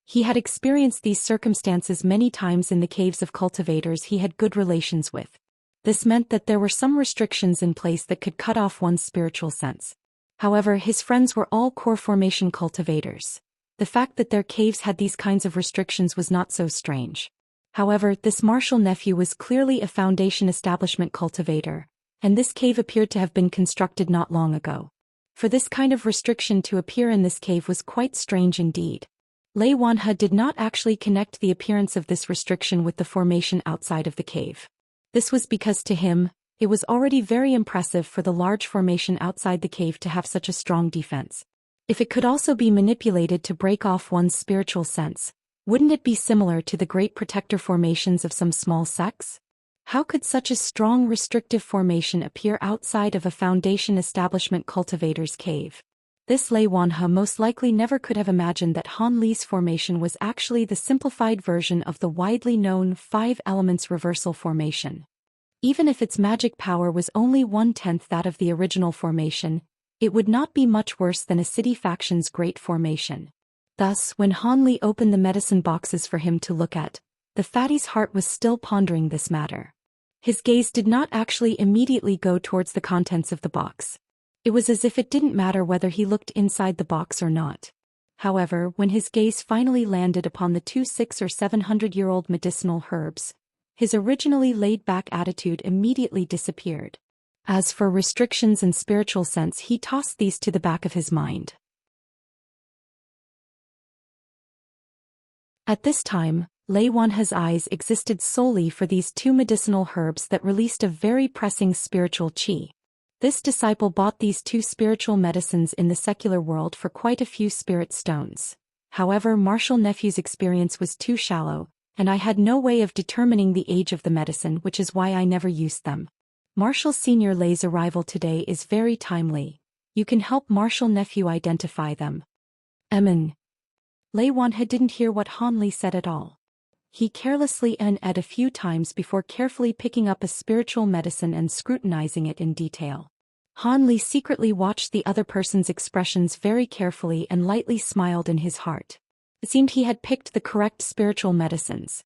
He had experienced these circumstances many times in the caves of cultivators he had good relations with. This meant that there were some restrictions in place that could cut off one's spiritual sense. However, his friends were all core formation cultivators. The fact that their caves had these kinds of restrictions was not so strange. However, this Marshal nephew was clearly a Foundation establishment cultivator, and this cave appeared to have been constructed not long ago. For this kind of restriction to appear in this cave was quite strange indeed. Lei Wanhe did not actually connect the appearance of this restriction with the formation outside of the cave. This was because to him, it was already very impressive for the large formation outside the cave to have such a strong defense. If it could also be manipulated to break off one's spiritual sense, wouldn't it be similar to the great protector formations of some small sects? How could such a strong restrictive formation appear outside of a Foundation establishment cultivator's cave? This Lei Wanhe most likely never could have imagined that Han Li's formation was actually the simplified version of the widely known 5 elements reversal formation. Even if its magic power was only 1/10 that of the original formation, it would not be much worse than a city faction's great formation. Thus, when Han Li opened the medicine boxes for him to look at, the fatty's heart was still pondering this matter. His gaze did not actually immediately go towards the contents of the box. It was as if it didn't matter whether he looked inside the box or not. However, when his gaze finally landed upon the 2 600- or 700-year-old medicinal herbs, his originally laid-back attitude immediately disappeared. As for restrictions and spiritual sense, he tossed these to the back of his mind. At this time, Lei Wanhe's eyes existed solely for these 2 medicinal herbs that released a very pressing spiritual qi. This disciple bought these 2 spiritual medicines in the secular world for quite a few spirit stones. However, Marshal nephew's experience was too shallow, and I had no way of determining the age of the medicine, which is why I never used them. Marshal Senior Lei's arrival today is very timely. You can help Marshal nephew identify them. Lei Wanhe didn't hear what Han Li said at all. He carelessly ed a few times before carefully picking up a spiritual medicine and scrutinizing it in detail. Han Li secretly watched the other person's expressions very carefully and lightly smiled in his heart. It seemed he had picked the correct spiritual medicines.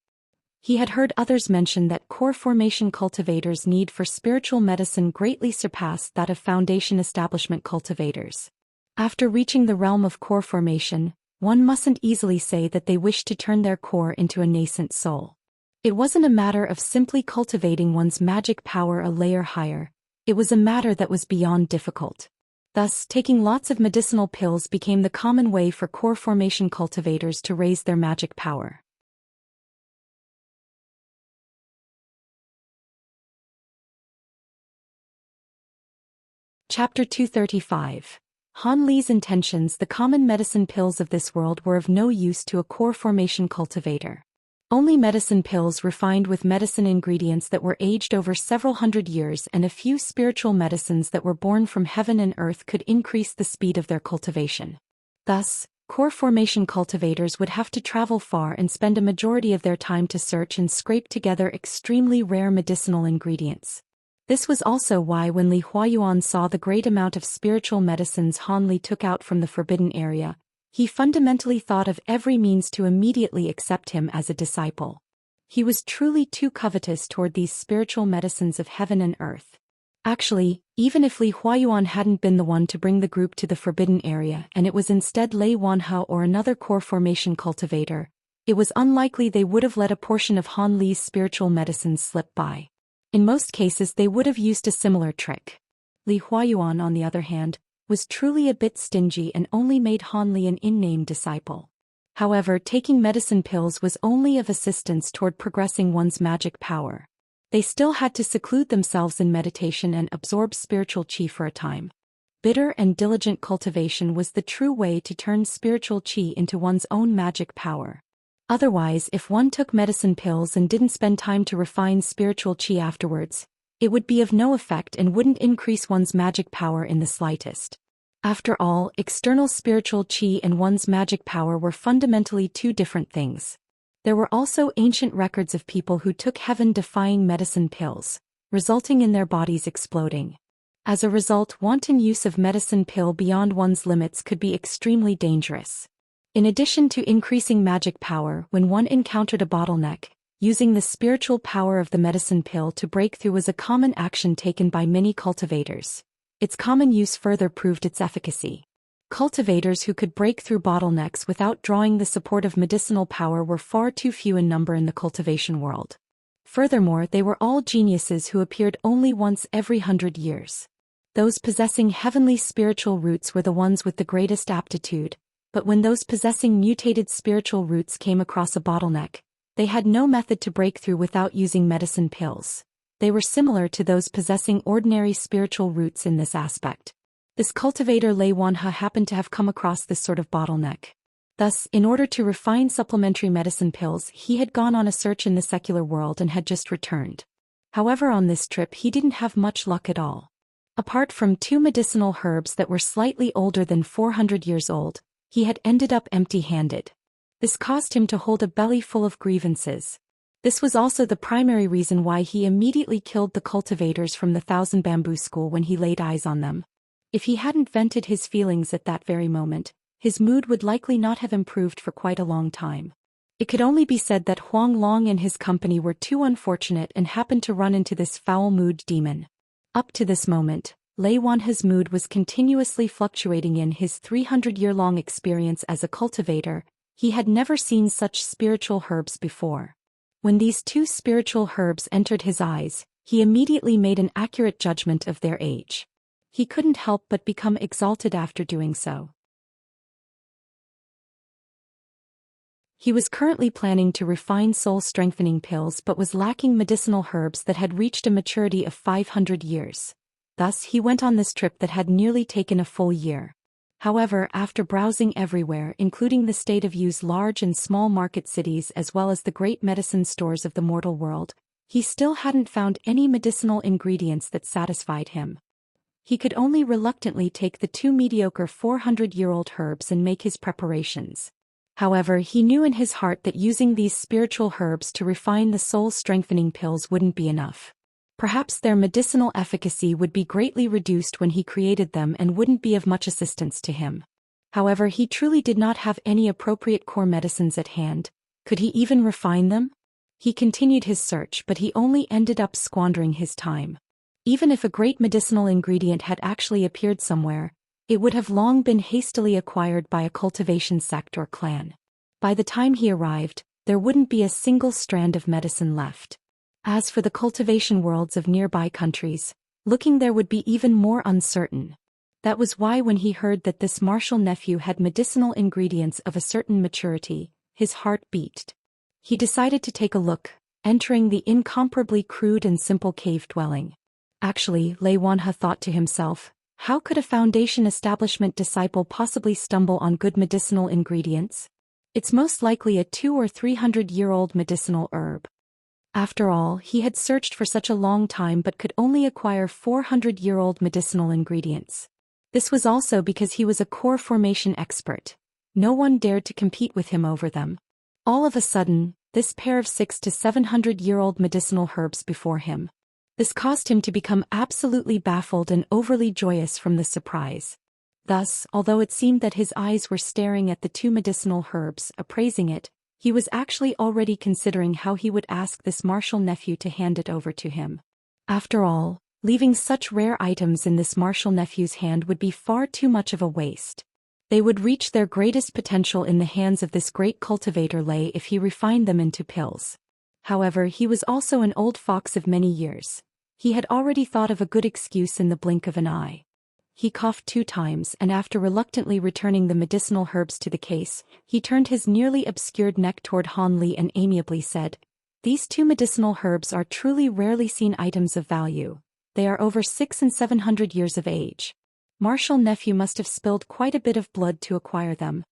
He had heard others mention that core formation cultivators' need for spiritual medicine greatly surpassed that of Foundation establishment cultivators. After reaching the realm of core formation, one mustn't easily say that they wished to turn their core into a nascent soul. It wasn't a matter of simply cultivating one's magic power a layer higher, it was a matter that was beyond difficult. Thus, taking lots of medicinal pills became the common way for core formation cultivators to raise their magic power. Chapter 235. Han Li's intentions. The common medicine pills of this world were of no use to a core formation cultivator. Only medicine pills refined with medicine ingredients that were aged over several hundred years and a few spiritual medicines that were born from heaven and earth could increase the speed of their cultivation. Thus, core formation cultivators would have to travel far and spend a majority of their time to search and scrape together extremely rare medicinal ingredients. This was also why when Li Huayuan saw the great amount of spiritual medicines Han Li took out from the forbidden area, he fundamentally thought of every means to immediately accept him as a disciple. He was truly too covetous toward these spiritual medicines of heaven and earth. Actually, even if Li Huayuan hadn't been the one to bring the group to the forbidden area and it was instead Lei Wanhe or another core formation cultivator, it was unlikely they would have let a portion of Han Li's spiritual medicines slip by. In most cases they would have used a similar trick. Li Huayuan, on the other hand, was truly a bit stingy and only made Han Li an in-name disciple. However, taking medicine pills was only of assistance toward progressing one's magic power. They still had to seclude themselves in meditation and absorb spiritual qi for a time. Bitter and diligent cultivation was the true way to turn spiritual qi into one's own magic power. Otherwise, if one took medicine pills and didn't spend time to refine spiritual qi afterwards, it would be of no effect and wouldn't increase one's magic power in the slightest. After all, external spiritual qi and one's magic power were fundamentally two different things. There were also ancient records of people who took heaven-defying medicine pills, resulting in their bodies exploding. As a result, wanton use of medicine pill beyond one's limits could be extremely dangerous. In addition to increasing magic power, when one encountered a bottleneck, using the spiritual power of the medicine pill to break through was a common action taken by many cultivators. Its common use further proved its efficacy. Cultivators who could break through bottlenecks without drawing the support of medicinal power were far too few in number in the cultivation world. Furthermore, they were all geniuses who appeared only once every 100 years. Those possessing heavenly spiritual roots were the ones with the greatest aptitude, but when those possessing mutated spiritual roots came across a bottleneck, they had no method to break through without using medicine pills. They were similar to those possessing ordinary spiritual roots in this aspect. This cultivator Lei Wanhe happened to have come across this sort of bottleneck. Thus, in order to refine supplementary medicine pills, he had gone on a search in the secular world and had just returned. However, on this trip he didn't have much luck at all. Apart from 2 medicinal herbs that were slightly older than 400 years old, he had ended up empty-handed. This caused him to hold a belly full of grievances. This was also the primary reason why he immediately killed the cultivators from the Thousand Bamboo School when he laid eyes on them. If he hadn't vented his feelings at that very moment, his mood would likely not have improved for quite a long time. It could only be said that Huang Long and his company were too unfortunate and happened to run into this foul-mood demon. Up to this moment, Lei Wanhe's mood was continuously fluctuating. In his 300-year-long experience as a cultivator, he had never seen such spiritual herbs before. When these 2 spiritual herbs entered his eyes, he immediately made an accurate judgment of their age. He couldn't help but become exalted after doing so. He was currently planning to refine soul-strengthening pills but was lacking medicinal herbs that had reached a maturity of 500 years. Thus, he went on this trip that had nearly taken a full year. However, after browsing everywhere, including the state-of-use large and small market cities as well as the great medicine stores of the mortal world, he still hadn't found any medicinal ingredients that satisfied him. He could only reluctantly take the 2 mediocre 400-year-old herbs and make his preparations. However, he knew in his heart that using these spiritual herbs to refine the soul-strengthening pills wouldn't be enough. Perhaps their medicinal efficacy would be greatly reduced when he created them and wouldn't be of much assistance to him. However, he truly did not have any appropriate core medicines at hand. Could he even refine them? He continued his search, but he only ended up squandering his time. Even if a great medicinal ingredient had actually appeared somewhere, it would have long been hastily acquired by a cultivation sect or clan. By the time he arrived, there wouldn't be a single strand of medicine left. As for the cultivation worlds of nearby countries, looking there would be even more uncertain. That was why when he heard that this martial nephew had medicinal ingredients of a certain maturity, his heart beat. He decided to take a look, entering the incomparably crude and simple cave dwelling. Actually, Lei Wanhe thought to himself, how could a Foundation establishment disciple possibly stumble on good medicinal ingredients? It's most likely a 200- or 300-year-old medicinal herb. After all, he had searched for such a long time but could only acquire 400-year-old medicinal ingredients. This was also because he was a core formation expert. No one dared to compete with him over them. All of a sudden, this pair of 600- to 700-year-old medicinal herbs before him. This caused him to become absolutely baffled and overly joyous from the surprise. Thus, although it seemed that his eyes were staring at the two medicinal herbs, appraising it, he was actually already considering how he would ask this martial nephew to hand it over to him. After all, leaving such rare items in this martial nephew's hand would be far too much of a waste. They would reach their greatest potential in the hands of this great cultivator Lei if he refined them into pills. However, he was also an old fox of many years. He had already thought of a good excuse in the blink of an eye. He coughed 2 times and after reluctantly returning the medicinal herbs to the case, he turned his nearly obscured neck toward Han Li and amiably said, "These 2 medicinal herbs are truly rarely seen items of value. They are over 600 and 700 years of age. Martial nephew must have spilled quite a bit of blood to acquire them."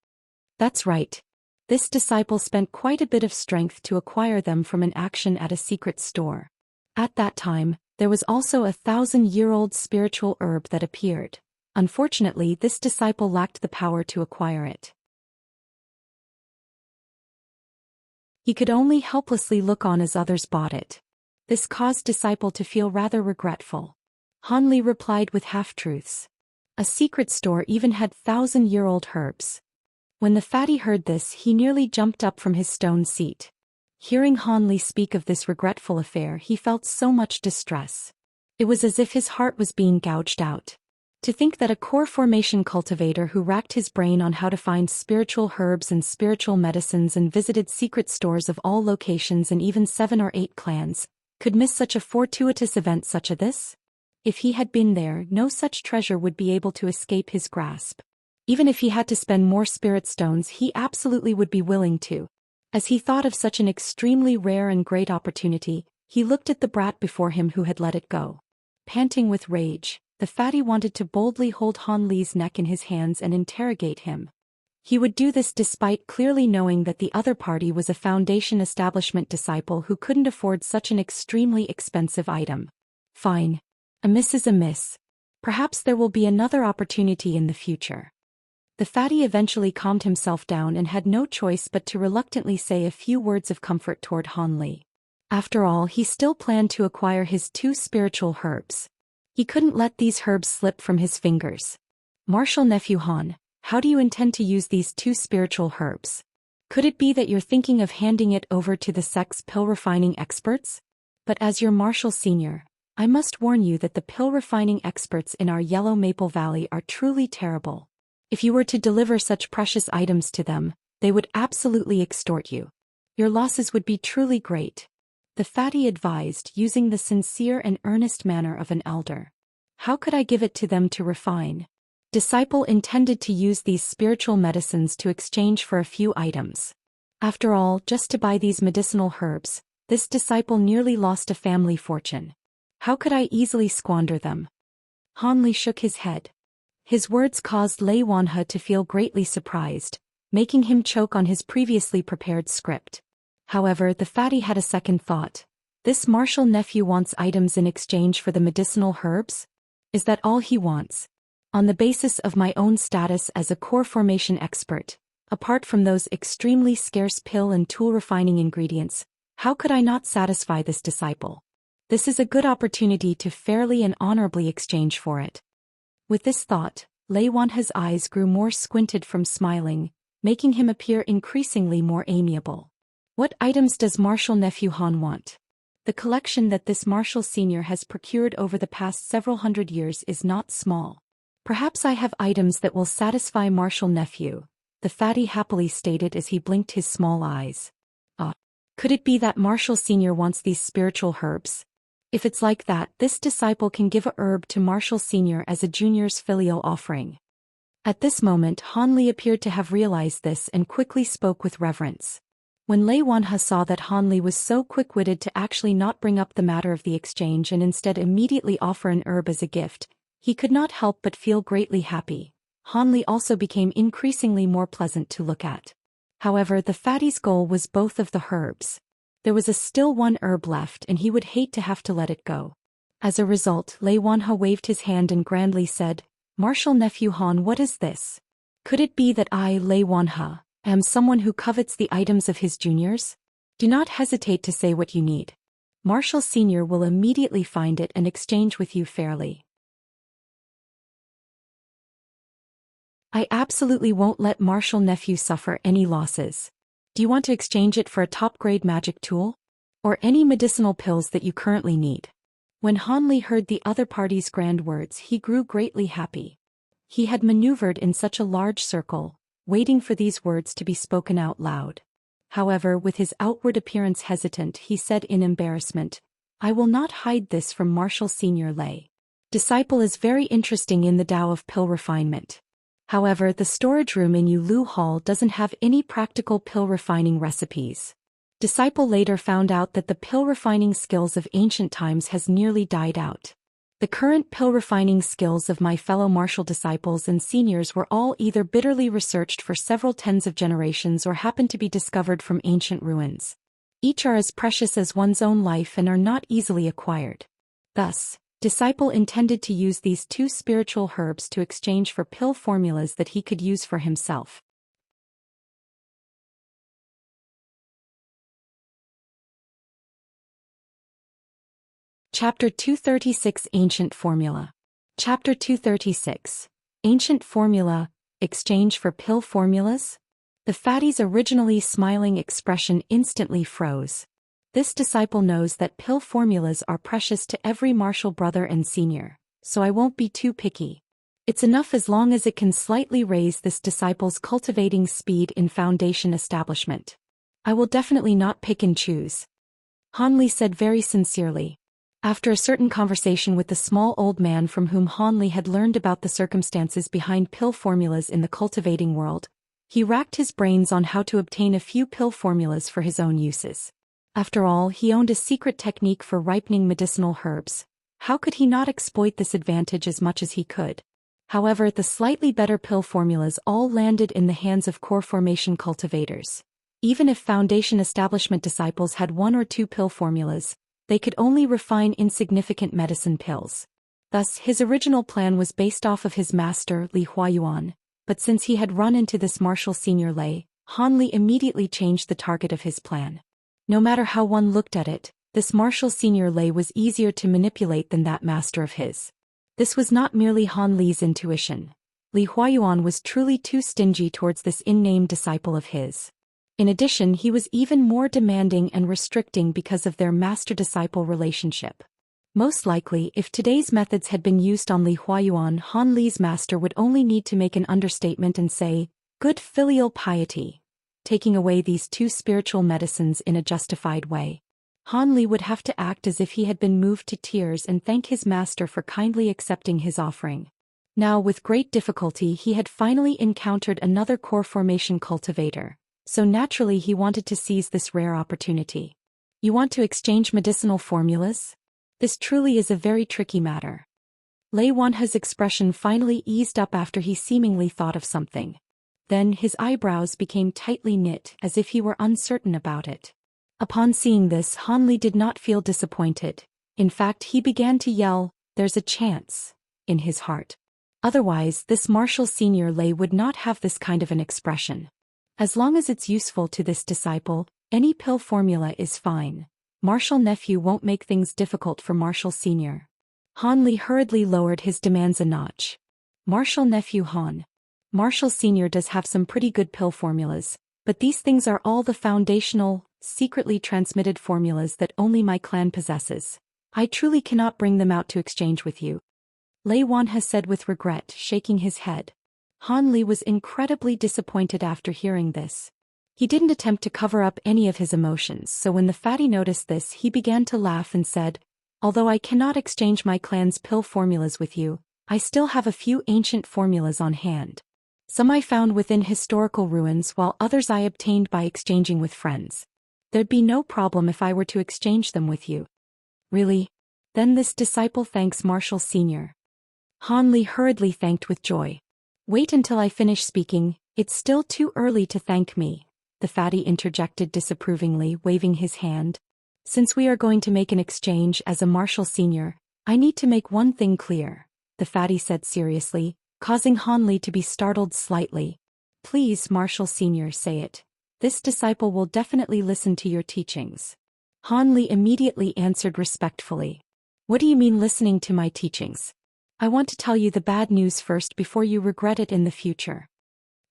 That's right. This disciple spent quite a bit of strength to acquire them from an action at a secret store. At that time, there was also a 1,000-year-old spiritual herb that appeared. Unfortunately, this disciple lacked the power to acquire it. He could only helplessly look on as others bought it. This caused disciple to feel rather regretful. Han Li replied with half-truths. A secret store even had 1,000-year-old herbs. When the fatty heard this, he nearly jumped up from his stone seat. Hearing Han Li speak of this regretful affair, he felt so much distress. It was as if his heart was being gouged out. To think that a core formation cultivator who racked his brain on how to find spiritual herbs and spiritual medicines and visited secret stores of all locations and even 7 or 8 clans, could miss such a fortuitous event such as this? If he had been there, no such treasure would be able to escape his grasp. Even if he had to spend more spirit stones, he absolutely would be willing to. As he thought of such an extremely rare and great opportunity, he looked at the brat before him who had let it go. Panting with rage, the fatty wanted to boldly hold Han Li's neck in his hands and interrogate him. He would do this despite clearly knowing that the other party was a Foundation establishment disciple who couldn't afford such an extremely expensive item. Fine. A miss is a miss. Perhaps there will be another opportunity in the future. The fatty eventually calmed himself down and had no choice but to reluctantly say a few words of comfort toward Han Li. After all, he still planned to acquire his 2 spiritual herbs. He couldn't let these herbs slip from his fingers. Martial nephew Han, how do you intend to use these 2 spiritual herbs? Could it be that you're thinking of handing it over to the Sect's pill refining experts? But as your martial senior, I must warn you that the pill refining experts in our Yellow Maple Valley are truly terrible. If you were to deliver such precious items to them, they would absolutely extort you. Your losses would be truly great. The fatty advised, using the sincere and earnest manner of an elder. How could I give it to them to refine? Disciple intended to use these spiritual medicines to exchange for a few items. After all, just to buy these medicinal herbs, this disciple nearly lost a family fortune. How could I easily squander them? Han Li shook his head. His words caused Lei Wanhe to feel greatly surprised, making him choke on his previously prepared script. However, the fatty had a second thought. This martial nephew wants items in exchange for the medicinal herbs? Is that all he wants? On the basis of my own status as a core formation expert, apart from those extremely scarce pill and tool refining ingredients, how could I not satisfy this disciple? This is a good opportunity to fairly and honorably exchange for it. With this thought, Lei Wanhe's eyes grew more squinted from smiling, making him appear increasingly more amiable. What items does martial nephew Han want? The collection that this martial senior has procured over the past several hundred years is not small. Perhaps I have items that will satisfy martial nephew, the fatty happily stated as he blinked his small eyes. Could it be that martial senior wants these spiritual herbs? If it's like that, this disciple can give a herb to Marshall Sr. as a junior's filial offering. At this moment Han Li appeared to have realized this and quickly spoke with reverence. When Lei Wanhe saw that Han Li was so quick-witted to actually not bring up the matter of the exchange and instead immediately offer an herb as a gift, he could not help but feel greatly happy. Han Li also became increasingly more pleasant to look at. However, the fatty's goal was both of the herbs. There was still one herb left and he would hate to have to let it go. As a result, Lei Wanhe waved his hand and grandly said, "Marshal nephew Han, what is this? Could it be that I, Lei Wanhe, am someone who covets the items of his juniors? Do not hesitate to say what you need. Marshal Sr. will immediately find it and exchange with you fairly." "I absolutely won't let Marshal nephew suffer any losses. Do you want to exchange it for a top-grade magic tool? Or any medicinal pills that you currently need?" When Han Li heard the other party's grand words, he grew greatly happy. He had maneuvered in such a large circle, waiting for these words to be spoken out loud. However, with his outward appearance hesitant, he said in embarrassment, "I will not hide this from Marshal Sr. Lei. Disciple is very interesting in the Tao of pill refinement. However, the storage room in Yulu Hall doesn't have any practical pill refining recipes." Disciple later found out that the pill refining skills of ancient times has nearly died out. The current pill refining skills of my fellow martial disciples and seniors were all either bitterly researched for several tens of generations or happened to be discovered from ancient ruins. Each are as precious as one's own life and are not easily acquired. Thus, Disciple intended to use these two spiritual herbs to exchange for pill formulas that he could use for himself. Chapter 236 Ancient Formula. Chapter 236 Ancient Formula, Exchange for Pill Formulas? The fatty's originally smiling expression instantly froze. This disciple knows that pill formulas are precious to every martial brother and senior, so I won't be too picky. It's enough as long as it can slightly raise this disciple's cultivating speed in Foundation establishment. I will definitely not pick and choose." Han Li said very sincerely. After a certain conversation with the small old man from whom Han Li had learned about the circumstances behind pill formulas in the cultivating world, he racked his brains on how to obtain a few pill formulas for his own uses. After all, he owned a secret technique for ripening medicinal herbs. How could he not exploit this advantage as much as he could? However, the slightly better pill formulas all landed in the hands of core formation cultivators. Even if Foundation establishment disciples had one or two pill formulas, they could only refine insignificant medicine pills. Thus, his original plan was based off of his master, Li Huayuan, but since he had run into this Marshal Sr. Lei, Han Li immediately changed the target of his plan. No matter how one looked at it, this Marshal Sr. Lei was easier to manipulate than that master of his. This was not merely Han Li's intuition. Li Huayuan was truly too stingy towards this in-name disciple of his. In addition, he was even more demanding and restricting because of their master-disciple relationship. Most likely, if today's methods had been used on Li Huayuan, Han Li's master would only need to make an understatement and say, "Good filial piety," taking away these two spiritual medicines in a justified way. Han Li would have to act as if he had been moved to tears and thank his master for kindly accepting his offering. Now, with great difficulty, he had finally encountered another core formation cultivator, so naturally he wanted to seize this rare opportunity. "You want to exchange medicinal formulas? This truly is a very tricky matter." Lei Wanhe's expression finally eased up after he seemingly thought of something. Then his eyebrows became tightly knit as if he were uncertain about it. Upon seeing this, Han Li did not feel disappointed. In fact, he began to yell, "There's a chance," in his heart. Otherwise, this Marshal Sr. Lei would not have this kind of an expression. As long as it's useful to this disciple, any pill formula is fine. Marshal nephew won't make things difficult for Marshal Sr. Han Li hurriedly lowered his demands a notch. "Marshal nephew Han. Marshal Sr. does have some pretty good pill formulas, but these things are all the foundational, secretly transmitted formulas that only my clan possesses. I truly cannot bring them out to exchange with you," Lei Wanhe said with regret, shaking his head. Han Li was incredibly disappointed after hearing this. He didn't attempt to cover up any of his emotions, so when the fatty noticed this, he began to laugh and said, Although I cannot exchange my clan's pill formulas with you, I still have a few ancient formulas on hand. Some I found within historical ruins while others I obtained by exchanging with friends. There'd be no problem if I were to exchange them with you. Really? Then this disciple thanks Marshal Senior. Han Li hurriedly thanked with joy. Wait until I finish speaking, it's still too early to thank me, the fatty interjected disapprovingly, waving his hand. Since we are going to make an exchange as a Marshal Senior, I need to make one thing clear, the fatty said seriously, causing Han Li to be startled slightly. Please, Marshal Senior, say it. This disciple will definitely listen to your teachings. Han Li immediately answered respectfully. What do you mean listening to my teachings? I want to tell you the bad news first before you regret it in the future.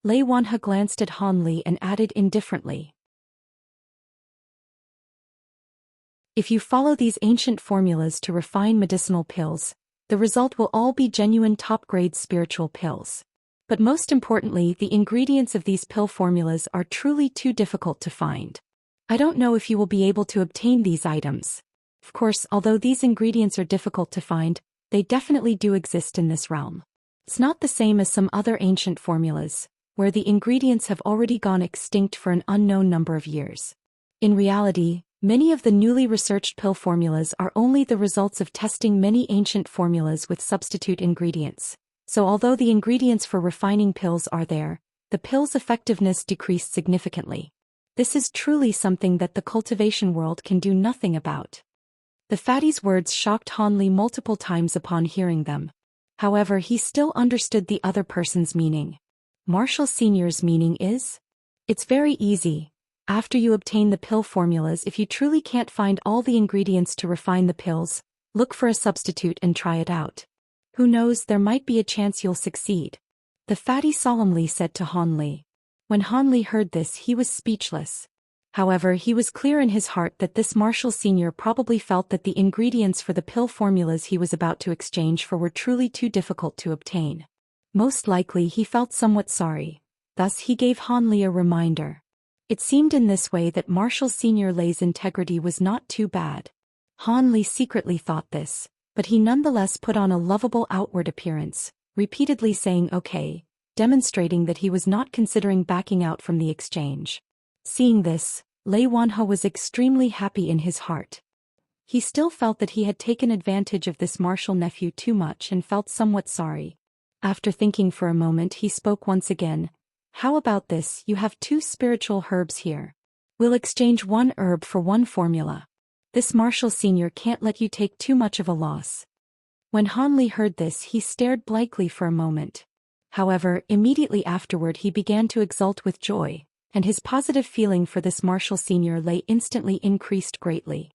Lei Wanhe glanced at Han Li and added indifferently. If you follow these ancient formulas to refine medicinal pills, the result will all be genuine top-grade spiritual pills. But most importantly, the ingredients of these pill formulas are truly too difficult to find. I don't know if you will be able to obtain these items. Of course, although these ingredients are difficult to find, they definitely do exist in this realm. It's not the same as some other ancient formulas, where the ingredients have already gone extinct for an unknown number of years. In reality, many of the newly researched pill formulas are only the results of testing many ancient formulas with substitute ingredients. So although the ingredients for refining pills are there, the pill's effectiveness decreased significantly. This is truly something that the cultivation world can do nothing about. The fatty's words shocked Han Li multiple times upon hearing them. However, he still understood the other person's meaning. Marshal Senior's meaning is? It's very easy. After you obtain the pill formulas, if you truly can't find all the ingredients to refine the pills, look for a substitute and try it out. Who knows, there might be a chance you'll succeed. The fatty solemnly said to Han Li. When Han Li heard this, he was speechless. However, he was clear in his heart that this Marshal Senior probably felt that the ingredients for the pill formulas he was about to exchange for were truly too difficult to obtain. Most likely he felt somewhat sorry. Thus he gave Han Li a reminder. It seemed in this way that Marshal Senior Lei's integrity was not too bad. Han Li secretly thought this, but he nonetheless put on a lovable outward appearance, repeatedly saying okay, demonstrating that he was not considering backing out from the exchange. Seeing this, Lei Wanhe was extremely happy in his heart. He still felt that he had taken advantage of this martial nephew too much and felt somewhat sorry. After thinking for a moment, he spoke once again. How about this? You have 2 spiritual herbs here. We'll exchange 1 herb for 1 formula. This Marshal Senior can't let you take too much of a loss. When Han Li heard this, he stared blankly for a moment. However, immediately afterward he began to exult with joy, and his positive feeling for this Marshal Senior Lei instantly increased greatly.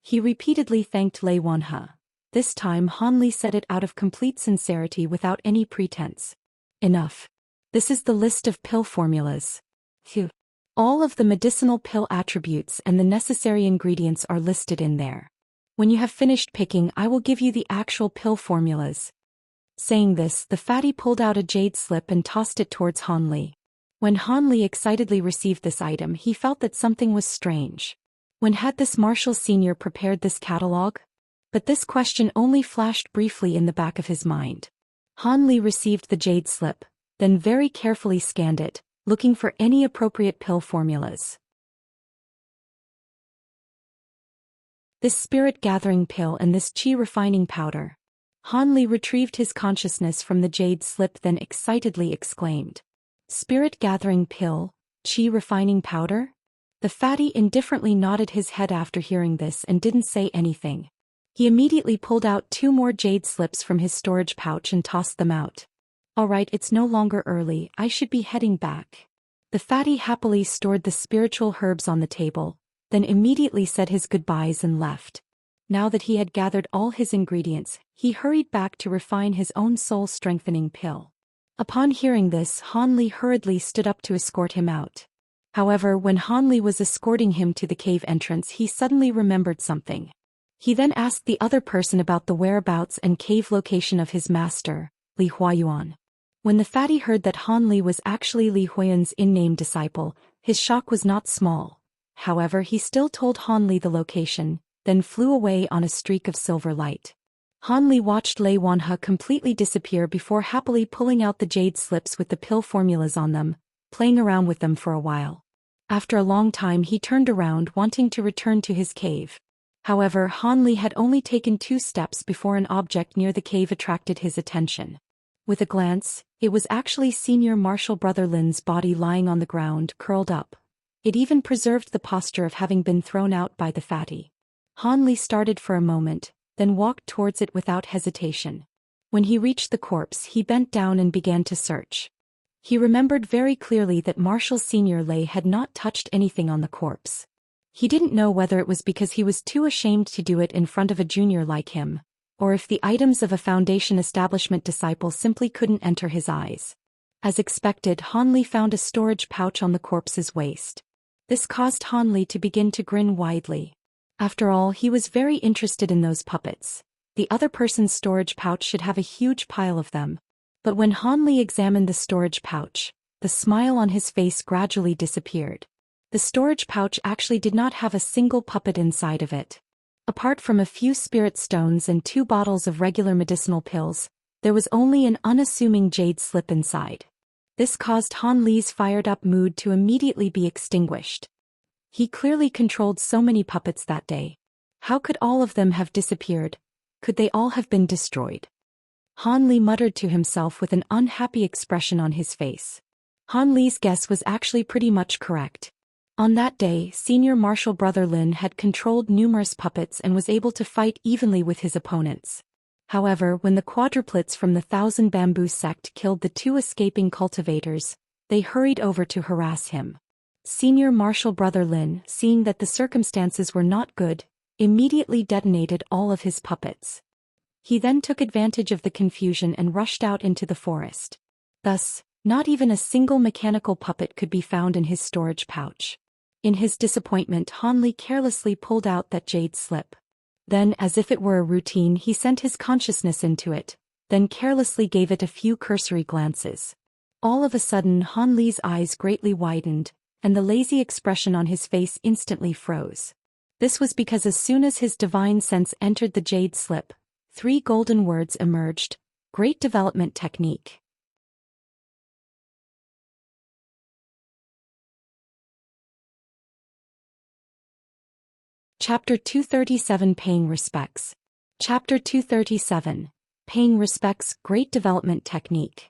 He repeatedly thanked Lei Wanhe. This time Han Li said it out of complete sincerity without any pretense. Enough. This is the list of pill formulas. Phew. All of the medicinal pill attributes and the necessary ingredients are listed in there. When you have finished picking, I will give you the actual pill formulas. Saying this, the fatty pulled out a jade slip and tossed it towards Han Li. When Han Li excitedly received this item, he felt that something was strange. When had this Marshal Senior prepared this catalogue? But this question only flashed briefly in the back of his mind. Han Li received the jade slip, then very carefully scanned it, looking for any appropriate pill formulas. This spirit-gathering pill and this chi-refining powder. Han Li retrieved his consciousness from the jade slip, then excitedly exclaimed. Spirit-gathering pill, chi-refining powder? The fatty indifferently nodded his head after hearing this and didn't say anything. He immediately pulled out 2 more jade slips from his storage pouch and tossed them out. Alright, it's no longer early, I should be heading back. The fatty happily stored the spiritual herbs on the table, then immediately said his goodbyes and left. Now that he had gathered all his ingredients, he hurried back to refine his own soul-strengthening pill. Upon hearing this, Han Li hurriedly stood up to escort him out. However, when Han Li was escorting him to the cave entrance, he suddenly remembered something. He then asked the other person about the whereabouts and cave location of his master, Li Huayuan. When the fatty heard that Han Li was actually Li Huayuan's in-name disciple, his shock was not small. However, he still told Han Li the location, then flew away on a streak of silver light. Han Li watched Lei Wanhe completely disappear before happily pulling out the jade slips with the pill formulas on them, playing around with them for a while. After a long time he turned around wanting to return to his cave. However, Han Li had only taken 2 steps before an object near the cave attracted his attention. With a glance, it was actually Senior Martial Brother Lin's body lying on the ground, curled up. It even preserved the posture of having been thrown out by the fatty. Han Li started for a moment, then walked towards it without hesitation. When he reached the corpse he bent down and began to search. He remembered very clearly that Marshal Senior Lei had not touched anything on the corpse. He didn't know whether it was because he was too ashamed to do it in front of a junior like him, or if the items of a Foundation establishment disciple simply couldn't enter his eyes. As expected, Han Li found a storage pouch on the corpse's waist. This caused Han Li to begin to grin widely. After all, he was very interested in those puppets. The other person's storage pouch should have a huge pile of them. But when Han Li examined the storage pouch, the smile on his face gradually disappeared. The storage pouch actually did not have a single puppet inside of it. Apart from a few spirit stones and 2 bottles of regular medicinal pills, there was only an unassuming jade slip inside. This caused Han Li's fired-up mood to immediately be extinguished. He clearly controlled so many puppets that day. How could all of them have disappeared? Could they all have been destroyed? Han Li muttered to himself with an unhappy expression on his face. Han Li's guess was actually pretty much correct. On that day, Senior Martial Brother Lin had controlled numerous puppets and was able to fight evenly with his opponents. However, when the quadruplets from the Thousand Bamboo Sect killed the 2 escaping cultivators, they hurried over to harass him. Senior Martial Brother Lin, seeing that the circumstances were not good, immediately detonated all of his puppets. He then took advantage of the confusion and rushed out into the forest. Thus, not even a single mechanical puppet could be found in his storage pouch. In his disappointment, Han Li carelessly pulled out that jade slip. Then, as if it were a routine, he sent his consciousness into it, then carelessly gave it a few cursory glances. All of a sudden, Han Li's eyes greatly widened, and the lazy expression on his face instantly froze. This was because as soon as his divine sense entered the jade slip, 3 golden words emerged: Great Development Technique. Chapter 237 Paying Respects. Chapter 237 Paying Respects, Great Development Technique.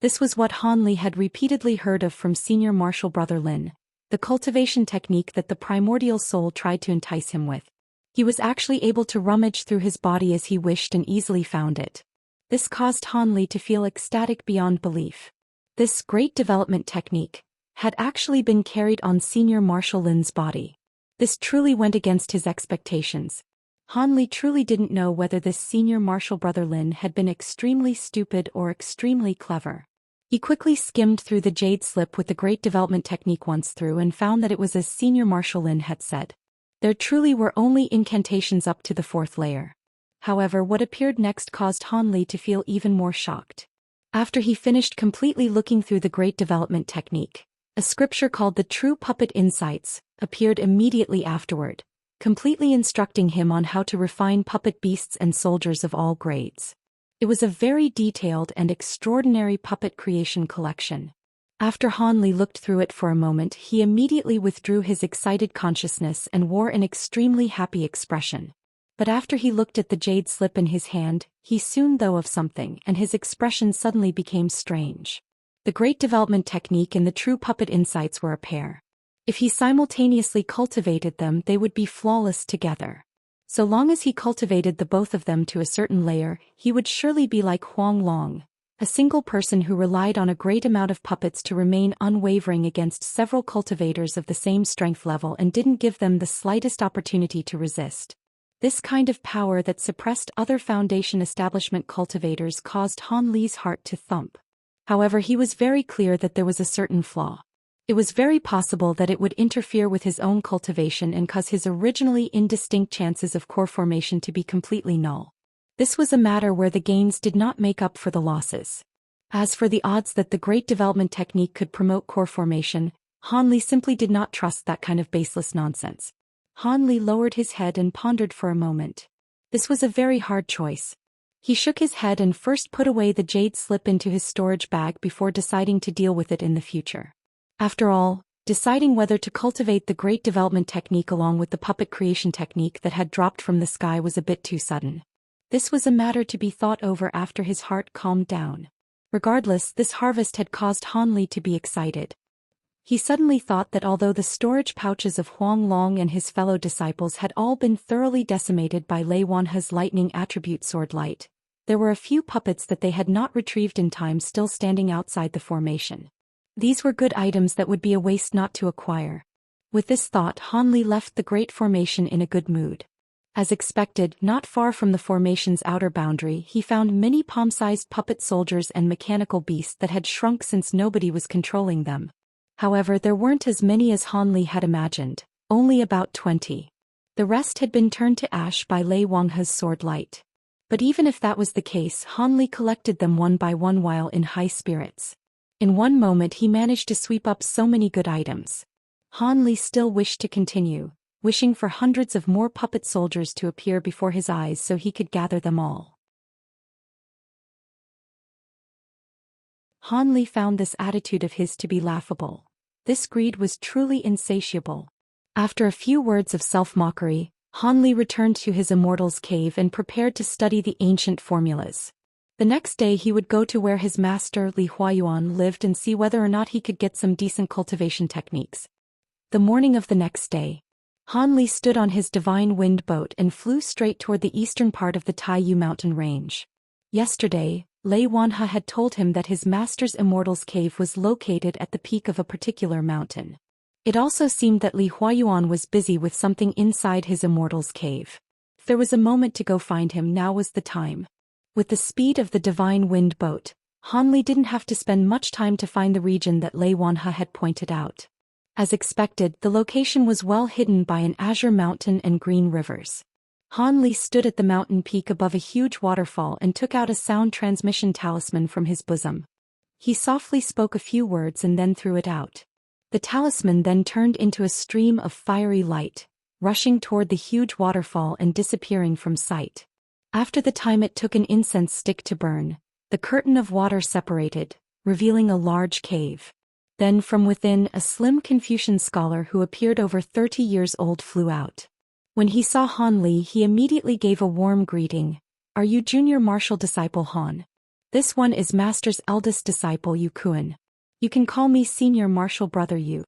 This was what Han Li had repeatedly heard of from Senior Martial Brother Lin, the cultivation technique that the primordial soul tried to entice him with. He was actually able to rummage through his body as he wished and easily found it. This caused Han Li to feel ecstatic beyond belief. This great development technique had actually been carried on Senior Martial Lin's body. This truly went against his expectations. Han Li truly didn't know whether this Senior Martial Brother Lin had been extremely stupid or extremely clever. He quickly skimmed through the jade slip with the great development technique once through and found that it was as Senior Martial Lin had said. There truly were only incantations up to the 4th layer. However, what appeared next caused Han Li to feel even more shocked. After he finished completely looking through the great development technique, a scripture called the True Puppet Insights appeared immediately afterward, completely instructing him on how to refine puppet beasts and soldiers of all grades. It was a very detailed and extraordinary puppet creation collection. After Han Li looked through it for a moment, he immediately withdrew his excited consciousness and wore an extremely happy expression. But after he looked at the jade slip in his hand, he soon thought of something and his expression suddenly became strange. The great development technique and the true puppet insights were a pair. If he simultaneously cultivated them, they would be flawless together. So long as he cultivated the both of them to a certain layer, he would surely be like Huang Long, a single person who relied on a great amount of puppets to remain unwavering against several cultivators of the same strength level and didn't give them the slightest opportunity to resist. This kind of power that suppressed other Foundation establishment cultivators caused Han Li's heart to thump. However, he was very clear that there was a certain flaw. It was very possible that it would interfere with his own cultivation and cause his originally indistinct chances of core formation to be completely null. This was a matter where the gains did not make up for the losses. As for the odds that the great development technique could promote core formation, Han Li simply did not trust that kind of baseless nonsense. Han Li lowered his head and pondered for a moment. This was a very hard choice. He shook his head and first put away the jade slip into his storage bag before deciding to deal with it in the future. After all, deciding whether to cultivate the great development technique along with the puppet creation technique that had dropped from the sky was a bit too sudden. This was a matter to be thought over after his heart calmed down. Regardless, this harvest had caused Han Li to be excited. He suddenly thought that although the storage pouches of Huang Long and his fellow disciples had all been thoroughly decimated by Lei Wanhe's lightning attribute sword light, there were a few puppets that they had not retrieved in time still standing outside the formation. These were good items that would be a waste not to acquire. With this thought, Han Li left the great formation in a good mood. As expected, not far from the formation's outer boundary, he found many palm-sized puppet soldiers and mechanical beasts that had shrunk since nobody was controlling them. However, there weren't as many as Han Li had imagined, only about 20. The rest had been turned to ash by Lei Wanhe's sword light. But even if that was the case, Han Li collected them one by one while in high spirits. In one moment he managed to sweep up so many good items. Han Li still wished to continue, wishing for hundreds of more puppet soldiers to appear before his eyes so he could gather them all. Han Li found this attitude of his to be laughable. This greed was truly insatiable. After a few words of self-mockery, Han Li returned to his Immortal's cave and prepared to study the ancient formulas. The next day he would go to where his master Li Huayuan lived and see whether or not he could get some decent cultivation techniques. The morning of the next day, Han Li stood on his divine wind boat and flew straight toward the eastern part of the Taiyu mountain range. Yesterday, Lei Wanhe had told him that his master's Immortal's cave was located at the peak of a particular mountain. It also seemed that Li Huayuan was busy with something inside his Immortal's cave. If there was a moment to go find him, now was the time. With the speed of the divine wind boat, Han Li didn't have to spend much time to find the region that Lei Wanhe had pointed out. As expected, the location was well hidden by an azure mountain and green rivers. Han Li stood at the mountain peak above a huge waterfall and took out a sound transmission talisman from his bosom. He softly spoke a few words and then threw it out. The talisman then turned into a stream of fiery light, rushing toward the huge waterfall and disappearing from sight. After the time it took an incense stick to burn, the curtain of water separated, revealing a large cave. Then from within, a slim Confucian scholar who appeared over 30 years old flew out. When he saw Han Li, he immediately gave a warm greeting. "Are you junior martial disciple Han? This one is master's eldest disciple Yu Kuan. You can call me senior martial brother Yu."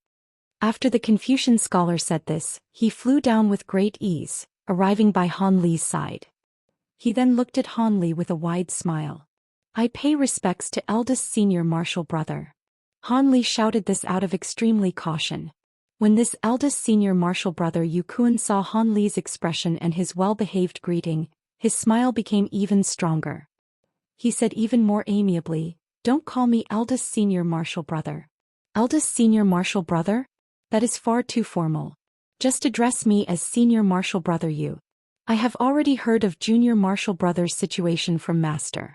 After the Confucian scholar said this, he flew down with great ease, arriving by Han Li's side. He then looked at Han Li with a wide smile. "I pay respects to eldest senior martial brother." Han Li shouted this out of extremely caution. When this eldest senior martial brother Yu Kuan saw Han Li's expression and his well-behaved greeting, his smile became even stronger. He said even more amiably, "Don't call me eldest senior martial brother." "Eldest senior martial brother? That is far too formal. Just address me as senior martial brother Yu. I have already heard of junior martial brother's situation from master.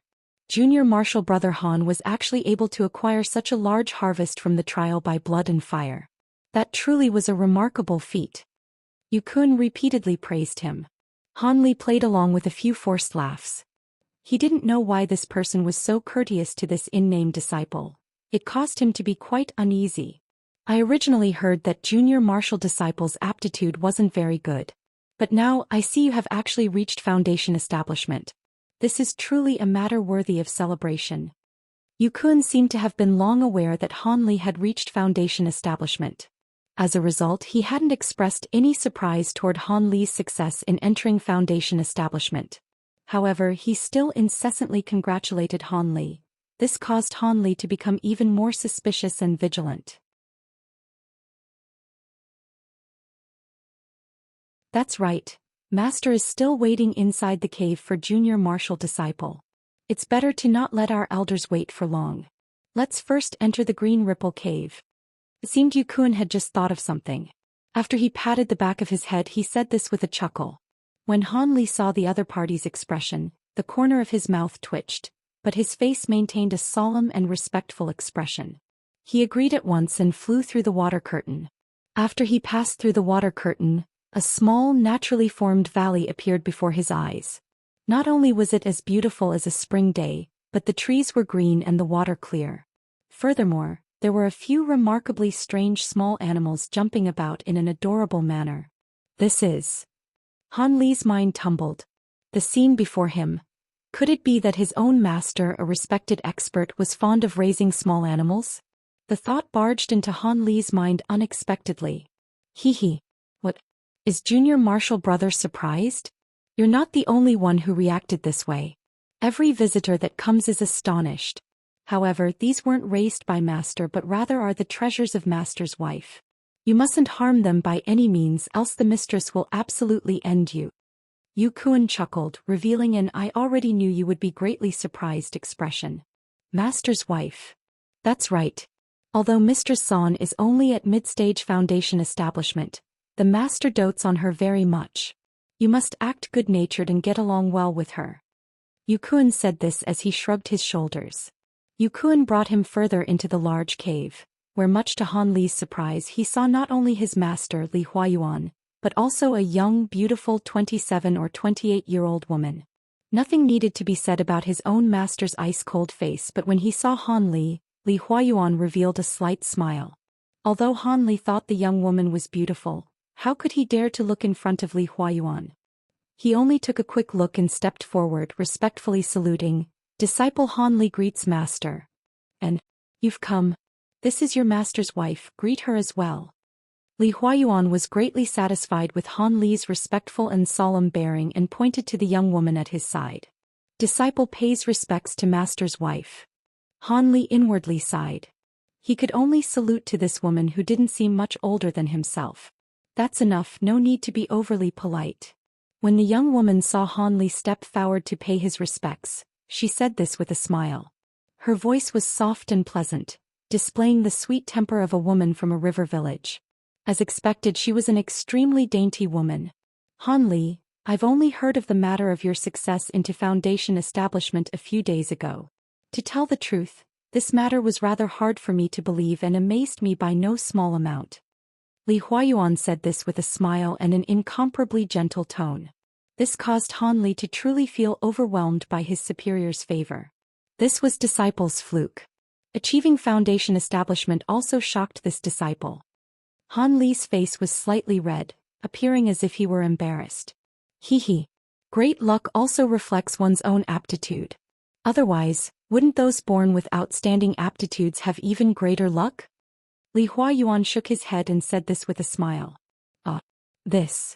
Junior martial brother Han was actually able to acquire such a large harvest from the trial by blood and fire. That truly was a remarkable feat." Yu Kuan repeatedly praised him. Han Li played along with a few forced laughs. He didn't know why this person was so courteous to this in-name disciple. It caused him to be quite uneasy. "I originally heard that junior martial disciples' aptitude wasn't very good. But now I see you have actually reached foundation establishment. This is truly a matter worthy of celebration." Yu Kuan seemed to have been long aware that Han Li had reached foundation establishment. As a result, he hadn't expressed any surprise toward Han Li's success in entering foundation establishment. However, he still incessantly congratulated Han Li. This caused Han Li to become even more suspicious and vigilant. "That's right. Master is still waiting inside the cave for junior martial disciple. It's better to not let our elders wait for long. Let's first enter the Green Ripple Cave." It seemed Yu Kuan had just thought of something. After he patted the back of his head, he said this with a chuckle. When Han Li saw the other party's expression, the corner of his mouth twitched, but his face maintained a solemn and respectful expression. He agreed at once and flew through the water curtain. After he passed through the water curtain, A small, naturally formed valley appeared before his eyes. Not only was it as beautiful as a spring day, but the trees were green and the water clear. Furthermore, there were a few remarkably strange small animals jumping about in an adorable manner. This is... Han Li's mind tumbled. The scene before him. Could it be that his own master, a respected expert, was fond of raising small animals? The thought barged into Han Li's mind unexpectedly. Hee. What? Is Junior Martial Brother surprised? You're not the only one who reacted this way. Every visitor that comes is astonished. However, these weren't raised by Master but rather are the treasures of Master's wife. You mustn't harm them by any means, else the mistress will absolutely end you. Yu Kuan chuckled, revealing an "I already knew you would be greatly surprised" expression. Master's wife. That's right. Although Mistress San is only at mid-stage foundation establishment, the master dotes on her very much. You must act good-natured and get along well with her. Yu Kuan said this as he shrugged his shoulders. Yu Kuan brought him further into the large cave, where much to Han Li's surprise he saw not only his master Li Huayuan, but also a young, beautiful 27 or 28-year-old woman. Nothing needed to be said about his own master's ice-cold face, but when he saw Han Li, Li Huayuan revealed a slight smile. Although Han Li thought the young woman was beautiful, how could he dare to look in front of Li Huayuan? He only took a quick look and stepped forward, respectfully saluting. Disciple Han Li greets master. And, you've come. This is your master's wife, greet her as well. Li Huayuan was greatly satisfied with Han Li's respectful and solemn bearing and pointed to the young woman at his side. Disciple pays respects to master's wife. Han Li inwardly sighed. He could only salute to this woman who didn't seem much older than himself. That's enough, no need to be overly polite. When the young woman saw Han Li step forward to pay his respects, she said this with a smile. Her voice was soft and pleasant, displaying the sweet temper of a woman from a river village. As expected, she was an extremely dainty woman. Han Li, I've only heard of the matter of your success into foundation establishment a few days ago. To tell the truth, this matter was rather hard for me to believe and amazed me by no small amount. Li Huayuan said this with a smile and an incomparably gentle tone. This caused Han Li to truly feel overwhelmed by his superior's favor. This was disciple's fluke. Achieving foundation establishment also shocked this disciple. Han Li's face was slightly red, appearing as if he were embarrassed. Hee. Great luck also reflects one's own aptitude. Otherwise, wouldn't those born with outstanding aptitudes have even greater luck? Li Huayuan shook his head and said this with a smile. This.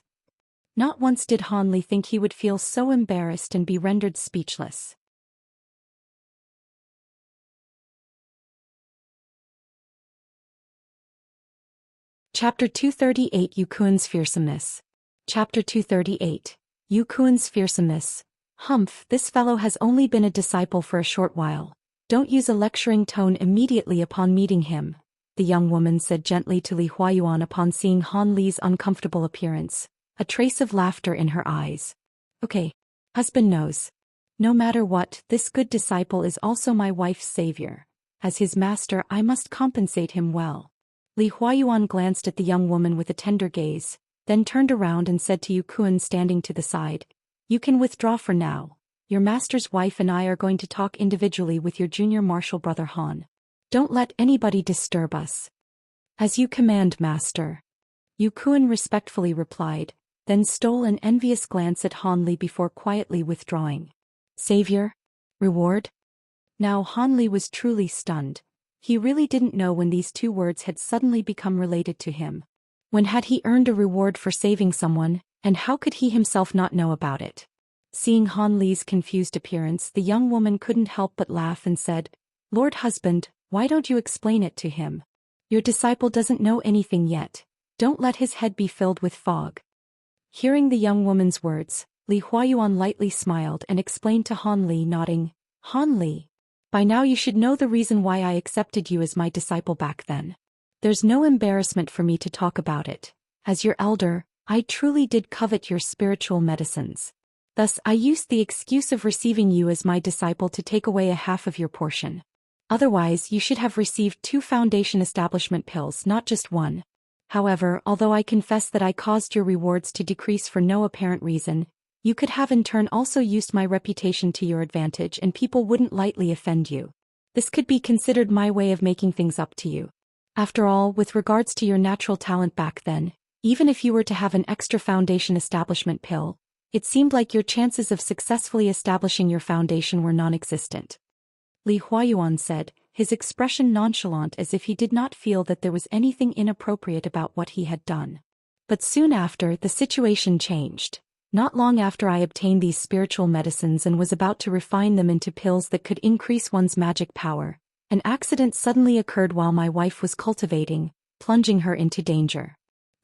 Not once did Han Li think he would feel so embarrassed and be rendered speechless. Chapter 238 Yu Kuan's Fearsomeness. Chapter 238. Yu Kuan's Fearsomeness. Humph, this fellow has only been a disciple for a short while. Don't use a lecturing tone immediately upon meeting him, the young woman said gently to Li Huayuan upon seeing Han Li's uncomfortable appearance, a trace of laughter in her eyes. Okay. Husband knows. No matter what, this good disciple is also my wife's savior. As his master, I must compensate him well. Li Huayuan glanced at the young woman with a tender gaze, then turned around and said to Yu Kuan standing to the side, You can withdraw for now. Your master's wife and I are going to talk individually with your junior martial brother Han. Don't let anybody disturb us. As you command, master. Yu Kuan respectfully replied, then stole an envious glance at Han Li before quietly withdrawing. Savior? Reward? Now Han Li was truly stunned. He really didn't know when these two words had suddenly become related to him. When had he earned a reward for saving someone, and how could he himself not know about it? Seeing Han Li's confused appearance, the young woman couldn't help but laugh and said, Lord husband, why don't you explain it to him? Your disciple doesn't know anything yet. Don't let his head be filled with fog. Hearing the young woman's words, Li Huayuan lightly smiled and explained to Han Li, nodding, Han Li, by now you should know the reason why I accepted you as my disciple back then. There's no embarrassment for me to talk about it. As your elder, I truly did covet your spiritual medicines. Thus I used the excuse of receiving you as my disciple to take away a half of your portion. Otherwise you should have received 2 foundation establishment pills, not just one. However, although I confess that I caused your rewards to decrease for no apparent reason, you could have in turn also used my reputation to your advantage and people wouldn't lightly offend you. This could be considered my way of making things up to you. After all, with regards to your natural talent back then, even if you were to have an extra foundation establishment pill, it seemed like your chances of successfully establishing your foundation were non-existent. Li Huayuan said, his expression nonchalant as if he did not feel that there was anything inappropriate about what he had done. But soon after, the situation changed. Not long after I obtained these spiritual medicines and was about to refine them into pills that could increase one's magic power, an accident suddenly occurred while my wife was cultivating, plunging her into danger.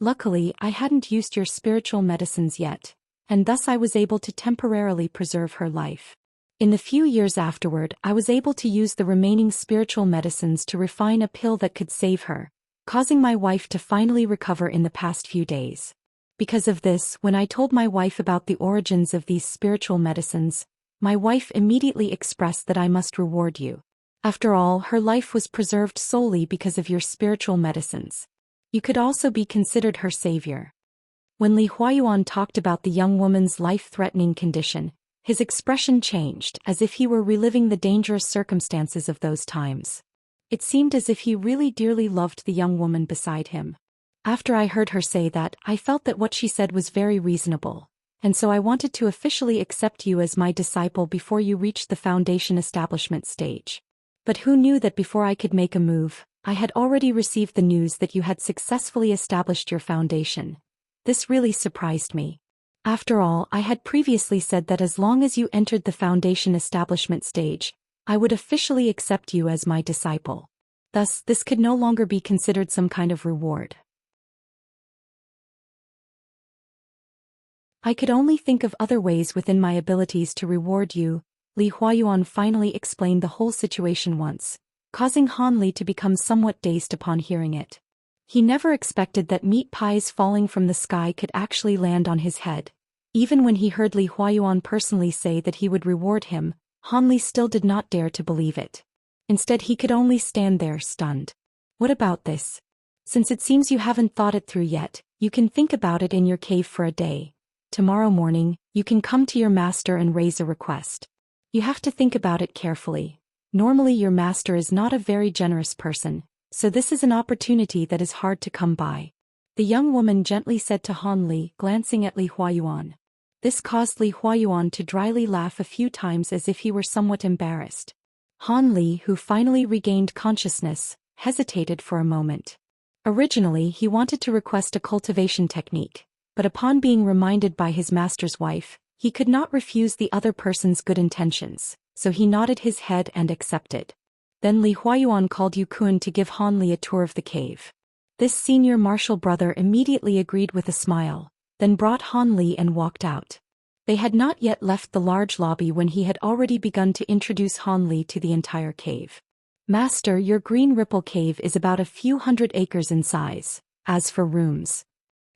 Luckily, I hadn't used your spiritual medicines yet, and thus I was able to temporarily preserve her life. In the few years afterward, I was able to use the remaining spiritual medicines to refine a pill that could save her, causing my wife to finally recover in the past few days. Because of this, when I told my wife about the origins of these spiritual medicines, my wife immediately expressed that I must reward you. After all, her life was preserved solely because of your spiritual medicines. You could also be considered her savior. When Li Huayuan talked about the young woman's life-threatening condition, his expression changed, as if he were reliving the dangerous circumstances of those times. It seemed as if he really dearly loved the young woman beside him. After I heard her say that, I felt that what she said was very reasonable, and so I wanted to officially accept you as my disciple before you reached the foundation establishment stage. But who knew that before I could make a move, I had already received the news that you had successfully established your foundation. This really surprised me. After all, I had previously said that as long as you entered the foundation establishment stage, I would officially accept you as my disciple. Thus, this could no longer be considered some kind of reward. I could only think of other ways within my abilities to reward you. Li Huayuan finally explained the whole situation once, causing Han Li to become somewhat dazed upon hearing it. He never expected that meat pies falling from the sky could actually land on his head. Even when he heard Li Huayuan personally say that he would reward him, Han Li still did not dare to believe it. Instead, he could only stand there stunned. What about this? Since it seems you haven't thought it through yet, you can think about it in your cave for a day. Tomorrow morning, you can come to your master and raise a request. You have to think about it carefully. Normally your master is not a very generous person, so this is an opportunity that is hard to come by. The young woman gently said to Han Li, glancing at Li Huayuan. This caused Li Huayuan to dryly laugh a few times as if he were somewhat embarrassed. Han Li, who finally regained consciousness, hesitated for a moment. Originally, he wanted to request a cultivation technique, but upon being reminded by his master's wife, he could not refuse the other person's good intentions, so he nodded his head and accepted. Then Li Huayuan called Yu Kun to give Han Li a tour of the cave. This senior martial brother immediately agreed with a smile, then brought Han Li and walked out. They had not yet left the large lobby when he had already begun to introduce Han Li to the entire cave. Master, your Green Ripple Cave is about a few hundred acres in size. As for rooms,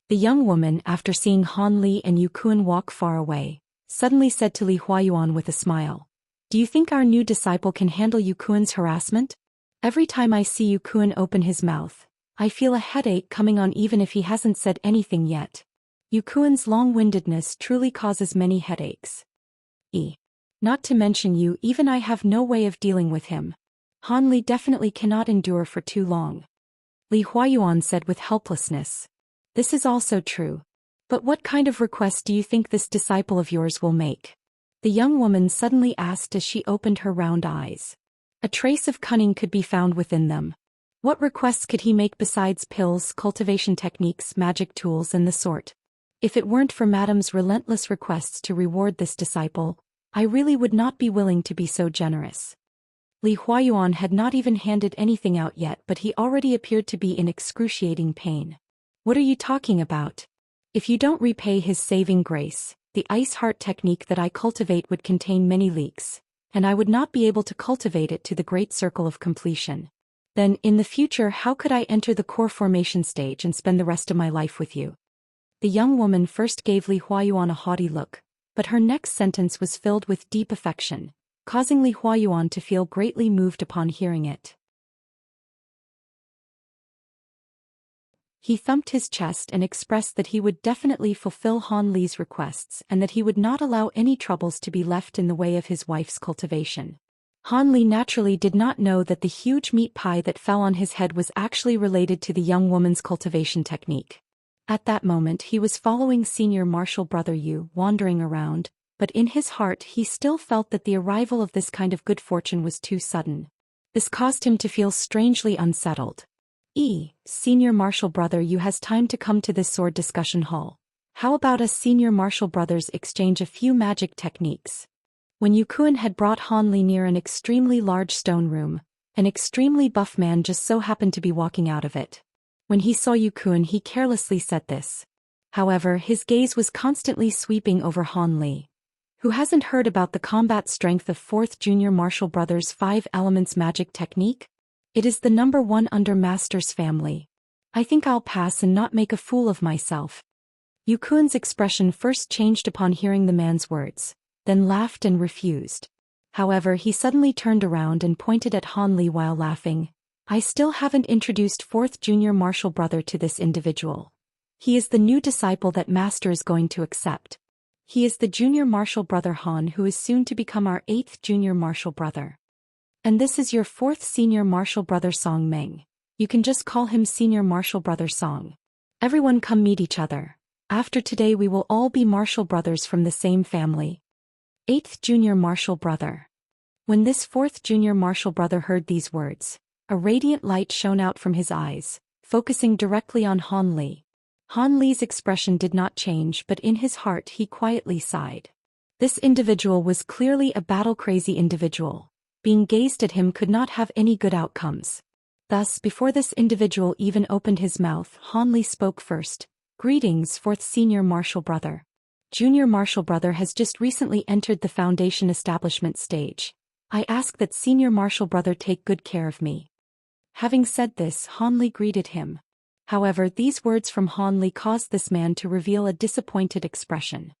the young woman, after seeing Han Li and Yu Kun walk far away, suddenly said to Li Huayuan with a smile, "Do you think our new disciple can handle Yu Kun's harassment? Every time I see Yu Kun open his mouth, I feel a headache coming on even if he hasn't said anything yet. Yu Kun's long-windedness truly causes many headaches. Not to mention you, even I have no way of dealing with him. Han Li definitely cannot endure for too long." Li Huayuan said with helplessness. This is also true. But what kind of request do you think this disciple of yours will make? The young woman suddenly asked as she opened her round eyes. A trace of cunning could be found within them. What requests could he make besides pills, cultivation techniques, magic tools and the sort? If it weren't for Madame's relentless requests to reward this disciple, I really would not be willing to be so generous. Li Huayuan had not even handed anything out yet, but he already appeared to be in excruciating pain. What are you talking about? If you don't repay his saving grace, the ice heart technique that I cultivate would contain many leaks, and I would not be able to cultivate it to the great circle of completion. Then, in the future, how could I enter the core formation stage and spend the rest of my life with you? The young woman first gave Li Huayuan a haughty look, but her next sentence was filled with deep affection, causing Li Huayuan to feel greatly moved upon hearing it. He thumped his chest and expressed that he would definitely fulfill Han Li's requests and that he would not allow any troubles to be left in the way of his wife's cultivation. Han Li naturally did not know that the huge meat pie that fell on his head was actually related to the young woman's cultivation technique. At that moment he was following senior martial brother Yu wandering around, but in his heart he still felt that the arrival of this kind of good fortune was too sudden. This caused him to feel strangely unsettled. Senior martial brother Yu has time to come to this sword discussion hall. How about us senior martial brothers exchange a few magic techniques? When Yukuan had brought Han Li near an extremely large stone room, an extremely buff man just so happened to be walking out of it. When he saw Yukuan he carelessly said this. However, his gaze was constantly sweeping over Han Li. Who hasn't heard about the combat strength of 4th Junior Martial Brothers' 5 Elements magic technique? It is the #1 under Master's family. I think I'll pass and not make a fool of myself. Yukuan's expression first changed upon hearing the man's words, then laughed and refused. However, he suddenly turned around and pointed at Han Li while laughing. I still haven't introduced 4th Junior Martial Brother to this individual. He is the new disciple that Master is going to accept. He is the Junior Martial Brother Han who is soon to become our 8th Junior Martial Brother. And this is your 4th Senior Martial Brother Song Meng. You can just call him Senior Martial Brother Song. Everyone come meet each other. After today we will all be martial brothers from the same family. 8th Junior Martial Brother. When this 4th Junior Martial Brother heard these words, a radiant light shone out from his eyes, focusing directly on Han Li. Han Li's expression did not change, but in his heart he quietly sighed. This individual was clearly a battle-crazy individual. Being gazed at him could not have any good outcomes. Thus, before this individual even opened his mouth, Han Li spoke first. Greetings, 4th Senior Martial Brother. Junior Martial Brother has just recently entered the Foundation Establishment stage. I ask that Senior Martial Brother take good care of me. Having said this, Han Li greeted him. However, these words from Han Li caused this man to reveal a disappointed expression.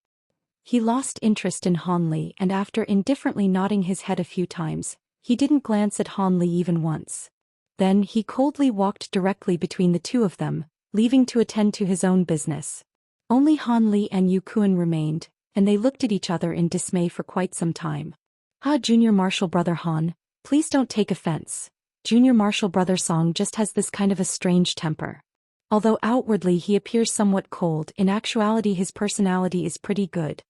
He lost interest in Han Li and after indifferently nodding his head a few times, he didn't glance at Han Li even once. Then he coldly walked directly between the two of them, leaving to attend to his own business. Only Han Li and Yukuan remained, and they looked at each other in dismay for quite some time. Junior Martial Brother Han, please don't take offense. Junior Martial Brother Song just has this kind of a strange temper. Although outwardly he appears somewhat cold, in actuality his personality is pretty good.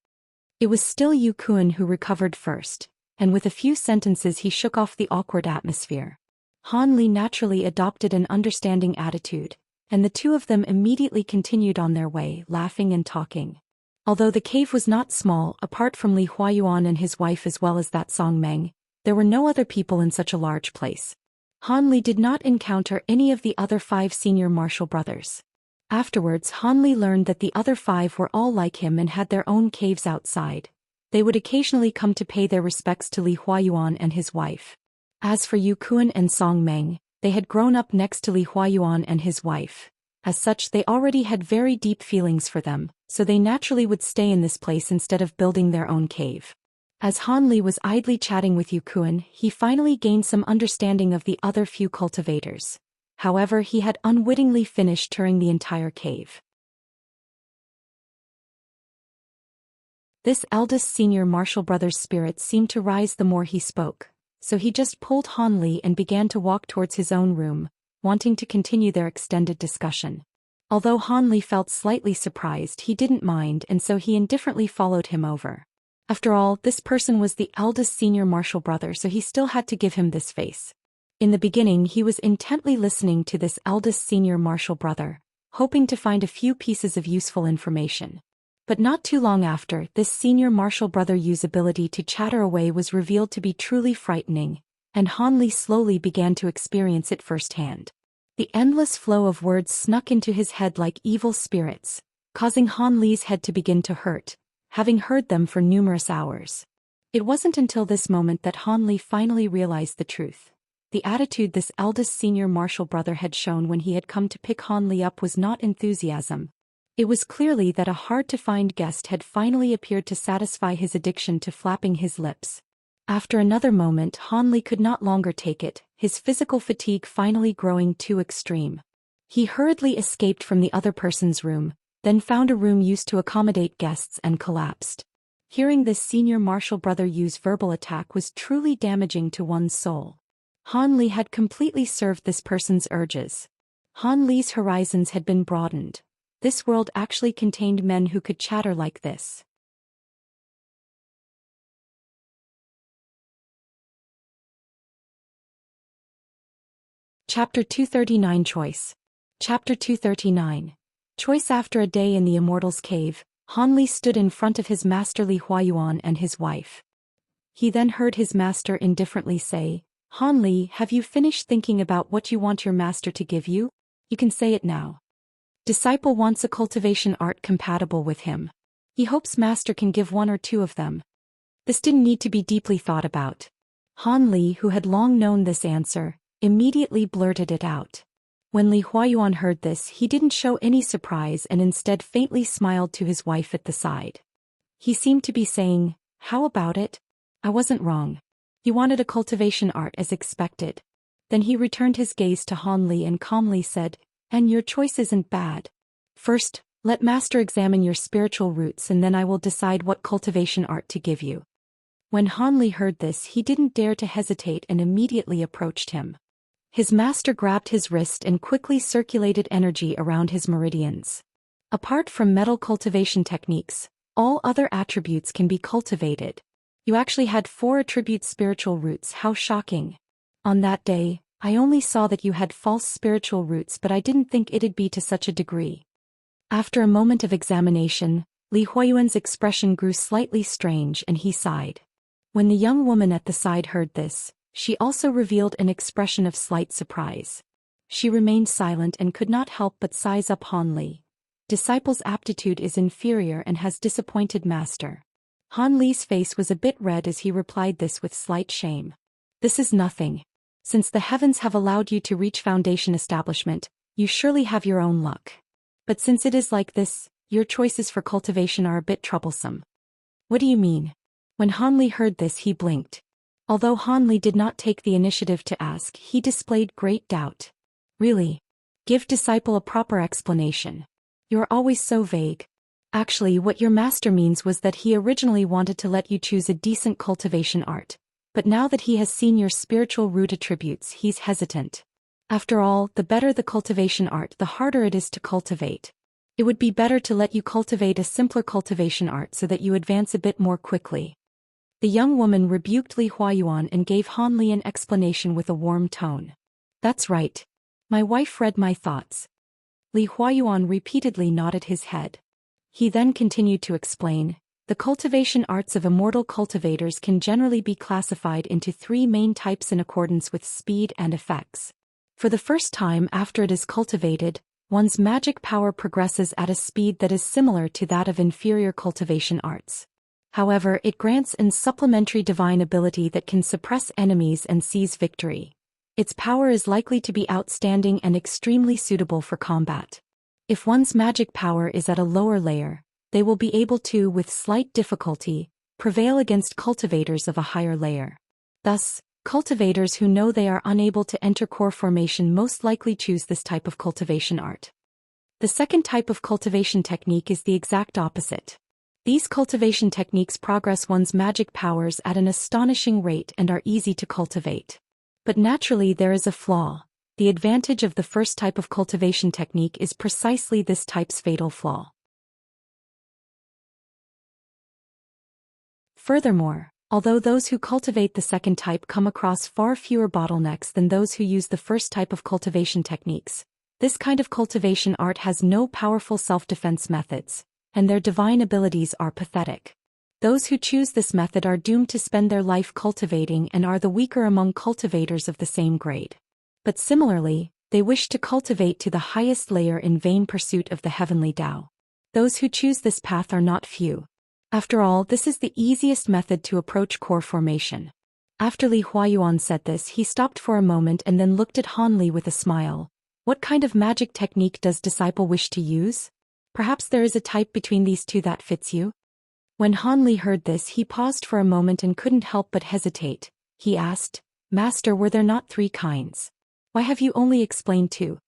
It was still Yukuan who recovered first, and with a few sentences he shook off the awkward atmosphere. Han Li naturally adopted an understanding attitude, and the two of them immediately continued on their way, laughing and talking. Although the cave was not small, apart from Li Huayuan and his wife as well as that Song Meng, there were no other people in such a large place. Han Li did not encounter any of the other 5 senior martial brothers. Afterwards, Han Li learned that the other 5 were all like him and had their own caves outside. They would occasionally come to pay their respects to Li Huayuan and his wife. As for Yukuan and Song Meng, they had grown up next to Li Huayuan and his wife. As such, they already had very deep feelings for them, so they naturally would stay in this place instead of building their own cave. As Han Li was idly chatting with Yukuan, he finally gained some understanding of the other few cultivators. However, he had unwittingly finished touring the entire cave. This eldest senior martial brother's spirit seemed to rise the more he spoke, so he just pulled Han Li and began to walk towards his own room, wanting to continue their extended discussion. Although Han Li felt slightly surprised, he didn't mind and so he indifferently followed him over. After all, this person was the eldest senior martial brother, so he still had to give him this face. In the beginning he was intently listening to this eldest senior martial brother, hoping to find a few pieces of useful information. But not too long after, this senior martial brother Yu's ability to chatter away was revealed to be truly frightening, and Han Li slowly began to experience it firsthand. The endless flow of words snuck into his head like evil spirits, causing Han Li's head to begin to hurt, having heard them for numerous hours. It wasn't until this moment that Han Li finally realized the truth. The attitude this eldest senior martial brother had shown when he had come to pick Han Li up was not enthusiasm. It was clearly that a hard-to-find guest had finally appeared to satisfy his addiction to flapping his lips. After another moment, Han Li could not longer take it, his physical fatigue finally growing too extreme. He hurriedly escaped from the other person's room, then found a room used to accommodate guests and collapsed. Hearing this senior martial brother use verbal attack was truly damaging to one's soul. Han Li had completely served this person's urges. Han Li's horizons had been broadened. This world actually contained men who could chatter like this. Chapter 239 Choice. Chapter 239. Choice. After a day in the Immortal's cave, Han Li stood in front of his master Lei Wanhe and his wife. He then heard his master indifferently say, Han Li, have you finished thinking about what you want your master to give you? You can say it now. Disciple wants a cultivation art compatible with him. He hopes master can give one or two of them. This didn't need to be deeply thought about. Han Li, who had long known this answer, immediately blurted it out. When Lei Wanhe heard this, he didn't show any surprise and instead faintly smiled to his wife at the side. He seemed to be saying, how about it? I wasn't wrong. You wanted a cultivation art as expected. Then he returned his gaze to Han Li and calmly said, and your choice isn't bad. First, let master examine your spiritual roots and then I will decide what cultivation art to give you. When Han Li heard this, he didn't dare to hesitate and immediately approached him. His master grabbed his wrist and quickly circulated energy around his meridians. Apart from metal cultivation techniques, all other attributes can be cultivated. You actually had 4 attribute spiritual roots. How shocking. On that day, I only saw that you had false spiritual roots, but I didn't think it'd be to such a degree. After a moment of examination, Lei Wanhe's expression grew slightly strange and he sighed. When the young woman at the side heard this, she also revealed an expression of slight surprise. She remained silent and could not help but size up Han Li. Disciple's aptitude is inferior and has disappointed master. Han Li's face was a bit red as he replied this with slight shame. This is nothing. Since the heavens have allowed you to reach foundation establishment, you surely have your own luck. But since it is like this, your choices for cultivation are a bit troublesome. What do you mean? When Han Li heard this, he blinked. Although Han Li did not take the initiative to ask, he displayed great doubt. Really? Give disciple a proper explanation. You are always so vague. Actually, what your master means was that he originally wanted to let you choose a decent cultivation art. But now that he has seen your spiritual root attributes, he's hesitant. After all, the better the cultivation art, the harder it is to cultivate. It would be better to let you cultivate a simpler cultivation art so that you advance a bit more quickly. The young woman rebuked Lei Wanhe and gave Han Li an explanation with a warm tone. That's right. My wife read my thoughts. Lei Wanhe repeatedly nodded his head. He then continued to explain, the cultivation arts of immortal cultivators can generally be classified into 3 main types in accordance with speed and effects. For the first time after it is cultivated, one's magic power progresses at a speed that is similar to that of inferior cultivation arts. However, it grants an supplementary divine ability that can suppress enemies and seize victory. Its power is likely to be outstanding and extremely suitable for combat. If one's magic power is at a lower layer, they will be able to, with slight difficulty, prevail against cultivators of a higher layer. Thus, cultivators who know they are unable to enter core formation most likely choose this type of cultivation art. The second type of cultivation technique is the exact opposite. These cultivation techniques progress one's magic powers at an astonishing rate and are easy to cultivate. But naturally there is a flaw. The advantage of the first type of cultivation technique is precisely this type's fatal flaw. Furthermore, although those who cultivate the second type come across far fewer bottlenecks than those who use the first type of cultivation techniques, this kind of cultivation art has no powerful self-defense methods, and their divine abilities are pathetic. Those who choose this method are doomed to spend their life cultivating and are the weaker among cultivators of the same grade. But similarly, they wish to cultivate to the highest layer in vain pursuit of the heavenly Tao. Those who choose this path are not few. After all, this is the easiest method to approach core formation. After Lei Wanhe said this, he stopped for a moment and then looked at Han Li with a smile. What kind of magic technique does disciple wish to use? Perhaps there is a type between these two that fits you? When Han Li heard this, he paused for a moment and couldn't help but hesitate. He asked, Master, were there not 3 kinds? Why have you only explained 2?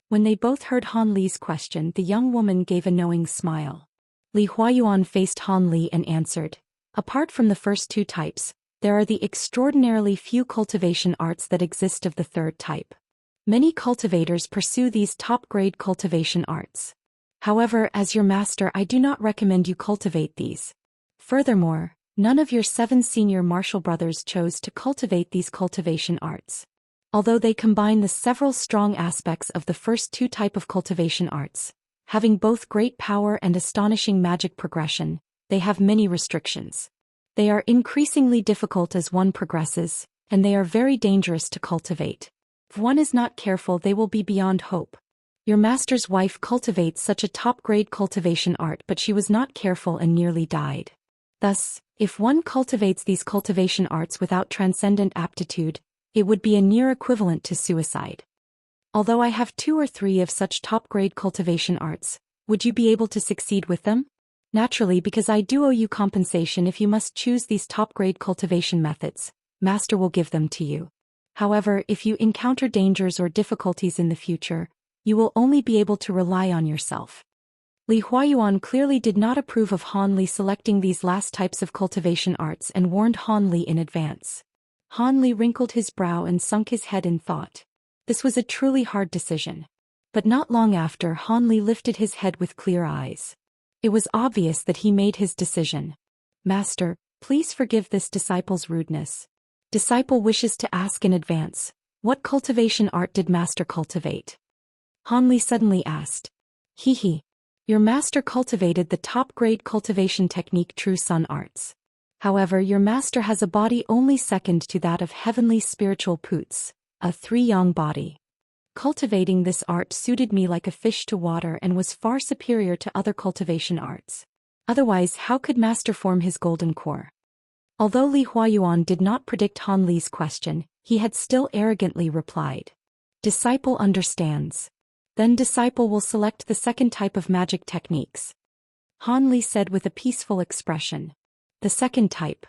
When they both heard Han Li's question, the young woman gave a knowing smile. Li Huayuan faced Han Li and answered, apart from the first two types, there are the extraordinarily few cultivation arts that exist of the third type. Many cultivators pursue these top-grade cultivation arts. However, as your master, I do not recommend you cultivate these. Furthermore, none of your 7 senior martial brothers chose to cultivate these cultivation arts. Although they combine the several strong aspects of the first two type of cultivation arts, having both great power and astonishing magic progression, they have many restrictions. They are increasingly difficult as one progresses, and they are very dangerous to cultivate. If one is not careful, they will be beyond hope. Your master's wife cultivates such a top-grade cultivation art, but she was not careful and nearly died. Thus, if one cultivates these cultivation arts without transcendent aptitude, it would be a near equivalent to suicide. Although I have 2 or 3 of such top-grade cultivation arts, would you be able to succeed with them? Naturally, because I do owe you compensation if you must choose these top-grade cultivation methods, Master will give them to you. However, if you encounter dangers or difficulties in the future, you will only be able to rely on yourself. Li Huayuan clearly did not approve of Han Li selecting these last types of cultivation arts and warned Han Li in advance. Han Li wrinkled his brow and sunk his head in thought. This was a truly hard decision. But not long after, Han Li lifted his head with clear eyes. It was obvious that he made his decision. Master, please forgive this disciple's rudeness. Disciple wishes to ask in advance, what cultivation art did Master cultivate? Han Li suddenly asked. Your master cultivated the top-grade cultivation technique True Sun Arts. However, your master has a body only second to that of heavenly spiritual Poots, a 3-yang body. Cultivating this art suited me like a fish to water and was far superior to other cultivation arts. Otherwise, how could master form his golden core? Although Li Huayuan did not predict Han Li's question, he had still arrogantly replied. Disciple understands. Then disciple will select the second type of magic techniques. Han Li said with a peaceful expression. The second type.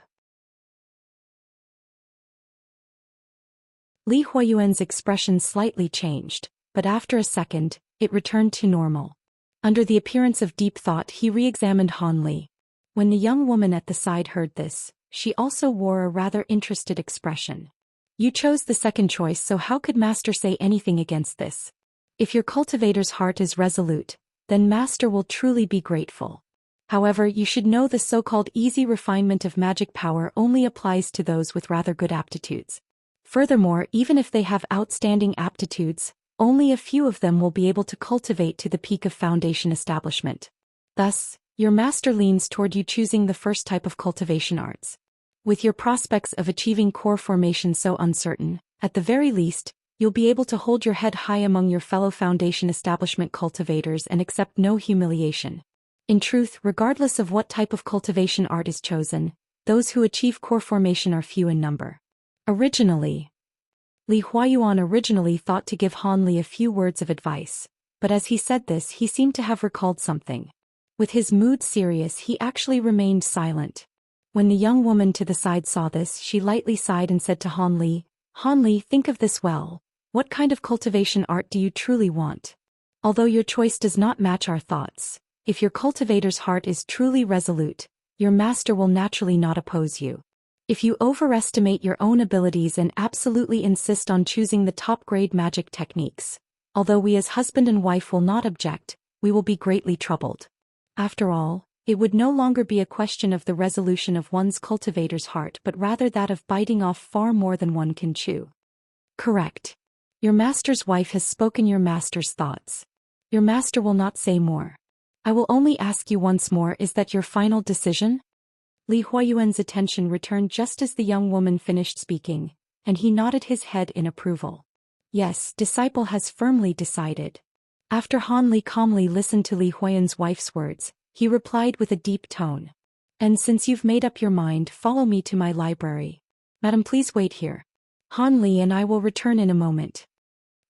Li Huayuan's expression slightly changed, but after a second, it returned to normal. Under the appearance of deep thought, he re-examined Han Li. When the young woman at the side heard this, she also wore a rather interested expression. You chose the second choice, so how could Master say anything against this? If your cultivator's heart is resolute, then Master will truly be grateful. However, you should know the so-called easy refinement of magic power only applies to those with rather good aptitudes. Furthermore, even if they have outstanding aptitudes, only a few of them will be able to cultivate to the peak of foundation establishment. Thus, your master leans toward you choosing the first type of cultivation arts. With your prospects of achieving core formation so uncertain, at the very least, you'll be able to hold your head high among your fellow foundation establishment cultivators and accept no humiliation. In truth, regardless of what type of cultivation art is chosen, those who achieve core formation are few in number. Li Huayuan originally thought to give Han Li a few words of advice, but as he said this, he seemed to have recalled something. With his mood serious, he actually remained silent. When the young woman to the side saw this, she lightly sighed and said to Han Li, think of this well. What kind of cultivation art do you truly want? Although your choice does not match our thoughts, if your cultivator's heart is truly resolute, your master will naturally not oppose you. If you overestimate your own abilities and absolutely insist on choosing the top-grade magic techniques, although we as husband and wife will not object, we will be greatly troubled. After all, it would no longer be a question of the resolution of one's cultivator's heart but rather that of biting off far more than one can chew. Correct. Your master's wife has spoken your master's thoughts. Your master will not say more. I will only ask you once more, is that your final decision? Li Huayuan's attention returned just as the young woman finished speaking, and he nodded his head in approval. Yes, disciple has firmly decided. After Han Li calmly listened to Li Huayuan's wife's words, he replied with a deep tone. And since you've made up your mind, follow me to my library. Madam, please wait here. Han Li and I will return in a moment.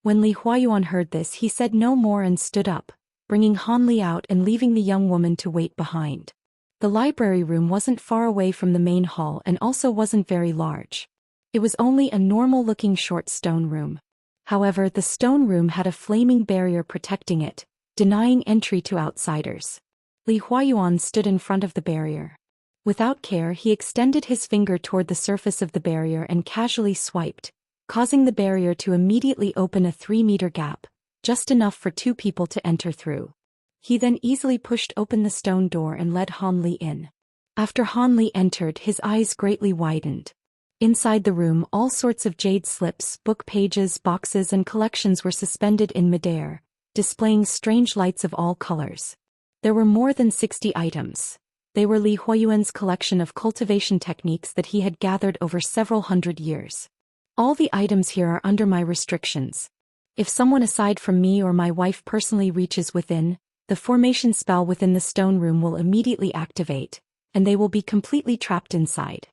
When Li Huayuan heard this, he said no more and stood up, bringing Han Li out and leaving the young woman to wait behind. The library room wasn't far away from the main hall and also wasn't very large. It was only a normal-looking short stone room. However, the stone room had a flaming barrier protecting it, denying entry to outsiders. Li Huayuan stood in front of the barrier. Without care, he extended his finger toward the surface of the barrier and casually swiped, causing the barrier to immediately open a 3-meter gap, just enough for 2 people to enter through. He then easily pushed open the stone door and led Han Li in. After Han Li entered, his eyes greatly widened. Inside the room, all sorts of jade slips, book pages, boxes and collections were suspended in midair, displaying strange lights of all colors. There were more than 60 items. They were Li Huayuan's collection of cultivation techniques that he had gathered over several hundred years. All the items here are under my restrictions. If someone aside from me or my wife personally reaches within, the formation spell within the stone room will immediately activate, and they will be completely trapped inside.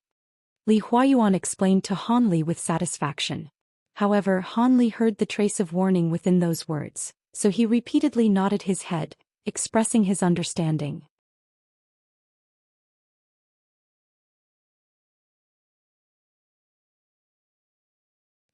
Li Huayuan explained to Han Li with satisfaction. However, Han Li heard the trace of warning within those words, so he repeatedly nodded his head, expressing his understanding.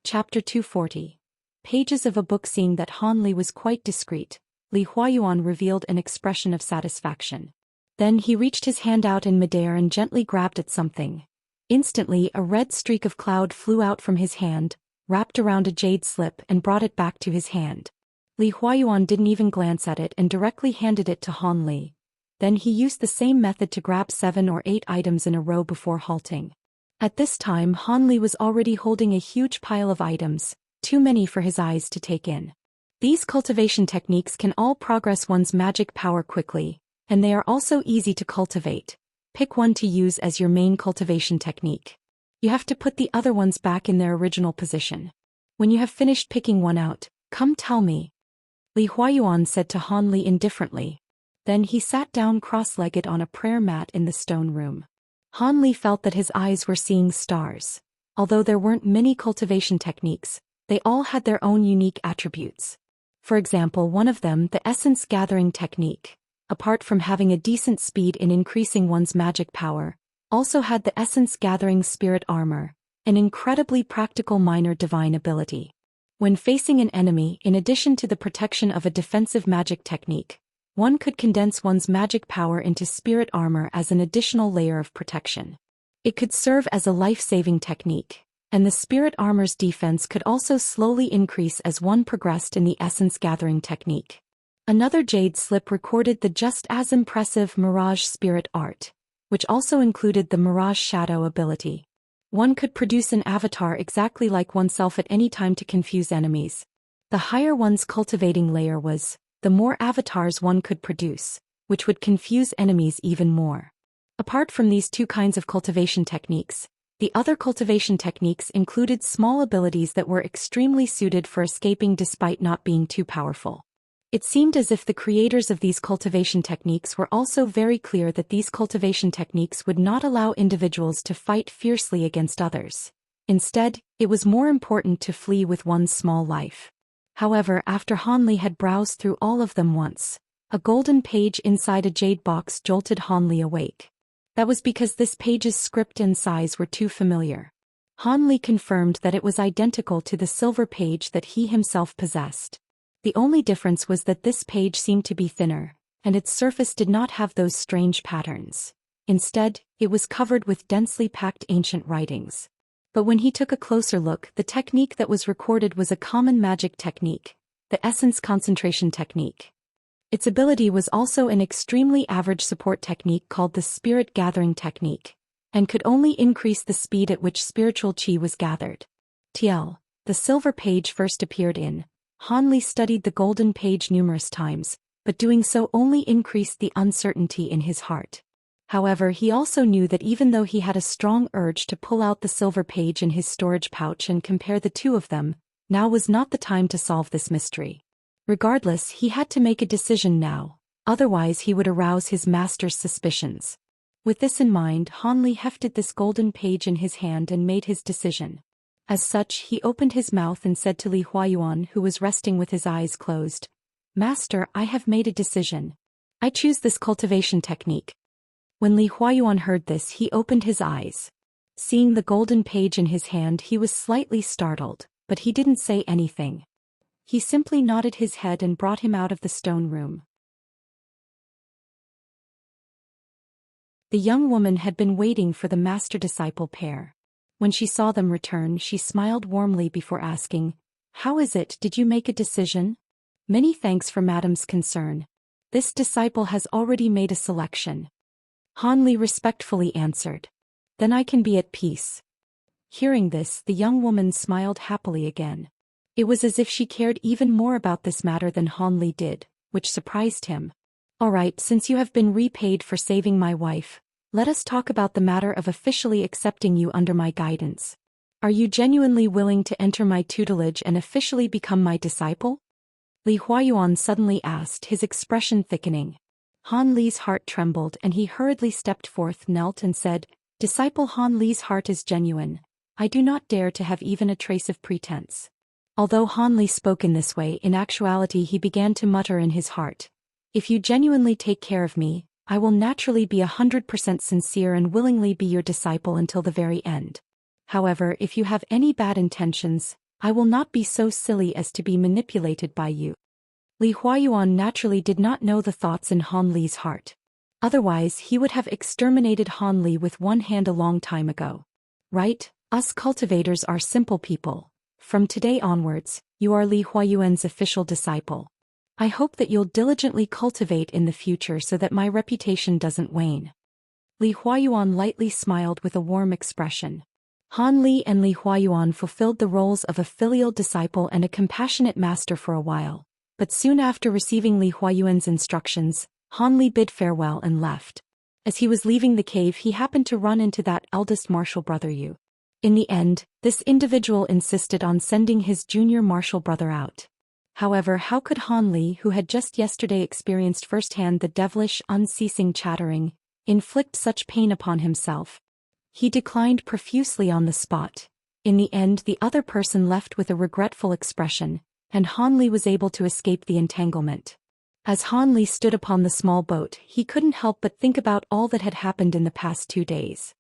Chapter 240. Pages of a book. Seeing that Han Li was quite discreet, Li Huayuan revealed an expression of satisfaction. Then he reached his hand out in midair and gently grabbed at something. Instantly, a red streak of cloud flew out from his hand, wrapped around a jade slip and brought it back to his hand. Li Huayuan didn't even glance at it and directly handed it to Han Li. Then he used the same method to grab 7 or 8 items in a row before halting. At this time, Han Li was already holding a huge pile of items, too many for his eyes to take in. These cultivation techniques can all progress one's magic power quickly, and they are also easy to cultivate. Pick one to use as your main cultivation technique. You have to put the other ones back in their original position. When you have finished picking one out, come tell me. Li Huayuan said to Han Li indifferently. Then he sat down cross-legged on a prayer mat in the stone room. Han Li felt that his eyes were seeing stars. Although there weren't many cultivation techniques, they all had their own unique attributes. For example, one of them, the essence gathering technique, apart from having a decent speed in increasing one's magic power, also had the essence gathering spirit armor, an incredibly practical minor divine ability. When facing an enemy, in addition to the protection of a defensive magic technique, one could condense one's magic power into spirit armor as an additional layer of protection. It could serve as a life-saving technique, and the spirit armor's defense could also slowly increase as one progressed in the essence gathering technique. Another jade slip recorded the just as impressive Mirage Spirit art, which also included the Mirage Shadow ability. One could produce an avatar exactly like oneself at any time to confuse enemies. The higher one's cultivating layer was, the more avatars one could produce, which would confuse enemies even more. Apart from these 2 kinds of cultivation techniques, the other cultivation techniques included small abilities that were extremely suited for escaping despite not being too powerful. It seemed as if the creators of these cultivation techniques were also very clear that these cultivation techniques would not allow individuals to fight fiercely against others. Instead, it was more important to flee with one's small life. However, after Han Li had browsed through all of them once, a golden page inside a jade box jolted Han Li awake. That was because this page's script and size were too familiar. Han Li confirmed that it was identical to the silver page that he himself possessed. The only difference was that this page seemed to be thinner, and its surface did not have those strange patterns. Instead, it was covered with densely packed ancient writings. But when he took a closer look, the technique that was recorded was a common magic technique, the essence concentration technique. Its ability was also an extremely average support technique called the spirit gathering technique, and could only increase the speed at which spiritual qi was gathered. The silver page first appeared in. Han Li studied the golden page numerous times, but doing so only increased the uncertainty in his heart. However, he also knew that even though he had a strong urge to pull out the silver page in his storage pouch and compare the 2 of them, now was not the time to solve this mystery. Regardless, he had to make a decision now, otherwise he would arouse his master's suspicions. With this in mind, Han Li hefted this golden page in his hand and made his decision. As such, he opened his mouth and said to Li Huayuan, who was resting with his eyes closed, "Master, I have made a decision. I choose this cultivation technique." When Li Huayuan heard this, he opened his eyes. Seeing the golden page in his hand, he was slightly startled, but he didn't say anything. He simply nodded his head and brought him out of the stone room. The young woman had been waiting for the master-disciple pair. When she saw them return, she smiled warmly before asking, "How is it, did you make a decision?" "Many thanks for Madam's concern. This disciple has already made a selection." Han Li respectfully answered. "Then I can be at peace." Hearing this, the young woman smiled happily again. It was as if she cared even more about this matter than Han Li did, which surprised him. "All right, since you have been repaid for saving my wife, let us talk about the matter of officially accepting you under my guidance. Are you genuinely willing to enter my tutelage and officially become my disciple?" Li Huayuan suddenly asked, his expression thickening. Han Li's heart trembled and he hurriedly stepped forth, knelt and said, "Disciple Han Li's heart is genuine. I do not dare to have even a trace of pretense." Although Han Li spoke in this way, in actuality he began to mutter in his heart, "If you genuinely take care of me, I will naturally be 100% sincere and willingly be your disciple until the very end. However, if you have any bad intentions, I will not be so silly as to be manipulated by you." Li Huayuan naturally did not know the thoughts in Han Li's heart. Otherwise he would have exterminated Han Li with one hand a long time ago. "Right, us cultivators are simple people. From today onwards, you are Li Huayuan's official disciple. I hope that you'll diligently cultivate in the future so that my reputation doesn't wane." Li Huayuan lightly smiled with a warm expression. Han Li and Li Huayuan fulfilled the roles of a filial disciple and a compassionate master for a while, but soon after receiving Li Huayuan's instructions, Han Li bid farewell and left. As he was leaving the cave, he happened to run into that eldest martial brother Yu. In the end, this individual insisted on sending his junior martial brother out. However, how could Han Li, who had just yesterday experienced firsthand the devilish, unceasing chattering, inflict such pain upon himself? He declined profusely on the spot. In the end, the other person left with a regretful expression, and Han Li was able to escape the entanglement. As Han Li stood upon the small boat, he couldn't help but think about all that had happened in the past 2 days.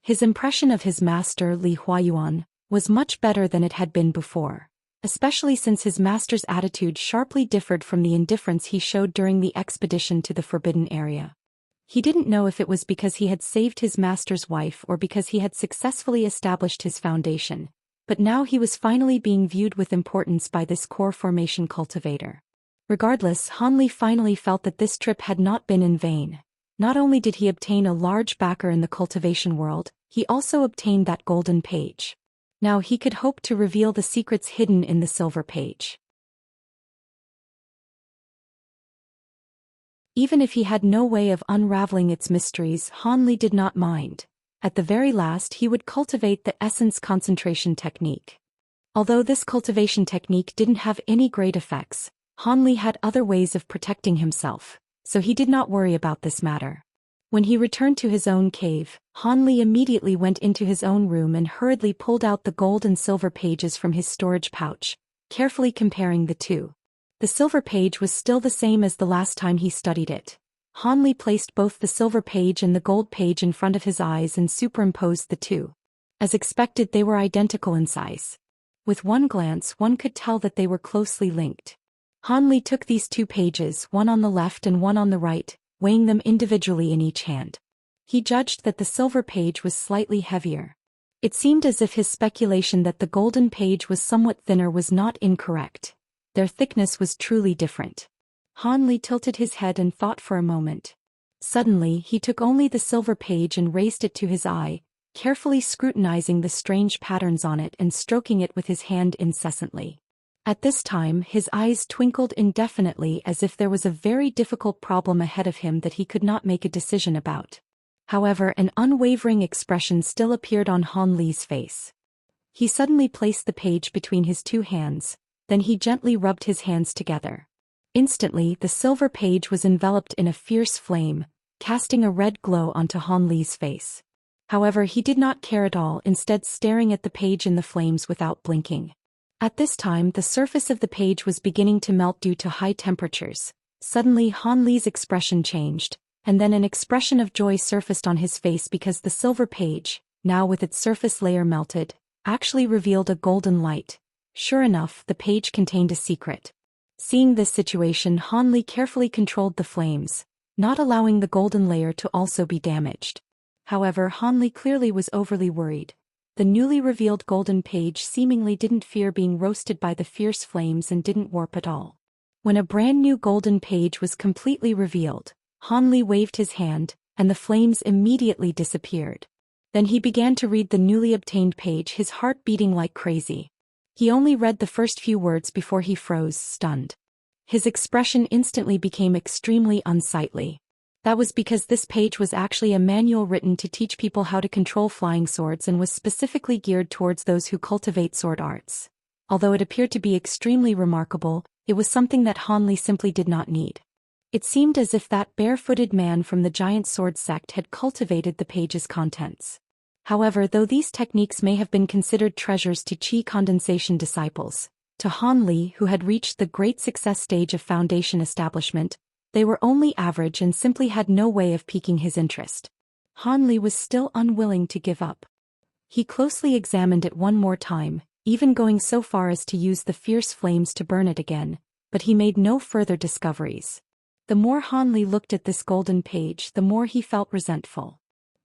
His impression of his master, Li Huayuan, was much better than it had been before, especially since his master's attitude sharply differed from the indifference he showed during the expedition to the Forbidden Area. He didn't know if it was because he had saved his master's wife or because he had successfully established his foundation, but now he was finally being viewed with importance by this core formation cultivator. Regardless, Han Li finally felt that this trip had not been in vain. Not only did he obtain a large backer in the cultivation world, he also obtained that golden page. Now he could hope to reveal the secrets hidden in the silver page. Even if he had no way of unraveling its mysteries, Han Li did not mind. At the very last, he would cultivate the essence concentration technique. Although this cultivation technique didn't have any great effects, Han Li had other ways of protecting himself, so he did not worry about this matter. When he returned to his own cave, Han Li immediately went into his own room and hurriedly pulled out the gold and silver pages from his storage pouch, carefully comparing the two. The silver page was still the same as the last time he studied it. Han Li placed both the silver page and the gold page in front of his eyes and superimposed the two. As expected, they were identical in size. With one glance, one could tell that they were closely linked. Han Li took these 2 pages, one on the left and one on the right, weighing them individually in each hand. He judged that the silver page was slightly heavier. It seemed as if his speculation that the golden page was somewhat thinner was not incorrect. Their thickness was truly different. Han Li tilted his head and thought for a moment. Suddenly, he took only the silver page and raised it to his eye, carefully scrutinizing the strange patterns on it and stroking it with his hand incessantly. At this time, his eyes twinkled indefinitely as if there was a very difficult problem ahead of him that he could not make a decision about. However, an unwavering expression still appeared on Han Li's face. He suddenly placed the page between his 2 hands, then he gently rubbed his hands together. Instantly, the silver page was enveloped in a fierce flame, casting a red glow onto Han Li's face. However, he did not care at all, instead staring at the page in the flames without blinking. At this time, the surface of the page was beginning to melt due to high temperatures. Suddenly, Han Li's expression changed, and then an expression of joy surfaced on his face because the silver page, now with its surface layer melted, actually revealed a golden light, Sure enough, the page contained a secret. Seeing this situation, Han Li carefully controlled the flames, not allowing the golden layer to also be damaged. However, Han Li clearly was overly worried. The newly revealed golden page seemingly didn't fear being roasted by the fierce flames and didn't warp at all. When a brand new golden page was completely revealed, Han Li waved his hand, and the flames immediately disappeared. Then he began to read the newly obtained page, his heart beating like crazy. He only read the first few words before he froze, stunned. His expression instantly became extremely unsightly. That was because this page was actually a manual written to teach people how to control flying swords and was specifically geared towards those who cultivate sword arts. Although it appeared to be extremely remarkable, it was something that Han Li simply did not need. It seemed as if that barefooted man from the giant sword sect had cultivated the page's contents. However, though these techniques may have been considered treasures to Qi condensation disciples, to Han Li, who had reached the great success stage of foundation establishment, they were only average and simply had no way of piquing his interest. Han Li was still unwilling to give up. He closely examined it one more time, even going so far as to use the fierce flames to burn it again, but he made no further discoveries. The more Han Li looked at this golden page, the more he felt resentful.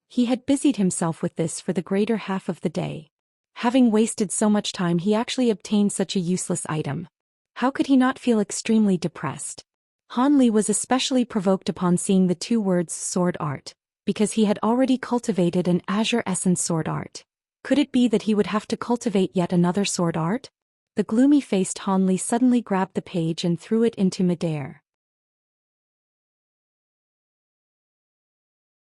He had busied himself with this for the greater half of the day. Having wasted so much time, he actually obtained such a useless item. How could he not feel extremely depressed? Han Li was especially provoked upon seeing the two words sword art, because he had already cultivated an azure essence sword art. Could it be that he would have to cultivate yet another sword art? The gloomy-faced Han Li suddenly grabbed the page and threw it into midair.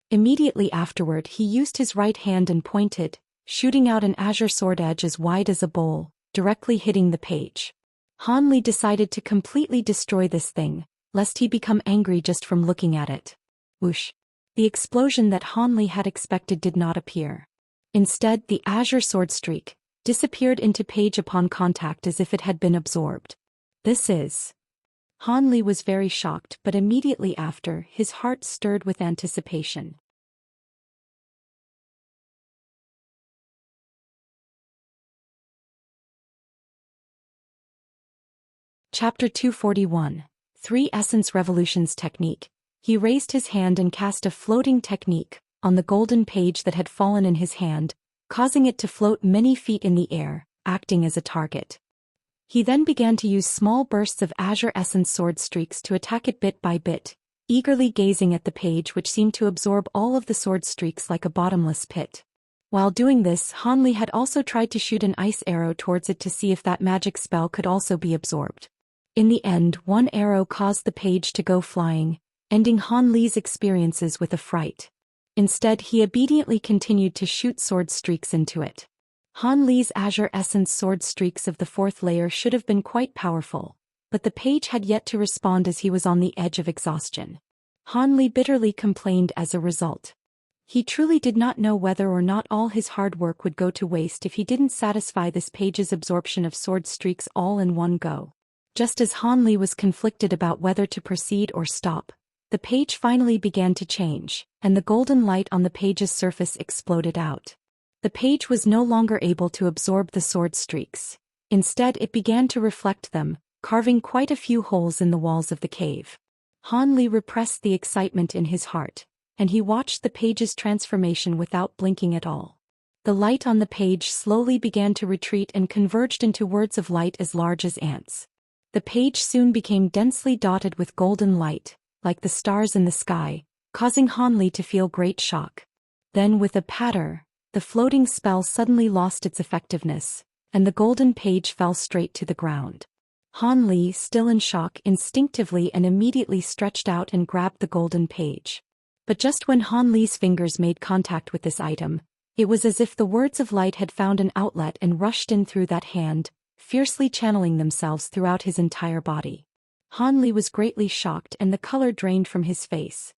Immediately afterward, he used his right hand and pointed, shooting out an azure sword edge as wide as a bowl, directly hitting the page. Han Li decided to completely destroy this thing, lest he become angry just from looking at it. Whoosh! The explosion that Han Li had expected did not appear. Instead, the azure sword streak disappeared into page upon contact as if it had been absorbed. This is... Han Li was very shocked, but immediately after, his heart stirred with anticipation. Chapter 241. 3 Essence Revolutions Technique. He raised his hand and cast a floating technique on the golden page that had fallen in his hand, causing it to float many feet in the air, acting as a target. He then began to use small bursts of azure essence sword streaks to attack it bit by bit, eagerly gazing at the page which seemed to absorb all of the sword streaks like a bottomless pit. While doing this, Han Li had also tried to shoot an ice arrow towards it to see if that magic spell could also be absorbed. In the end, one arrow caused the page to go flying, ending Han Li's experiences with a fright. Instead, he obediently continued to shoot sword streaks into it. Han Li's azure essence sword streaks of the 4th layer should have been quite powerful, but the page had yet to respond as he was on the edge of exhaustion. Han Li bitterly complained as a result. He truly did not know whether or not all his hard work would go to waste if he didn't satisfy this page's absorption of sword streaks all in one go. Just as Han Li was conflicted about whether to proceed or stop, the page finally began to change, and the golden light on the page's surface exploded out. The page was no longer able to absorb the sword streaks. Instead, it began to reflect them, carving quite a few holes in the walls of the cave. Han Li repressed the excitement in his heart, and he watched the page's transformation without blinking at all. The light on the page slowly began to retreat and converged into words of light as large as ants. The page soon became densely dotted with golden light, like the stars in the sky, causing Han Li to feel great shock. Then with a patter, the floating spell suddenly lost its effectiveness, and the golden page fell straight to the ground. Han Li, still in shock, instinctively and immediately stretched out and grabbed the golden page. But just when Han Li's fingers made contact with this item, it was as if the words of light had found an outlet and rushed in through that hand, fiercely channeling themselves throughout his entire body. Han Li was greatly shocked and the color drained from his face.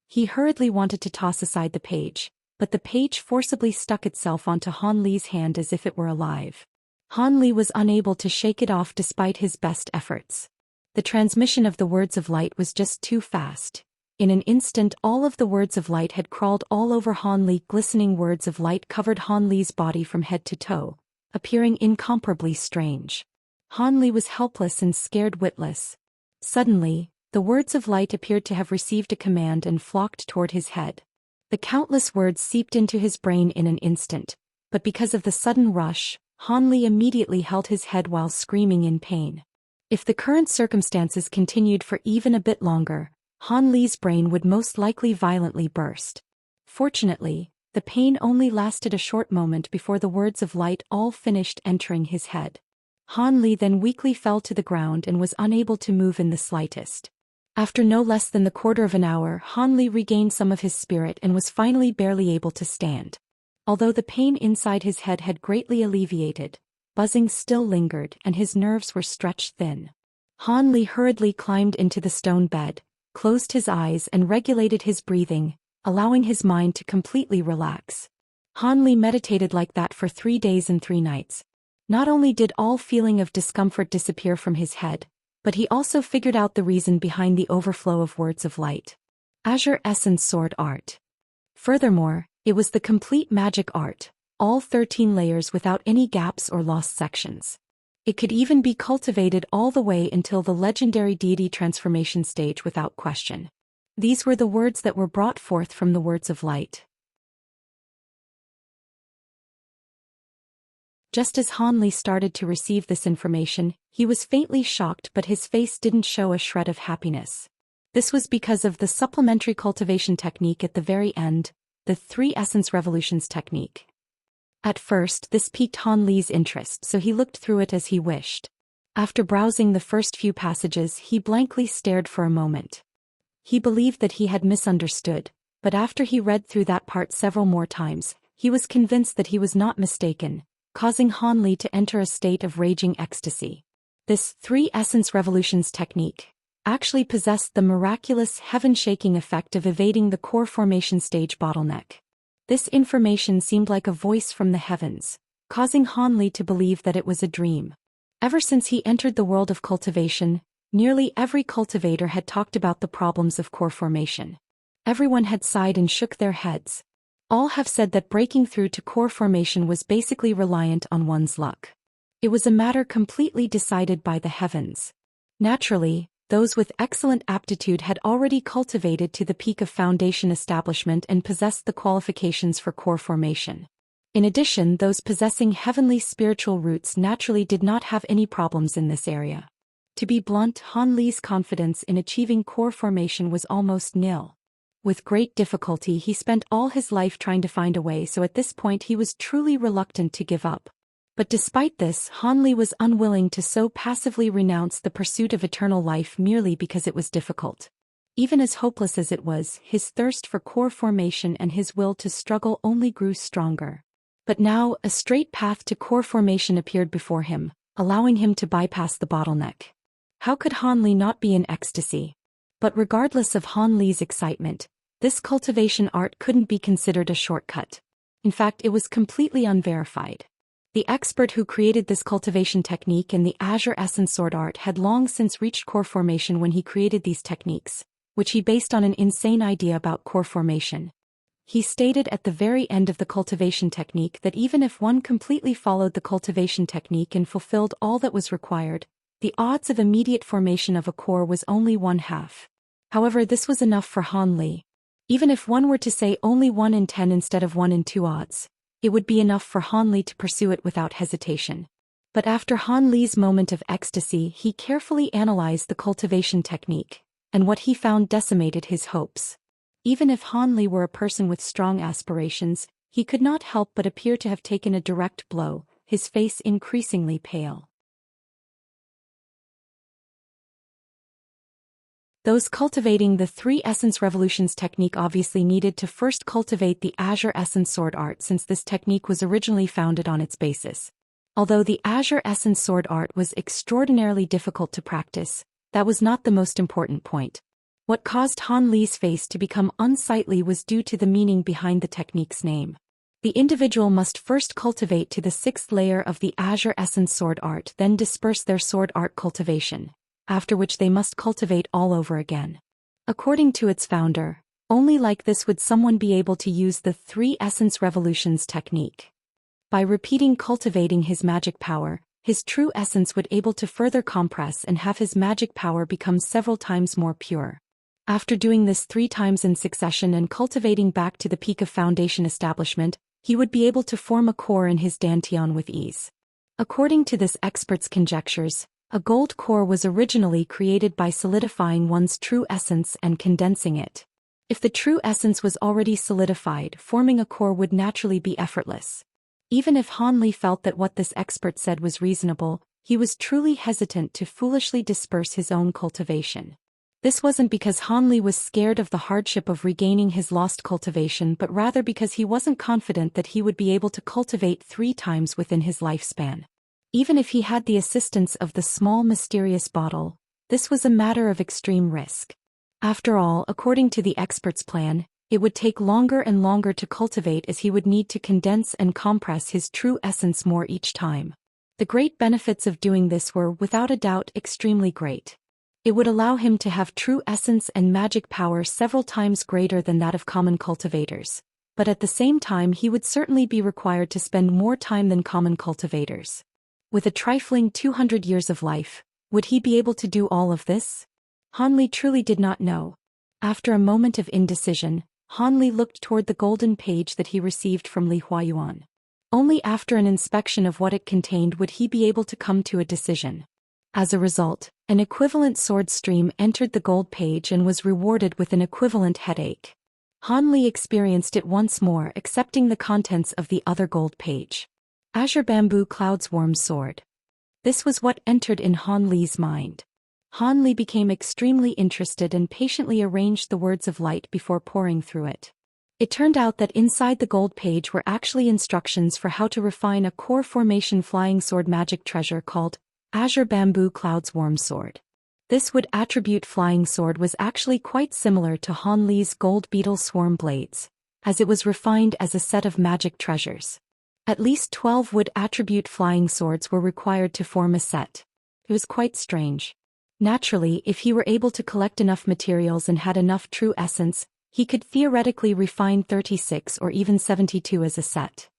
He hurriedly wanted to toss aside the page, but the page forcibly stuck itself onto Han Li's hand as if it were alive. Han Li was unable to shake it off despite his best efforts. The transmission of the words of light was just too fast. In an instant, all of the words of light had crawled all over Han Li. Glistening words of light covered Han Li's body from head to toe, appearing incomparably strange. Han Li was helpless and scared witless. Suddenly, the words of light appeared to have received a command and flocked toward his head. The countless words seeped into his brain in an instant, but because of the sudden rush, Han Li immediately held his head while screaming in pain. If the current circumstances continued for even a bit longer, Han Li's brain would most likely violently burst. Fortunately, the pain only lasted a short moment before the words of light all finished entering his head. Han Li then weakly fell to the ground and was unable to move in the slightest. After no less than the quarter of an hour, Han Li regained some of his spirit and was finally barely able to stand. Although the pain inside his head had greatly alleviated, buzzing still lingered and his nerves were stretched thin. Han Li hurriedly climbed into the stone bed, closed his eyes and regulated his breathing, allowing his mind to completely relax. Han Li meditated like that for 3 days and 3 nights. Not only did all feeling of discomfort disappear from his head, but he also figured out the reason behind the overflow of words of light. Azure Essence Sword Art. Furthermore, it was the complete magic art, all 13 layers without any gaps or lost sections. It could even be cultivated all the way until the legendary deity transformation stage without question. These were the words that were brought forth from the words of light. Just as Han Li started to receive this information, he was faintly shocked, but his face didn't show a shred of happiness. This was because of the supplementary cultivation technique at the very end, the 3 Essence Revolutions technique. At first, this piqued Han Li's interest, so he looked through it as he wished. After browsing the first few passages, he blankly stared for a moment. He believed that he had misunderstood, but after he read through that part several more times, he was convinced that he was not mistaken, causing Han Li to enter a state of raging ecstasy. This 3 Essence Revolutions technique actually possessed the miraculous heaven-shaking effect of evading the core formation stage bottleneck. This information seemed like a voice from the heavens, causing Han Li to believe that it was a dream. Ever since he entered the world of cultivation, nearly every cultivator had talked about the problems of core formation. Everyone had sighed and shook their heads. All have said that breaking through to core formation was basically reliant on one's luck. It was a matter completely decided by the heavens. Naturally, those with excellent aptitude had already cultivated to the peak of foundation establishment and possessed the qualifications for core formation. In addition, those possessing heavenly spiritual roots naturally did not have any problems in this area. To be blunt, Han Li's confidence in achieving core formation was almost nil. With great difficulty he spent all his life trying to find a way, so at this point he was truly reluctant to give up. But despite this, Han Li was unwilling to so passively renounce the pursuit of eternal life merely because it was difficult. Even as hopeless as it was, his thirst for core formation and his will to struggle only grew stronger. But now, a straight path to core formation appeared before him, allowing him to bypass the bottleneck. How could Han Li not be in ecstasy? But regardless of Han Li's excitement, this cultivation art couldn't be considered a shortcut. In fact, it was completely unverified. The expert who created this cultivation technique and the Azure Essence Sword art had long since reached core formation when he created these techniques, which he based on an insane idea about core formation. He stated at the very end of the cultivation technique that even if one completely followed the cultivation technique and fulfilled all that was required, the odds of immediate formation of a core was only 1/2. However, this was enough for Han Li. Even if one were to say only 1 in 10 instead of 1 in 2 odds, it would be enough for Han Li to pursue it without hesitation. But after Han Li's moment of ecstasy, he carefully analyzed the cultivation technique, and what he found decimated his hopes. Even if Han Li were a person with strong aspirations, he could not help but appear to have taken a direct blow, his face increasingly pale. Those cultivating the 3 Essence Revolutions technique obviously needed to first cultivate the Azure Essence Sword art, since this technique was originally founded on its basis. Although the Azure Essence Sword art was extraordinarily difficult to practice, that was not the most important point. What caused Han Li's face to become unsightly was due to the meaning behind the technique's name. The individual must first cultivate to the 6th layer of the Azure Essence Sword art, then disperse their sword art cultivation, after which they must cultivate all over again. According to its founder, only like this would someone be able to use the 3 Essence Revolutions technique. By repeating cultivating his magic power, his true essence would able to further compress and have his magic power become several times more pure. After doing this 3 times in succession and cultivating back to the peak of foundation establishment, he would be able to form a core in his dantian with ease. According to this expert's conjectures, a gold core was originally created by solidifying one's true essence and condensing it. If the true essence was already solidified, forming a core would naturally be effortless. Even if Han Li felt that what this expert said was reasonable, he was truly hesitant to foolishly disperse his own cultivation. This wasn't because Han Li was scared of the hardship of regaining his lost cultivation, but rather because he wasn't confident that he would be able to cultivate 3 times within his lifespan. Even if he had the assistance of the small mysterious bottle, this was a matter of extreme risk. After all, according to the expert's plan, it would take longer and longer to cultivate as he would need to condense and compress his true essence more each time. The great benefits of doing this were, without a doubt, extremely great. It would allow him to have true essence and magic power several times greater than that of common cultivators, but at the same time he would certainly be required to spend more time than common cultivators. With a trifling 200 years of life, would he be able to do all of this? Han Li truly did not know. After a moment of indecision, Han Li looked toward the golden page that he received from Li Huayuan. Only after an inspection of what it contained would he be able to come to a decision. As a result, an equivalent sword stream entered the gold page and was rewarded with an equivalent headache. Han Li experienced it once more, accepting the contents of the other gold page. Azure Bamboo Cloud's Warm Sword. This was what entered in Han Li's mind. Han Li became extremely interested and patiently arranged the words of light before poring through it. It turned out that inside the gold page were actually instructions for how to refine a core formation flying sword magic treasure called Azure Bamboo Cloud's Warm Sword. This wood attribute flying sword was actually quite similar to Han Li's gold beetle swarm blades, as it was refined as a set of magic treasures. At least 12 wood attribute flying swords were required to form a set. It was quite strange. Naturally, if he were able to collect enough materials and had enough true essence, he could theoretically refine 36 or even 72 as a set.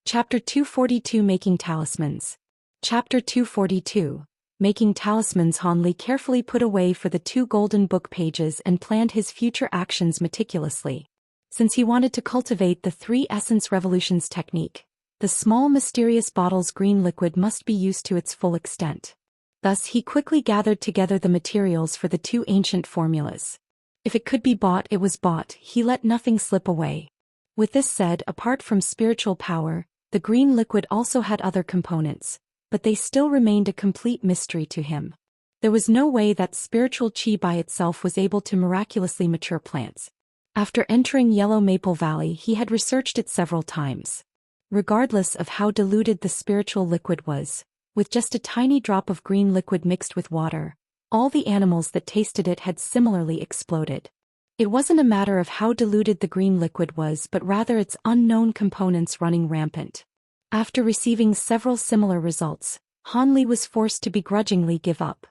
Chapter 242 Making Talismans. Chapter 242 Making Talismans. Han Li carefully put away for the 2 golden book pages and planned his future actions meticulously. Since he wanted to cultivate the 3 essence revolutions technique, the small mysterious bottle's green liquid must be used to its full extent. Thus he quickly gathered together the materials for the 2 ancient formulas. If it could be bought, it was bought. He let nothing slip away. With this said, apart from spiritual power, the green liquid also had other components, but they still remained a complete mystery to him. There was no way that spiritual qi by itself was able to miraculously mature plants. After entering Yellow Maple Valley, he had researched it several times. Regardless of how diluted the spiritual liquid was, with just a tiny drop of green liquid mixed with water, all the animals that tasted it had similarly exploded. It wasn't a matter of how diluted the green liquid was, but rather its unknown components running rampant. After receiving several similar results, Han Li was forced to begrudgingly give up.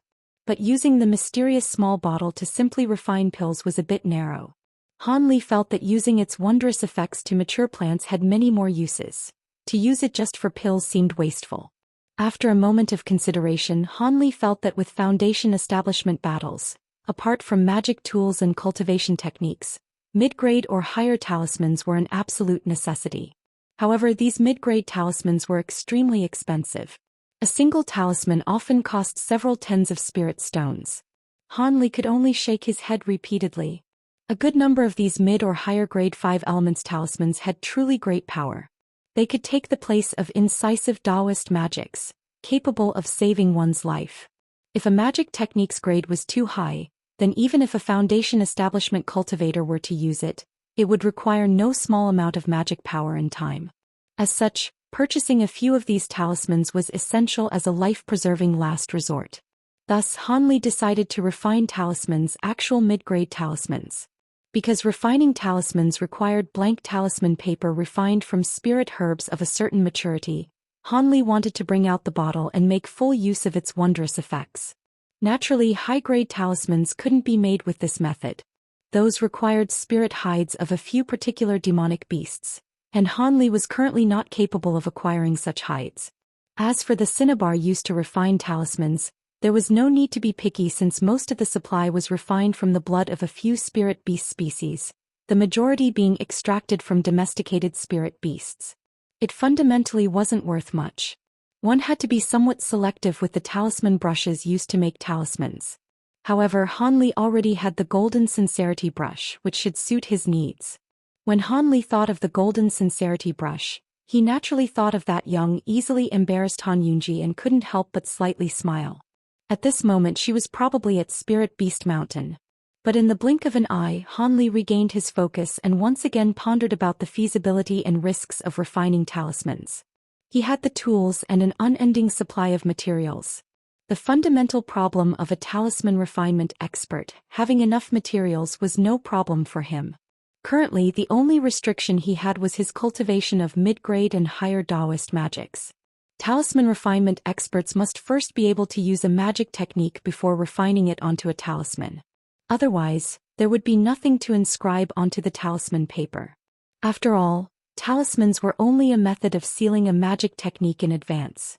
But using the mysterious small bottle to simply refine pills was a bit narrow. Han Li felt that using its wondrous effects to mature plants had many more uses. To use it just for pills seemed wasteful. After a moment of consideration, Han Li felt that with foundation establishment battles, apart from magic tools and cultivation techniques, mid-grade or higher talismans were an absolute necessity. However, these mid-grade talismans were extremely expensive. A single talisman often cost several tens of spirit stones. Han Li could only shake his head repeatedly. A good number of these mid or higher grade 5 elements talismans had truly great power. They could take the place of incisive Daoist magics, capable of saving one's life. If a magic technique's grade was too high, then even if a foundation establishment cultivator were to use it, it would require no small amount of magic power and time. As such, purchasing a few of these talismans was essential as a life-preserving last resort. Thus, Han Li decided to refine talismans, actual mid-grade talismans. Because refining talismans required blank talisman paper refined from spirit herbs of a certain maturity, Han Li wanted to bring out the bottle and make full use of its wondrous effects. Naturally, high-grade talismans couldn't be made with this method. Those required spirit hides of a few particular demonic beasts, and Han Li was currently not capable of acquiring such hides. As for the cinnabar used to refine talismans, there was no need to be picky since most of the supply was refined from the blood of a few spirit beast species, the majority being extracted from domesticated spirit beasts. It fundamentally wasn't worth much. One had to be somewhat selective with the talisman brushes used to make talismans. However, Han Li already had the Golden Sincerity brush, which should suit his needs. When Han Li thought of the Golden Sincerity brush, he naturally thought of that young, easily embarrassed Han Yunji and couldn't help but slightly smile. At this moment she was probably at Spirit Beast Mountain. But in the blink of an eye, Han Li regained his focus and once again pondered about the feasibility and risks of refining talismans. He had the tools and an unending supply of materials. The fundamental problem of a talisman refinement expert, having enough materials, was no problem for him. Currently, the only restriction he had was his cultivation of mid-grade and higher Daoist magics. Talisman refinement experts must first be able to use a magic technique before refining it onto a talisman. Otherwise, there would be nothing to inscribe onto the talisman paper. After all, talismans were only a method of sealing a magic technique in advance.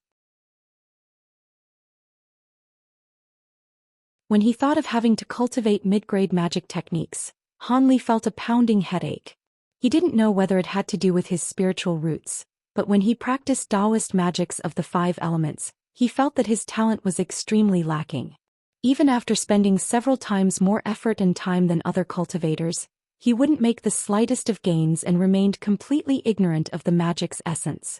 When he thought of having to cultivate mid-grade magic techniques, Han Li felt a pounding headache. He didn't know whether it had to do with his spiritual roots, but when he practiced Daoist magics of the 5 elements, he felt that his talent was extremely lacking. Even after spending several times more effort and time than other cultivators, he wouldn't make the slightest of gains and remained completely ignorant of the magic's essence.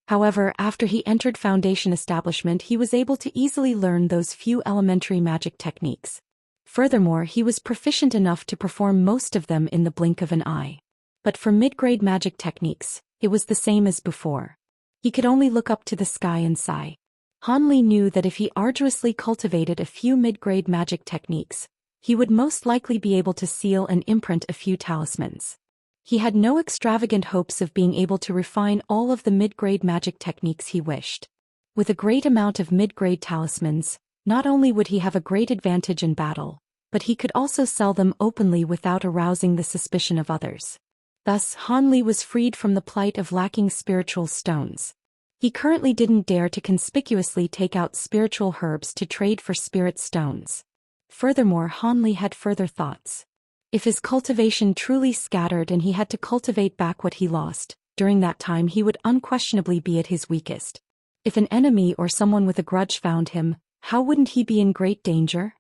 However, after he entered Foundation Establishment, he was able to easily learn those few elementary magic techniques. Furthermore, he was proficient enough to perform most of them in the blink of an eye. But for mid-grade magic techniques, it was the same as before. He could only look up to the sky and sigh. Han Li knew that if he arduously cultivated a few mid-grade magic techniques, he would most likely be able to seal and imprint a few talismans. He had no extravagant hopes of being able to refine all of the mid-grade magic techniques he wished. With a great amount of mid-grade talismans, not only would he have a great advantage in battle, but he could also sell them openly without arousing the suspicion of others. Thus, Han Li was freed from the plight of lacking spiritual stones. He currently didn't dare to conspicuously take out spiritual herbs to trade for spirit stones. Furthermore, Han Li had further thoughts. If his cultivation truly scattered and he had to cultivate back what he lost, during that time he would unquestionably be at his weakest. If an enemy or someone with a grudge found him, how wouldn't he be in great danger?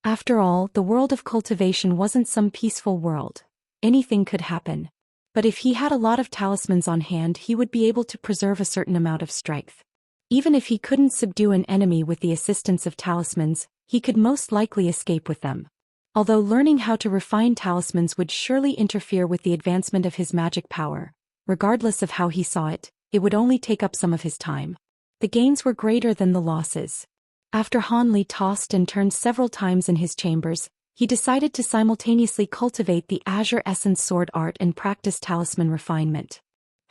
After all, the world of cultivation wasn't some peaceful world. Anything could happen. But if he had a lot of talismans on hand, he would be able to preserve a certain amount of strength. Even if he couldn't subdue an enemy with the assistance of talismans, he could most likely escape with them. Although learning how to refine talismans would surely interfere with the advancement of his magic power, regardless of how he saw it, it would only take up some of his time. The gains were greater than the losses. After Han Li tossed and turned several times in his chambers, he decided to simultaneously cultivate the Azure Essence sword art and practice talisman refinement.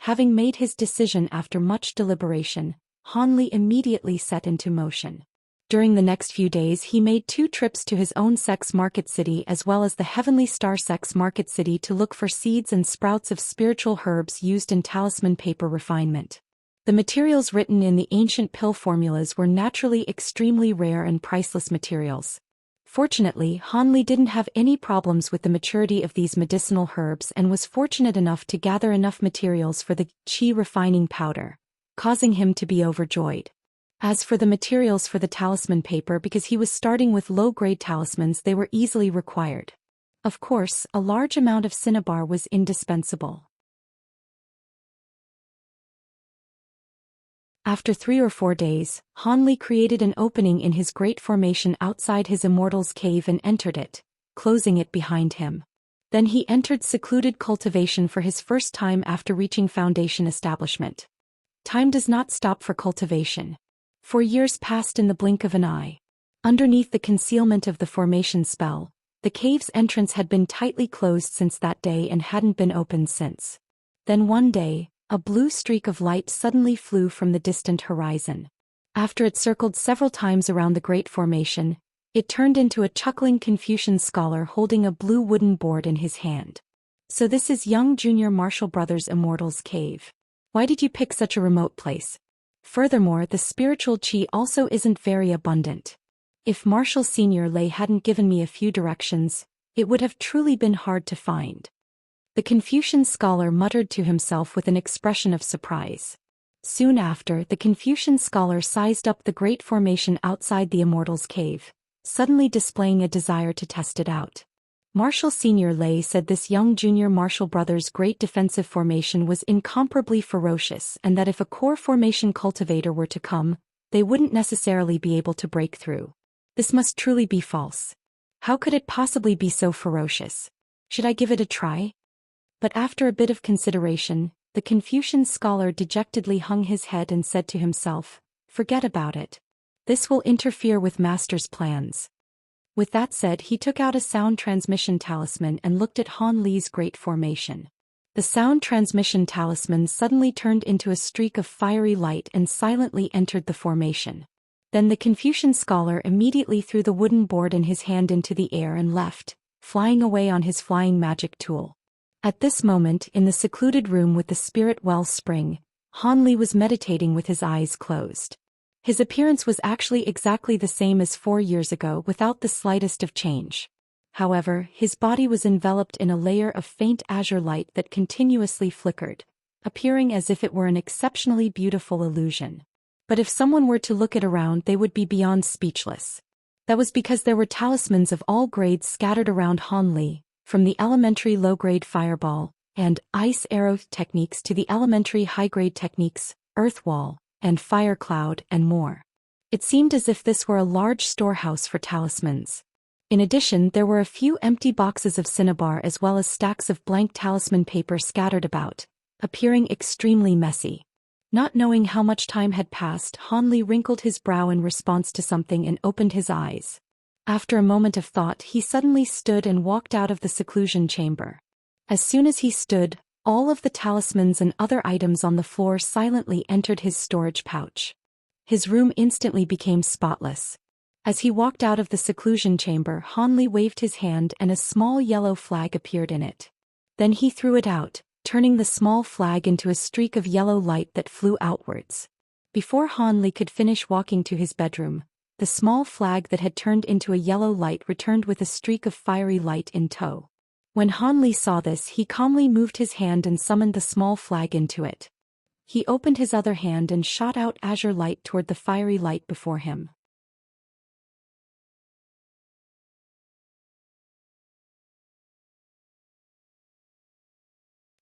Having made his decision after much deliberation, Han Li immediately set into motion. During the next few days he made 2 trips to his own Sect's market city as well as the Heavenly Star Sect's market city to look for seeds and sprouts of spiritual herbs used in talisman paper refinement. The materials written in the ancient pill formulas were naturally extremely rare and priceless materials. Fortunately, Han Li didn't have any problems with the maturity of these medicinal herbs and was fortunate enough to gather enough materials for the qi refining powder, causing him to be overjoyed. As for the materials for the talisman paper, because he was starting with low-grade talismans, they were easily required. Of course, a large amount of cinnabar was indispensable. After 3 or 4 days, Han Li created an opening in his great formation outside his Immortal's cave and entered it, closing it behind him. Then he entered secluded cultivation for his first time after reaching Foundation Establishment. Time does not stop for cultivation. 4 years passed in the blink of an eye. Underneath the concealment of the formation spell, the cave's entrance had been tightly closed since that day and hadn't been opened since. Then one day, a blue streak of light suddenly flew from the distant horizon. After it circled several times around the great formation, It turned into a chuckling Confucian scholar holding a blue wooden board in his hand. So this is young junior Marshall Brothers Immortal's cave. Why did you pick such a remote place? Furthermore, the spiritual qi also isn't very abundant. If Marshall Senior Lei hadn't given me a few directions, it would have truly been hard to find. The Confucian scholar muttered to himself with an expression of surprise. Soon after, the Confucian scholar sized up the great formation outside the Immortal's cave, suddenly displaying a desire to test it out. Marshall Senior Lei said this young junior Marshall Brothers' great defensive formation was incomparably ferocious and that if a core formation cultivator were to come, they wouldn't necessarily be able to break through. This must truly be false. How could it possibly be so ferocious? Should I give it a try? But after a bit of consideration, the Confucian scholar dejectedly hung his head and said to himself, "Forget about it. This will interfere with Master's plans." With that said, he took out a sound transmission talisman and looked at Han Li's great formation. The sound transmission talisman suddenly turned into a streak of fiery light and silently entered the formation. Then the Confucian scholar immediately threw the wooden board in his hand into the air and left, flying away on his flying magic tool. At this moment, in the secluded room with the spirit well spring, Han Li was meditating with his eyes closed. His appearance was actually exactly the same as 4 years ago without the slightest of change. However, his body was enveloped in a layer of faint azure light that continuously flickered, appearing as if it were an exceptionally beautiful illusion. But if someone were to look it around, they would be beyond speechless. That was because there were talismans of all grades scattered around Han Li, from the elementary low-grade fireball and ice arrow techniques to the elementary high-grade techniques, earth wall, and fire cloud, and more. It seemed as if this were a large storehouse for talismans. In addition, there were a few empty boxes of cinnabar as well as stacks of blank talisman paper scattered about, appearing extremely messy. Not knowing how much time had passed, Han Li wrinkled his brow in response to something and opened his eyes. After a moment of thought, he suddenly stood and walked out of the seclusion chamber. As soon as he stood, all of the talismans and other items on the floor silently entered his storage pouch. His room instantly became spotless. As he walked out of the seclusion chamber, Han Li waved his hand and a small yellow flag appeared in it. Then he threw it out, turning the small flag into a streak of yellow light that flew outwards. Before Han Li could finish walking to his bedroom, the small flag that had turned into a yellow light returned with a streak of fiery light in tow. When Han Li saw this, he calmly moved his hand and summoned the small flag into it. He opened his other hand and shot out azure light toward the fiery light before him.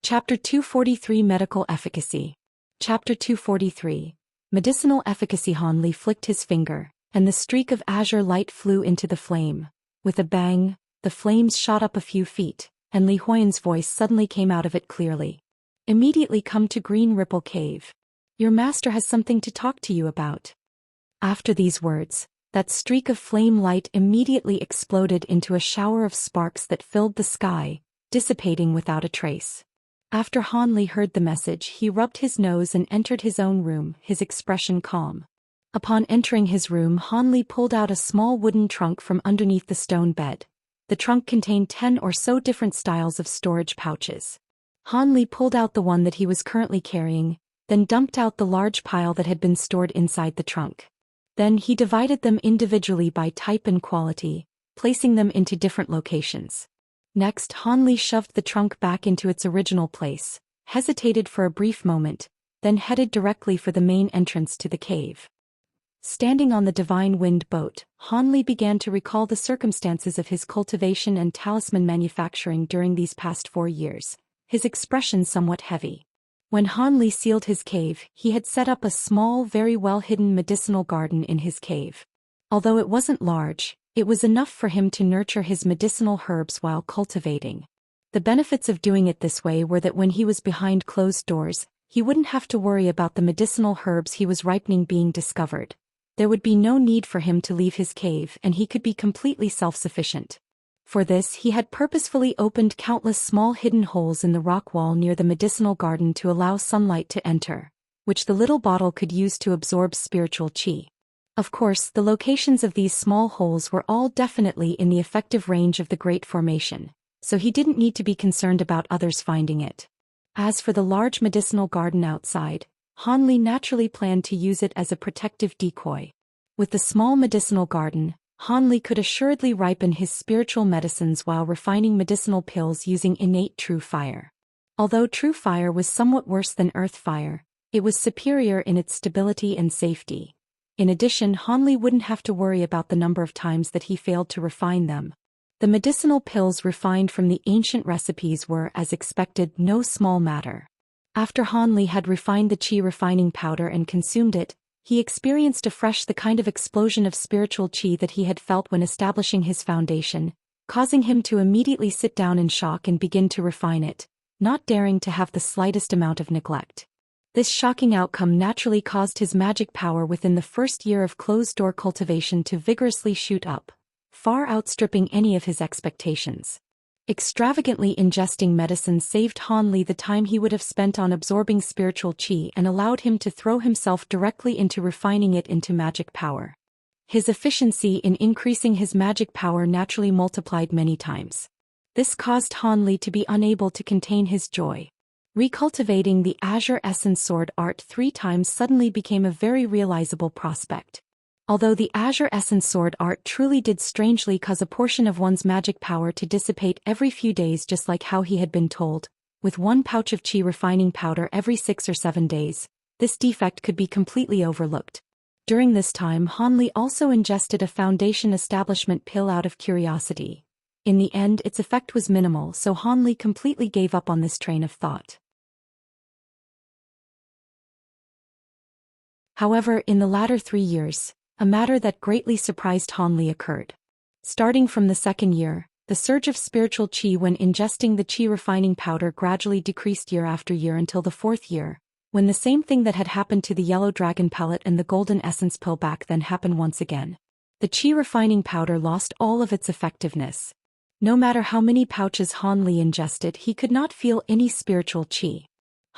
Chapter 243 Medical Efficacy. Chapter 243 Medicinal Efficacy. Han Li flicked his finger, and the streak of azure light flew into the flame. With a bang, the flames shot up a few feet, and Li Huiyan's voice suddenly came out of it clearly. "Immediately come to Green Ripple Cave. Your master has something to talk to you about." After these words, that streak of flame light immediately exploded into a shower of sparks that filled the sky, dissipating without a trace. After Han Li heard the message, he rubbed his nose and entered his own room, his expression calm. Upon entering his room, Han Li pulled out a small wooden trunk from underneath the stone bed. The trunk contained 10 or so different styles of storage pouches. Han Li pulled out the one that he was currently carrying, then dumped out the large pile that had been stored inside the trunk. Then he divided them individually by type and quality, placing them into different locations. Next, Han Li shoved the trunk back into its original place, hesitated for a brief moment, then headed directly for the main entrance to the cave. Standing on the Divine Wind boat, Han Li began to recall the circumstances of his cultivation and talisman manufacturing during these past 4 years, his expression somewhat heavy. When Han Li sealed his cave, he had set up a small, very well-hidden medicinal garden in his cave. Although it wasn't large, it was enough for him to nurture his medicinal herbs while cultivating. The benefits of doing it this way were that when he was behind closed doors, he wouldn't have to worry about the medicinal herbs he was ripening being discovered. There would be no need for him to leave his cave and he could be completely self-sufficient. For this, he had purposefully opened countless small hidden holes in the rock wall near the medicinal garden to allow sunlight to enter, which the little bottle could use to absorb spiritual qi. Of course, the locations of these small holes were all definitely in the effective range of the Great Formation, so he didn't need to be concerned about others finding it. As for the large medicinal garden outside, Han Li naturally planned to use it as a protective decoy. With the small medicinal garden, Han Li could assuredly ripen his spiritual medicines while refining medicinal pills using innate true fire. Although true fire was somewhat worse than earth fire, it was superior in its stability and safety. In addition, Han Li wouldn't have to worry about the number of times that he failed to refine them. The medicinal pills refined from the ancient recipes were, as expected, no small matter. After Han Li had refined the qi refining powder and consumed it, he experienced afresh the kind of explosion of spiritual qi that he had felt when establishing his foundation, causing him to immediately sit down in shock and begin to refine it, not daring to have the slightest amount of neglect. This shocking outcome naturally caused his magic power within the first year of closed-door cultivation to vigorously shoot up, far outstripping any of his expectations. Extravagantly ingesting medicine saved Han Li the time he would have spent on absorbing spiritual qi and allowed him to throw himself directly into refining it into magic power. His efficiency in increasing his magic power naturally multiplied many times. This caused Han Li to be unable to contain his joy. Recultivating the Azure Essence Sword art 3 times suddenly became a very realizable prospect. Although the Azure Essence Sword art truly did strangely cause a portion of one's magic power to dissipate every few days just like how he had been told, with 1 pouch of qi refining powder every 6 or 7 days, this defect could be completely overlooked. During this time, Han Li also ingested a foundation establishment pill out of curiosity. In the end, its effect was minimal, so Han Li completely gave up on this train of thought. However, in the latter 3 years, a matter that greatly surprised Han Li occurred. Starting from the 2nd year, the surge of spiritual qi when ingesting the qi refining powder gradually decreased year after year until the 4th year, when the same thing that had happened to the yellow dragon pellet and the golden essence pill back then happened once again. The qi refining powder lost all of its effectiveness. No matter how many pouches Han Li ingested, he could not feel any spiritual qi.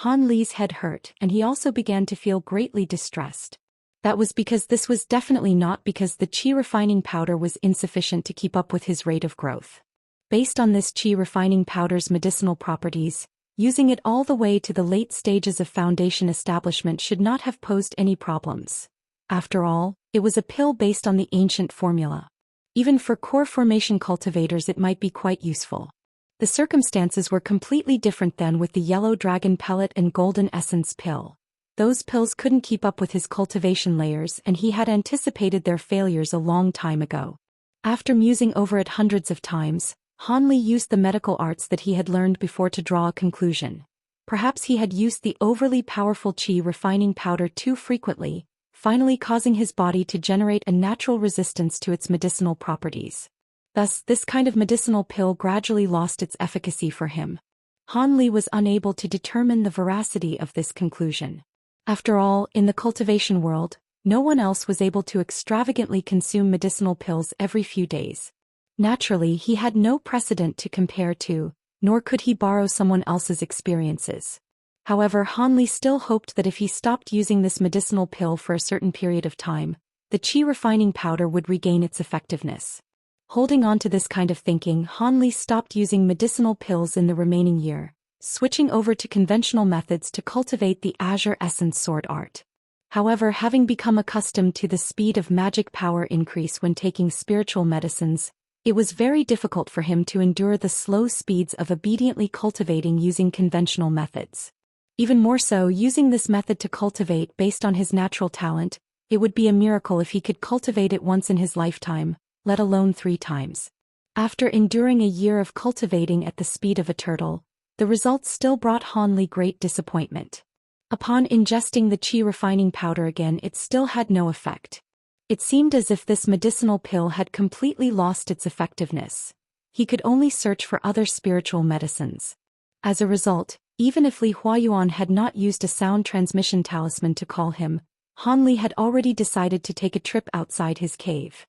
Han Li's head hurt, and he also began to feel greatly distressed. That was because this was definitely not because the qi refining powder was insufficient to keep up with his rate of growth. Based on this qi refining powder's medicinal properties, using it all the way to the late stages of foundation establishment should not have posed any problems. After all, it was a pill based on the ancient formula. Even for core formation cultivators it might be quite useful. The circumstances were completely different then with the yellow dragon pellet and golden essence pill. Those pills couldn't keep up with his cultivation layers and he had anticipated their failures a long time ago. After musing over it hundreds of times, Han Li used the medical arts that he had learned before to draw a conclusion. Perhaps he had used the overly powerful qi refining powder too frequently, finally causing his body to generate a natural resistance to its medicinal properties. Thus, this kind of medicinal pill gradually lost its efficacy for him. Han Li was unable to determine the veracity of this conclusion. After all, in the cultivation world, no one else was able to extravagantly consume medicinal pills every few days. Naturally, he had no precedent to compare to, nor could he borrow someone else's experiences. However, Han Li still hoped that if he stopped using this medicinal pill for a certain period of time, the qi refining powder would regain its effectiveness. Holding on to this kind of thinking, Han Li stopped using medicinal pills in the remaining year, switching over to conventional methods to cultivate the Azure Essence Sword art. However, having become accustomed to the speed of magic power increase when taking spiritual medicines, it was very difficult for him to endure the slow speeds of obediently cultivating using conventional methods. Even more so, using this method to cultivate based on his natural talent, it would be a miracle if he could cultivate it once in his lifetime, let alone 3 times. After enduring a year of cultivating at the speed of a turtle, the results still brought Han Li great disappointment. Upon ingesting the qi refining powder again, it still had no effect. It seemed as if this medicinal pill had completely lost its effectiveness. He could only search for other spiritual medicines. As a result, even if Li Huayuan had not used a sound transmission talisman to call him, Han Li had already decided to take a trip outside his cave.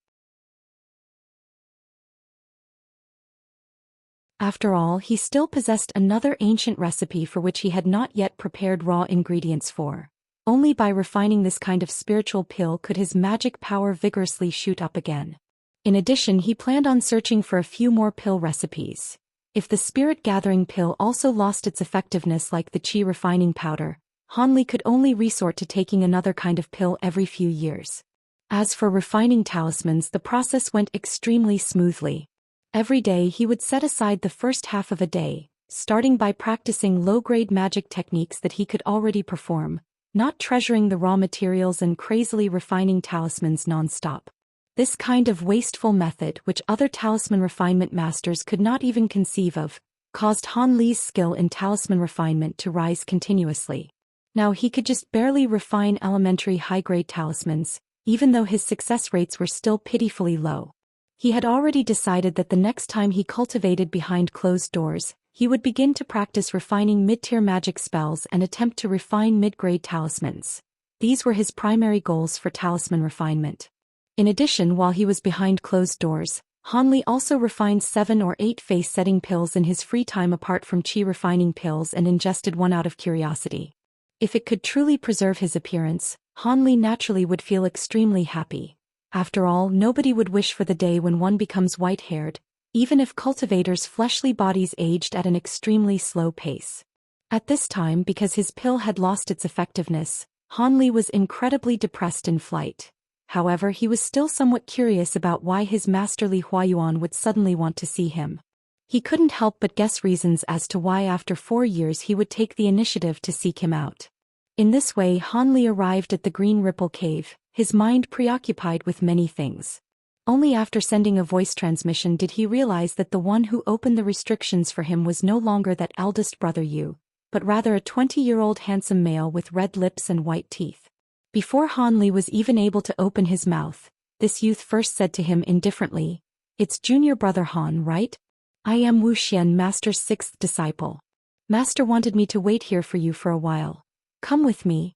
After all, he still possessed another ancient recipe for which he had not yet prepared raw ingredients for. Only by refining this kind of spiritual pill could his magic power vigorously shoot up again. In addition, he planned on searching for a few more pill recipes. If the spirit-gathering pill also lost its effectiveness like the qi refining powder, Hanli could only resort to taking another kind of pill every few years. As for refining talismans, the process went extremely smoothly. Every day he would set aside the first half of a day, starting by practicing low-grade magic techniques that he could already perform, not treasuring the raw materials and crazily refining talismans non-stop. This kind of wasteful method, which other talisman refinement masters could not even conceive of, caused Han Li's skill in talisman refinement to rise continuously. Now he could just barely refine elementary high-grade talismans, even though his success rates were still pitifully low. He had already decided that the next time he cultivated behind closed doors, he would begin to practice refining mid-tier magic spells and attempt to refine mid-grade talismans. These were his primary goals for talisman refinement. In addition, while he was behind closed doors, Hanli also refined 7 or 8 face-setting pills in his free time apart from qi refining pills and ingested one out of curiosity. If it could truly preserve his appearance, Hanli naturally would feel extremely happy. After all, nobody would wish for the day when one becomes white-haired, even if cultivators' fleshly bodies aged at an extremely slow pace. At this time, because his pill had lost its effectiveness, Hanli was incredibly depressed in flight. However, he was still somewhat curious about why his master Li Huayuan would suddenly want to see him. He couldn't help but guess reasons as to why after 4 years he would take the initiative to seek him out. In this way, Hanli arrived at the Green Ripple Cave, his mind preoccupied with many things. Only after sending a voice transmission did he realize that the one who opened the restrictions for him was no longer that eldest brother Yu, but rather a 20-year-old handsome male with red lips and white teeth. Before Hanli was even able to open his mouth, this youth first said to him indifferently, "It's junior brother Han, right? I am Wu Xian, Master's 6th disciple. Master wanted me to wait here for you for a while. Come with me."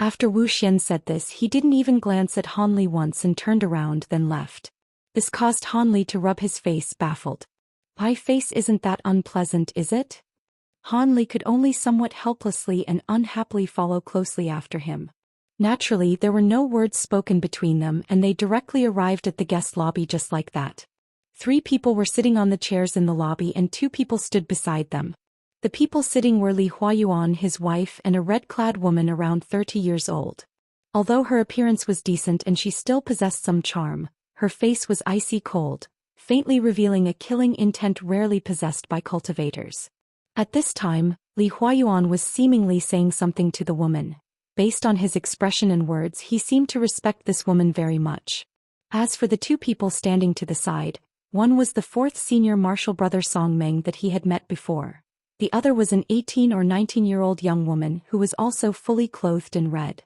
After Wu Xian said this, he didn't even glance at Hanli once and turned around, then left. This caused Hanli to rub his face, baffled. "My face isn't that unpleasant, is it?" Hanli could only somewhat helplessly and unhappily follow closely after him. Naturally, there were no words spoken between them and they directly arrived at the guest lobby just like that. 3 people were sitting on the chairs in the lobby and 2 people stood beside them. The people sitting were Li Huayuan, his wife, and a red-clad woman around 30 years old. Although her appearance was decent and she still possessed some charm, her face was icy cold, faintly revealing a killing intent rarely possessed by cultivators. At this time, Li Huayuan was seemingly saying something to the woman. Based on his expression and words, he seemed to respect this woman very much. As for the 2 people standing to the side, one was the 4th senior martial brother Songmeng that he had met before. The other was an 18 or 19-year-old young woman who was also fully clothed in red.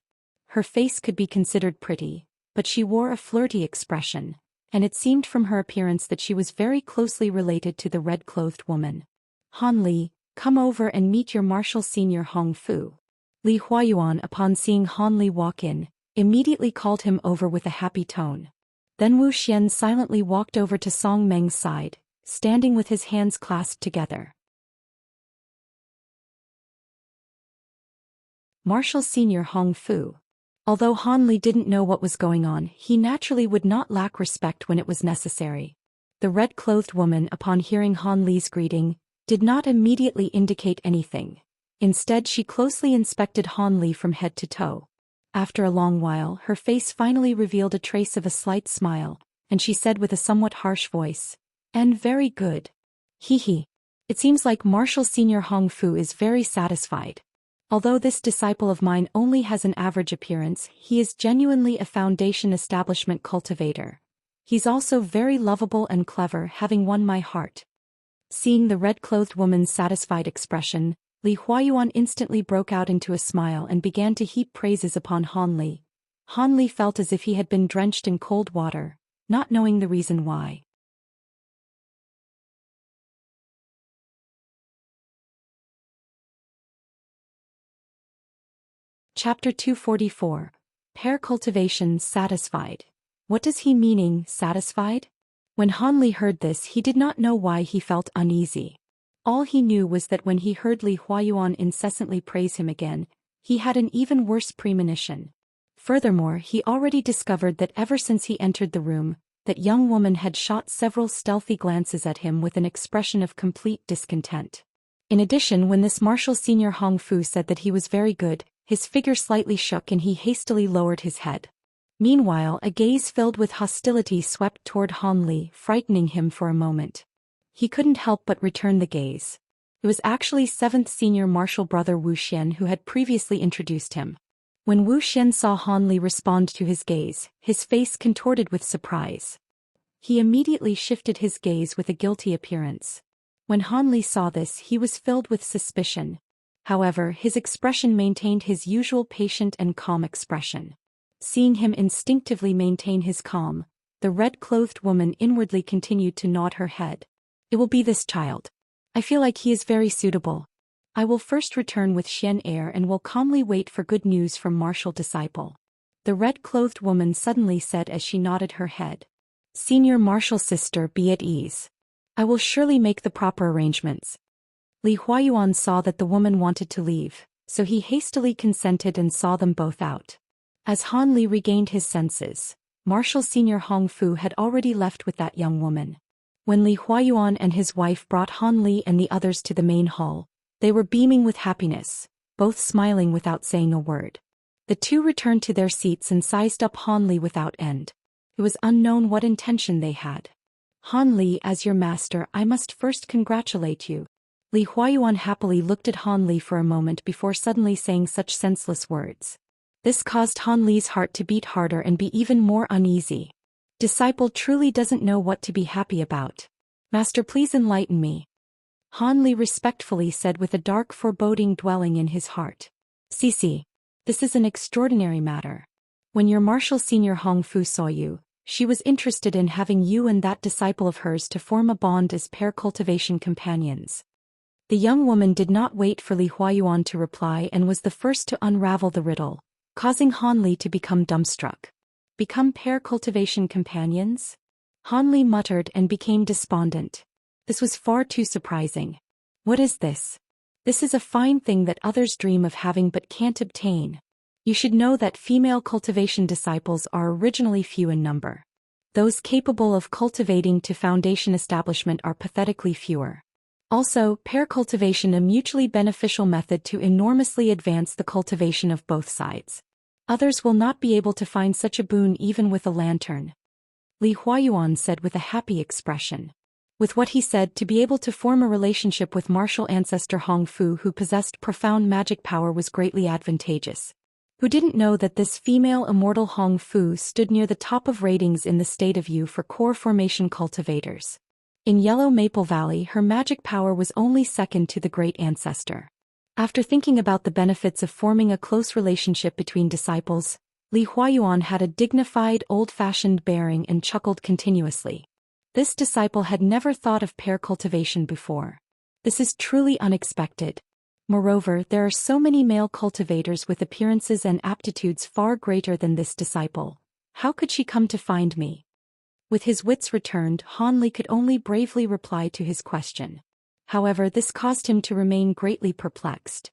Her face could be considered pretty, but she wore a flirty expression, and it seemed from her appearance that she was very closely related to the red-clothed woman. "Han Li, come over and meet your martial senior Hong Fu." Li Huayuan, upon seeing Han Li walk in, immediately called him over with a happy tone. Then Wu Xian silently walked over to Song Meng's side, standing with his hands clasped together. Martial Senior Hong Fu. Although Han Li didn't know what was going on, he naturally would not lack respect when it was necessary. The red-clothed woman, upon hearing Han Li's greeting, did not immediately indicate anything. Instead, she closely inspected Han Li from head to toe. After a long while, her face finally revealed a trace of a slight smile, and she said with a somewhat harsh voice, "And very good. Hee. It seems like Martial Senior Hong Fu is very satisfied. Although this disciple of mine only has an average appearance, he is genuinely a foundation establishment cultivator. He's also very lovable and clever, having won my heart." Seeing the red-clothed woman's satisfied expression, Li Huayuan instantly broke out into a smile and began to heap praises upon Han Li. Han Li felt as if he had been drenched in cold water, not knowing the reason why. Chapter 244. Pair Cultivation Satisfied. What does he meaning, satisfied? When Han Li heard this, he did not know why he felt uneasy. All he knew was that when he heard Li Huayuan incessantly praise him again, He had an even worse premonition. Furthermore, he already discovered that ever since he entered the room, that young woman had shot several stealthy glances at him with an expression of complete discontent. In addition, when this martial senior Hong Fu said that he was very good, his figure slightly shook and he hastily lowered his head. Meanwhile, a gaze filled with hostility swept toward Han Li, frightening him for a moment. He couldn't help but return the gaze. It was actually 7th senior martial brother Wu Xian who had previously introduced him. When Wu Xian saw Han Li respond to his gaze, his face contorted with surprise. He immediately shifted his gaze with a guilty appearance. When Han Li saw this, he was filled with suspicion. However, his expression maintained his usual patient and calm expression. Seeing him instinctively maintain his calm, the red-clothed woman inwardly continued to nod her head. It will be this child. I feel like he is very suitable. I will first return with Xuan'er and will calmly wait for good news from martial disciple. The red-clothed woman suddenly said as she nodded her head. Senior martial sister, be at ease. I will surely make the proper arrangements. Li Huayuan saw that the woman wanted to leave, so he hastily consented and saw them both out. As Han Li regained his senses, martial senior Hong Fu had already left with that young woman. When Li Huayuan and his wife brought Han Li and the others to the main hall, they were beaming with happiness, both smiling without saying a word. The two returned to their seats and sized up Han Li without end. It was unknown what intention they had. Han Li, as your master, I must first congratulate you. Li Huayuan happily looked at Han Li for a moment before suddenly saying such senseless words. This caused Han Li's heart to beat harder and be even more uneasy. Disciple truly doesn't know what to be happy about. Master, please enlighten me. Han Li respectfully said with a dark foreboding dwelling in his heart. Cici. This is an extraordinary matter. When your martial senior Hong Fu saw you, she was interested in having you and that disciple of hers to form a bond as pair cultivation companions. The young woman did not wait for Li Huayuan to reply and was the first to unravel the riddle, causing Han Li to become dumbstruck. Become pair cultivation companions? Han Li muttered and became despondent. This was far too surprising. What is this? This is a fine thing that others dream of having but can't obtain. You should know that female cultivation disciples are originally few in number. Those capable of cultivating to foundation establishment are pathetically fewer. Also, pair cultivation a mutually beneficial method to enormously advance the cultivation of both sides. Others will not be able to find such a boon even with a lantern. Li Huayuan said with a happy expression. With what he said, to be able to form a relationship with martial ancestor Hong Fu who possessed profound magic power was greatly advantageous. Who didn't know that this female immortal Hong Fu stood near the top of ratings in the state of you for core formation cultivators? In Yellow Maple Valley, her magic power was only second to the great ancestor. After thinking about the benefits of forming a close relationship between disciples, Li Huayuan had a dignified, old-fashioned bearing and chuckled continuously. This disciple had never thought of pair cultivation before. This is truly unexpected. Moreover, there are so many male cultivators with appearances and aptitudes far greater than this disciple. How could she come to find me? With his wits returned, Han Li could only bravely reply to his question. However, this caused him to remain greatly perplexed.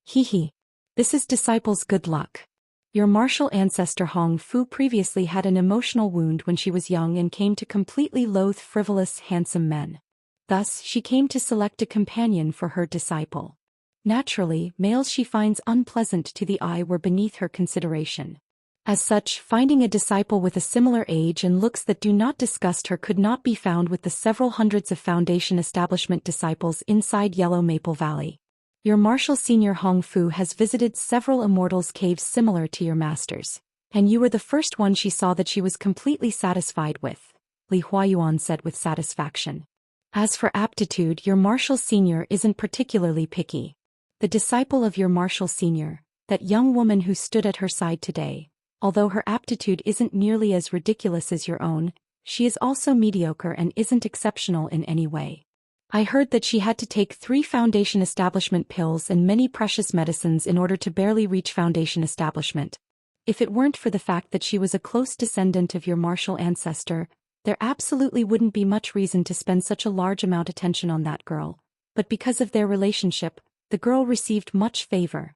Hehe. This is disciple's good luck. Your martial ancestor Hong Fu previously had an emotional wound when she was young and came to completely loathe frivolous, handsome men. Thus, she came to select a companion for her disciple. Naturally, males she finds unpleasant to the eye were beneath her consideration. As such, finding a disciple with a similar age and looks that do not disgust her could not be found with the several hundreds of foundation establishment disciples inside Yellow Maple Valley. Your martial senior Hong Fu has visited several immortals' caves similar to your master's, and you were the first one she saw that she was completely satisfied with, Li Huayuan said with satisfaction. As for aptitude, your martial senior isn't particularly picky. The disciple of your martial senior, that young woman who stood at her side today, although her aptitude isn't nearly as ridiculous as your own, she is also mediocre and isn't exceptional in any way. I heard that she had to take 3 foundation establishment pills and many precious medicines in order to barely reach foundation establishment. If it weren't for the fact that she was a close descendant of your martial ancestor, there absolutely wouldn't be much reason to spend such a large amount of attention on that girl. but because of their relationship, the girl received much favor.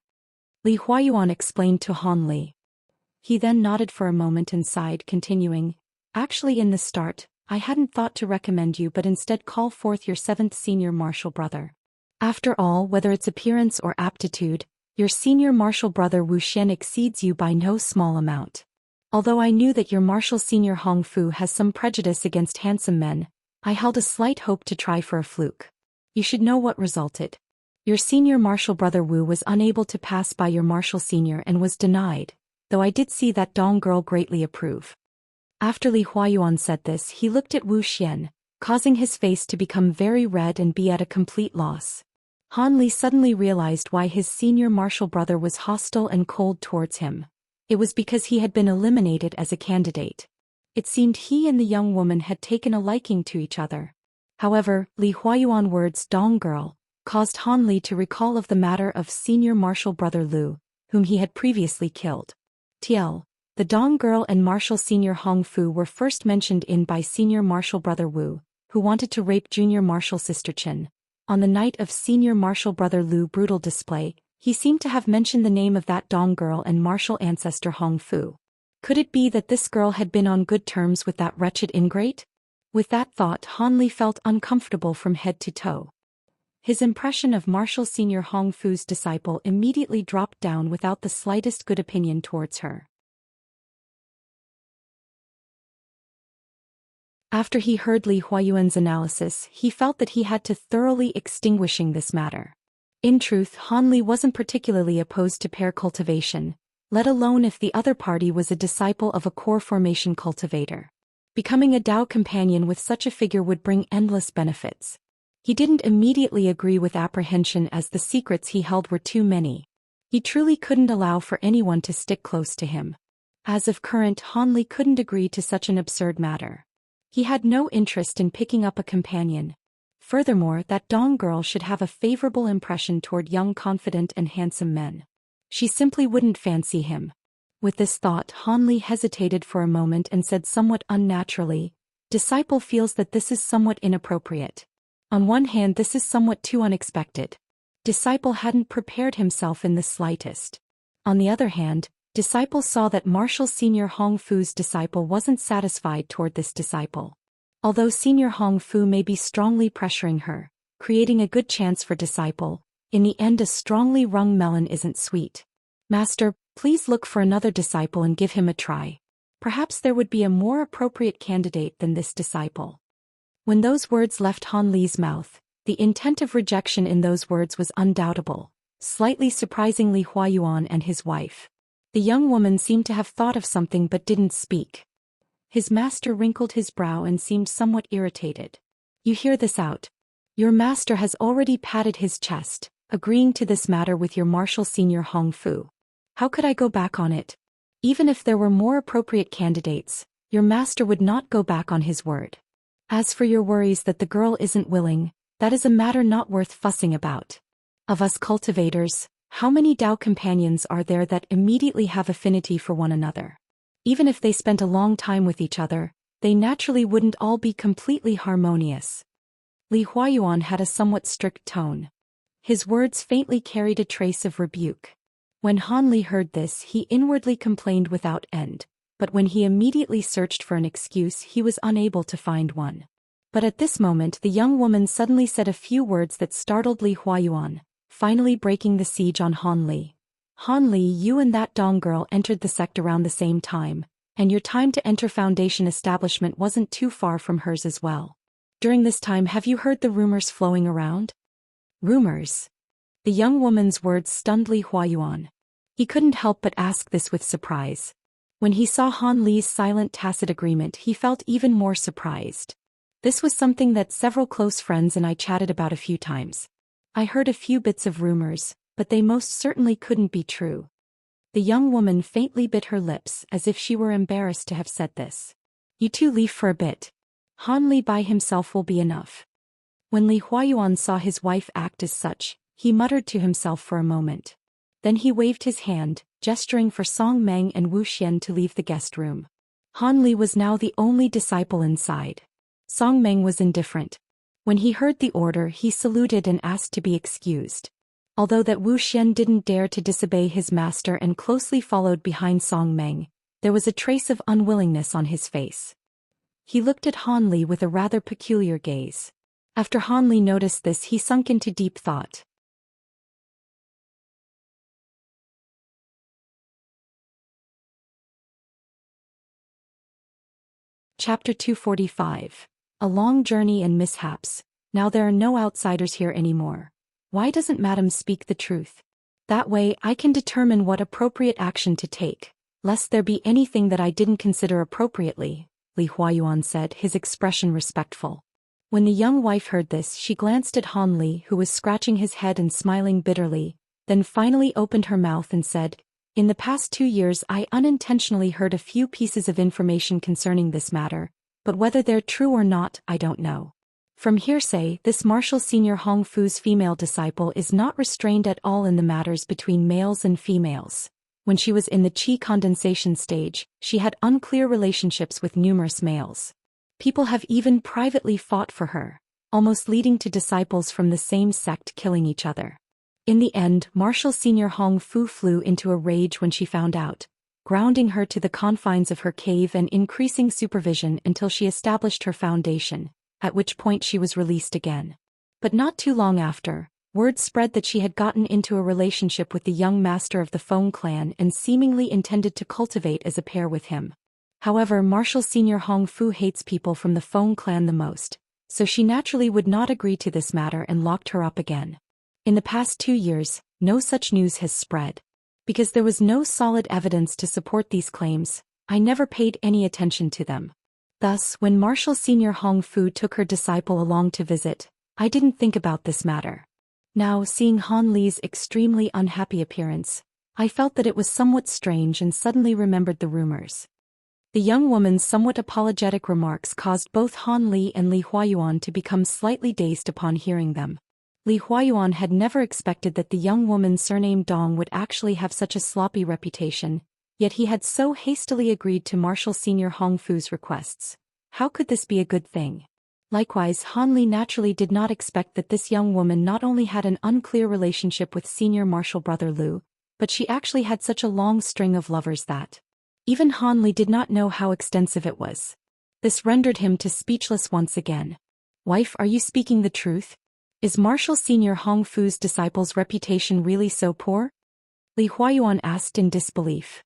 Li Huayuan explained to Han Li. He then nodded for a moment and sighed, continuing, "Actually, in the start, I hadn't thought to recommend you but instead call forth your 7th senior martial brother. After all, whether it's appearance or aptitude, your senior martial brother Wu Xian exceeds you by no small amount. Although I knew that your martial senior Hong Fu has some prejudice against handsome men, I held a slight hope to try for a fluke. You should know what resulted. Your senior martial brother Wu was unable to pass by your martial senior and was denied, though I did see that Dong girl greatly approve." After Li Huayuan said this, he looked at Wu Xian, causing his face to become very red and be at a complete loss. Han Li suddenly realized why his senior martial brother was hostile and cold towards him. It was because he had been eliminated as a candidate. It seemed he and the young woman had taken a liking to each other. However, Li Huayuan's words "Dong girl" caused Han Li to recall of the matter of senior martial brother Lu, whom he had previously killed. TL. The Dong girl and martial senior Hong Fu were first mentioned in by senior martial brother Wu, who wanted to rape junior martial sister Chen. On the night of senior martial brother Lu's brutal display, he seemed to have mentioned the name of that Dong girl and martial ancestor Hong Fu. Could it be that this girl had been on good terms with that wretched ingrate? With that thought, Han Li felt uncomfortable from head to toe. His impression of martial senior Hong Fu's disciple immediately dropped down without the slightest good opinion towards her. After he heard Li Huayuan's analysis, he felt that he had to thoroughly extinguishing this matter. In truth, Han Li wasn't particularly opposed to pair cultivation, let alone if the other party was a disciple of a core formation cultivator. Becoming a Dao companion with such a figure would bring endless benefits. He didn't immediately agree with apprehension as the secrets he held were too many. He truly couldn't allow for anyone to stick close to him. As of current, Han Li couldn't agree to such an absurd matter. He had no interest in picking up a companion. Furthermore, that Dong girl should have a favorable impression toward young, confident and handsome men. She simply wouldn't fancy him. With this thought, Han Li hesitated for a moment and said somewhat unnaturally, "Disciple feels that this is somewhat inappropriate. On one hand, this is somewhat too unexpected. Disciple hadn't prepared himself in the slightest. On the other hand, Disciple saw that martial senior Hong Fu's disciple wasn't satisfied toward this disciple. Although senior Hong Fu may be strongly pressuring her, creating a good chance for disciple, in the end a strongly wrung melon isn't sweet. Master, please look for another disciple and give him a try. Perhaps there would be a more appropriate candidate than this disciple." When those words left Han Li's mouth, the intent of rejection in those words was undoubtable, slightly surprising Li Huayuan and his wife. The young woman seemed to have thought of something but didn't speak. His master wrinkled his brow and seemed somewhat irritated. "You hear this out? Your master has already patted his chest, agreeing to this matter with your martial senior Hong Fu. How could I go back on it? Even if there were more appropriate candidates, your master would not go back on his word. As for your worries that the girl isn't willing, that is a matter not worth fussing about. Of us cultivators, how many Dao companions are there that immediately have affinity for one another? Even if they spent a long time with each other, they naturally wouldn't all be completely harmonious." Li Huayuan had a somewhat strict tone. His words faintly carried a trace of rebuke. When Han Li heard this, he inwardly complained without end, but when he immediately searched for an excuse, he was unable to find one. But at this moment, the young woman suddenly said a few words that startled Li Huayuan, finally breaking the siege on Han Li. "Han Li, you and that Dong girl entered the sect around the same time, and your time to enter Foundation establishment wasn't too far from hers as well. During this time, have you heard the rumors flowing around?" Rumors? The young woman's words stunned Li Huayuan. He couldn't help but ask this with surprise. When he saw Han Li's silent tacit agreement, he felt even more surprised. "This was something that several close friends and I chatted about a few times. I heard a few bits of rumors, but they most certainly couldn't be true." The young woman faintly bit her lips as if she were embarrassed to have said this. "You two leave for a bit. Han Li by himself will be enough." When Li Huayuan saw his wife act as such, he muttered to himself for a moment. Then he waved his hand, gesturing for Song Meng and Wu Xian to leave the guest room. Han Li was now the only disciple inside. Song Meng was indifferent. When he heard the order, he saluted and asked to be excused. Although that Wu Xian didn't dare to disobey his master and closely followed behind Song Meng, there was a trace of unwillingness on his face. He looked at Han Li with a rather peculiar gaze. After Han Li noticed this, he sunk into deep thought. Chapter 245. A long journey and mishaps. Now there are no outsiders here anymore. Why doesn't Madam speak the truth? That way I can determine what appropriate action to take, lest there be anything that I didn't consider appropriately, Li Huayuan said, his expression respectful. When the young wife heard this, she glanced at Han Li, who was scratching his head and smiling bitterly, then finally opened her mouth and said, "In the past 2 years I unintentionally heard a few pieces of information concerning this matter, but whether they're true or not, I don't know. From hearsay, this martial senior Hong Fu's female disciple is not restrained at all in the matters between males and females. When she was in the qi condensation stage, she had unclear relationships with numerous males. People have even privately fought for her, almost leading to disciples from the same sect killing each other. In the end, martial senior Hong Fu flew into a rage when she found out, grounding her to the confines of her cave and increasing supervision until she established her foundation, at which point she was released again. But not too long after, word spread that she had gotten into a relationship with the young master of the Feng clan and seemingly intended to cultivate as a pair with him. However, martial senior Hong Fu hates people from the Feng clan the most, so she naturally would not agree to this matter and locked her up again. In the past 2 years, no such news has spread. Because there was no solid evidence to support these claims, I never paid any attention to them. Thus, when martial senior Hong Fu took her disciple along to visit, I didn't think about this matter. Now, seeing Han Li's extremely unhappy appearance, I felt that it was somewhat strange and suddenly remembered the rumors. The young woman's somewhat apologetic remarks caused both Han Li and Li Huayuan to become slightly dazed upon hearing them. Li Huayuan had never expected that the young woman surnamed Dong would actually have such a sloppy reputation, yet he had so hastily agreed to martial senior Hong Fu's requests. How could this be a good thing? Likewise, Han Li naturally did not expect that this young woman not only had an unclear relationship with senior martial brother Lu, but she actually had such a long string of lovers that even Han Li did not know how extensive it was. This rendered him to speechless once again. Wife, are you speaking the truth? Is martial senior Hong Fu's disciple's reputation really so poor? Li Huayuan asked in disbelief.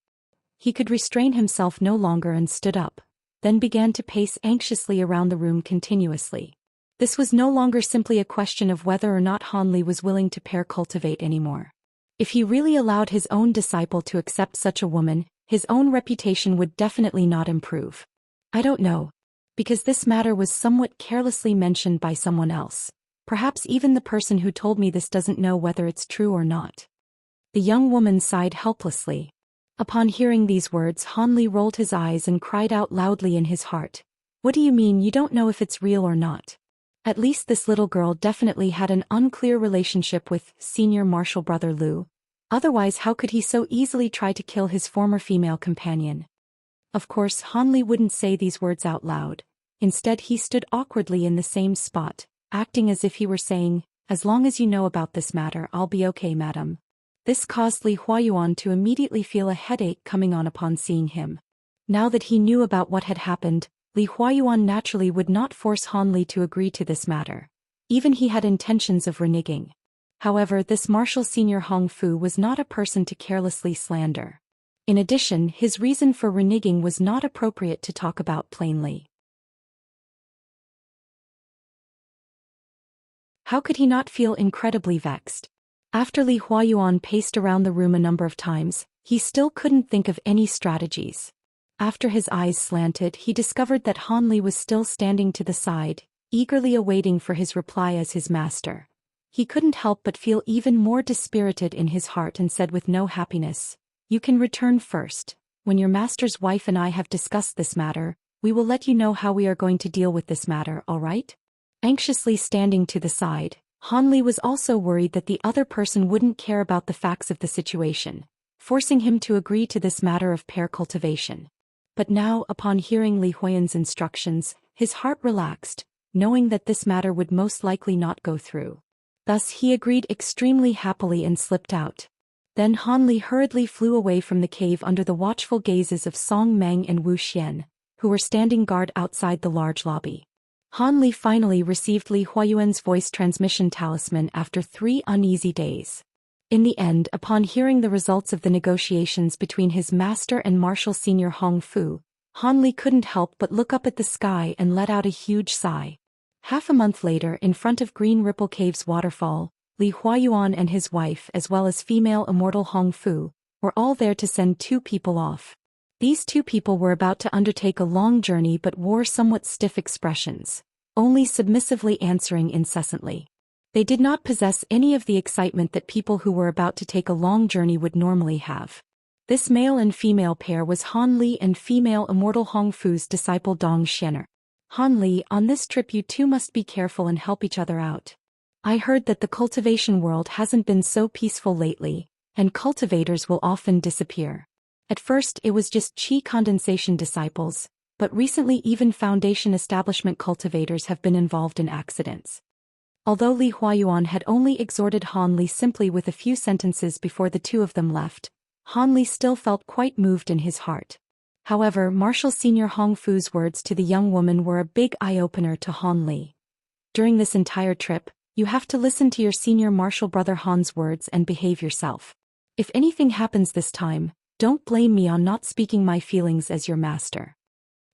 He could restrain himself no longer and stood up, then began to pace anxiously around the room continuously. This was no longer simply a question of whether or not Han Li was willing to pair cultivate anymore. If he really allowed his own disciple to accept such a woman, his own reputation would definitely not improve. I don't know. Because this matter was somewhat carelessly mentioned by someone else. Perhaps even the person who told me this doesn't know whether it's true or not. The young woman sighed helplessly. Upon hearing these words, Han Li rolled his eyes and cried out loudly in his heart. What do you mean you don't know if it's real or not? At least this little girl definitely had an unclear relationship with senior martial brother Lu. Otherwise, how could he so easily try to kill his former female companion? Of course, Han Li wouldn't say these words out loud. Instead, he stood awkwardly in the same spot, acting as if he were saying, "As long as you know about this matter, I'll be okay, madam." This caused Li Huayuan to immediately feel a headache coming on upon seeing him. Now that he knew about what had happened, Li Huayuan naturally would not force Han Li to agree to this matter. Even he had intentions of reneging. However, this martial senior Hong Fu was not a person to carelessly slander. In addition, his reason for reneging was not appropriate to talk about plainly. How could he not feel incredibly vexed? After Li Huayuan paced around the room a number of times, he still couldn't think of any strategies. After his eyes slanted, he discovered that Han Li was still standing to the side, eagerly awaiting for his reply as his master. He couldn't help but feel even more dispirited in his heart and said with no happiness, "You can return first. When your master's wife and I have discussed this matter, we will let you know how we are going to deal with this matter, all right?" Anxiously standing to the side, Han Li was also worried that the other person wouldn't care about the facts of the situation, forcing him to agree to this matter of pair cultivation. But now, upon hearing Li Huiyan's instructions, his heart relaxed, knowing that this matter would most likely not go through. Thus he agreed extremely happily and slipped out. Then Han Li hurriedly flew away from the cave under the watchful gazes of Song Meng and Wu Xian, who were standing guard outside the large lobby. Han Li finally received Li Huayuan's voice transmission talisman after 3 uneasy days. In the end, upon hearing the results of the negotiations between his master and Marshal Senior Hong Fu, Han Li couldn't help but look up at the sky and let out a huge sigh. Half a month later, in front of Green Ripple Cave's waterfall, Li Huayuan and his wife as well as female Immortal Hong Fu were all there to send 2 people off. These 2 people were about to undertake a long journey but wore somewhat stiff expressions, only submissively answering incessantly. They did not possess any of the excitement that people who were about to take a long journey would normally have. This male and female pair was Han Li and female Immortal Hong Fu's disciple Dong Xuan'er. Han Li, on this trip you two must be careful and help each other out. I heard that the cultivation world hasn't been so peaceful lately, and cultivators will often disappear. At first it was just Qi condensation disciples, but recently even Foundation establishment cultivators have been involved in accidents. Although Li Huayuan had only exhorted Han Li simply with a few sentences before the 2 of them left, Han Li still felt quite moved in his heart. However, Marshal Senior Hong Fu's words to the young woman were a big eye-opener to Han Li. During this entire trip, you have to listen to your senior martial brother Han's words and behave yourself. If anything happens this time, don't blame me on not speaking my feelings as your master.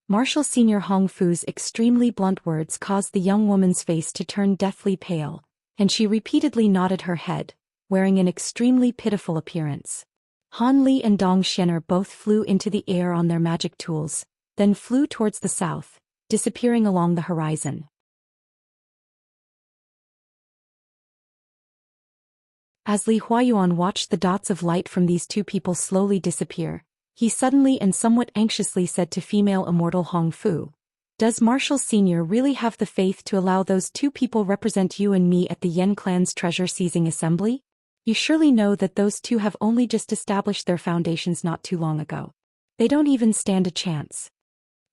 Marshal Senior Hong Fu's extremely blunt words caused the young woman's face to turn deathly pale, and she repeatedly nodded her head, wearing an extremely pitiful appearance. Han Li and Dong Xuan'er both flew into the air on their magic tools, then flew towards the south, disappearing along the horizon. As Li Huayuan watched the dots of light from these 2 people slowly disappear, he suddenly and somewhat anxiously said to female Immortal Hong Fu, "Does Marshal Senior really have the faith to allow those 2 people represent you and me at the Yen clan's treasure-seizing assembly? You surely know that those 2 have only just established their foundations not too long ago. They don't even stand a chance.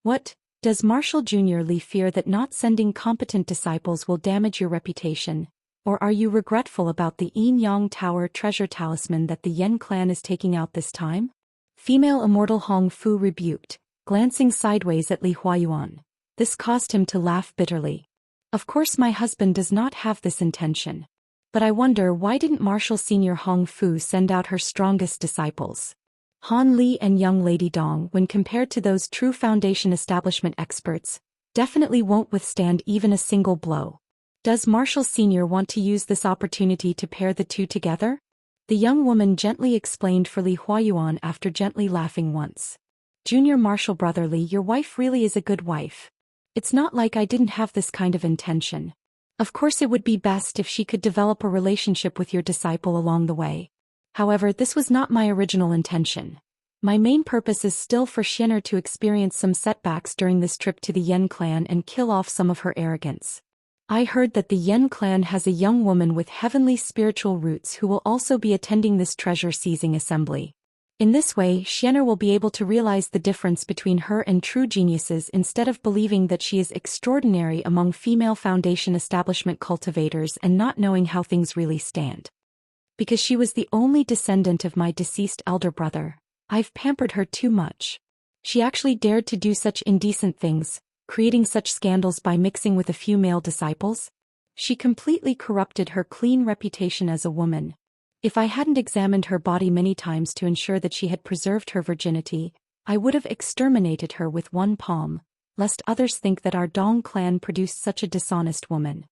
What, does Marshal Jr. Li fear that not sending competent disciples will damage your reputation, or are you regretful about the Yin Yang Tower treasure talisman that the Yen clan is taking out this time?" Female Immortal Hong Fu rebuked, glancing sideways at Li Huayuan. This caused him to laugh bitterly. "Of course my husband does not have this intention. But I wonder why didn't Marshal Senior Hong Fu send out her strongest disciples? Han Li and young Lady Dong, when compared to those true Foundation establishment experts, definitely won't withstand even a single blow. Does Marshal Senior want to use this opportunity to pair the 2 together?" The young woman gently explained for Li Huayuan after gently laughing once. "Junior Marshal Brother Li, your wife really is a good wife. It's not like I didn't have this kind of intention. Of course it would be best if she could develop a relationship with your disciple along the way. However, this was not my original intention. My main purpose is still for Xuan'er to experience some setbacks during this trip to the Yen clan and kill off some of her arrogance. I heard that the Yen clan has a young woman with heavenly spiritual roots who will also be attending this treasure-seizing assembly. In this way, Xuan'er will be able to realize the difference between her and true geniuses instead of believing that she is extraordinary among female Foundation establishment cultivators and not knowing how things really stand. Because she was the only descendant of my deceased elder brother, I've pampered her too much. She actually dared to do such indecent things, creating such scandals by mixing with a few male disciples. She completely corrupted her clean reputation as a woman. If I hadn't examined her body many times to ensure that she had preserved her virginity, I would have exterminated her with one palm, lest others think that our Dong clan produced such a dishonest woman."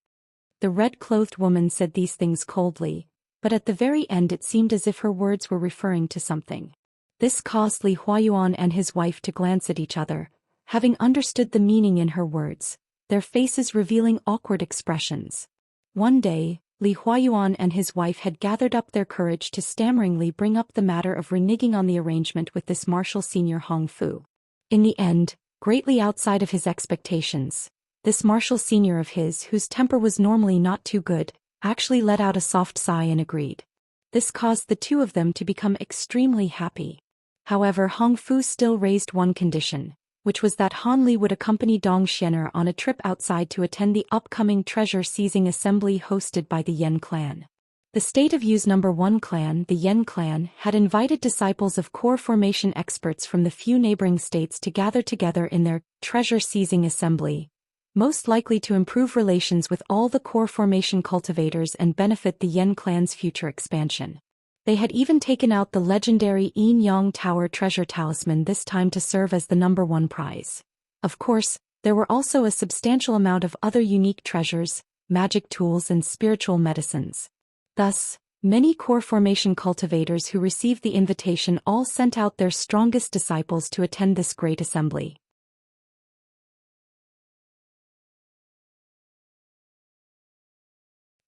The red-clothed woman said these things coldly, but at the very end it seemed as if her words were referring to something. This caused Li Huayuan and his wife to glance at each other, having understood the meaning in her words, their faces revealing awkward expressions. One day, Li Huayuan and his wife had gathered up their courage to stammeringly bring up the matter of reneging on the arrangement with this Marshal Senior Hong Fu. In the end, greatly outside of his expectations, this Marshal Senior of his, whose temper was normally not too good, actually let out a soft sigh and agreed. This caused the 2 of them to become extremely happy. However, Hong Fu still raised one condition: which was that Han Li would accompany Dong Xian'er on a trip outside to attend the upcoming treasure-seizing assembly hosted by the Yan clan. The State of Yu's #1 clan, the Yan clan, had invited disciples of core formation experts from the few neighboring states to gather together in their treasure-seizing assembly, most likely to improve relations with all the core formation cultivators and benefit the Yan clan's future expansion. They had even taken out the legendary Yin Yang Tower treasure talisman this time to serve as the #1 prize. Of course, there were also a substantial amount of other unique treasures, magic tools and spiritual medicines. Thus, many core formation cultivators who received the invitation all sent out their strongest disciples to attend this great assembly.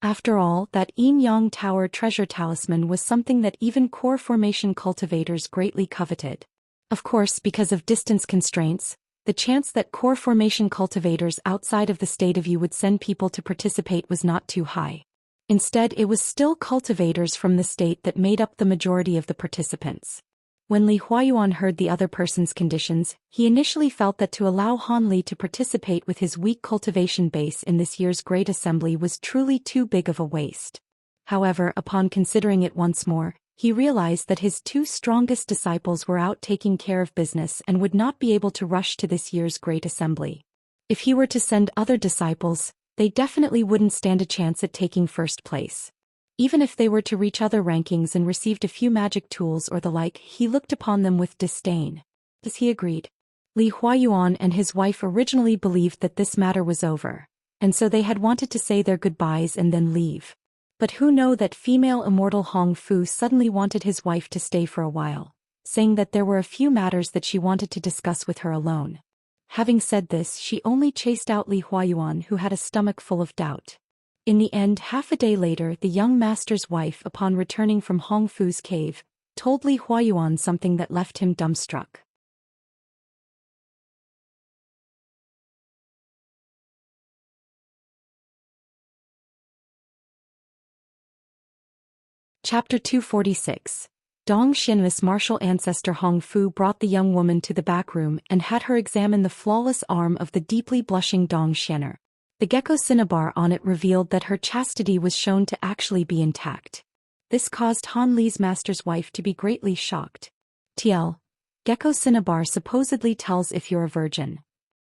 After all, that Yin Yang Tower treasure talisman was something that even core formation cultivators greatly coveted. Of course, because of distance constraints, the chance that core formation cultivators outside of the State of Yu would send people to participate was not too high. Instead, it was still cultivators from the state that made up the majority of the participants. When Li Huayuan heard the other person's conditions, he initially felt that to allow Han Li to participate with his weak cultivation base in this year's Great Assembly was truly too big of a waste. However, upon considering it once more, he realized that his two strongest disciples were out taking care of business and would not be able to rush to this year's Great Assembly. If he were to send other disciples, they definitely wouldn't stand a chance at taking first place. Even if they were to reach other rankings and received a few magic tools or the like, he looked upon them with disdain. As he agreed. Li Huayuan and his wife originally believed that this matter was over, and so they had wanted to say their goodbyes and then leave. But who knew that female immortal Hong Fu suddenly wanted his wife to stay for a while, saying that there were a few matters that she wanted to discuss with her alone. Having said this, she only chased out Li Huayuan, who had a stomach full of doubt. In the end, half a day later, the young master's wife, upon returning from Hong Fu's cave, told Li Huayuan something that left him dumbstruck. Chapter 246. Dong Xian's martial ancestor Hong Fu brought the young woman to the back room and had her examine the flawless arm of the deeply blushing Dong Xian'er. The gecko cinnabar on it revealed that her chastity was shown to actually be intact. This caused Han Li's master's wife to be greatly shocked. TL. Gecko cinnabar supposedly tells if you're a virgin.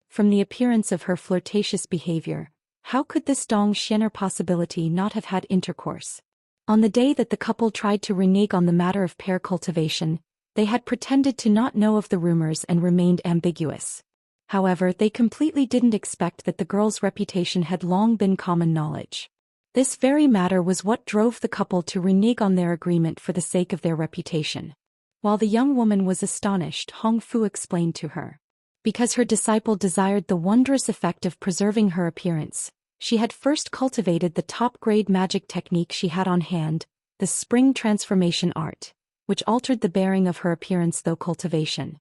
From the appearance of her flirtatious behavior, how could this Dong Xian'er possibility not have had intercourse? On the day that the couple tried to renege on the matter of pair cultivation, they had pretended to not know of the rumors and remained ambiguous. However, they completely didn't expect that the girl's reputation had long been common knowledge. This very matter was what drove the couple to renege on their agreement for the sake of their reputation. While the young woman was astonished, Hong Fu explained to her. Because her disciple desired the wondrous effect of preserving her appearance, she had first cultivated the top-grade magic technique she had on hand, the spring transformation art, which altered the bearing of her appearance through cultivation.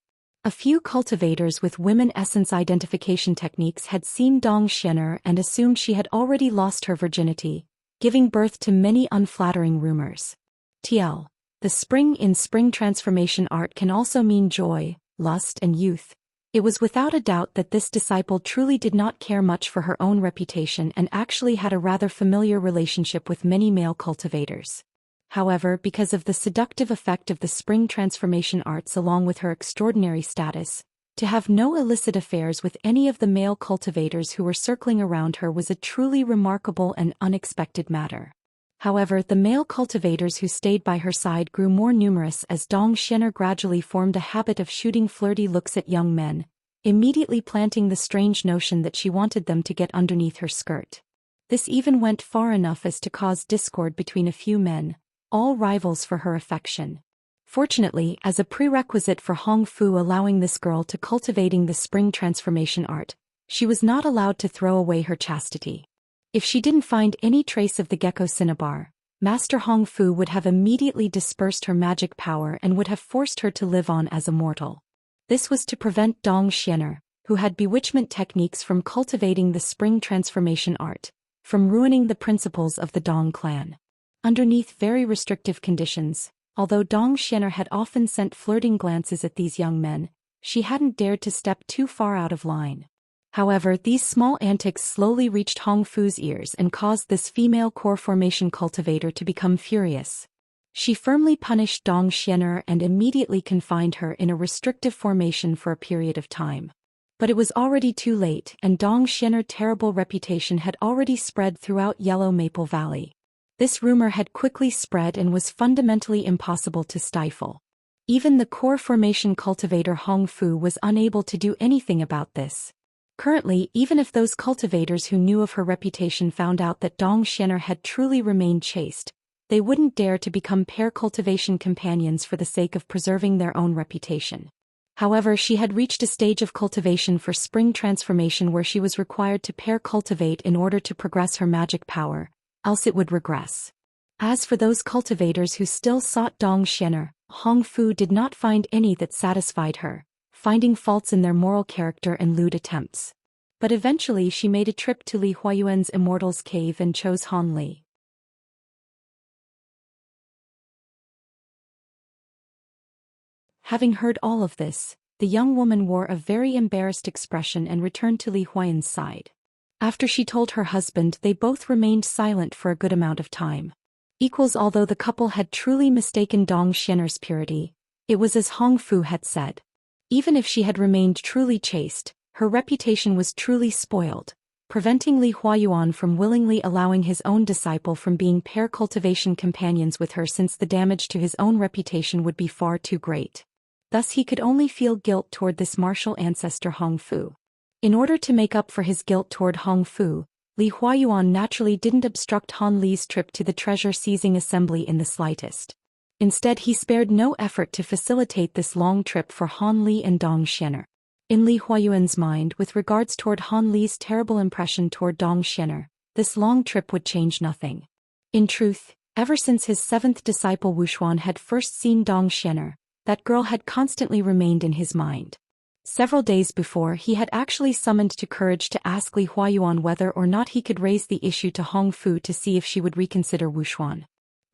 A few cultivators with women essence identification techniques had seen Dong Xian'er and assumed she had already lost her virginity, giving birth to many unflattering rumors. TL. The spring transformation art can also mean joy, lust and youth. It was without a doubt that this disciple truly did not care much for her own reputation and actually had a rather familiar relationship with many male cultivators. However, because of the seductive effect of the spring transformation arts along with her extraordinary status, to have no illicit affairs with any of the male cultivators who were circling around her was a truly remarkable and unexpected matter. However, the male cultivators who stayed by her side grew more numerous as Dong Xian'er gradually formed a habit of shooting flirty looks at young men, immediately planting the strange notion that she wanted them to get underneath her skirt. This even went far enough as to cause discord between a few men, all rivals for her affection. Fortunately, as a prerequisite for Hong Fu allowing this girl to cultivating the spring transformation art, she was not allowed to throw away her chastity. If she didn't find any trace of the gecko cinnabar, Master Hong Fu would have immediately dispersed her magic power and would have forced her to live on as a mortal. This was to prevent Dong Xian'er, who had bewitchment techniques from cultivating the spring transformation art, from ruining the principles of the Dong clan. Underneath very restrictive conditions, although Dong Xian'er had often sent flirting glances at these young men, she hadn't dared to step too far out of line. However, these small antics slowly reached Hong Fu's ears and caused this female core formation cultivator to become furious. She firmly punished Xuan'er and immediately confined her in a restrictive formation for a period of time. But it was already too late, and Xuan'er's terrible reputation had already spread throughout Yellow Maple Valley. This rumor had quickly spread and was fundamentally impossible to stifle. Even the core formation cultivator Hong Fu was unable to do anything about this. Currently, even if those cultivators who knew of her reputation found out that Xuan'er had truly remained chaste, they wouldn't dare to become pair cultivation companions for the sake of preserving their own reputation. However, she had reached a stage of cultivation for spring transformation where she was required to pair cultivate in order to progress her magic power, else it would regress. As for those cultivators who still sought Xuan'er, Hong Fu did not find any that satisfied her, finding faults in their moral character and lewd attempts. But eventually she made a trip to Lei Huayuan's Immortal's cave and chose Han Li. Having heard all of this, the young woman wore a very embarrassed expression and returned to Lei Huayuan's side. After she told her husband, they both remained silent for a good amount of time. Although the couple had truly mistaken Xuan'er's purity, it was as Hong Fu had said. Even if she had remained truly chaste, her reputation was truly spoiled, preventing Lei Huayuan from willingly allowing his own disciple from being pair cultivation companions with her, since the damage to his own reputation would be far too great. Thus he could only feel guilt toward this martial ancestor Hong Fu. In order to make up for his guilt toward Hong Fu, Lei Huayuan naturally didn't obstruct Han Li's trip to the treasure-seizing assembly in the slightest. Instead, he spared no effort to facilitate this long trip for Han Li and Xuan'er. In Lei Huayuan's mind, with regards toward Han Li's terrible impression toward Xuan'er, this long trip would change nothing. In truth, ever since his seventh disciple Wuxia had first seen Xuan'er, that girl had constantly remained in his mind. Several days before, he had actually summoned to courage to ask Lei Huayuan whether or not he could raise the issue to Hong Fu to see if she would reconsider Wuxia.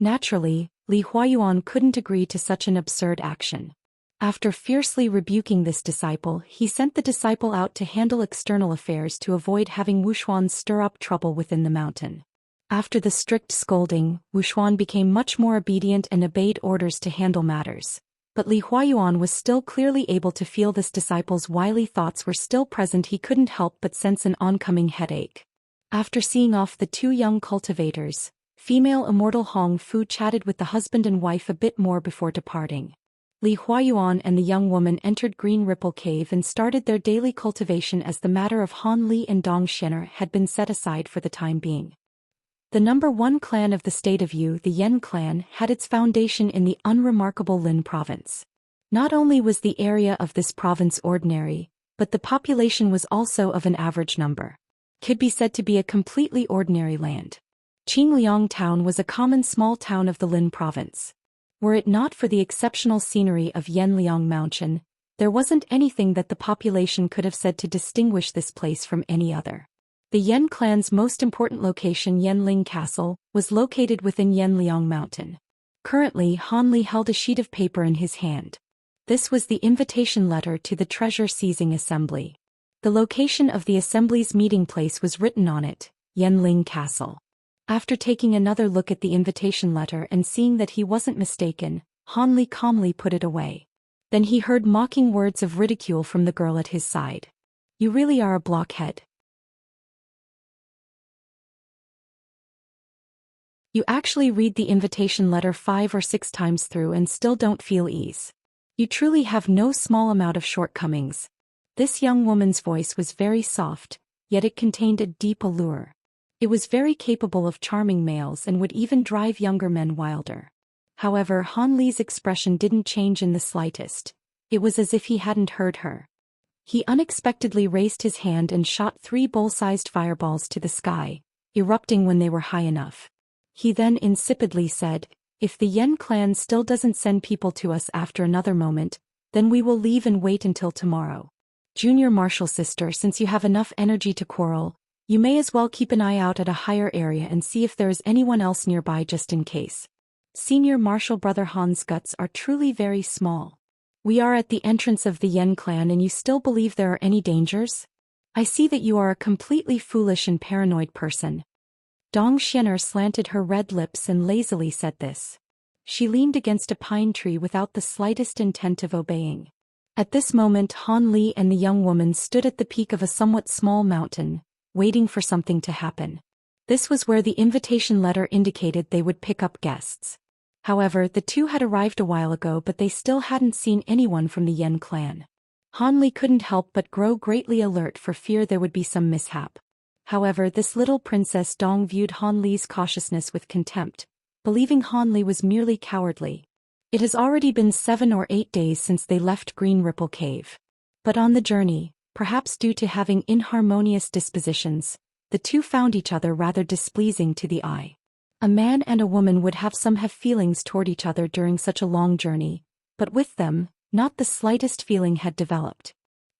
Naturally, Lei Huayuan couldn't agree to such an absurd action. After fiercely rebuking this disciple, he sent the disciple out to handle external affairs to avoid having Wuxia stir up trouble within the mountain. After the strict scolding, Wuxia became much more obedient and obeyed orders to handle matters. But Lei Huayuan was still clearly able to feel this disciple's wily thoughts were still present. He couldn't help but sense an oncoming headache. After seeing off the two young cultivators, female Immortal Hong Fu chatted with the husband and wife a bit more before departing. Lei Huayuan and the young woman entered Green Ripple Cave and started their daily cultivation as the matter of Han Li and Xuan'er had been set aside for the time being. The number one clan of the state of Yu, the Yen clan, had its foundation in the unremarkable Lin province. Not only was the area of this province ordinary, but the population was also of an average number. Could be said to be a completely ordinary land. Qingliang Town was a common small town of the Lin province. Were it not for the exceptional scenery of Yanliang Mountain, there wasn't anything that the population could have said to distinguish this place from any other. The Yen clan's most important location, Yanling Castle, was located within Yanliang Mountain. Currently, Han Li held a sheet of paper in his hand. This was the invitation letter to the treasure-seizing assembly. The location of the assembly's meeting place was written on it, Yanling Castle. After taking another look at the invitation letter and seeing that he wasn't mistaken, Han Li calmly put it away. Then he heard mocking words of ridicule from the girl at his side. "You really are a blockhead. You actually read the invitation letter 5 or 6 times through and still don't feel ease. You truly have no small amount of shortcomings." This young woman's voice was very soft, yet it contained a deep allure. It was very capable of charming males and would even drive younger men wilder. However, Han Li's expression didn't change in the slightest. It was as if he hadn't heard her. He unexpectedly raised his hand and shot 3 bowl-sized fireballs to the sky, erupting when they were high enough. He then insipidly said, "If the Yen clan still doesn't send people to us after another moment, then we will leave and wait until tomorrow. Junior Marshal Sister, since you have enough energy to quarrel, you may as well keep an eye out at a higher area and see if there is anyone else nearby just in case. Senior Marshal Brother Han's guts are truly very small." We are at the entrance of the Yen clan and you still believe there are any dangers? I see that you are a completely foolish and paranoid person. Xianxia slanted her red lips and lazily said this. She leaned against a pine tree without the slightest intent of obeying. At this moment Han Li and the young woman stood at the peak of a somewhat small mountain, waiting for something to happen. This was where the invitation letter indicated they would pick up guests. However, the two had arrived a while ago but they still hadn't seen anyone from the Yen clan. Han Li couldn't help but grow greatly alert for fear there would be some mishap. However, this little Princess Dong viewed Han Li's cautiousness with contempt, believing Han Li was merely cowardly. It has already been 7 or 8 days since they left Green Ripple Cave. But on the journey, perhaps due to having inharmonious dispositions, the two found each other rather displeasing to the eye. A man and a woman would have feelings toward each other during such a long journey, but with them, not the slightest feeling had developed.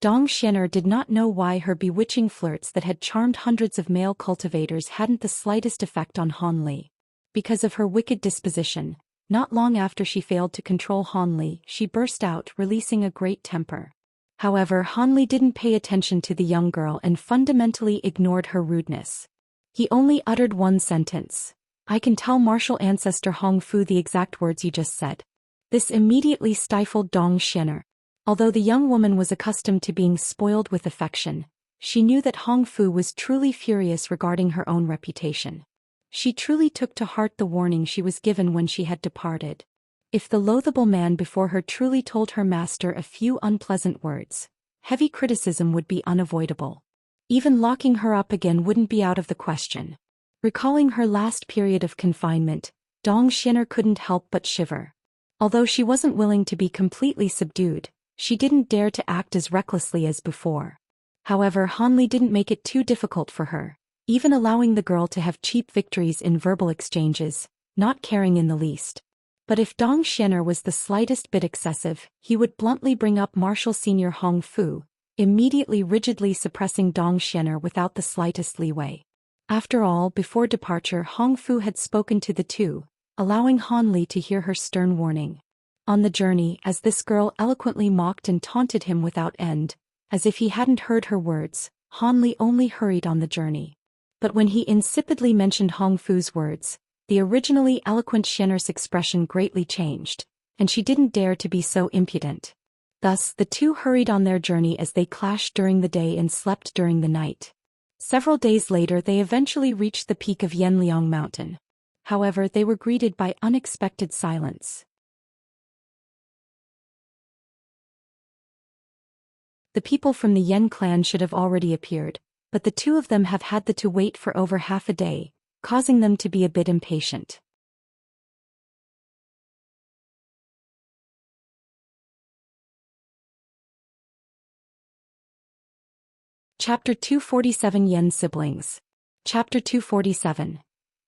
Xuan'er did not know why her bewitching flirts that had charmed hundreds of male cultivators hadn't the slightest effect on Han Li. Because of her wicked disposition, not long after she failed to control Han Li, she burst out, releasing a great temper. However, Han Li didn't pay attention to the young girl and fundamentally ignored her rudeness. He only uttered one sentence. I can tell martial ancestor Hong Fu the exact words you just said. This immediately stifled Xuan'er. Although the young woman was accustomed to being spoiled with affection, she knew that Hong Fu was truly furious regarding her own reputation. She truly took to heart the warning she was given when she had departed. If the loathable man before her truly told her master a few unpleasant words, heavy criticism would be unavoidable. Even locking her up again wouldn't be out of the question. Recalling her last period of confinement, Xuan'er couldn't help but shiver. Although she wasn't willing to be completely subdued, she didn't dare to act as recklessly as before. However, Han Li didn't make it too difficult for her, even allowing the girl to have cheap victories in verbal exchanges, not caring in the least. But if Xuan'er was the slightest bit excessive, he would bluntly bring up Martial Senior Hong Fu, immediately rigidly suppressing Xuan'er without the slightest leeway. After all, before departure Hong Fu had spoken to the two, allowing Han Li to hear her stern warning. On the journey, as this girl eloquently mocked and taunted him without end, as if he hadn't heard her words, Han Li only hurried on the journey. But when he insipidly mentioned Hong Fu's words, the originally eloquent Xuan'er's expression greatly changed, and she didn't dare to be so impudent. Thus, the two hurried on their journey as they clashed during the day and slept during the night. Several days later they eventually reached the peak of Yanliang Mountain. However, they were greeted by unexpected silence. The people from the Yen clan should have already appeared, but the two of them have had to wait for over half a day, causing them to be a bit impatient. Chapter 247 Yen Siblings. Chapter 247.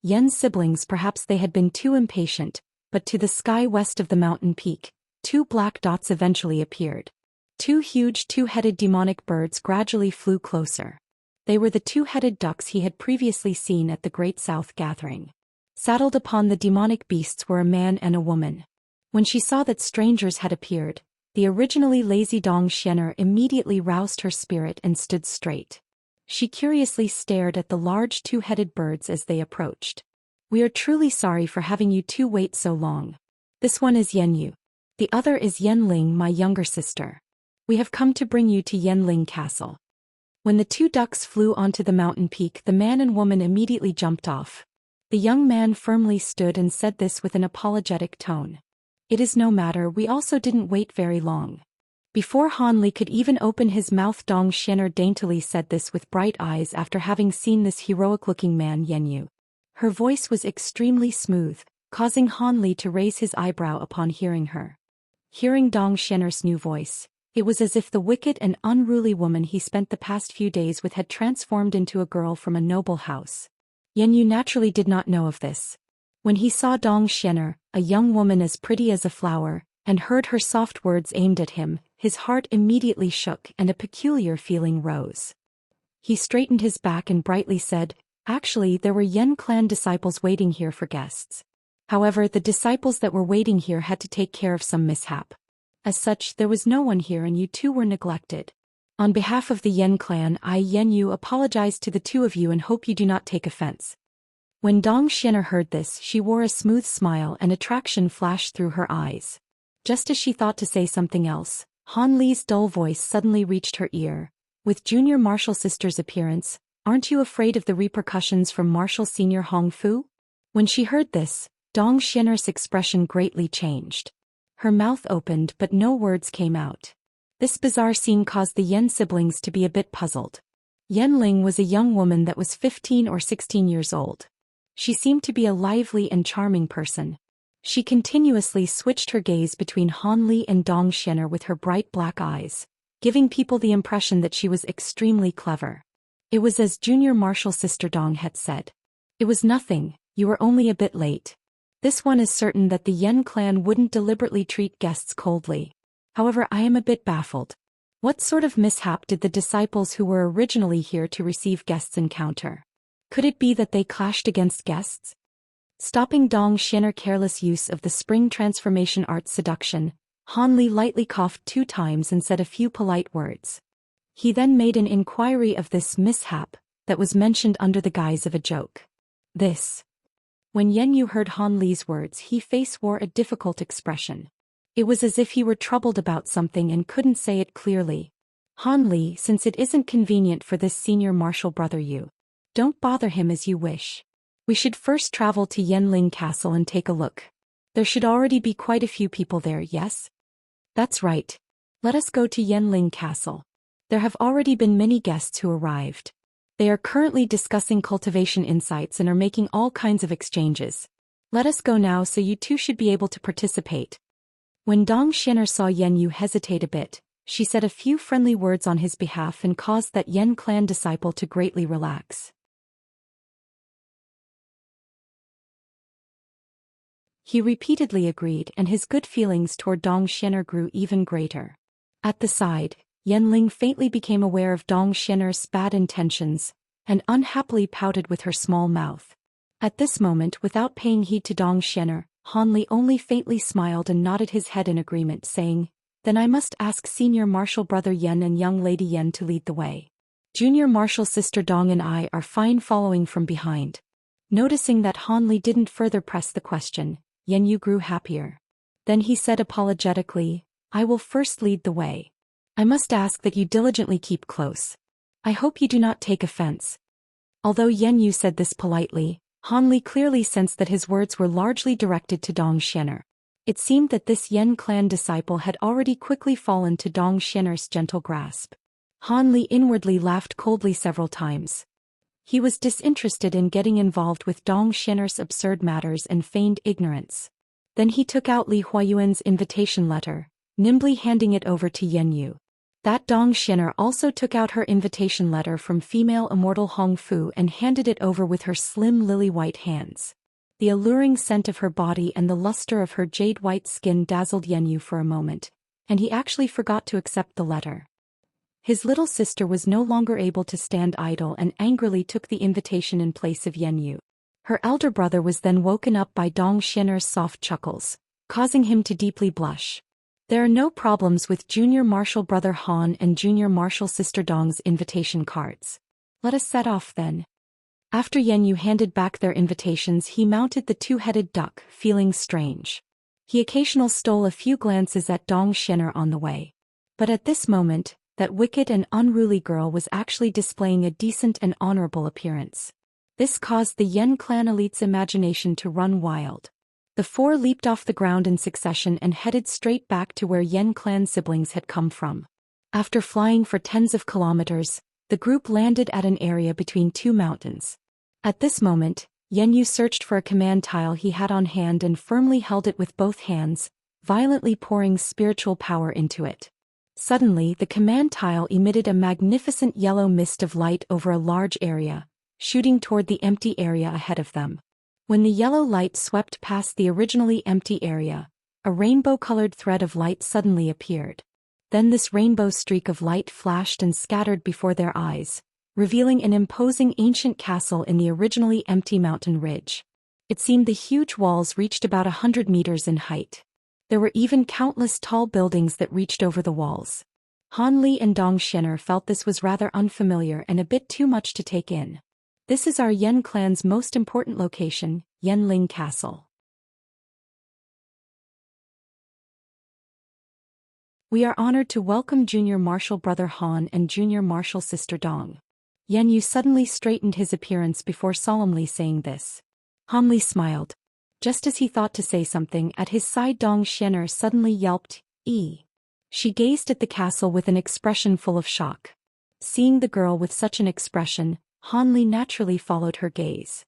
Yen siblings. Perhaps they had been too impatient, but to the sky west of the mountain peak, 2 black dots eventually appeared. 2 huge 2-headed demonic birds gradually flew closer. They were the 2-headed ducks he had previously seen at the Great South Gathering. Saddled upon the demonic beasts were a man and a woman. When she saw that strangers had appeared, the originally lazy Xuan'er immediately roused her spirit and stood straight. She curiously stared at the large 2-headed birds as they approached. We are truly sorry for having you two wait so long. This one is Yenyu. The other is Yenling, my younger sister. We have come to bring you to Yenling Castle. When the 2 ducks flew onto the mountain peak, the man and woman immediately jumped off. The young man firmly stood and said this with an apologetic tone. It is no matter, we also didn't wait very long. Before Han Li could even open his mouth, Xuan'er daintily said this with bright eyes after having seen this heroic-looking man Yenyu. Her voice was extremely smooth, causing Han Li to raise his eyebrow upon hearing her. Hearing Xuan'er's new voice, it was as if the wicked and unruly woman he spent the past few days with had transformed into a girl from a noble house. Yenyu naturally did not know of this. When he saw Xuan'er, a young woman as pretty as a flower, and heard her soft words aimed at him, his heart immediately shook and a peculiar feeling rose. He straightened his back and brightly said, "Actually, there were Yen clan disciples waiting here for guests. However, the disciples that were waiting here had to take care of some mishap. As such, there was no one here and you two were neglected. On behalf of the Yen clan, I, Yen Yu, apologize to the two of you and hope you do not take offense. When Dong Xuan'er heard this, she wore a smooth smile and attraction flashed through her eyes. Just as she thought to say something else, Han Li's dull voice suddenly reached her ear. With junior martial sister's appearance, aren't you afraid of the repercussions from martial senior Hong Fu? When she heard this, Dong Xuan'er's expression greatly changed. Her mouth opened but no words came out. This bizarre scene caused the Yen siblings to be a bit puzzled. Yen Ling was a young woman that was 15 or 16 years old. She seemed to be a lively and charming person. She continuously switched her gaze between Han Li and Dong Xuan'er with her bright black eyes, giving people the impression that she was extremely clever. It was as junior martial sister Dong had said. It was nothing, you were only a bit late. This one is certain that the Yen clan wouldn't deliberately treat guests coldly. However, I am a bit baffled. What sort of mishap did the disciples who were originally here to receive guests encounter? Could it be that they clashed against guests? Stopping Dong Xuan'er's careless use of the spring transformation art seduction, Han Li lightly coughed 2 times and said a few polite words. He then made an inquiry of this mishap that was mentioned under the guise of a joke. When Yen Yu heard Han Li's words, his face wore a difficult expression. It was as if he were troubled about something and couldn't say it clearly. Han Li, since it isn't convenient for this senior martial brother you, don't bother him as you wish. We should first travel to Yanling Castle and take a look. There should already be quite a few people there, yes? That's right. Let us go to Yanling Castle. There have already been many guests who arrived. They are currently discussing cultivation insights and are making all kinds of exchanges. Let us go now so you too should be able to participate. When Dong Xuan'er saw Yen Yu hesitate a bit, she said a few friendly words on his behalf and caused that Yen clan disciple to greatly relax. He repeatedly agreed and his good feelings toward Dong Xuan'er grew even greater. At the side, Yen Ling faintly became aware of Dong Xuan'er's bad intentions, and unhappily pouted with her small mouth. At this moment, without paying heed to Dong Xuan'er, Han Li only faintly smiled and nodded his head in agreement, saying, "Then I must ask senior martial brother Yen and young lady Yen to lead the way. Junior martial sister Dong and I are fine following from behind." Noticing that Han Li didn't further press the question, Yen Yu grew happier. Then he said apologetically, "I will first lead the way. I must ask that you diligently keep close. I hope you do not take offense." Although Yen Yu said this politely, Han Li clearly sensed that his words were largely directed to Dong Xuan'er. It seemed that this Yen clan disciple had already quickly fallen to Dong Xuan'er's gentle grasp. Han Li inwardly laughed coldly several times. He was disinterested in getting involved with Dong Xuan'er's absurd matters and feigned ignorance. Then he took out Li Huayuan's invitation letter, nimbly handing it over to Yen Yu. That Dong Xuan'er also took out her invitation letter from female immortal Hong Fu and handed it over with her slim lily-white hands. The alluring scent of her body and the luster of her jade-white skin dazzled Yen Yu for a moment, and he actually forgot to accept the letter. His little sister was no longer able to stand idle and angrily took the invitation in place of Yen Yu. Her elder brother was then woken up by Dong Xuan'er's soft chuckles, causing him to deeply blush. There are no problems with junior martial brother Han and junior martial sister Dong's invitation cards. Let us set off then. After Yen Yu handed back their invitations, he mounted the 2-headed duck, feeling strange. He occasionally stole a few glances at Dong Xuan'er on the way. But at this moment, that wicked and unruly girl was actually displaying a decent and honorable appearance. This caused the Yen clan elite's imagination to run wild. The 4 leaped off the ground in succession and headed straight back to where Yen clan siblings had come from. After flying for tens of kilometers, the group landed at an area between 2 mountains. At this moment, Yen Yu searched for a command tile he had on hand and firmly held it with both hands, violently pouring spiritual power into it. Suddenly, the command tile emitted a magnificent yellow mist of light over a large area, shooting toward the empty area ahead of them. When the yellow light swept past the originally empty area, a rainbow-colored thread of light suddenly appeared. Then this rainbow streak of light flashed and scattered before their eyes, revealing an imposing ancient castle in the originally empty mountain ridge. It seemed the huge walls reached about 100 meters in height. There were even countless tall buildings that reached over the walls. Han Li and Dong Xuan'er felt this was rather unfamiliar and a bit too much to take in. This is our Yen clan's most important location, Yanling Castle. We are honored to welcome Junior Martial Brother Han and Junior Martial Sister Dong. Yan Yu suddenly straightened his appearance before solemnly saying this. Han Li smiled. Just as he thought to say something, at his side Dong Xuan'er suddenly yelped, "Ee!" She gazed at the castle with an expression full of shock. Seeing the girl with such an expression, Han Li naturally followed her gaze.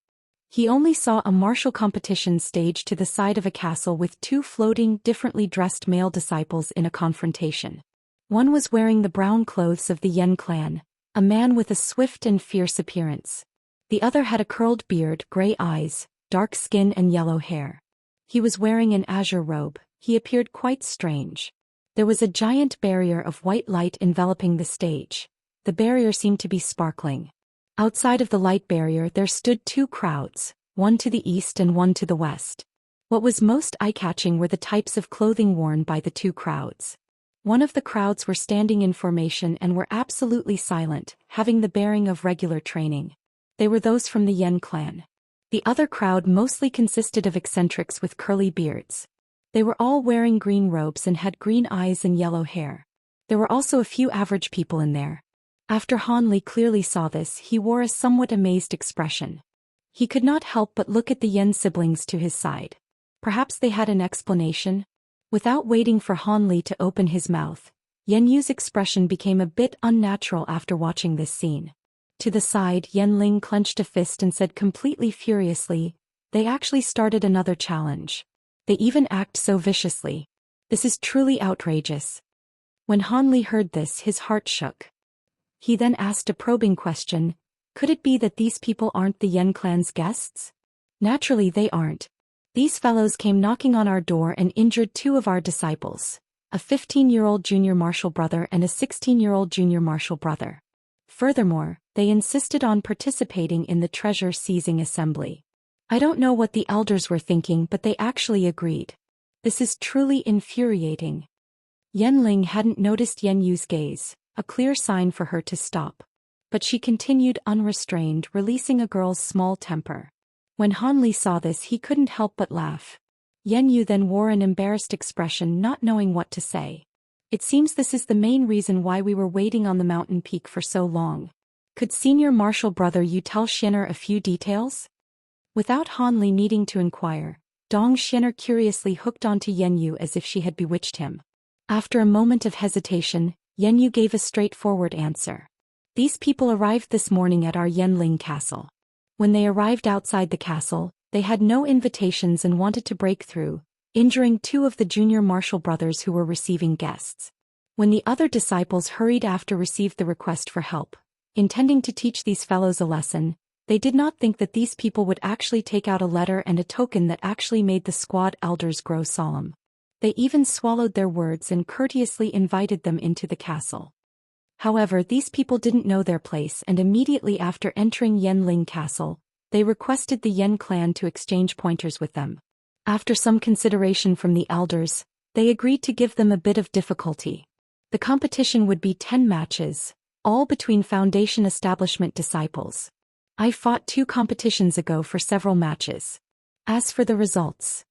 He only saw a martial competition staged to the side of a castle with two floating, differently dressed male disciples in a confrontation. One was wearing the brown clothes of the Yen clan, a man with a swift and fierce appearance. The other had a curled beard, gray eyes, dark skin and yellow hair. He was wearing an azure robe. He appeared quite strange. There was a giant barrier of white light enveloping the stage. The barrier seemed to be sparkling. Outside of the light barrier there stood two crowds, one to the east and one to the west. What was most eye-catching were the types of clothing worn by the two crowds. One of the crowds were standing in formation and were absolutely silent, having the bearing of regular training. They were those from the Yen clan. The other crowd mostly consisted of eccentrics with curly beards. They were all wearing green robes and had green eyes and yellow hair. There were also a few average people in there. After Han Li clearly saw this, he wore a somewhat amazed expression. He could not help but look at the Yen siblings to his side. Perhaps they had an explanation? Without waiting for Han Li to open his mouth, Yan Yu's expression became a bit unnatural after watching this scene. To the side, Yan Ling clenched a fist and said completely furiously, "They actually started another challenge. They even act so viciously. This is truly outrageous." When Han Li heard this, his heart shook. He then asked a probing question, could it be that these people aren't the Yen clan's guests? Naturally they aren't. These fellows came knocking on our door and injured two of our disciples, a 15-year-old junior martial brother and a 16-year-old junior martial brother. Furthermore, they insisted on participating in the treasure-seizing assembly. I don't know what the elders were thinking, but they actually agreed. This is truly infuriating. Yan Ling hadn't noticed Yan Yu's gaze, a clear sign for her to stop. But she continued unrestrained, releasing a girl's small temper. When Han Li saw this, he couldn't help but laugh. Yan Yu then wore an embarrassed expression, not knowing what to say. It seems this is the main reason why we were waiting on the mountain peak for so long. Could senior martial brother Yu tell Xuan'er a few details? Without Han Li needing to inquire, Dong Xuan'er curiously hooked onto Yan Yu as if she had bewitched him. After a moment of hesitation, Yan Yu gave a straightforward answer. These people arrived this morning at our Yanling castle. When they arrived outside the castle, they had no invitations and wanted to break through, injuring two of the junior martial brothers who were receiving guests. When the other disciples hurried after received the request for help, intending to teach these fellows a lesson, they did not think that these people would actually take out a letter and a token that actually made the squad elders grow solemn. They even swallowed their words and courteously invited them into the castle. However, these people didn't know their place, and immediately after entering Yanling Castle, they requested the Yen clan to exchange pointers with them. After some consideration from the elders, they agreed to give them a bit of difficulty. The competition would be 10 matches, all between Foundation Establishment disciples. I fought 2 competitions ago for several matches. As for the results,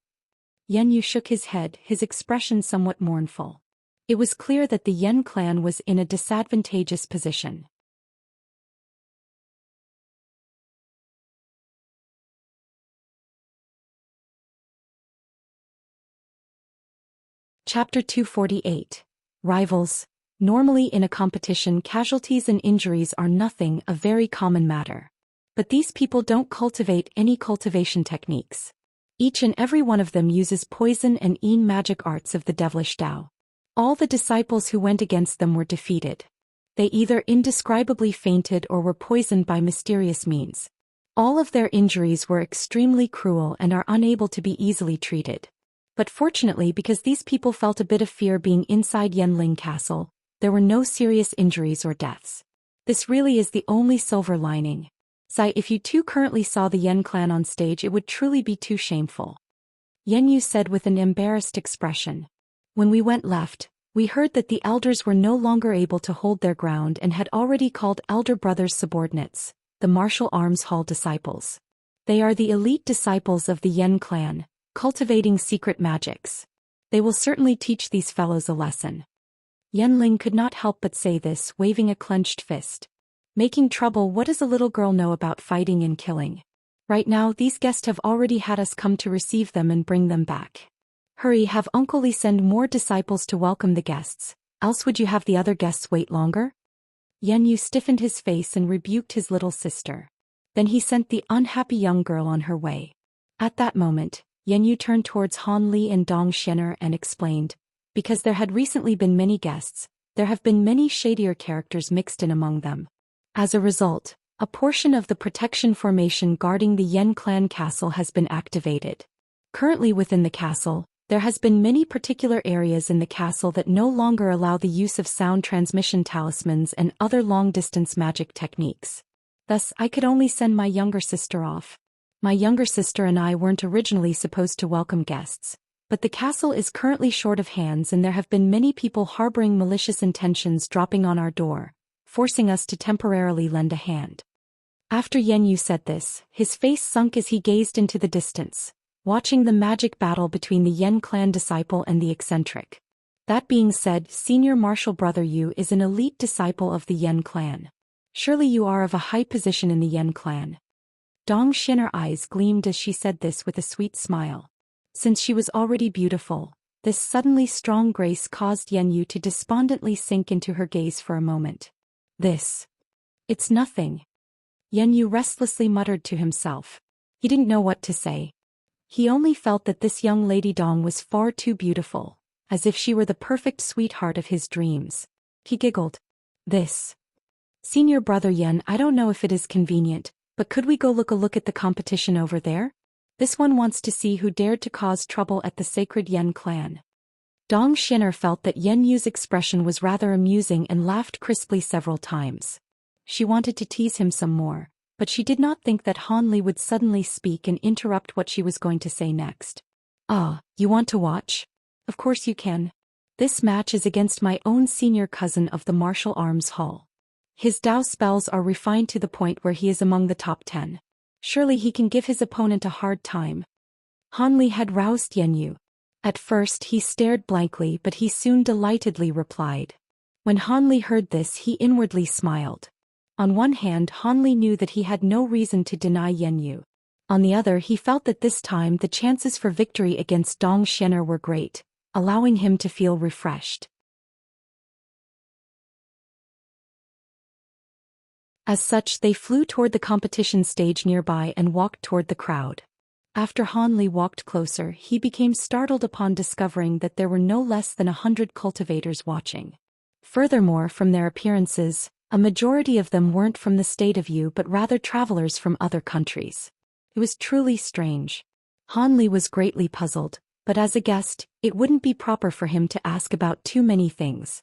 Yan Yu shook his head, his expression somewhat mournful. It was clear that the Yen clan was in a disadvantageous position. Chapter 248. Rivals. Normally in a competition, casualties and injuries are nothing, a very common matter. But these people don't cultivate any cultivation techniques. Each and every one of them uses poison and magic arts of the devilish Tao. All the disciples who went against them were defeated. They either indescribably fainted or were poisoned by mysterious means. All of their injuries were extremely cruel and are unable to be easily treated. But fortunately, because these people felt a bit of fear being inside Yanling Castle, there were no serious injuries or deaths. This really is the only silver lining. Sai, if you two currently saw the Yen clan on stage, it would truly be too shameful. Yan Yu said with an embarrassed expression. When we went left, we heard that the elders were no longer able to hold their ground and had already called elder brothers subordinates, the martial arms hall disciples. They are the elite disciples of the Yen clan, cultivating secret magics. They will certainly teach these fellows a lesson. Yanling could not help but say this, waving a clenched fist. Making trouble? What does a little girl know about fighting and killing? Right now these guests have already had us come to receive them and bring them back. Hurry, have Uncle Li send more disciples to welcome the guests, else would you have the other guests wait longer? Yan Yu stiffened his face and rebuked his little sister. Then he sent the unhappy young girl on her way. At that moment, Yan Yu turned towards Han Li and Dong Xuan'er and explained, because there had recently been many guests, there have been many shadier characters mixed in among them. As a result, a portion of the protection formation guarding the Yen clan castle has been activated. Currently within the castle, there has been many particular areas in the castle that no longer allow the use of sound transmission talismans and other long-distance magic techniques. Thus, I could only send my younger sister off. My younger sister and I weren't originally supposed to welcome guests, but the castle is currently short of hands and there have been many people harboring malicious intentions dropping on our door, forcing us to temporarily lend a hand. After Yan Yu said this, his face sunk as he gazed into the distance, watching the magic battle between the Yen clan disciple and the eccentric. That being said, senior martial brother Yu is an elite disciple of the Yen clan. Surely you are of a high position in the Yen clan. Dong Xuan'er eyes gleamed as she said this with a sweet smile. Since she was already beautiful, this suddenly strong grace caused Yan Yu to despondently sink into her gaze for a moment. It's nothing. Yan Yu restlessly muttered to himself. He didn't know what to say. He only felt that this young lady Dong was far too beautiful, as if she were the perfect sweetheart of his dreams. He giggled. Senior brother Yan, I don't know if it is convenient, but could we go look at the competition over there? This one wants to see who dared to cause trouble at the sacred Yen clan. Dong Xuan'er felt that Yan Yu's expression was rather amusing and laughed crisply several times. She wanted to tease him some more, but she did not think that Han Li would suddenly speak and interrupt what she was going to say next. You want to watch? Of course you can. This match is against my own senior cousin of the Martial Arms Hall. His Dao spells are refined to the point where he is among the top 10. Surely he can give his opponent a hard time. Han Li had roused Yan Yu. At first he stared blankly, but he soon delightedly replied. When Han Li heard this, he inwardly smiled. On one hand, Han Li knew that he had no reason to deny Yan Yu. On the other, he felt that this time the chances for victory against Dong Xuan'er were great, allowing him to feel refreshed. As such, they flew toward the competition stage nearby and walked toward the crowd. After Han Li walked closer, he became startled upon discovering that there were no less than 100 cultivators watching. Furthermore, from their appearances, a majority of them weren't from the state of Yu but rather travelers from other countries. It was truly strange. Han Li was greatly puzzled, but as a guest, it wouldn't be proper for him to ask about too many things.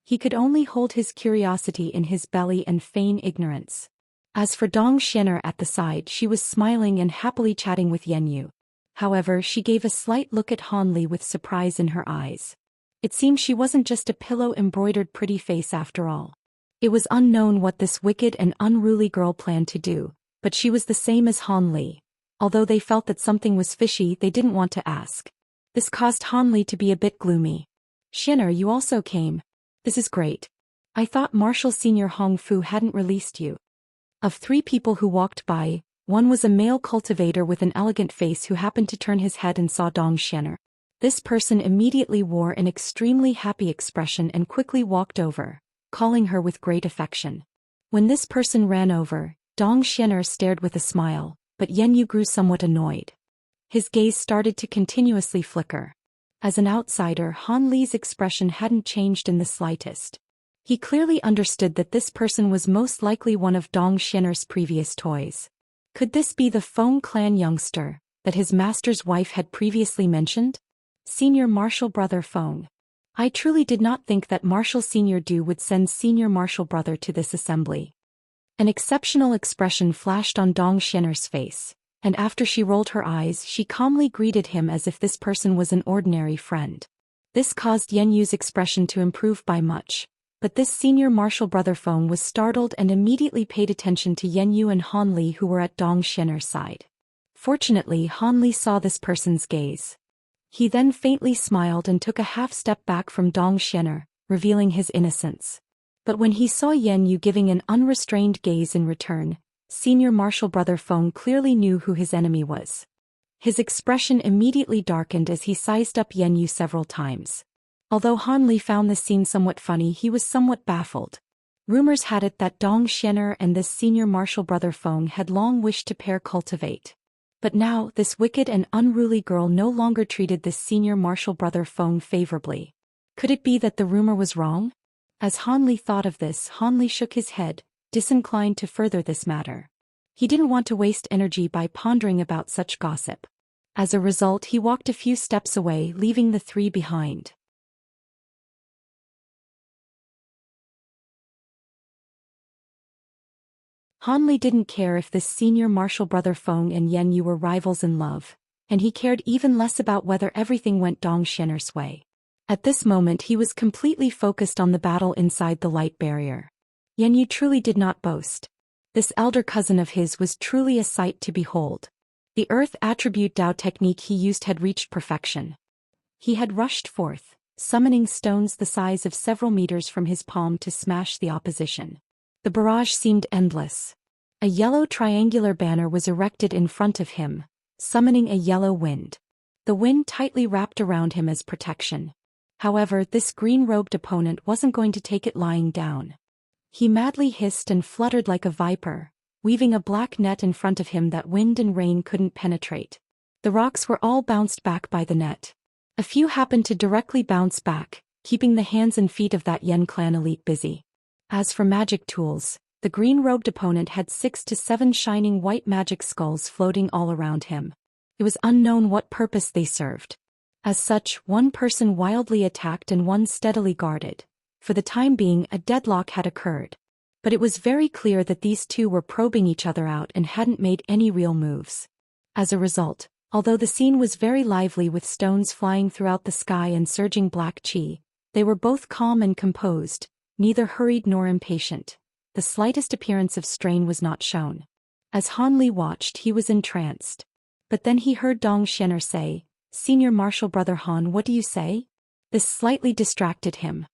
He could only hold his curiosity in his belly and feign ignorance. As for Dong Xuan'er at the side, she was smiling and happily chatting with Yan Yu. However, she gave a slight look at Han Li with surprise in her eyes. It seemed she wasn't just a pillow-embroidered pretty face after all. It was unknown what this wicked and unruly girl planned to do, but she was the same as Han Li. Although they felt that something was fishy, they didn't want to ask. This caused Han Li to be a bit gloomy. Xuan'er, you also came. This is great. I thought Marshal Senior Hong Fu hadn't released you. Of 3 people who walked by, one was a male cultivator with an elegant face who happened to turn his head and saw Dong Xuan'er. This person immediately wore an extremely happy expression and quickly walked over, calling her with great affection. When this person ran over, Dong Xuan'er stared with a smile, but Yan Yu grew somewhat annoyed. His gaze started to continuously flicker. As an outsider, Han Li's expression hadn't changed in the slightest. He clearly understood that this person was most likely one of Dong Xuan'er's previous toys. Could this be the Feng clan youngster that his master's wife had previously mentioned? Senior Martial Brother Feng. I truly did not think that Martial Senior Du would send Senior Martial Brother to this assembly. An exceptional expression flashed on Dong Xuan'er's face. and after she rolled her eyes she calmly greeted him as if this person was an ordinary friend. This caused Yenyu's expression to improve by much, but this senior martial brother Feng was startled and immediately paid attention to Yenyu and Han Li who were at Dong Xian'er's side. Fortunately Han Li saw this person's gaze. He then faintly smiled and took a half step back from Dong Xian'er, revealing his innocence. But when he saw Yenyu giving an unrestrained gaze in return, senior martial brother Feng clearly knew who his enemy was. His expression immediately darkened as he sized up Yenyu several times. Although Han Li found this scene somewhat funny, he was somewhat baffled. Rumors had it that Dong Xian'er and this senior martial brother Feng had long wished to pair cultivate. But now, this wicked and unruly girl no longer treated this senior martial brother Feng favorably. Could it be that the rumor was wrong? As Han Li thought of this, Han Li shook his head, disinclined to further this matter. He didn't want to waste energy by pondering about such gossip. As a result, he walked a few steps away, leaving the three behind. Han Li didn't care if this senior martial brother Feng and Yenyu were rivals in love, and he cared even less about whether everything went Dong Xian'er's way. At this moment he was completely focused on the battle inside the light barrier. Yenyu truly did not boast. This elder cousin of his was truly a sight to behold. The earth attribute Dao technique he used had reached perfection. He had rushed forth, summoning stones the size of several meters from his palm to smash the opposition. The barrage seemed endless. A yellow triangular banner was erected in front of him, summoning a yellow wind. The wind tightly wrapped around him as protection. However, this green-robed opponent wasn't going to take it lying down. He madly hissed and fluttered like a viper, weaving a black net in front of him that wind and rain couldn't penetrate. The rocks were all bounced back by the net. A few happened to directly bounce back, keeping the hands and feet of that Yen clan elite busy. As for magic tools, the green-robed opponent had 6 to 7 shining white magic skulls floating all around him. It was unknown what purpose they served. As such, one person wildly attacked and one steadily guarded. For the time being, a deadlock had occurred. But it was very clear that these two were probing each other out and hadn't made any real moves. As a result, although the scene was very lively with stones flying throughout the sky and surging black chi, they were both calm and composed, neither hurried nor impatient. The slightest appearance of strain was not shown. As Han Li watched, he was entranced. But then he heard Dong Xian'er say, "Senior martial brother Han, what do you say?" This slightly distracted him.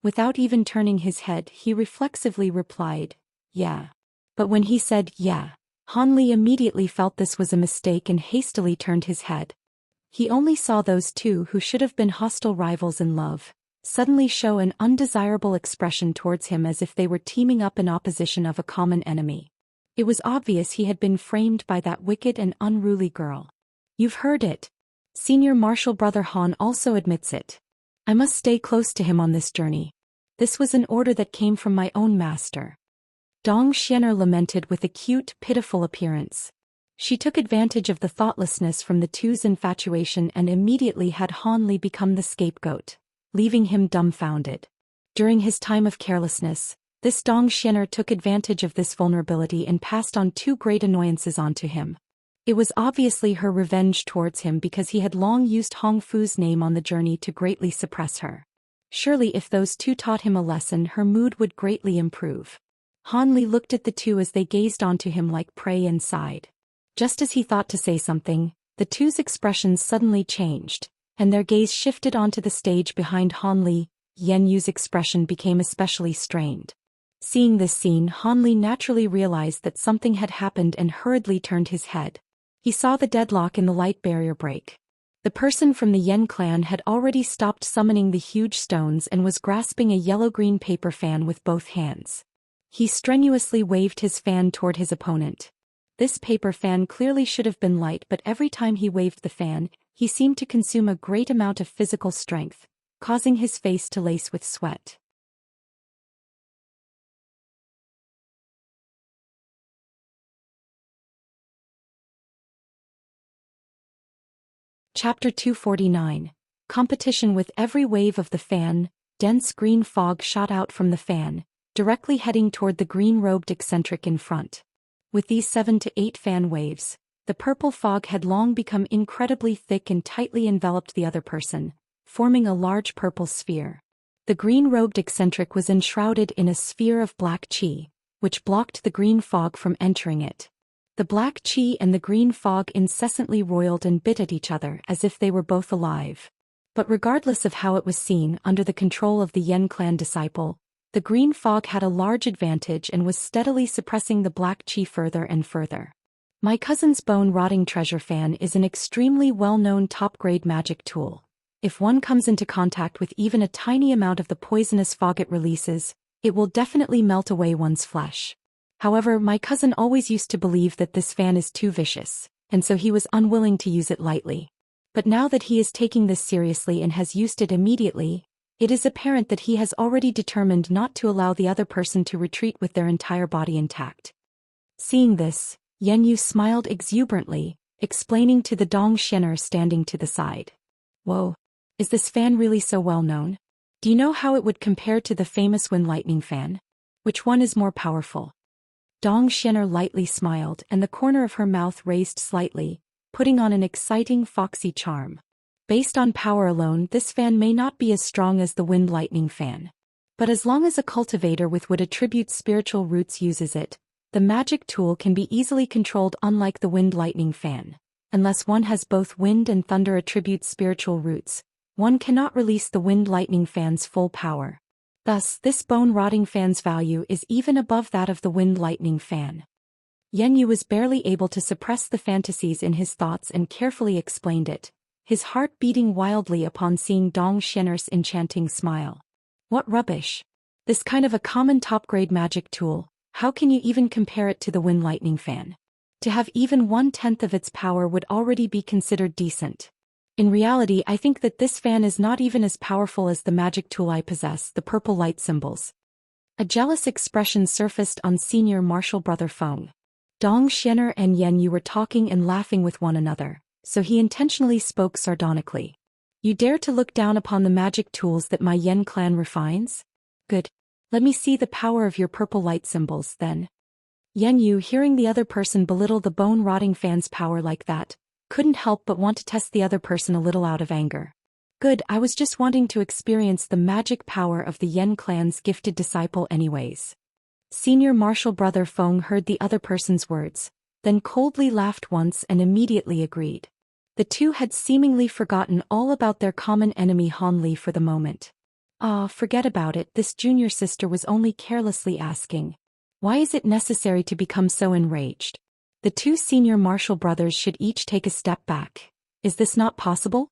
Without even turning his head, he reflexively replied, "Yeah." But when he said, "Yeah," Han Li immediately felt this was a mistake and hastily turned his head. He only saw those two who should have been hostile rivals in love suddenly show an undesirable expression towards him as if they were teaming up in opposition of a common enemy. It was obvious he had been framed by that wicked and unruly girl. "You've heard it. Senior martial brother Han also admits it. I must stay close to him on this journey. This was an order that came from my own master." Dong Xian'er lamented with a cute, pitiful appearance. She took advantage of the thoughtlessness from the two's infatuation and immediately had Han Li become the scapegoat, leaving him dumbfounded. During his time of carelessness, this Dong Xian'er took advantage of this vulnerability and passed on 2 great annoyances onto him. It was obviously her revenge towards him because he had long used Hong Fu's name on the journey to greatly suppress her. Surely if those two taught him a lesson, her mood would greatly improve. Han Li looked at the two as they gazed onto him like prey and sighed. Just as he thought to say something, the two's expressions suddenly changed, and their gaze shifted onto the stage behind Han Li. Yenyu's expression became especially strained. Seeing this scene, Han Li naturally realized that something had happened and hurriedly turned his head. He saw the deadlock in the light barrier break. The person from the Yen clan had already stopped summoning the huge stones and was grasping a yellow-green paper fan with both hands. He strenuously waved his fan toward his opponent. This paper fan clearly should have been light, but every time he waved the fan, he seemed to consume a great amount of physical strength, causing his face to lace with sweat. Chapter 249. Competition. With every wave of the fan, dense green fog shot out from the fan, directly heading toward the green-robed eccentric in front. With these 7 to 8 fan waves, The purple fog had long become incredibly thick and tightly enveloped the other person, forming a large purple sphere. The green-robed eccentric was enshrouded in a sphere of black qi, which blocked the green fog from entering it. The black qi and the green fog incessantly roiled and bit at each other as if they were both alive. But regardless of how it was seen under the control of the Yen clan disciple, the green fog had a large advantage and was steadily suppressing the black qi further and further. My cousin's bone-rotting treasure fan is an extremely well-known top-grade magic tool. If one comes into contact with even a tiny amount of the poisonous fog it releases, it will definitely melt away one's flesh. However, my cousin always used to believe that this fan is too vicious, and so he was unwilling to use it lightly. But now that he is taking this seriously and has used it immediately, it is apparent that he has already determined not to allow the other person to retreat with their entire body intact. Seeing this, Yanyu smiled exuberantly, explaining to the Xuan'er standing to the side. Whoa, is this fan really so well known? Do you know how it would compare to the famous wind lightning fan? Which one is more powerful? Xuan'er lightly smiled and the corner of her mouth raised slightly, putting on an exciting foxy charm. Based on power alone, this fan may not be as strong as the wind lightning fan. But as long as a cultivator with wood attribute spiritual roots uses it, the magic tool can be easily controlled unlike the wind lightning fan. Unless one has both wind and thunder attribute spiritual roots, one cannot release the wind lightning fan's full power. Thus, this bone-rotting fan's value is even above that of the wind lightning fan. Yanyu was barely able to suppress the fantasies in his thoughts and carefully explained it, his heart beating wildly upon seeing Xuan'er's enchanting smile. What rubbish! This kind of a common top-grade magic tool, how can you even compare it to the wind lightning fan? To have even 1/10 of its power would already be considered decent. In reality, I think that this fan is not even as powerful as the magic tool I possess, the purple light symbols. A jealous expression surfaced on senior martial brother Feng. Xuan'er and Yanyu were talking and laughing with one another, so he intentionally spoke sardonically. You dare to look down upon the magic tools that my Yen clan refines? Good. Let me see the power of your purple light symbols, then. Yanyu, hearing the other person belittle the bone-rotting fan's power like that, couldn't help but want to test the other person a little out of anger. Good, I was just wanting to experience the magic power of the Yen clan's gifted disciple anyways. Senior martial brother Feng heard the other person's words, then coldly laughed once and immediately agreed. The two had seemingly forgotten all about their common enemy Hanli for the moment. Ah, forget about it, this junior sister was only carelessly asking. Why is it necessary to become so enraged? The two senior martial brothers should each take a step back. Is this not possible?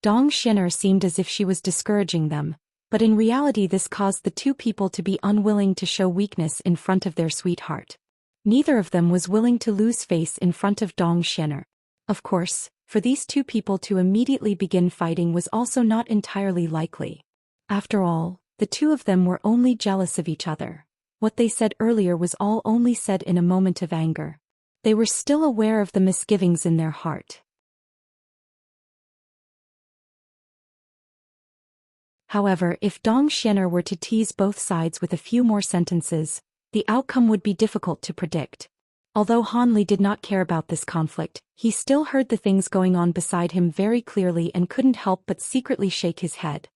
Xuan'er seemed as if she was discouraging them, but in reality this caused the two people to be unwilling to show weakness in front of their sweetheart. Neither of them was willing to lose face in front of Xuan'er. Of course, for these two people to immediately begin fighting was also not entirely likely. After all, the two of them were only jealous of each other. What they said earlier was all only said in a moment of anger. They were still aware of the misgivings in their heart. However, if Xuan'er were to tease both sides with a few more sentences, the outcome would be difficult to predict. Although Hanli did not care about this conflict, he still heard the things going on beside him very clearly and couldn't help but secretly shake his head.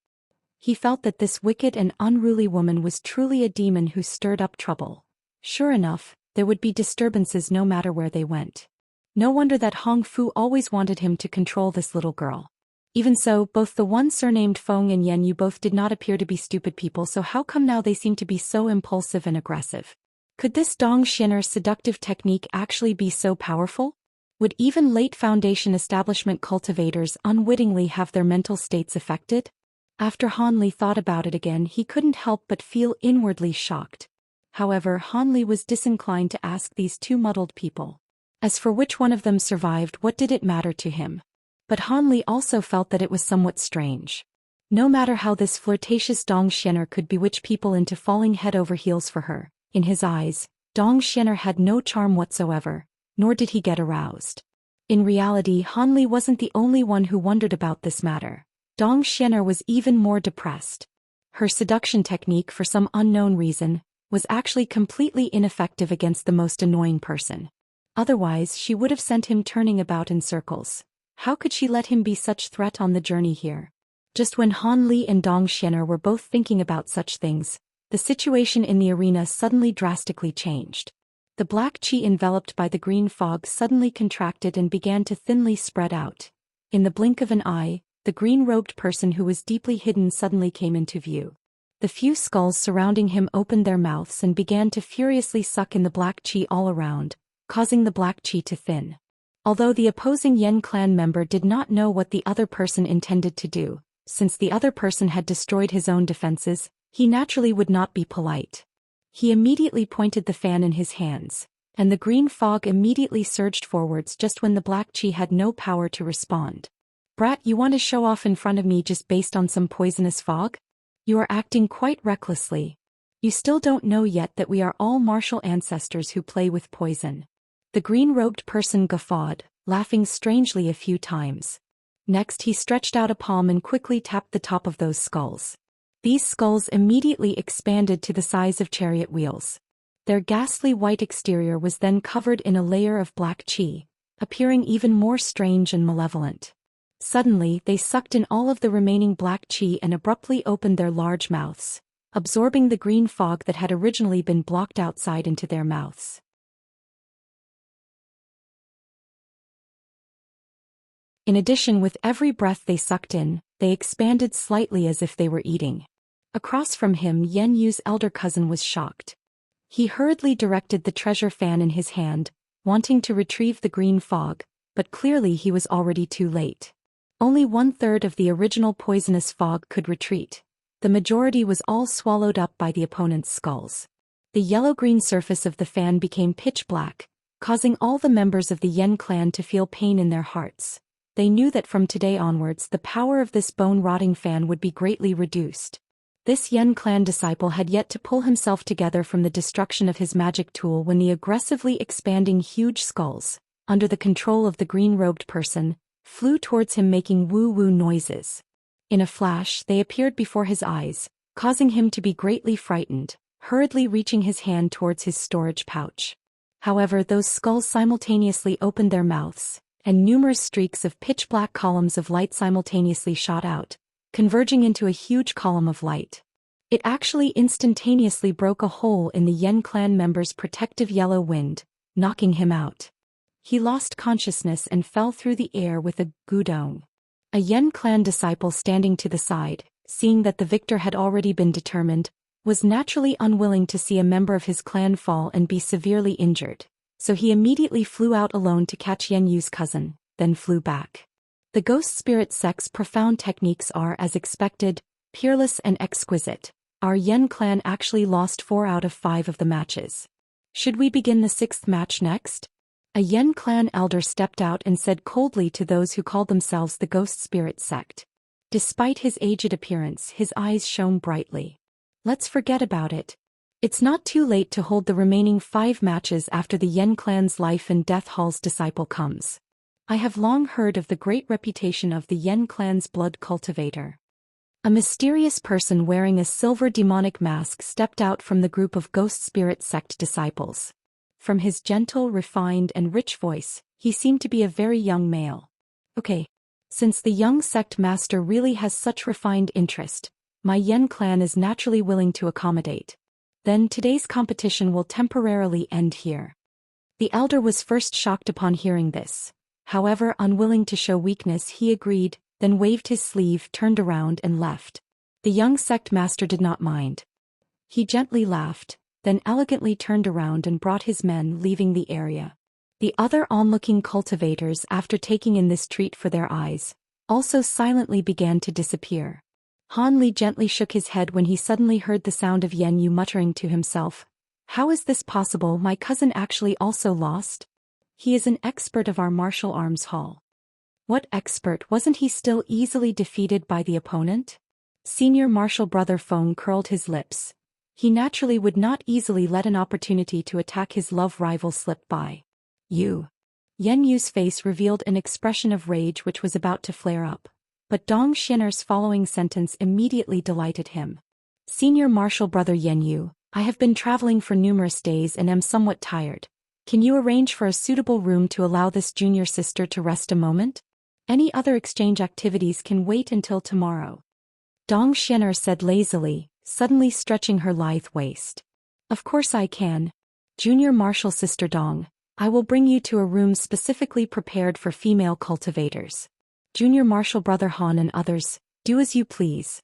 He felt that this wicked and unruly woman was truly a demon who stirred up trouble. Sure enough, there would be disturbances no matter where they went. No wonder that Hong Fu always wanted him to control this little girl. Even so, both the one surnamed Feng and Yanyu both did not appear to be stupid people, so how come now they seem to be so impulsive and aggressive? Could this Xuan'er's seductive technique actually be so powerful? Would even late Foundation establishment cultivators unwittingly have their mental states affected? After Hanli thought about it again, he couldn't help but feel inwardly shocked. However, Hanli was disinclined to ask these two muddled people. As for which one of them survived, what did it matter to him? But Hanli also felt that it was somewhat strange. No matter how this flirtatious Xuan'er could bewitch people into falling head over heels for her, in his eyes, Xuan'er had no charm whatsoever, nor did he get aroused. In reality, Hanli wasn't the only one who wondered about this matter. Xuan'er was even more depressed. Her seduction technique, for some unknown reason, was actually completely ineffective against the most annoying person. Otherwise she would have sent him turning about in circles. How could she let him be such threat on the journey here? Just when Han Li and Dong Xuan'er were both thinking about such things, the situation in the arena suddenly drastically changed. The black chi enveloped by the green fog suddenly contracted and began to thinly spread out. In the blink of an eye, the green-robed person who was deeply hidden suddenly came into view. The few skulls surrounding him opened their mouths and began to furiously suck in the black chi all around, causing the black chi to thin. Although the opposing Yen clan member did not know what the other person intended to do, since the other person had destroyed his own defenses, he naturally would not be polite. He immediately pointed the fan in his hands, and the green fog immediately surged forwards just when the black chi had no power to respond. "Brat, you want to show off in front of me just based on some poisonous fog? You are acting quite recklessly. You still don't know yet that we are all martial ancestors who play with poison." The green-robed person guffawed, laughing strangely a few times. Next he stretched out a palm and quickly tapped the top of those skulls. These skulls immediately expanded to the size of chariot wheels. Their ghastly white exterior was then covered in a layer of black chi, appearing even more strange and malevolent. Suddenly they sucked in all of the remaining black chi and abruptly opened their large mouths, absorbing the green fog that had originally been blocked outside into their mouths. In addition, with every breath they sucked in, they expanded slightly as if they were eating. Across from him, Yen Yu's elder cousin was shocked. He hurriedly directed the treasure fan in his hand, wanting to retrieve the green fog, but clearly he was already too late. Only 1/3 of the original poisonous fog could retreat. The majority was all swallowed up by the opponent's skulls. The yellow-green surface of the fan became pitch black, causing all the members of the Yen clan to feel pain in their hearts. They knew that from today onwards the power of this bone-rotting fan would be greatly reduced. This Yen clan disciple had yet to pull himself together from the destruction of his magic tool when the aggressively expanding huge skulls, under the control of the green-robed person, flew towards him making woo-woo noises. In a flash they appeared before his eyes, causing him to be greatly frightened, hurriedly reaching his hand towards his storage pouch. However, those skulls simultaneously opened their mouths, and numerous streaks of pitch-black columns of light simultaneously shot out, converging into a huge column of light. It actually instantaneously broke a hole in the Yen clan member's protective yellow wind, knocking him out. He lost consciousness and fell through the air with a gudong. A Yen clan disciple standing to the side, seeing that the victor had already been determined, was naturally unwilling to see a member of his clan fall and be severely injured. So he immediately flew out alone to catch Yen Yu's cousin, then flew back. The Ghost Spirit Sect's profound techniques are, as expected, peerless and exquisite. Our Yen clan actually lost 4 out of 5 of the matches. Should we begin the 6th match next? A Yen clan elder stepped out and said coldly to those who called themselves the Ghost Spirit Sect. Despite his aged appearance, his eyes shone brightly. Let's forget about it. It's not too late to hold the remaining 5 matches after the Yen clan's life and death hall's disciple comes. I have long heard of the great reputation of the Yen clan's blood cultivator. A mysterious person wearing a silver demonic mask stepped out from the group of Ghost Spirit Sect disciples. From his gentle, refined, and rich voice, he seemed to be a very young male. Okay. Since the young sect master really has such refined interest, my Yen clan is naturally willing to accommodate. Then today's competition will temporarily end here. The elder was first shocked upon hearing this. However, unwilling to show weakness, he agreed, then waved his sleeve, turned around and left. The young sect master did not mind. He gently laughed, then elegantly turned around and brought his men, leaving the area. The other onlooking cultivators, after taking in this treat for their eyes, also silently began to disappear. Han Li gently shook his head when he suddenly heard the sound of Yen Yu muttering to himself, "How is this possible? My cousin actually also lost? He is an expert of our martial arms hall." What expert? Wasn't he still easily defeated by the opponent? Senior martial brother Feng curled his lips. He naturally would not easily let an opportunity to attack his love rival slip by. You. Yen Yu's face revealed an expression of rage which was about to flare up. But Dong Xuan'er's following sentence immediately delighted him. Senior martial brother Yen Yu, I have been traveling for numerous days and am somewhat tired. Can you arrange for a suitable room to allow this junior sister to rest a moment? Any other exchange activities can wait until tomorrow. Xuan'er said lazily, suddenly stretching her lithe waist. Of course I can. Junior Martial Sister Dong, I will bring you to a room specifically prepared for female cultivators. Junior Martial Brother Han and others, do as you please.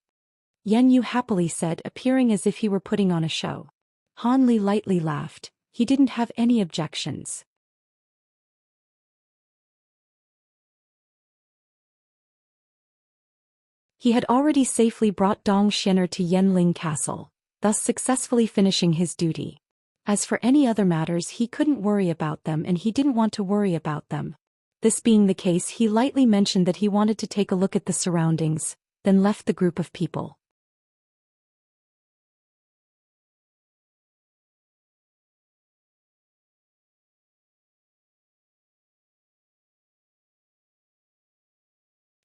Yan Yu happily said, appearing as if he were putting on a show. Han Li lightly laughed. He didn't have any objections. He had already safely brought Dong Xian'er to Yanling Castle, thus successfully finishing his duty. As for any other matters, he couldn't worry about them and he didn't want to worry about them. This being the case, he lightly mentioned that he wanted to take a look at the surroundings, then left the group of people.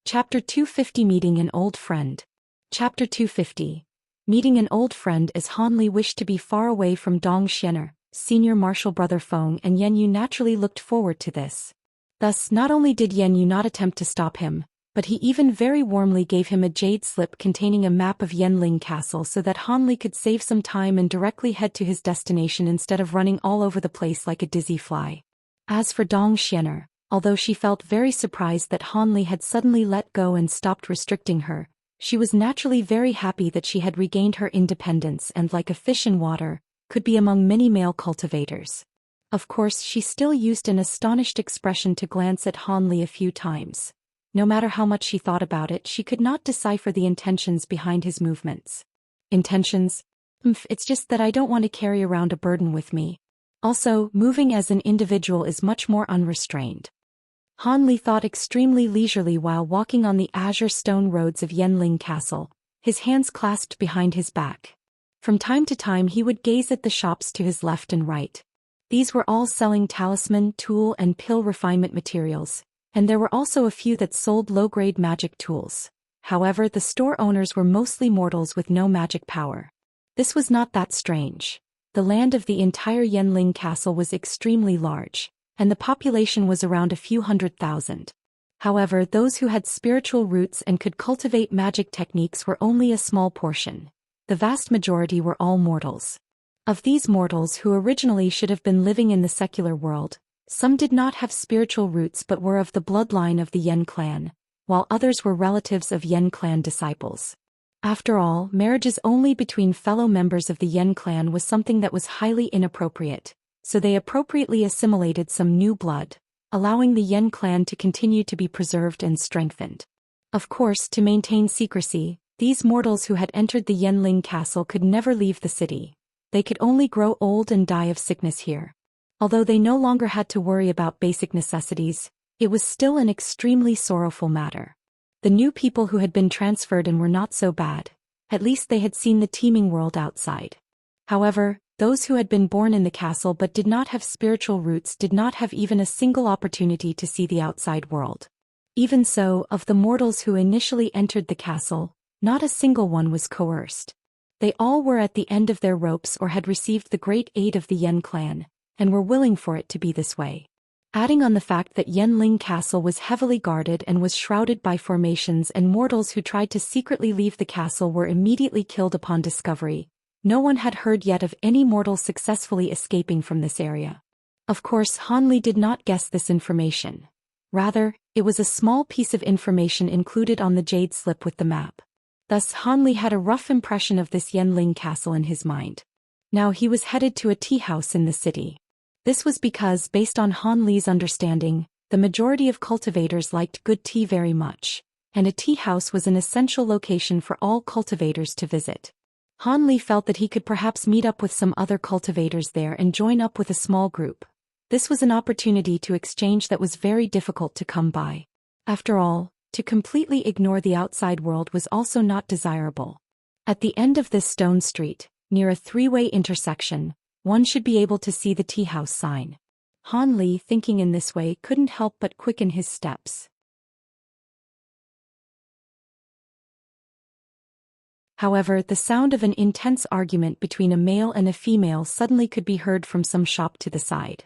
Chapter 250 Meeting an Old Friend. Chapter 250. Meeting an old friend. As Han Li wished to be far away from Dong Xian'er, Senior Martial Brother Feng and Yan Yu naturally looked forward to this. Thus, not only did Yan Yu not attempt to stop him, but he even very warmly gave him a jade slip containing a map of Yanling Castle so that Han Li could save some time and directly head to his destination instead of running all over the place like a dizzy fly. As for Dong Xian'er, although she felt very surprised that Han Li had suddenly let go and stopped restricting her, she was naturally very happy that she had regained her independence and, like a fish in water, could be among many male cultivators. Of course, she still used an astonished expression to glance at Han Li a few times. No matter how much she thought about it, she could not decipher the intentions behind his movements. Intentions? It's just that I don't want to carry around a burden with me. Also, moving as an individual is much more unrestrained. Han Li thought extremely leisurely while walking on the azure stone roads of Yanling Castle, his hands clasped behind his back. From time to time he would gaze at the shops to his left and right. These were all selling talisman, tool and pill refinement materials, and there were also a few that sold low-grade magic tools. However, the store owners were mostly mortals with no magic power. This was not that strange. The land of the entire Yanling Castle was extremely large, and the population was around a few 100,000. However, those who had spiritual roots and could cultivate magic techniques were only a small portion. The vast majority were all mortals. Of these mortals who originally should have been living in the secular world, some did not have spiritual roots but were of the bloodline of the Yan clan, while others were relatives of Yan clan disciples. After all, marriages only between fellow members of the Yan clan was something that was highly inappropriate, so they appropriately assimilated some new blood, allowing the Yan clan to continue to be preserved and strengthened. Of course, to maintain secrecy, these mortals who had entered the Yanling Castle could never leave the city. They could only grow old and die of sickness here. Although they no longer had to worry about basic necessities, it was still an extremely sorrowful matter. The new people who had been transferred and were not so bad. At least they had seen the teeming world outside. However, those who had been born in the castle but did not have spiritual roots did not have even a single opportunity to see the outside world. Even so, of the mortals who initially entered the castle, not a single one was coerced. They all were at the end of their ropes or had received the great aid of the Yan clan, and were willing for it to be this way. Adding on the fact that Yanling Castle was heavily guarded and was shrouded by formations, and mortals who tried to secretly leave the castle were immediately killed upon discovery, no one had heard yet of any mortal successfully escaping from this area. Of course, Han Li did not guess this information. Rather, it was a small piece of information included on the jade slip with the map. Thus Han Li had a rough impression of this Yanling Castle in his mind. Now he was headed to a tea house in the city. This was because, based on Han Li's understanding, the majority of cultivators liked good tea very much, and a tea house was an essential location for all cultivators to visit. Han Li felt that he could perhaps meet up with some other cultivators there and join up with a small group. This was an opportunity to exchange that was very difficult to come by. After all, to completely ignore the outside world was also not desirable. At the end of this stone street, near a three-way intersection, one should be able to see the tea house sign. Han Li, thinking in this way, couldn't help but quicken his steps. However, the sound of an intense argument between a male and a female suddenly could be heard from some shop to the side.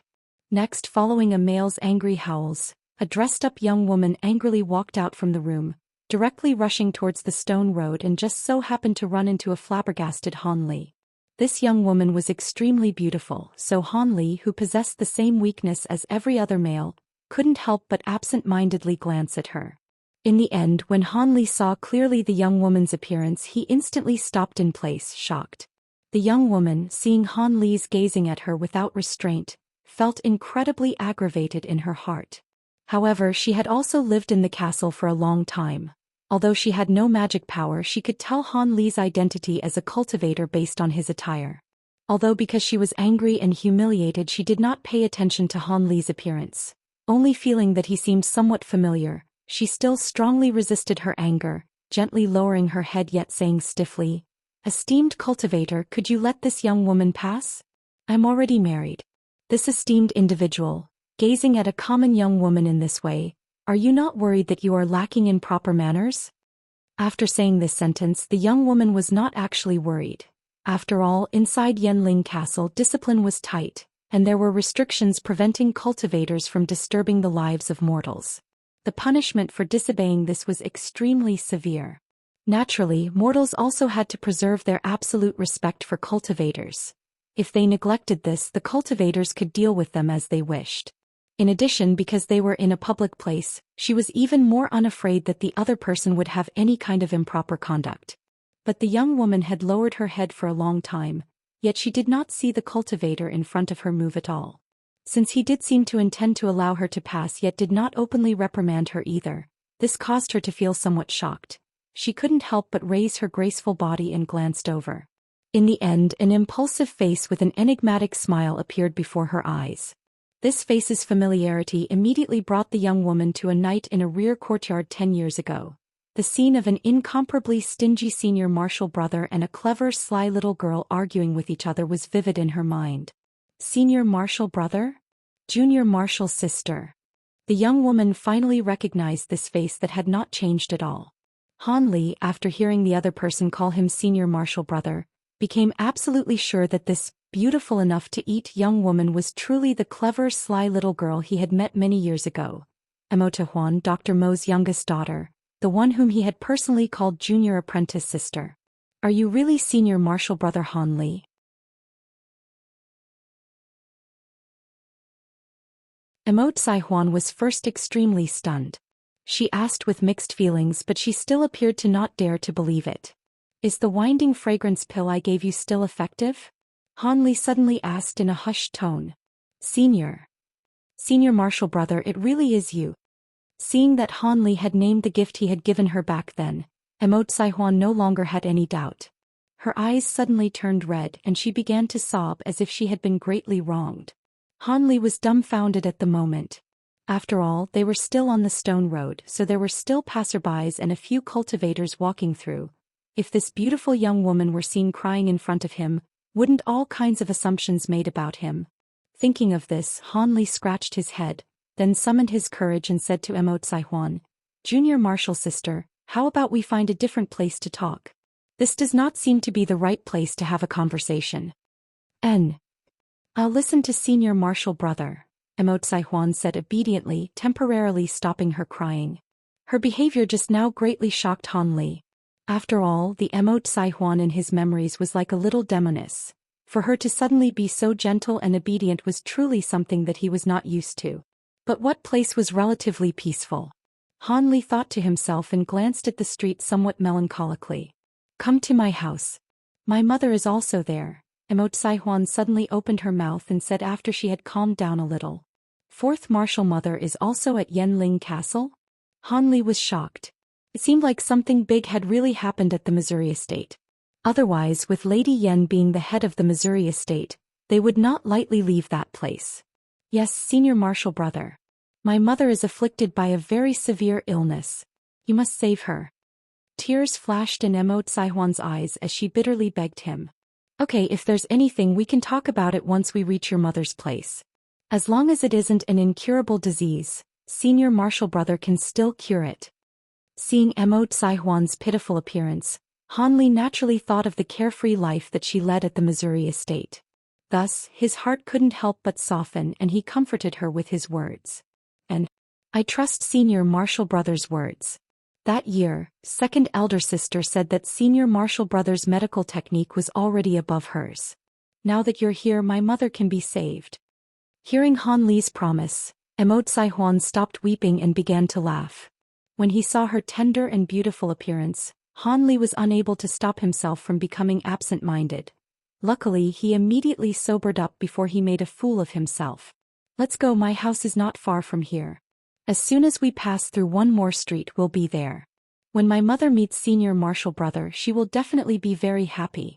Next, following a male's angry howls, a dressed-up young woman angrily walked out from the room, directly rushing towards the stone road, and just so happened to run into a flabbergasted Han Li. This young woman was extremely beautiful, so Han Li, who possessed the same weakness as every other male, couldn't help but absent-mindedly glance at her. In the end, when Han Li saw clearly the young woman's appearance, he instantly stopped in place, shocked. The young woman, seeing Han Li's gazing at her without restraint, felt incredibly aggravated in her heart. However, she had also lived in the castle for a long time. Although she had no magic power, she could tell Han Li's identity as a cultivator based on his attire. Although because she was angry and humiliated, she did not pay attention to Han Li's appearance. Only feeling that he seemed somewhat familiar, she still strongly resisted her anger, gently lowering her head yet saying stiffly, "Esteemed cultivator, could you let this young woman pass? I'm already married." This esteemed individual, gazing at a common young woman in this way, "Are you not worried that you are lacking in proper manners?" After saying this sentence, the young woman was not actually worried. After all, inside Yanling Castle, discipline was tight, and there were restrictions preventing cultivators from disturbing the lives of mortals. The punishment for disobeying this was extremely severe. Naturally, mortals also had to preserve their absolute respect for cultivators. If they neglected this, the cultivators could deal with them as they wished. In addition, because they were in a public place, she was even more unafraid that the other person would have any kind of improper conduct. But the young woman had lowered her head for a long time, yet she did not see the cultivator in front of her move at all. Since he did seem to intend to allow her to pass yet did not openly reprimand her either, this caused her to feel somewhat shocked. She couldn't help but raise her graceful body and glanced over. In the end, an impulsive face with an enigmatic smile appeared before her eyes. This face's familiarity immediately brought the young woman to a night in a rear courtyard 10 years ago. The scene of an incomparably stingy senior martial brother and a clever, sly little girl arguing with each other was vivid in her mind. Senior martial brother? Junior martial sister. The young woman finally recognized this face that had not changed at all. Han Li, after hearing the other person call him senior martial brother, became absolutely sure that this beautiful enough to eat young woman was truly the clever, sly little girl he had met many years ago. Immortal, Dr. Mo's youngest daughter, the one whom he had personally called junior apprentice sister. "Are you really senior martial brother Han Li?" Immortal was first extremely stunned. She asked with mixed feelings, but she still appeared to not dare to believe it. "Is the winding fragrance pill I gave you still effective?" Han Li suddenly asked in a hushed tone. Senior martial brother, it really is you." Seeing that Han Li had named the gift he had given her back then, Immortal no longer had any doubt. Her eyes suddenly turned red and she began to sob as if she had been greatly wronged. Han Li was dumbfounded at the moment. After all, they were still on the stone road, so there were still passerbys and a few cultivators walking through. If this beautiful young woman were seen crying in front of him, wouldn't all kinds of assumptions made about him? Thinking of this, Han Li scratched his head, then summoned his courage and said to Immortal, "Junior martial sister, how about we find a different place to talk? This does not seem to be the right place to have a conversation." "I'll listen to senior martial brother," Immortal said obediently, temporarily stopping her crying. Her behavior just now greatly shocked Han Li. After all, the Immortal in his memories was like a little demoness. For her to suddenly be so gentle and obedient was truly something that he was not used to. But what place was relatively peaceful? Han Li thought to himself and glanced at the street somewhat melancholically. "Come to my house. My mother is also there." Immortal suddenly opened her mouth and said after she had calmed down a little. "Fourth martial mother is also at Yanling Castle?" Han Li was shocked. It seemed like something big had really happened at the Missouri estate. Otherwise, with Lady Yan being the head of the Missouri estate, they would not lightly leave that place. "Yes, senior martial brother. My mother is afflicted by a very severe illness. You must save her." Tears flashed in Immortal's eyes as she bitterly begged him. "Okay, if there's anything we can talk about it once we reach your mother's place. As long as it isn't an incurable disease, senior martial brother can still cure it." Seeing Immortal's pitiful appearance, Han Li naturally thought of the carefree life that she led at the Missouri estate. Thus, his heart couldn't help but soften and he comforted her with his words. And I trust Senior Marshal Brother's words. That year, second elder sister said that Senior Marshal Brother's medical technique was already above hers. Now that you're here, my mother can be saved. Hearing Han Li's promise, Xianxia stopped weeping and began to laugh. When he saw her tender and beautiful appearance, Han Li was unable to stop himself from becoming absent-minded. Luckily, he immediately sobered up before he made a fool of himself. Let's go, my house is not far from here. As soon as we pass through one more street, we'll be there. When my mother meets Senior Marshal Brother, she will definitely be very happy.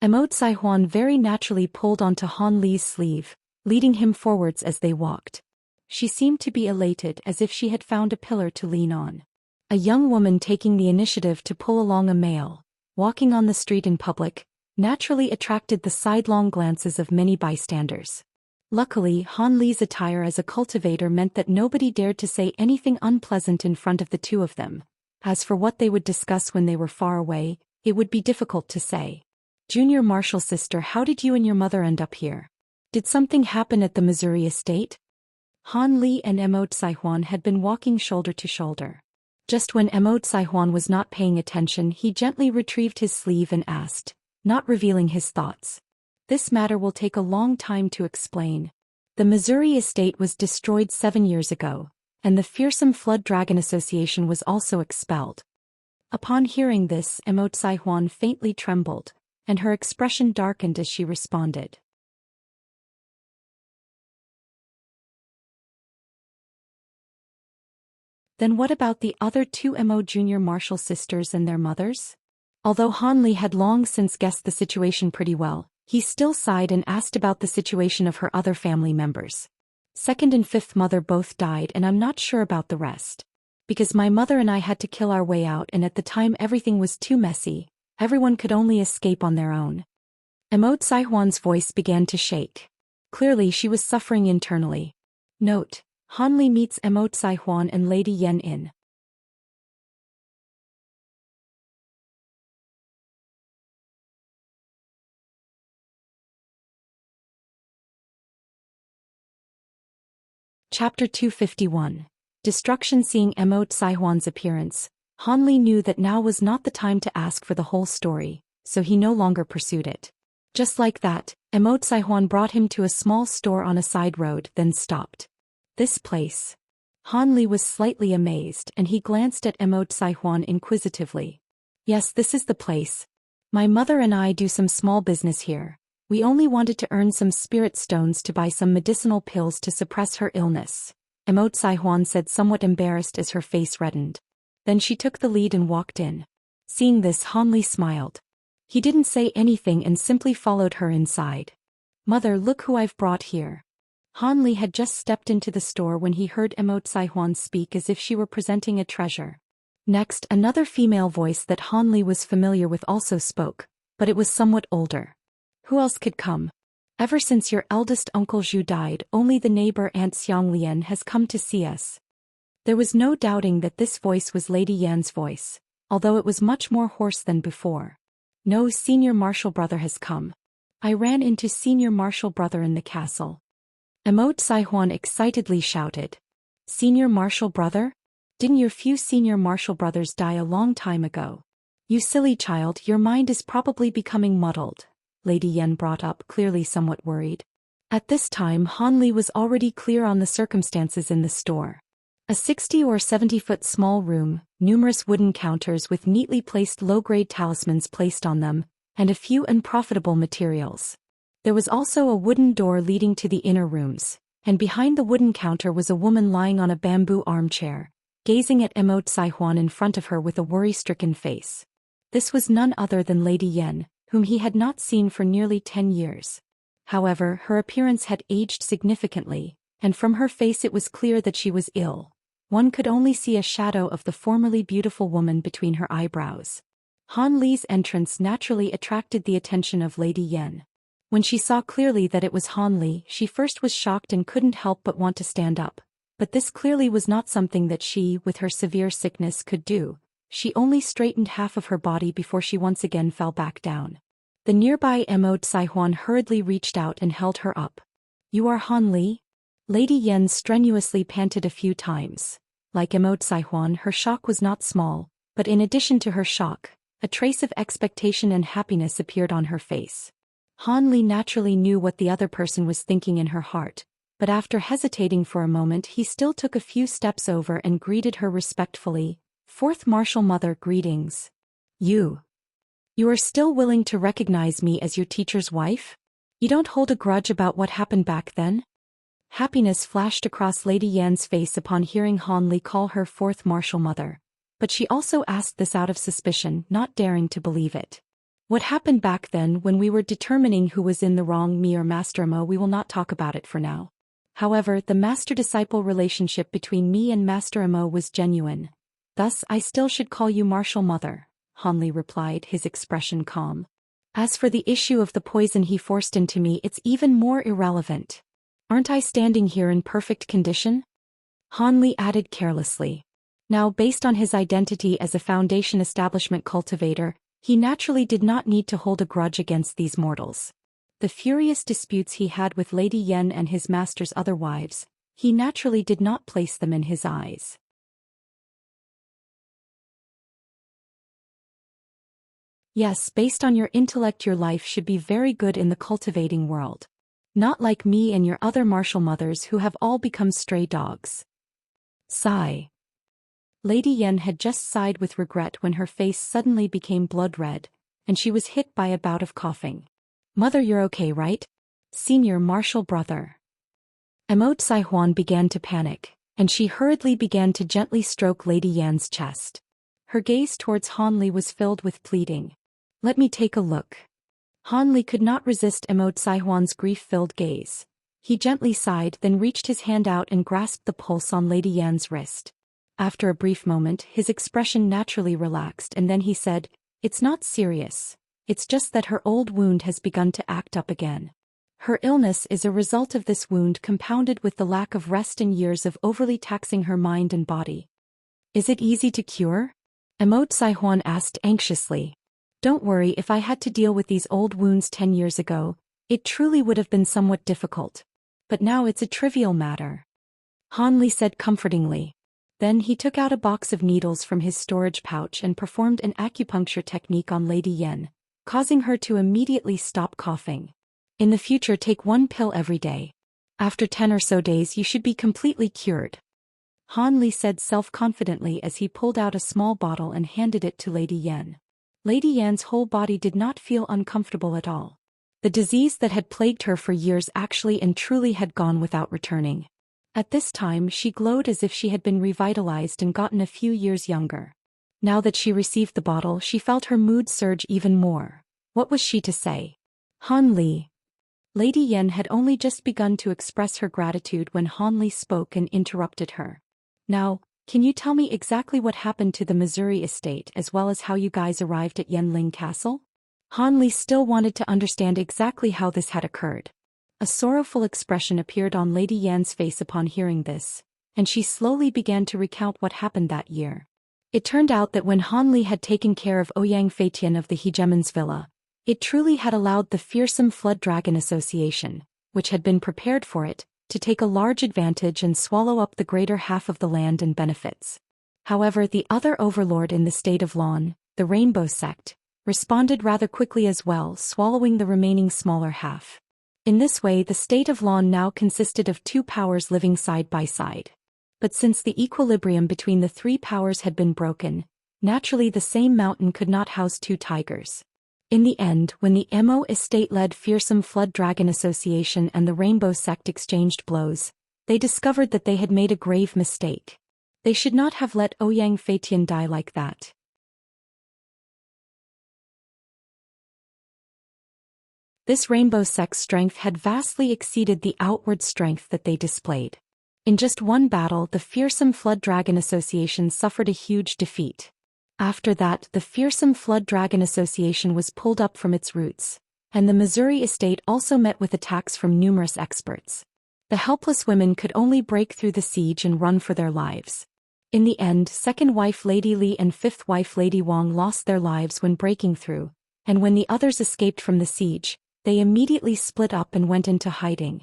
Xianxia very naturally pulled onto Han Li's sleeve, leading him forwards as they walked. She seemed to be elated, as if she had found a pillar to lean on. A young woman taking the initiative to pull along a male, walking on the street in public, naturally attracted the sidelong glances of many bystanders. Luckily, Han Li's attire as a cultivator meant that nobody dared to say anything unpleasant in front of the two of them. As for what they would discuss when they were far away, it would be difficult to say. Junior Marshal sister, how did you and your mother end up here? Did something happen at the Missouri estate? Han Li and Xianxia had been walking shoulder to shoulder. Just when Xianxia was not paying attention, he gently retrieved his sleeve and asked, not revealing his thoughts. This matter will take a long time to explain. The Missouri estate was destroyed 7 years ago, and the fearsome Flood Dragon Association was also expelled. Upon hearing this, Xianxia faintly trembled, and her expression darkened as she responded. Then what about the other two Junior Marshal sisters and their mothers? Although Han Li had long since guessed the situation pretty well, he still sighed and asked about the situation of her other family members. Second and fifth mother both died, and I'm not sure about the rest. Because my mother and I had to kill our way out, and at the time everything was too messy, everyone could only escape on their own. Xianxia's voice began to shake. Clearly she was suffering internally. Note: Han Li meets Xianxia and Lady Yan in Chapter 251. Destruction. Seeing Xianxia's appearance, Han Li knew that now was not the time to ask for the whole story, so he no longer pursued it. Just like that, Xianxia brought him to a small store on a side road, then stopped. This place. Han Li was slightly amazed and he glanced at Xianxia inquisitively. Yes, this is the place. My mother and I do some small business here. We only wanted to earn some spirit stones to buy some medicinal pills to suppress her illness, Xianxia said, somewhat embarrassed as her face reddened. Then she took the lead and walked in. Seeing this, Han Li smiled. He didn't say anything and simply followed her inside. Mother, look who I've brought here. Han Li had just stepped into the store when he heard Xianxia speak as if she were presenting a treasure. Next, another female voice that Han Li was familiar with also spoke, but it was somewhat older. Who else could come? Ever since your eldest uncle Zhu died, only the neighbor Aunt Xianglian has come to see us. There was no doubting that this voice was Lady Yan's voice, although it was much more hoarse than before. No, Senior Marshal Brother has come. I ran into Senior Marshal Brother in the castle. Xianxia excitedly shouted. Senior Marshal Brother? Didn't your few Senior Marshal Brothers die a long time ago? You silly child, your mind is probably becoming muddled, Lady Yan brought up, clearly somewhat worried. At this time Han Li was already clear on the circumstances in the store. A 60 or 70-foot small room, numerous wooden counters with neatly placed low-grade talismans placed on them, and a few unprofitable materials. There was also a wooden door leading to the inner rooms, and behind the wooden counter was a woman lying on a bamboo armchair, gazing at Xianxia in front of her with a worry-stricken face. This was none other than Lady Yan, whom he had not seen for nearly 10 years. However, her appearance had aged significantly, and from her face it was clear that she was ill. One could only see a shadow of the formerly beautiful woman between her eyebrows. Han Li's entrance naturally attracted the attention of Lady Yan. When she saw clearly that it was Han Li, she first was shocked and couldn't help but want to stand up. But this clearly was not something that she, with her severe sickness, could do. She only straightened half of her body before she once again fell back down. The nearby Xianxia hurriedly reached out and held her up. "You are Han Li?" Lady Yan strenuously panted a few times. Like Xianxia, her shock was not small, but in addition to her shock, a trace of expectation and happiness appeared on her face. Han Li naturally knew what the other person was thinking in her heart, but after hesitating for a moment he still took a few steps over and greeted her respectfully. "Fourth Martial Mother, greetings. You are still willing to recognize me as your teacher's wife? You don't hold a grudge about what happened back then?" Happiness flashed across Lady Yan's face upon hearing Han Li call her Fourth Martial Mother, but she also asked this out of suspicion, not daring to believe it. "What happened back then when we were determining who was in the wrong, me or Master Mo? We will not talk about it for now. However, the master-disciple relationship between me and Master Mo was genuine. Thus I still should call you Martial Mother," Han Li replied, his expression calm. "As for the issue of the poison he forced into me, it's even more irrelevant. Aren't I standing here in perfect condition?" Han Li added carelessly. Now, based on his identity as a Foundation Establishment cultivator, he naturally did not need to hold a grudge against these mortals. The furious disputes he had with Lady Yan and his master's other wives, he naturally did not place them in his eyes. Yes, based on your intellect your life should be very good in the cultivating world. Not like me and your other martial mothers who have all become stray dogs. Sigh. Lady Yan had just sighed with regret when her face suddenly became blood red, and she was hit by a bout of coughing. "Mother, you're okay, right? Senior martial brother." Xianxia began to panic, and she hurriedly began to gently stroke Lady Yan's chest. Her gaze towards Han Li was filled with pleading. "Let me take a look." Han Li could not resist Xianxia's grief-filled gaze. He gently sighed, then reached his hand out and grasped the pulse on Lady Yan's wrist. After a brief moment, his expression naturally relaxed, and then he said, "It's not serious. It's just that her old wound has begun to act up again. Her illness is a result of this wound compounded with the lack of rest and years of overly taxing her mind and body." "Is it easy to cure?" Xianxia asked anxiously. "Don't worry, if I had to deal with these old wounds 10 years ago, it truly would have been somewhat difficult. But now it's a trivial matter," Han Li said comfortingly. Then he took out a box of needles from his storage pouch and performed an acupuncture technique on Lady Yan, causing her to immediately stop coughing. "In the future, take 1 pill every day. After 10 or so days you should be completely cured," Han Li said self-confidently as he pulled out a small bottle and handed it to Lady Yan. Lady Yan's whole body did not feel uncomfortable at all. The disease that had plagued her for years actually and truly had gone without returning. At this time she glowed as if she had been revitalized and gotten a few years younger. Now that she received the bottle, she felt her mood surge even more. What was she to say? "Han Li." Lady Yan had only just begun to express her gratitude when Han Li spoke and interrupted her. "Now, can you tell me exactly what happened to the Missouri estate as well as how you guys arrived at Yanling Castle?" Han Li still wanted to understand exactly how this had occurred. A sorrowful expression appeared on Lady Yan's face upon hearing this, and she slowly began to recount what happened that year. It turned out that when Han Li had taken care of Ouyang Feitian of the Hegemon's villa, it truly had allowed the fearsome Flood Dragon Association, which had been prepared for it, to take a large advantage and swallow up the greater half of the land and benefits. However, the other overlord in the state of Lan, the Rainbow Sect, responded rather quickly as well, swallowing the remaining smaller half. In this way, the state of Lan now consisted of 2 powers living side by side. But since the equilibrium between the 3 powers had been broken, naturally the same mountain could not house 2 tigers. In the end, when the Mo estate-led fearsome Flood Dragon Association and the Rainbow Sect exchanged blows, they discovered that they had made a grave mistake. They should not have let Ouyang Feitian die like that. This Rainbow Sect's strength had vastly exceeded the outward strength that they displayed. In just one battle, the fearsome Flood Dragon Association suffered a huge defeat. After that, the fearsome Flood Dragon Association was pulled up from its roots, and the Missouri estate also met with attacks from numerous experts. The helpless women could only break through the siege and run for their lives. In the end, second wife Lady Li and fifth wife Lady Wang lost their lives when breaking through, and when the others escaped from the siege, they immediately split up and went into hiding.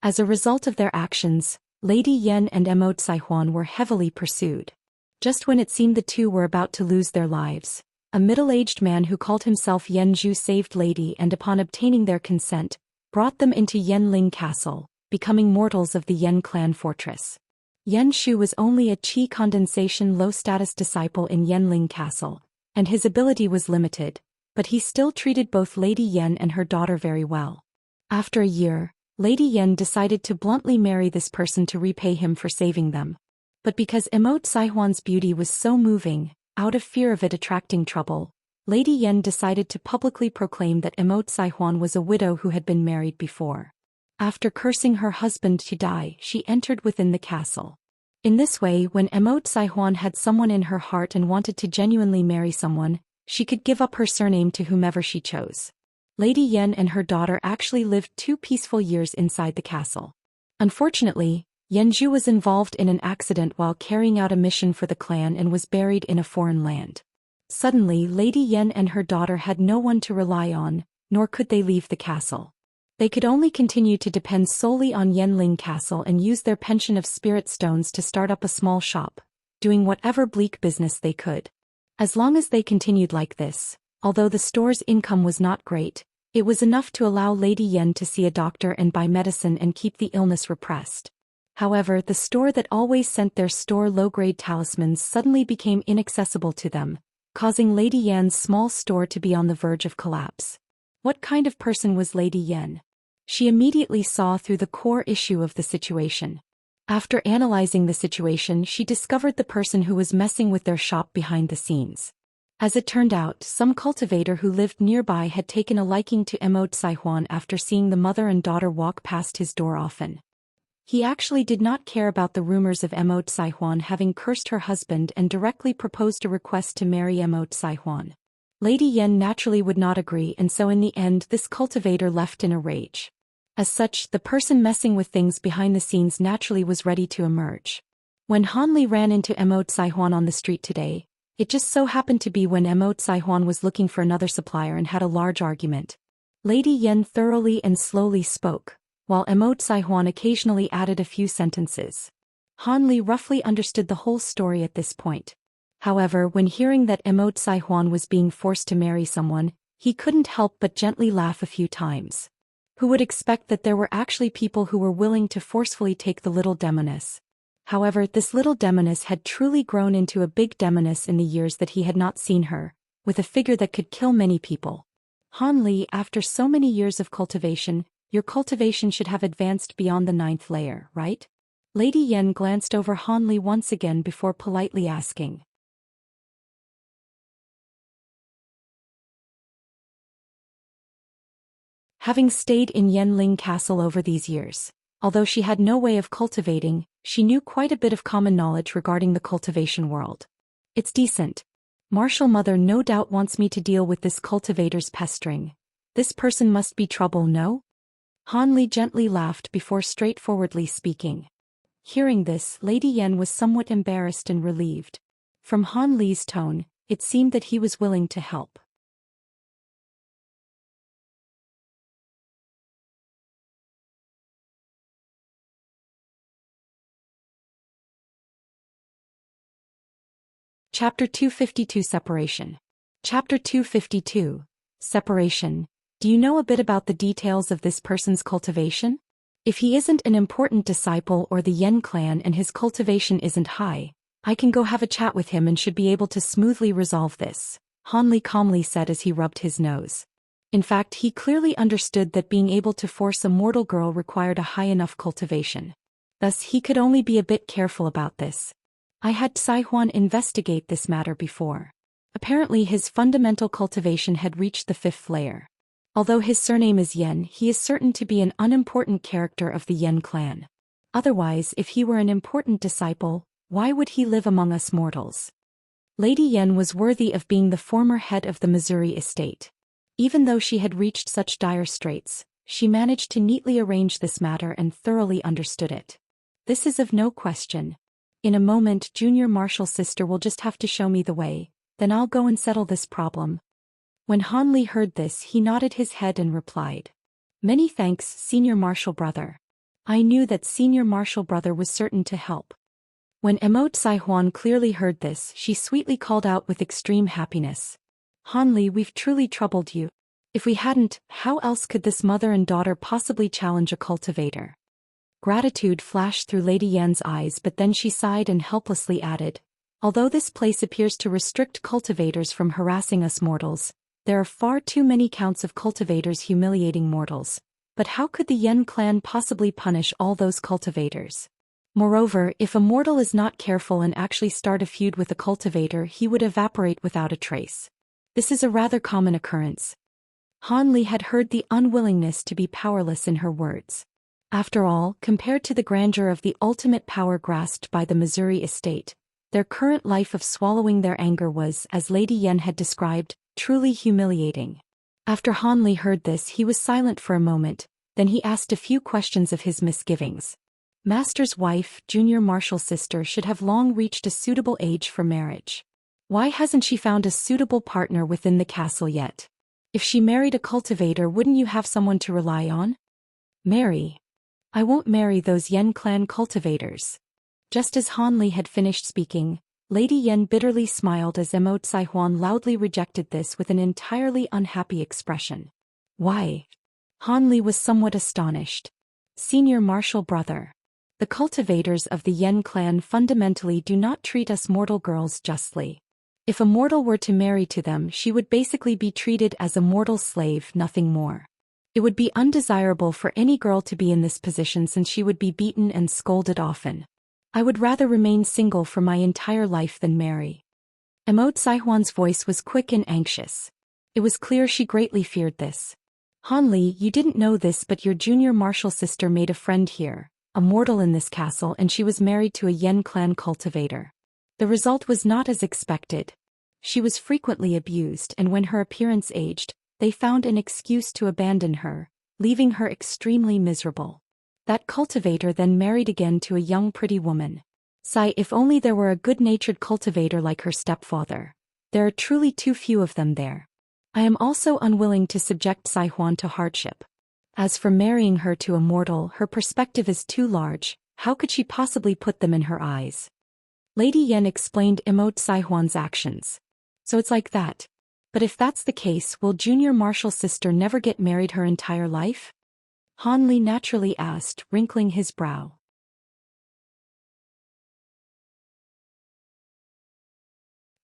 As a result of their actions, Lady Yan and Immortal were heavily pursued. Just when it seemed the two were about to lose their lives, a middle-aged man who called himself Yan Zhu saved Lady and upon obtaining their consent, brought them into Yanling Castle, becoming mortals of the Yan clan fortress. Yan Shu was only a qi condensation low-status disciple in Yanling Castle, and his ability was limited, but he still treated both Lady Yan and her daughter very well. After a year, Lady Yan decided to bluntly marry this person to repay him for saving them. But because Immortal's beauty was so moving, out of fear of it attracting trouble, Lady Yan decided to publicly proclaim that Immortal was a widow who had been married before. After cursing her husband to die, she entered within the castle. In this way, when Immortal had someone in her heart and wanted to genuinely marry someone, she could give up her surname to whomever she chose. Lady Yan and her daughter actually lived 2 peaceful years inside the castle. Unfortunately, Yanzhu was involved in an accident while carrying out a mission for the clan and was buried in a foreign land. Suddenly, Lady Yan and her daughter had no one to rely on, nor could they leave the castle. They could only continue to depend solely on Yanling Castle and use their pension of spirit stones to start up a small shop, doing whatever bleak business they could. As long as they continued like this, although the store's income was not great, it was enough to allow Lady Yan to see a doctor and buy medicine and keep the illness repressed. However, the store that always sent their store low-grade talismans suddenly became inaccessible to them, causing Lady Yan's small store to be on the verge of collapse. What kind of person was Lady Yan? She immediately saw through the core issue of the situation. After analyzing the situation, she discovered the person who was messing with their shop behind the scenes. As it turned out, some cultivator who lived nearby had taken a liking to Immortal after seeing the mother and daughter walk past his door often. He actually did not care about the rumors of Immortal having cursed her husband and directly proposed a request to marry Immortal. Lady Yan naturally would not agree, and so in the end this cultivator left in a rage. As such, the person messing with things behind the scenes naturally was ready to emerge. When Han Li ran into Immortal on the street today, it just so happened to be when Immortal was looking for another supplier and had a large argument. Lady Yan thoroughly and slowly spoke, while Immortal occasionally added a few sentences. Han Li roughly understood the whole story at this point. However, when hearing that Immortal was being forced to marry someone, he couldn't help but gently laugh a few times. Who would expect that there were actually people who were willing to forcefully take the little demoness? However, this little demoness had truly grown into a big demoness in the years that he had not seen her, with a figure that could kill many people. Han Li, after so many years of cultivation, your cultivation should have advanced beyond the 9th layer, right? Lady Yan glanced over Han Li once again before politely asking. Having stayed in Yanling Castle over these years, although she had no way of cultivating, she knew quite a bit of common knowledge regarding the cultivation world. It's decent. Martial Mother no doubt wants me to deal with this cultivator's pestering. This person must be trouble, no? Han Li gently laughed before straightforwardly speaking. Hearing this, Lady Yan was somewhat embarrassed and relieved. From Han Li's tone, it seemed that he was willing to help. Chapter 252 Separation. Chapter 252 Separation. Do you know a bit about the details of this person's cultivation? If he isn't an important disciple or the Yan clan and his cultivation isn't high, I can go have a chat with him and should be able to smoothly resolve this, Han Li calmly said as he rubbed his nose. In fact, he clearly understood that being able to force a mortal girl required a high enough cultivation. Thus he could only be a bit careful about this. I had Tsai Huan investigate this matter before. Apparently his fundamental cultivation had reached the 5th layer. Although his surname is Yan, he is certain to be an unimportant character of the Yan clan. Otherwise, if he were an important disciple, why would he live among us mortals? Lady Yan was worthy of being the former head of the Missouri estate. Even though she had reached such dire straits, she managed to neatly arrange this matter and thoroughly understood it. This is of no question. In a moment, Junior Marshall's sister will just have to show me the way, then I'll go and settle this problem. When Han Li heard this, he nodded his head and replied. Many thanks, Senior Martial Brother. I knew that Senior Martial Brother was certain to help. When Huan clearly heard this, she sweetly called out with extreme happiness. Han Li, we've truly troubled you. If we hadn't, how else could this mother and daughter possibly challenge a cultivator? Gratitude flashed through Lady Yan's eyes, but then she sighed and helplessly added, although this place appears to restrict cultivators from harassing us mortals, there are far too many counts of cultivators humiliating mortals. But how could the Yan clan possibly punish all those cultivators? Moreover, if a mortal is not careful and actually start a feud with a cultivator, he would evaporate without a trace. This is a rather common occurrence. Han Li had heard the unwillingness to be powerless in her words. After all, compared to the grandeur of the ultimate power grasped by the Missouri estate, their current life of swallowing their anger was, as Lady Yan had described, truly humiliating. After Han Li heard this, he was silent for a moment, then he asked a few questions of his misgivings. Master's wife, junior martial sister, should have long reached a suitable age for marriage. Why hasn't she found a suitable partner within the castle yet? If she married a cultivator, wouldn't you have someone to rely on? Marry? I won't marry those Yan clan cultivators. Just as Han Li had finished speaking, Lady Yan bitterly smiled as Huan loudly rejected this with an entirely unhappy expression. Why? Han Li was somewhat astonished. Senior Martial Brother. The cultivators of the Yan clan fundamentally do not treat us mortal girls justly. If a mortal were to marry to them, she would basically be treated as a mortal slave, nothing more. It would be undesirable for any girl to be in this position since she would be beaten and scolded often. I would rather remain single for my entire life than marry. Huan's voice was quick and anxious. It was clear she greatly feared this. Han Li, you didn't know this, but your junior martial sister made a friend here, a mortal in this castle, and she was married to a Yan clan cultivator. The result was not as expected. She was frequently abused, and when her appearance aged, they found an excuse to abandon her, leaving her extremely miserable. That cultivator then married again to a young pretty woman. Sigh, if only there were a good-natured cultivator like her stepfather. There are truly too few of them there. I am also unwilling to subject Huan to hardship. As for marrying her to a mortal, her perspective is too large. How could she possibly put them in her eyes? Lady Yan explained Huan's actions. So it's like that. But if that's the case, will junior martial sister never get married her entire life? Han Li naturally asked, wrinkling his brow.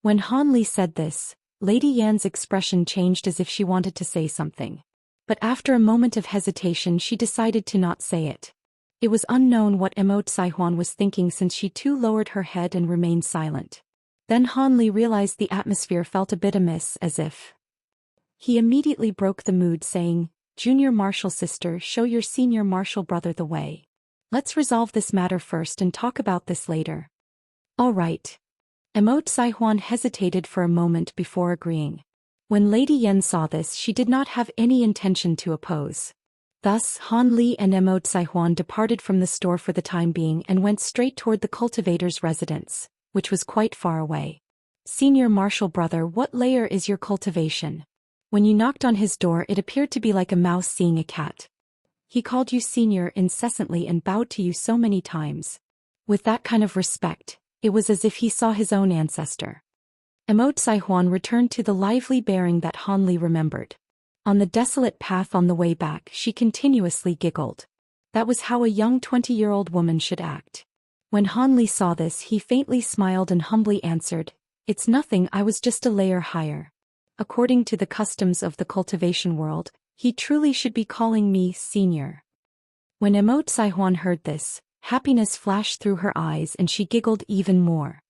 When Han Li said this, Lady Yan's expression changed as if she wanted to say something. But after a moment of hesitation, she decided to not say it. It was unknown what Huan was thinking, since she too lowered her head and remained silent. Then Han Li realized the atmosphere felt a bit amiss, as if. He immediately broke the mood, saying, Junior martial sister, show your senior martial brother the way. Let's resolve this matter first and talk about this later. All right. Huan hesitated for a moment before agreeing. When Lady Yan saw this, she did not have any intention to oppose. Thus, Han Li and Huan departed from the store for the time being and went straight toward the cultivator's residence, which was quite far away. Senior martial brother, what layer is your cultivation? When you knocked on his door, it appeared to be like a mouse seeing a cat. He called you senior incessantly and bowed to you so many times. With that kind of respect, it was as if he saw his own ancestor. Huan returned to the lively bearing that Han Li remembered. On the desolate path on the way back, she continuously giggled. That was how a young 20-year-old woman should act. When Han Li saw this, he faintly smiled and humbly answered, It's nothing, I was just a layer higher. According to the customs of the cultivation world, he truly should be calling me senior. When Huan heard this, happiness flashed through her eyes and she giggled even more.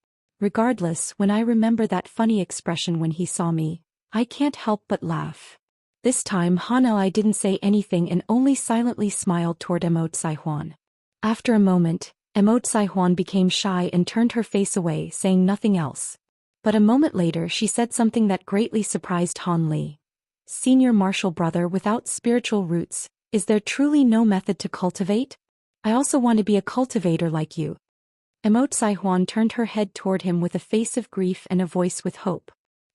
Regardless, when I remember that funny expression when he saw me, I can't help but laugh. This time Han Li didn't say anything and only silently smiled toward Huan. After a moment, Huan became shy and turned her face away, saying nothing else. But a moment later she said something that greatly surprised Han Li. Senior martial brother, without spiritual roots, is there truly no method to cultivate? I also want to be a cultivator like you. Huan turned her head toward him with a face of grief and a voice with hope.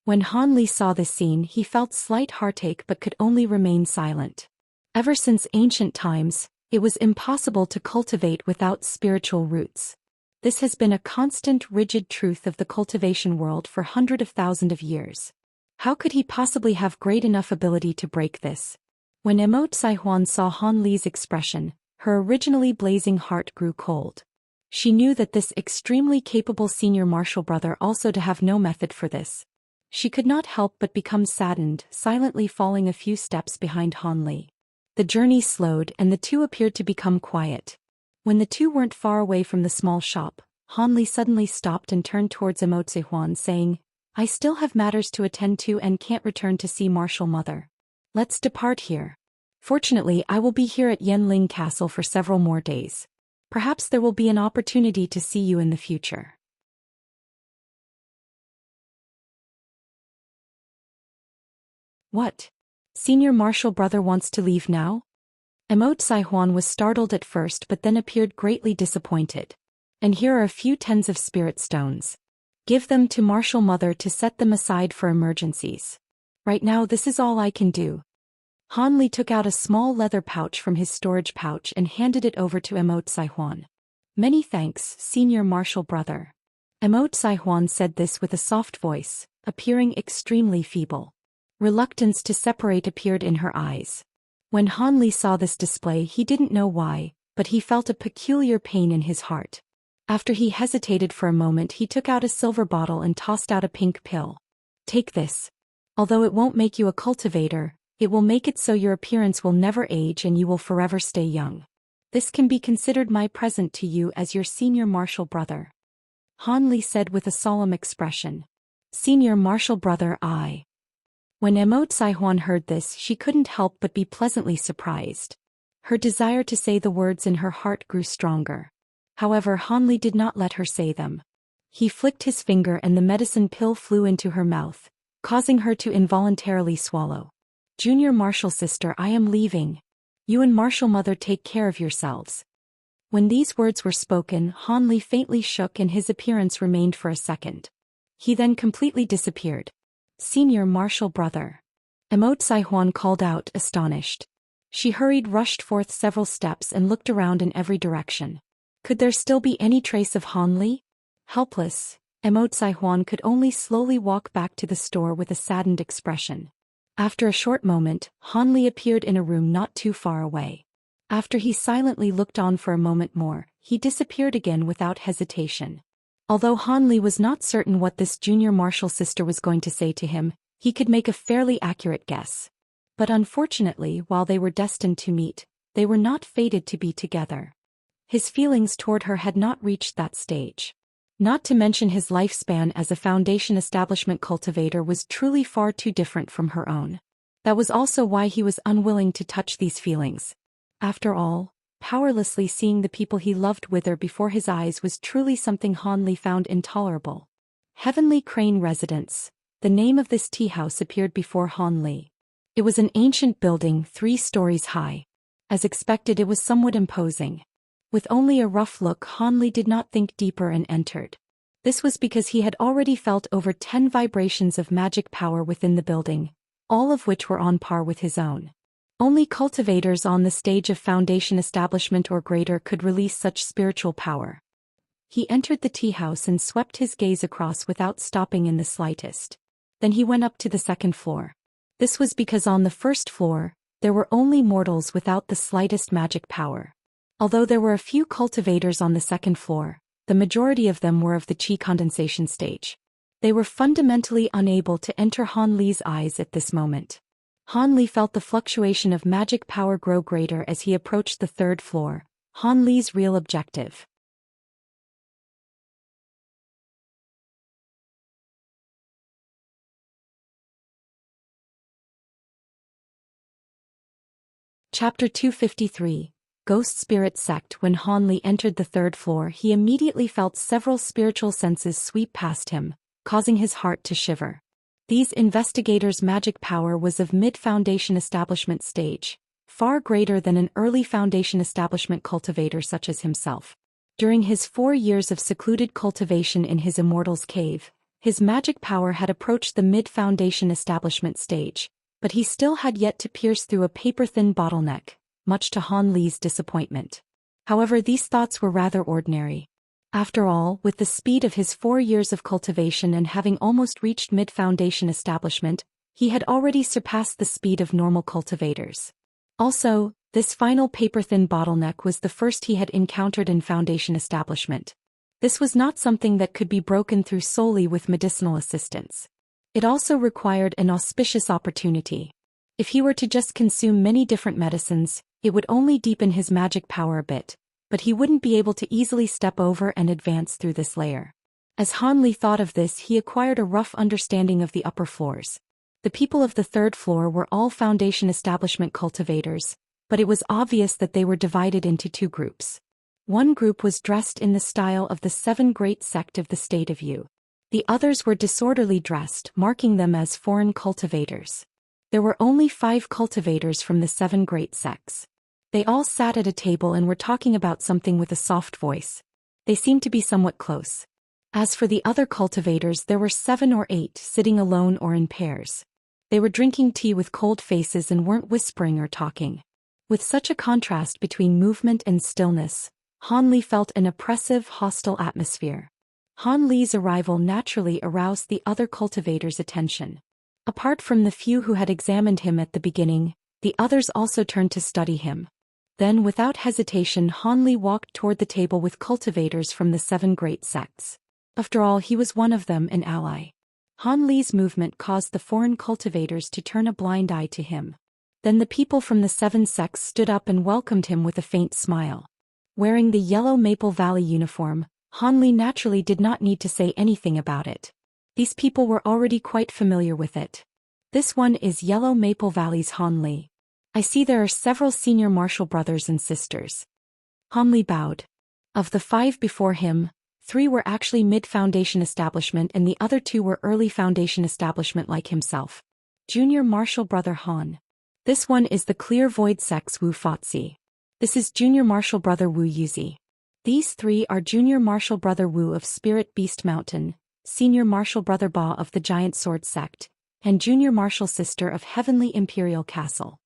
When Han Li saw this scene, he felt slight heartache but could only remain silent. Ever since ancient times, it was impossible to cultivate without spiritual roots. This has been a constant rigid truth of the cultivation world for hundreds of thousands of years. How could he possibly have great enough ability to break this? When Huan saw Han Li's expression, her originally blazing heart grew cold. She knew that this extremely capable senior martial brother also to have no method for this. She could not help but become saddened, silently falling a few steps behind Han Li. The journey slowed and the two appeared to become quiet. When the two weren't far away from the small shop, Han Li suddenly stopped and turned towards Huan, saying, "I still have matters to attend to and can't return to see Martial Mother. Let's depart here. Fortunately, I will be here at Yanling Castle for several more days. Perhaps there will be an opportunity to see you in the future." What? Senior Martial Brother wants to leave now? Huan was startled at first but then appeared greatly disappointed. And here are a few tens of spirit stones. Give them to Martial Mother to set them aside for emergencies. Right now this is all I can do. Han Li took out a small leather pouch from his storage pouch and handed it over to Huan. "Many thanks, Senior Martial Brother." Huan said this with a soft voice, appearing extremely feeble. Reluctance to separate appeared in her eyes. When Han Li saw this display he didn't know why, but he felt a peculiar pain in his heart. After he hesitated for a moment he took out a silver bottle and tossed out a pink pill. "Take this. Although it won't make you a cultivator, it will make it so your appearance will never age and you will forever stay young. This can be considered my present to you as your senior martial brother." Han Li said with a solemn expression. "Senior martial brother I." When Huan heard this she couldn't help but be pleasantly surprised. Her desire to say the words in her heart grew stronger. However, Han Li did not let her say them. He flicked his finger and the medicine pill flew into her mouth, causing her to involuntarily swallow. "Junior Martial Sister, I am leaving. You and Martial Mother take care of yourselves." When these words were spoken, Han Li faintly shook and his appearance remained for a second. He then completely disappeared. "Senior Martial Brother." Huan called out, astonished. She rushed forth several steps and looked around in every direction. Could there still be any trace of Han Li? Helpless, Huan could only slowly walk back to the store with a saddened expression. After a short moment, Han Li appeared in a room not too far away. After he silently looked on for a moment more, he disappeared again without hesitation. Although Han Li was not certain what this junior martial sister was going to say to him, he could make a fairly accurate guess. But unfortunately, while they were destined to meet, they were not fated to be together. His feelings toward her had not reached that stage. Not to mention his lifespan as a Foundation Establishment cultivator was truly far too different from her own. That was also why he was unwilling to touch these feelings. After all, powerlessly seeing the people he loved wither before his eyes was truly something Han Li found intolerable. Heavenly Crane Residence. The name of this tea house appeared before Han Li. It was an ancient building 3 stories high. As expected, it was somewhat imposing. With only a rough look, Han Li did not think deeper and entered. This was because he had already felt over 10 vibrations of magic power within the building, all of which were on par with his own. Only cultivators on the stage of Foundation Establishment or greater could release such spiritual power. He entered the tea house and swept his gaze across without stopping in the slightest. Then he went up to the 2nd floor. This was because on the 1st floor, there were only mortals without the slightest magic power. Although there were a few cultivators on the 2nd floor, the majority of them were of the chi condensation stage. They were fundamentally unable to enter Han Li's eyes at this moment. Han Li felt the fluctuation of magic power grow greater as he approached the 3rd floor, Han Li's real objective. Chapter 253, Ghost Spirit Sect. When Han Li entered the 3rd floor, he immediately felt several spiritual senses sweep past him, causing his heart to shiver. These investigators' magic power was of mid-Foundation Establishment stage, far greater than an early Foundation Establishment cultivator such as himself. During his 4 years of secluded cultivation in his Immortal's cave, His magic power had approached the mid-foundation establishment stage, but he still had yet to pierce through a paper-thin bottleneck, much to Han Li's disappointment. However, these thoughts were rather ordinary. After all, with the speed of his 4 years of cultivation and having almost reached mid-foundation establishment, he had already surpassed the speed of normal cultivators. Also, this final paper-thin bottleneck was the first he had encountered in foundation establishment. This was not something that could be broken through solely with medicinal assistance. It also required an auspicious opportunity. If he were to just consume many different medicines, it would only deepen his magic power a bit, but he wouldn't be able to easily step over and advance through this layer. As Han Li thought of this, he acquired a rough understanding of the upper floors. The people of the 3rd floor were all foundation establishment cultivators, but it was obvious that they were divided into 2 groups. One group was dressed in the style of the 7 great sect of the state of Yu. The others were disorderly dressed, marking them as foreign cultivators. There were only 5 cultivators from the 7 great sects. They all sat at a table and were talking about something with a soft voice. They seemed to be somewhat close. As for the other cultivators, there were 7 or 8 sitting alone or in pairs. They were drinking tea with cold faces and weren't whispering or talking. With such a contrast between movement and stillness, Han Li felt an oppressive, hostile atmosphere. Han Li's arrival naturally aroused the other cultivators' attention. Apart from the few who had examined him at the beginning, the others also turned to study him. Then, without hesitation, Han Li walked toward the table with cultivators from the 7 great sects. After all, he was one of them, an ally. Han Li's movement caused the foreign cultivators to turn a blind eye to him. Then the people from the 7 sects stood up and welcomed him with a faint smile. Wearing the yellow Maple Valley uniform, Han Li naturally did not need to say anything about it. These people were already quite familiar with it. This one is Yellow Maple Valley's Han Li. I see there are several senior martial brothers and sisters. Han Li bowed. Of the 5 before him, 3 were actually mid-foundation establishment and the other 2 were early foundation establishment like himself. Junior martial brother Han. This one is the Clear Void Sect's Wu Fatsi. This is junior martial brother Wu Yuzi. These 3 are junior martial brother Wu of Spirit Beast Mountain, senior martial brother Ba of the Giant Sword Sect, and junior martial sister of Heavenly Imperial Castle.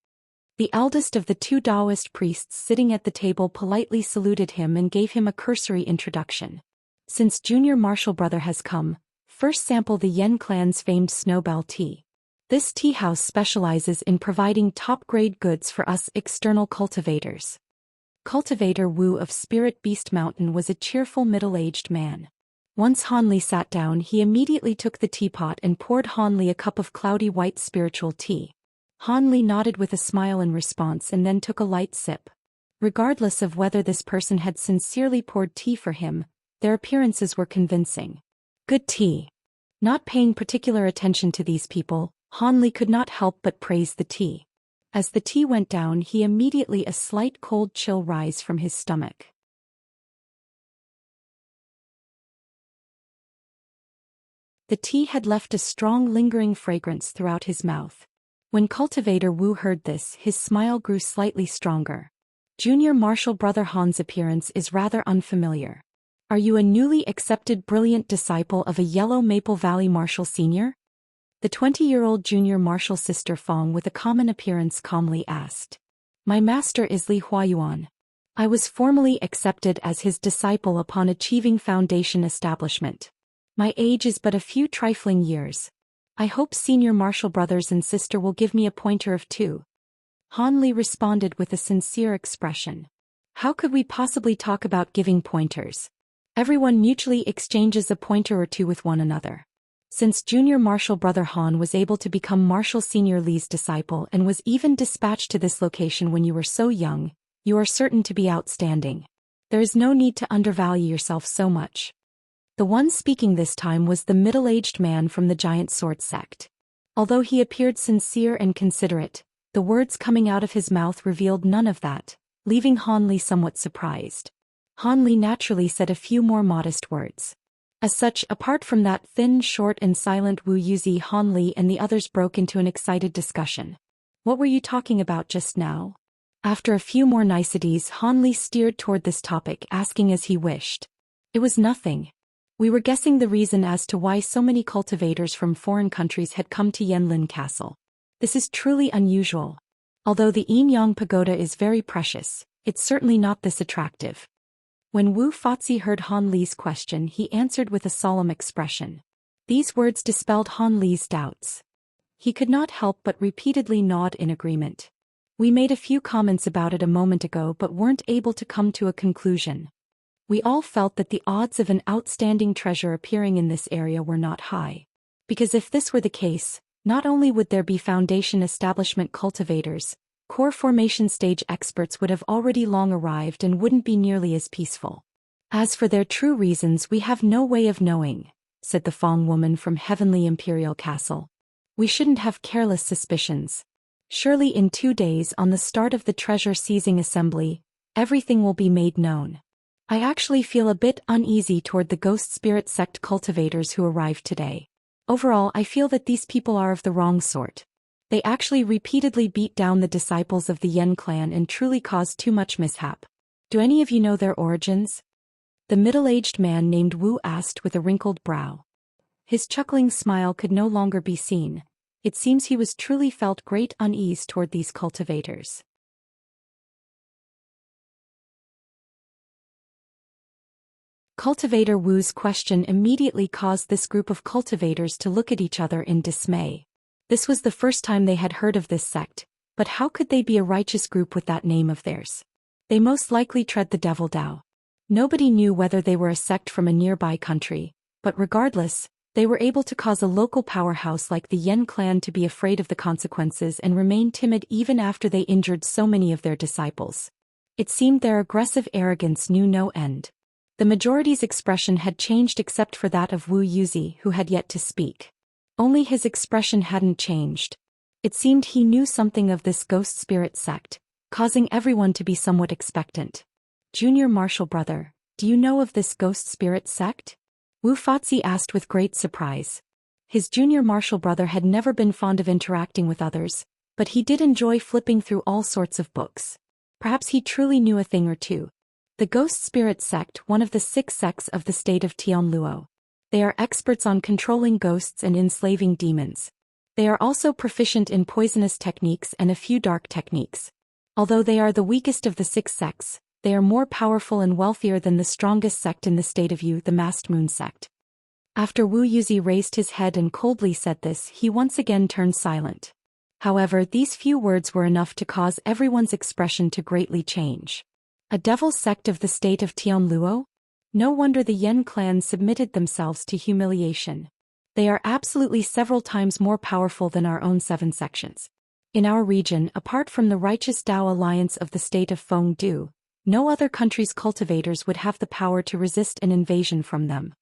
The eldest of the 2 Daoist priests sitting at the table politely saluted him and gave him a cursory introduction. Since junior martial brother has come, first sample the Yen clan's famed Snowbell tea. This tea house specializes in providing top-grade goods for us external cultivators. Cultivator Wu of Spirit Beast Mountain was a cheerful middle-aged man. Once Han Li sat down, he immediately took the teapot and poured Han Li a cup of cloudy white spiritual tea. Han Li nodded with a smile in response and then took a light sip. Regardless of whether this person had sincerely poured tea for him, their appearances were convincing. Good tea. Not paying particular attention to these people, Han Li could not help but praise the tea. As the tea went down, he immediately a slight cold chill rise from his stomach. The tea had left a strong lingering fragrance throughout his mouth. When Cultivator Wu heard this, his smile grew slightly stronger. Junior martial brother Han's appearance is rather unfamiliar. Are you a newly accepted brilliant disciple of a Yellow Maple Valley Martial Senior? The 20-year-old junior martial sister Fong with a common appearance calmly asked. My master is Li Huayuan. I was formally accepted as his disciple upon achieving foundation establishment. My age is but a few trifling years. I hope senior martial brothers and sister will give me a pointer of 2. Han Li responded with a sincere expression. How could we possibly talk about giving pointers? Everyone mutually exchanges a pointer or 2 with one another. Since junior martial brother Han was able to become Martial Senior Li's disciple and was even dispatched to this location when you were so young, you are certain to be outstanding. There is no need to undervalue yourself so much. The one speaking this time was the middle-aged man from the Giant Sword Sect. Although he appeared sincere and considerate, the words coming out of his mouth revealed none of that, leaving Han Li somewhat surprised. Han Li naturally said a few more modest words. As such, apart from that thin, short and silent Wu Yuzi, Han Li and the others broke into an excited discussion. What were you talking about just now? After a few more niceties, Han Li steered toward this topic, asking as he wished. It was nothing. We were guessing the reason as to why so many cultivators from foreign countries had come to Yanlin Castle. This is truly unusual. Although the Yingyang Pagoda is very precious, it's certainly not this attractive. When Wu Fatsi heard Han Li's question, he answered with a solemn expression. These words dispelled Han Li's doubts. He could not help but repeatedly nod in agreement. We made a few comments about it a moment ago but weren't able to come to a conclusion. We all felt that the odds of an outstanding treasure appearing in this area were not high. Because if this were the case, not only would there be Foundation establishment cultivators, core formation stage experts would have already long arrived and wouldn't be nearly as peaceful. As for their true reasons, we have no way of knowing, said the Fong woman from Heavenly Imperial Castle. We shouldn't have careless suspicions. Surely in 2 days on the start of the treasure seizing assembly, everything will be made known. I actually feel a bit uneasy toward the Ghost Spirit Sect cultivators who arrived today. Overall, I feel that these people are of the wrong sort. They actually repeatedly beat down the disciples of the Yen clan and truly caused too much mishap. Do any of you know their origins? The middle-aged man named Wu asked with a wrinkled brow. His chuckling smile could no longer be seen. It seems he was truly felt great unease toward these cultivators. Cultivator Wu's question immediately caused this group of cultivators to look at each other in dismay. This was the first time they had heard of this sect, but how could they be a righteous group with that name of theirs? They most likely tread the devil Dao. Nobody knew whether they were a sect from a nearby country, but regardless, they were able to cause a local powerhouse like the Yen clan to be afraid of the consequences and remain timid even after they injured so many of their disciples. It seemed their aggressive arrogance knew no end. The majority's expression had changed except for that of Wu Yuzi, who had yet to speak. Only his expression hadn't changed. It seemed he knew something of this ghost spirit sect, causing everyone to be somewhat expectant. Junior Marshal Brother, do you know of this ghost spirit sect? Wu Fatsi asked with great surprise. His junior Marshal Brother had never been fond of interacting with others, but he did enjoy flipping through all sorts of books. Perhaps he truly knew a thing or two. The Ghost Spirit Sect, one of the 6 sects of the state of Tianluo. They are experts on controlling ghosts and enslaving demons. They are also proficient in poisonous techniques and a few dark techniques. Although they are the weakest of the 6 sects, they are more powerful and wealthier than the strongest sect in the state of Yu, the Masked Moon Sect. After Wu Yuzi raised his head and coldly said this, he once again turned silent. However, these few words were enough to cause everyone's expression to greatly change. A devil sect of the state of Tianluo? No wonder the Yen clan submitted themselves to humiliation. They are absolutely several times more powerful than our own 7 sections. In our region, apart from the righteous Dao alliance of the state of Fengdu, no other country's cultivators would have the power to resist an invasion from them.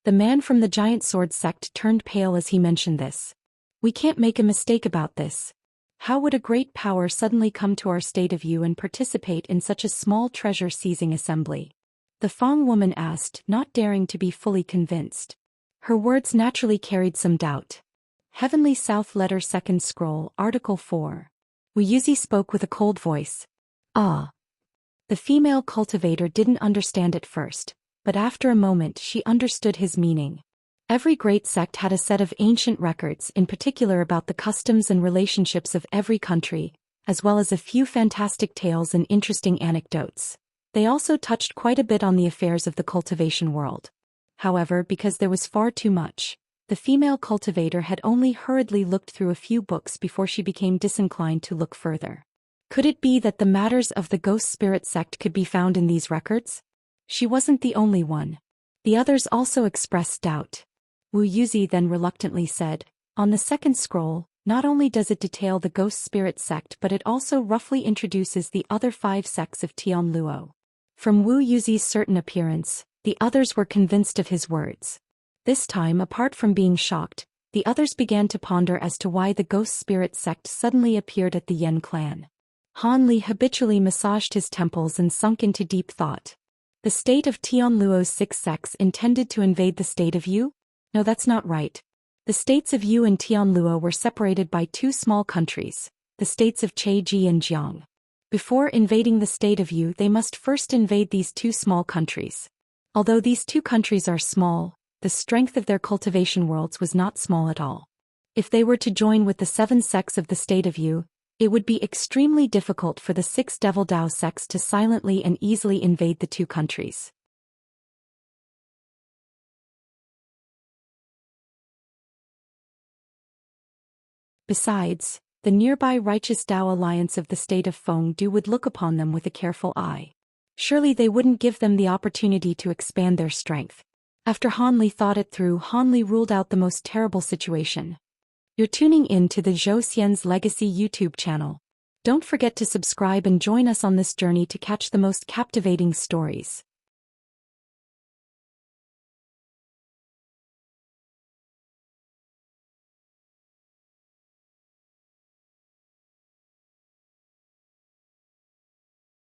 The man from the giant sword sect turned pale as he mentioned this. We can't make a mistake about this. How would a great power suddenly come to our state of Yu and participate in such a small treasure-seizing assembly? The Fong woman asked, not daring to be fully convinced. Her words naturally carried some doubt. Heavenly South Letter 2nd Scroll, Article 4. Wu Yuzi spoke with a cold voice. Ah. The female cultivator didn't understand at first, but after a moment she understood his meaning. Every great sect had a set of ancient records, in particular about the customs and relationships of every country, as well as a few fantastic tales and interesting anecdotes. They also touched quite a bit on the affairs of the cultivation world. However, because there was far too much, the female cultivator had only hurriedly looked through a few books before she became disinclined to look further. Could it be that the matters of the Ghost Spirit Sect could be found in these records? She wasn't the only one. The others also expressed doubt. Wu Yuzi then reluctantly said, on the 2nd scroll, not only does it detail the Ghost Spirit Sect but it also roughly introduces the other 5 sects of Tianluo. From Wu Yuzi's certain appearance, the others were convinced of his words. This time, apart from being shocked, the others began to ponder as to why the Ghost Spirit Sect suddenly appeared at the Yen clan. Han Li habitually massaged his temples and sunk into deep thought. The state of Tianluo's 6 sects intended to invade the state of Yu? No, that's not right. The states of Yu and Tianluo were separated by 2 small countries, the states of Cheji and Jiang. Before invading the state of Yu, they must first invade these 2 small countries. Although these two countries are small, the strength of their cultivation worlds was not small at all. If they were to join with the 7 sects of the state of Yu, it would be extremely difficult for the 6 Devil Dao sects to silently and easily invade the two countries. Besides, the nearby righteous Dao alliance of the state of Fengdu would look upon them with a careful eye. Surely they wouldn't give them the opportunity to expand their strength. After Han Li thought it through, Han Li ruled out the most terrible situation. You're tuning in to the Zhou Xian's Legacy YouTube channel. Don't forget to subscribe and join us on this journey to catch the most captivating stories.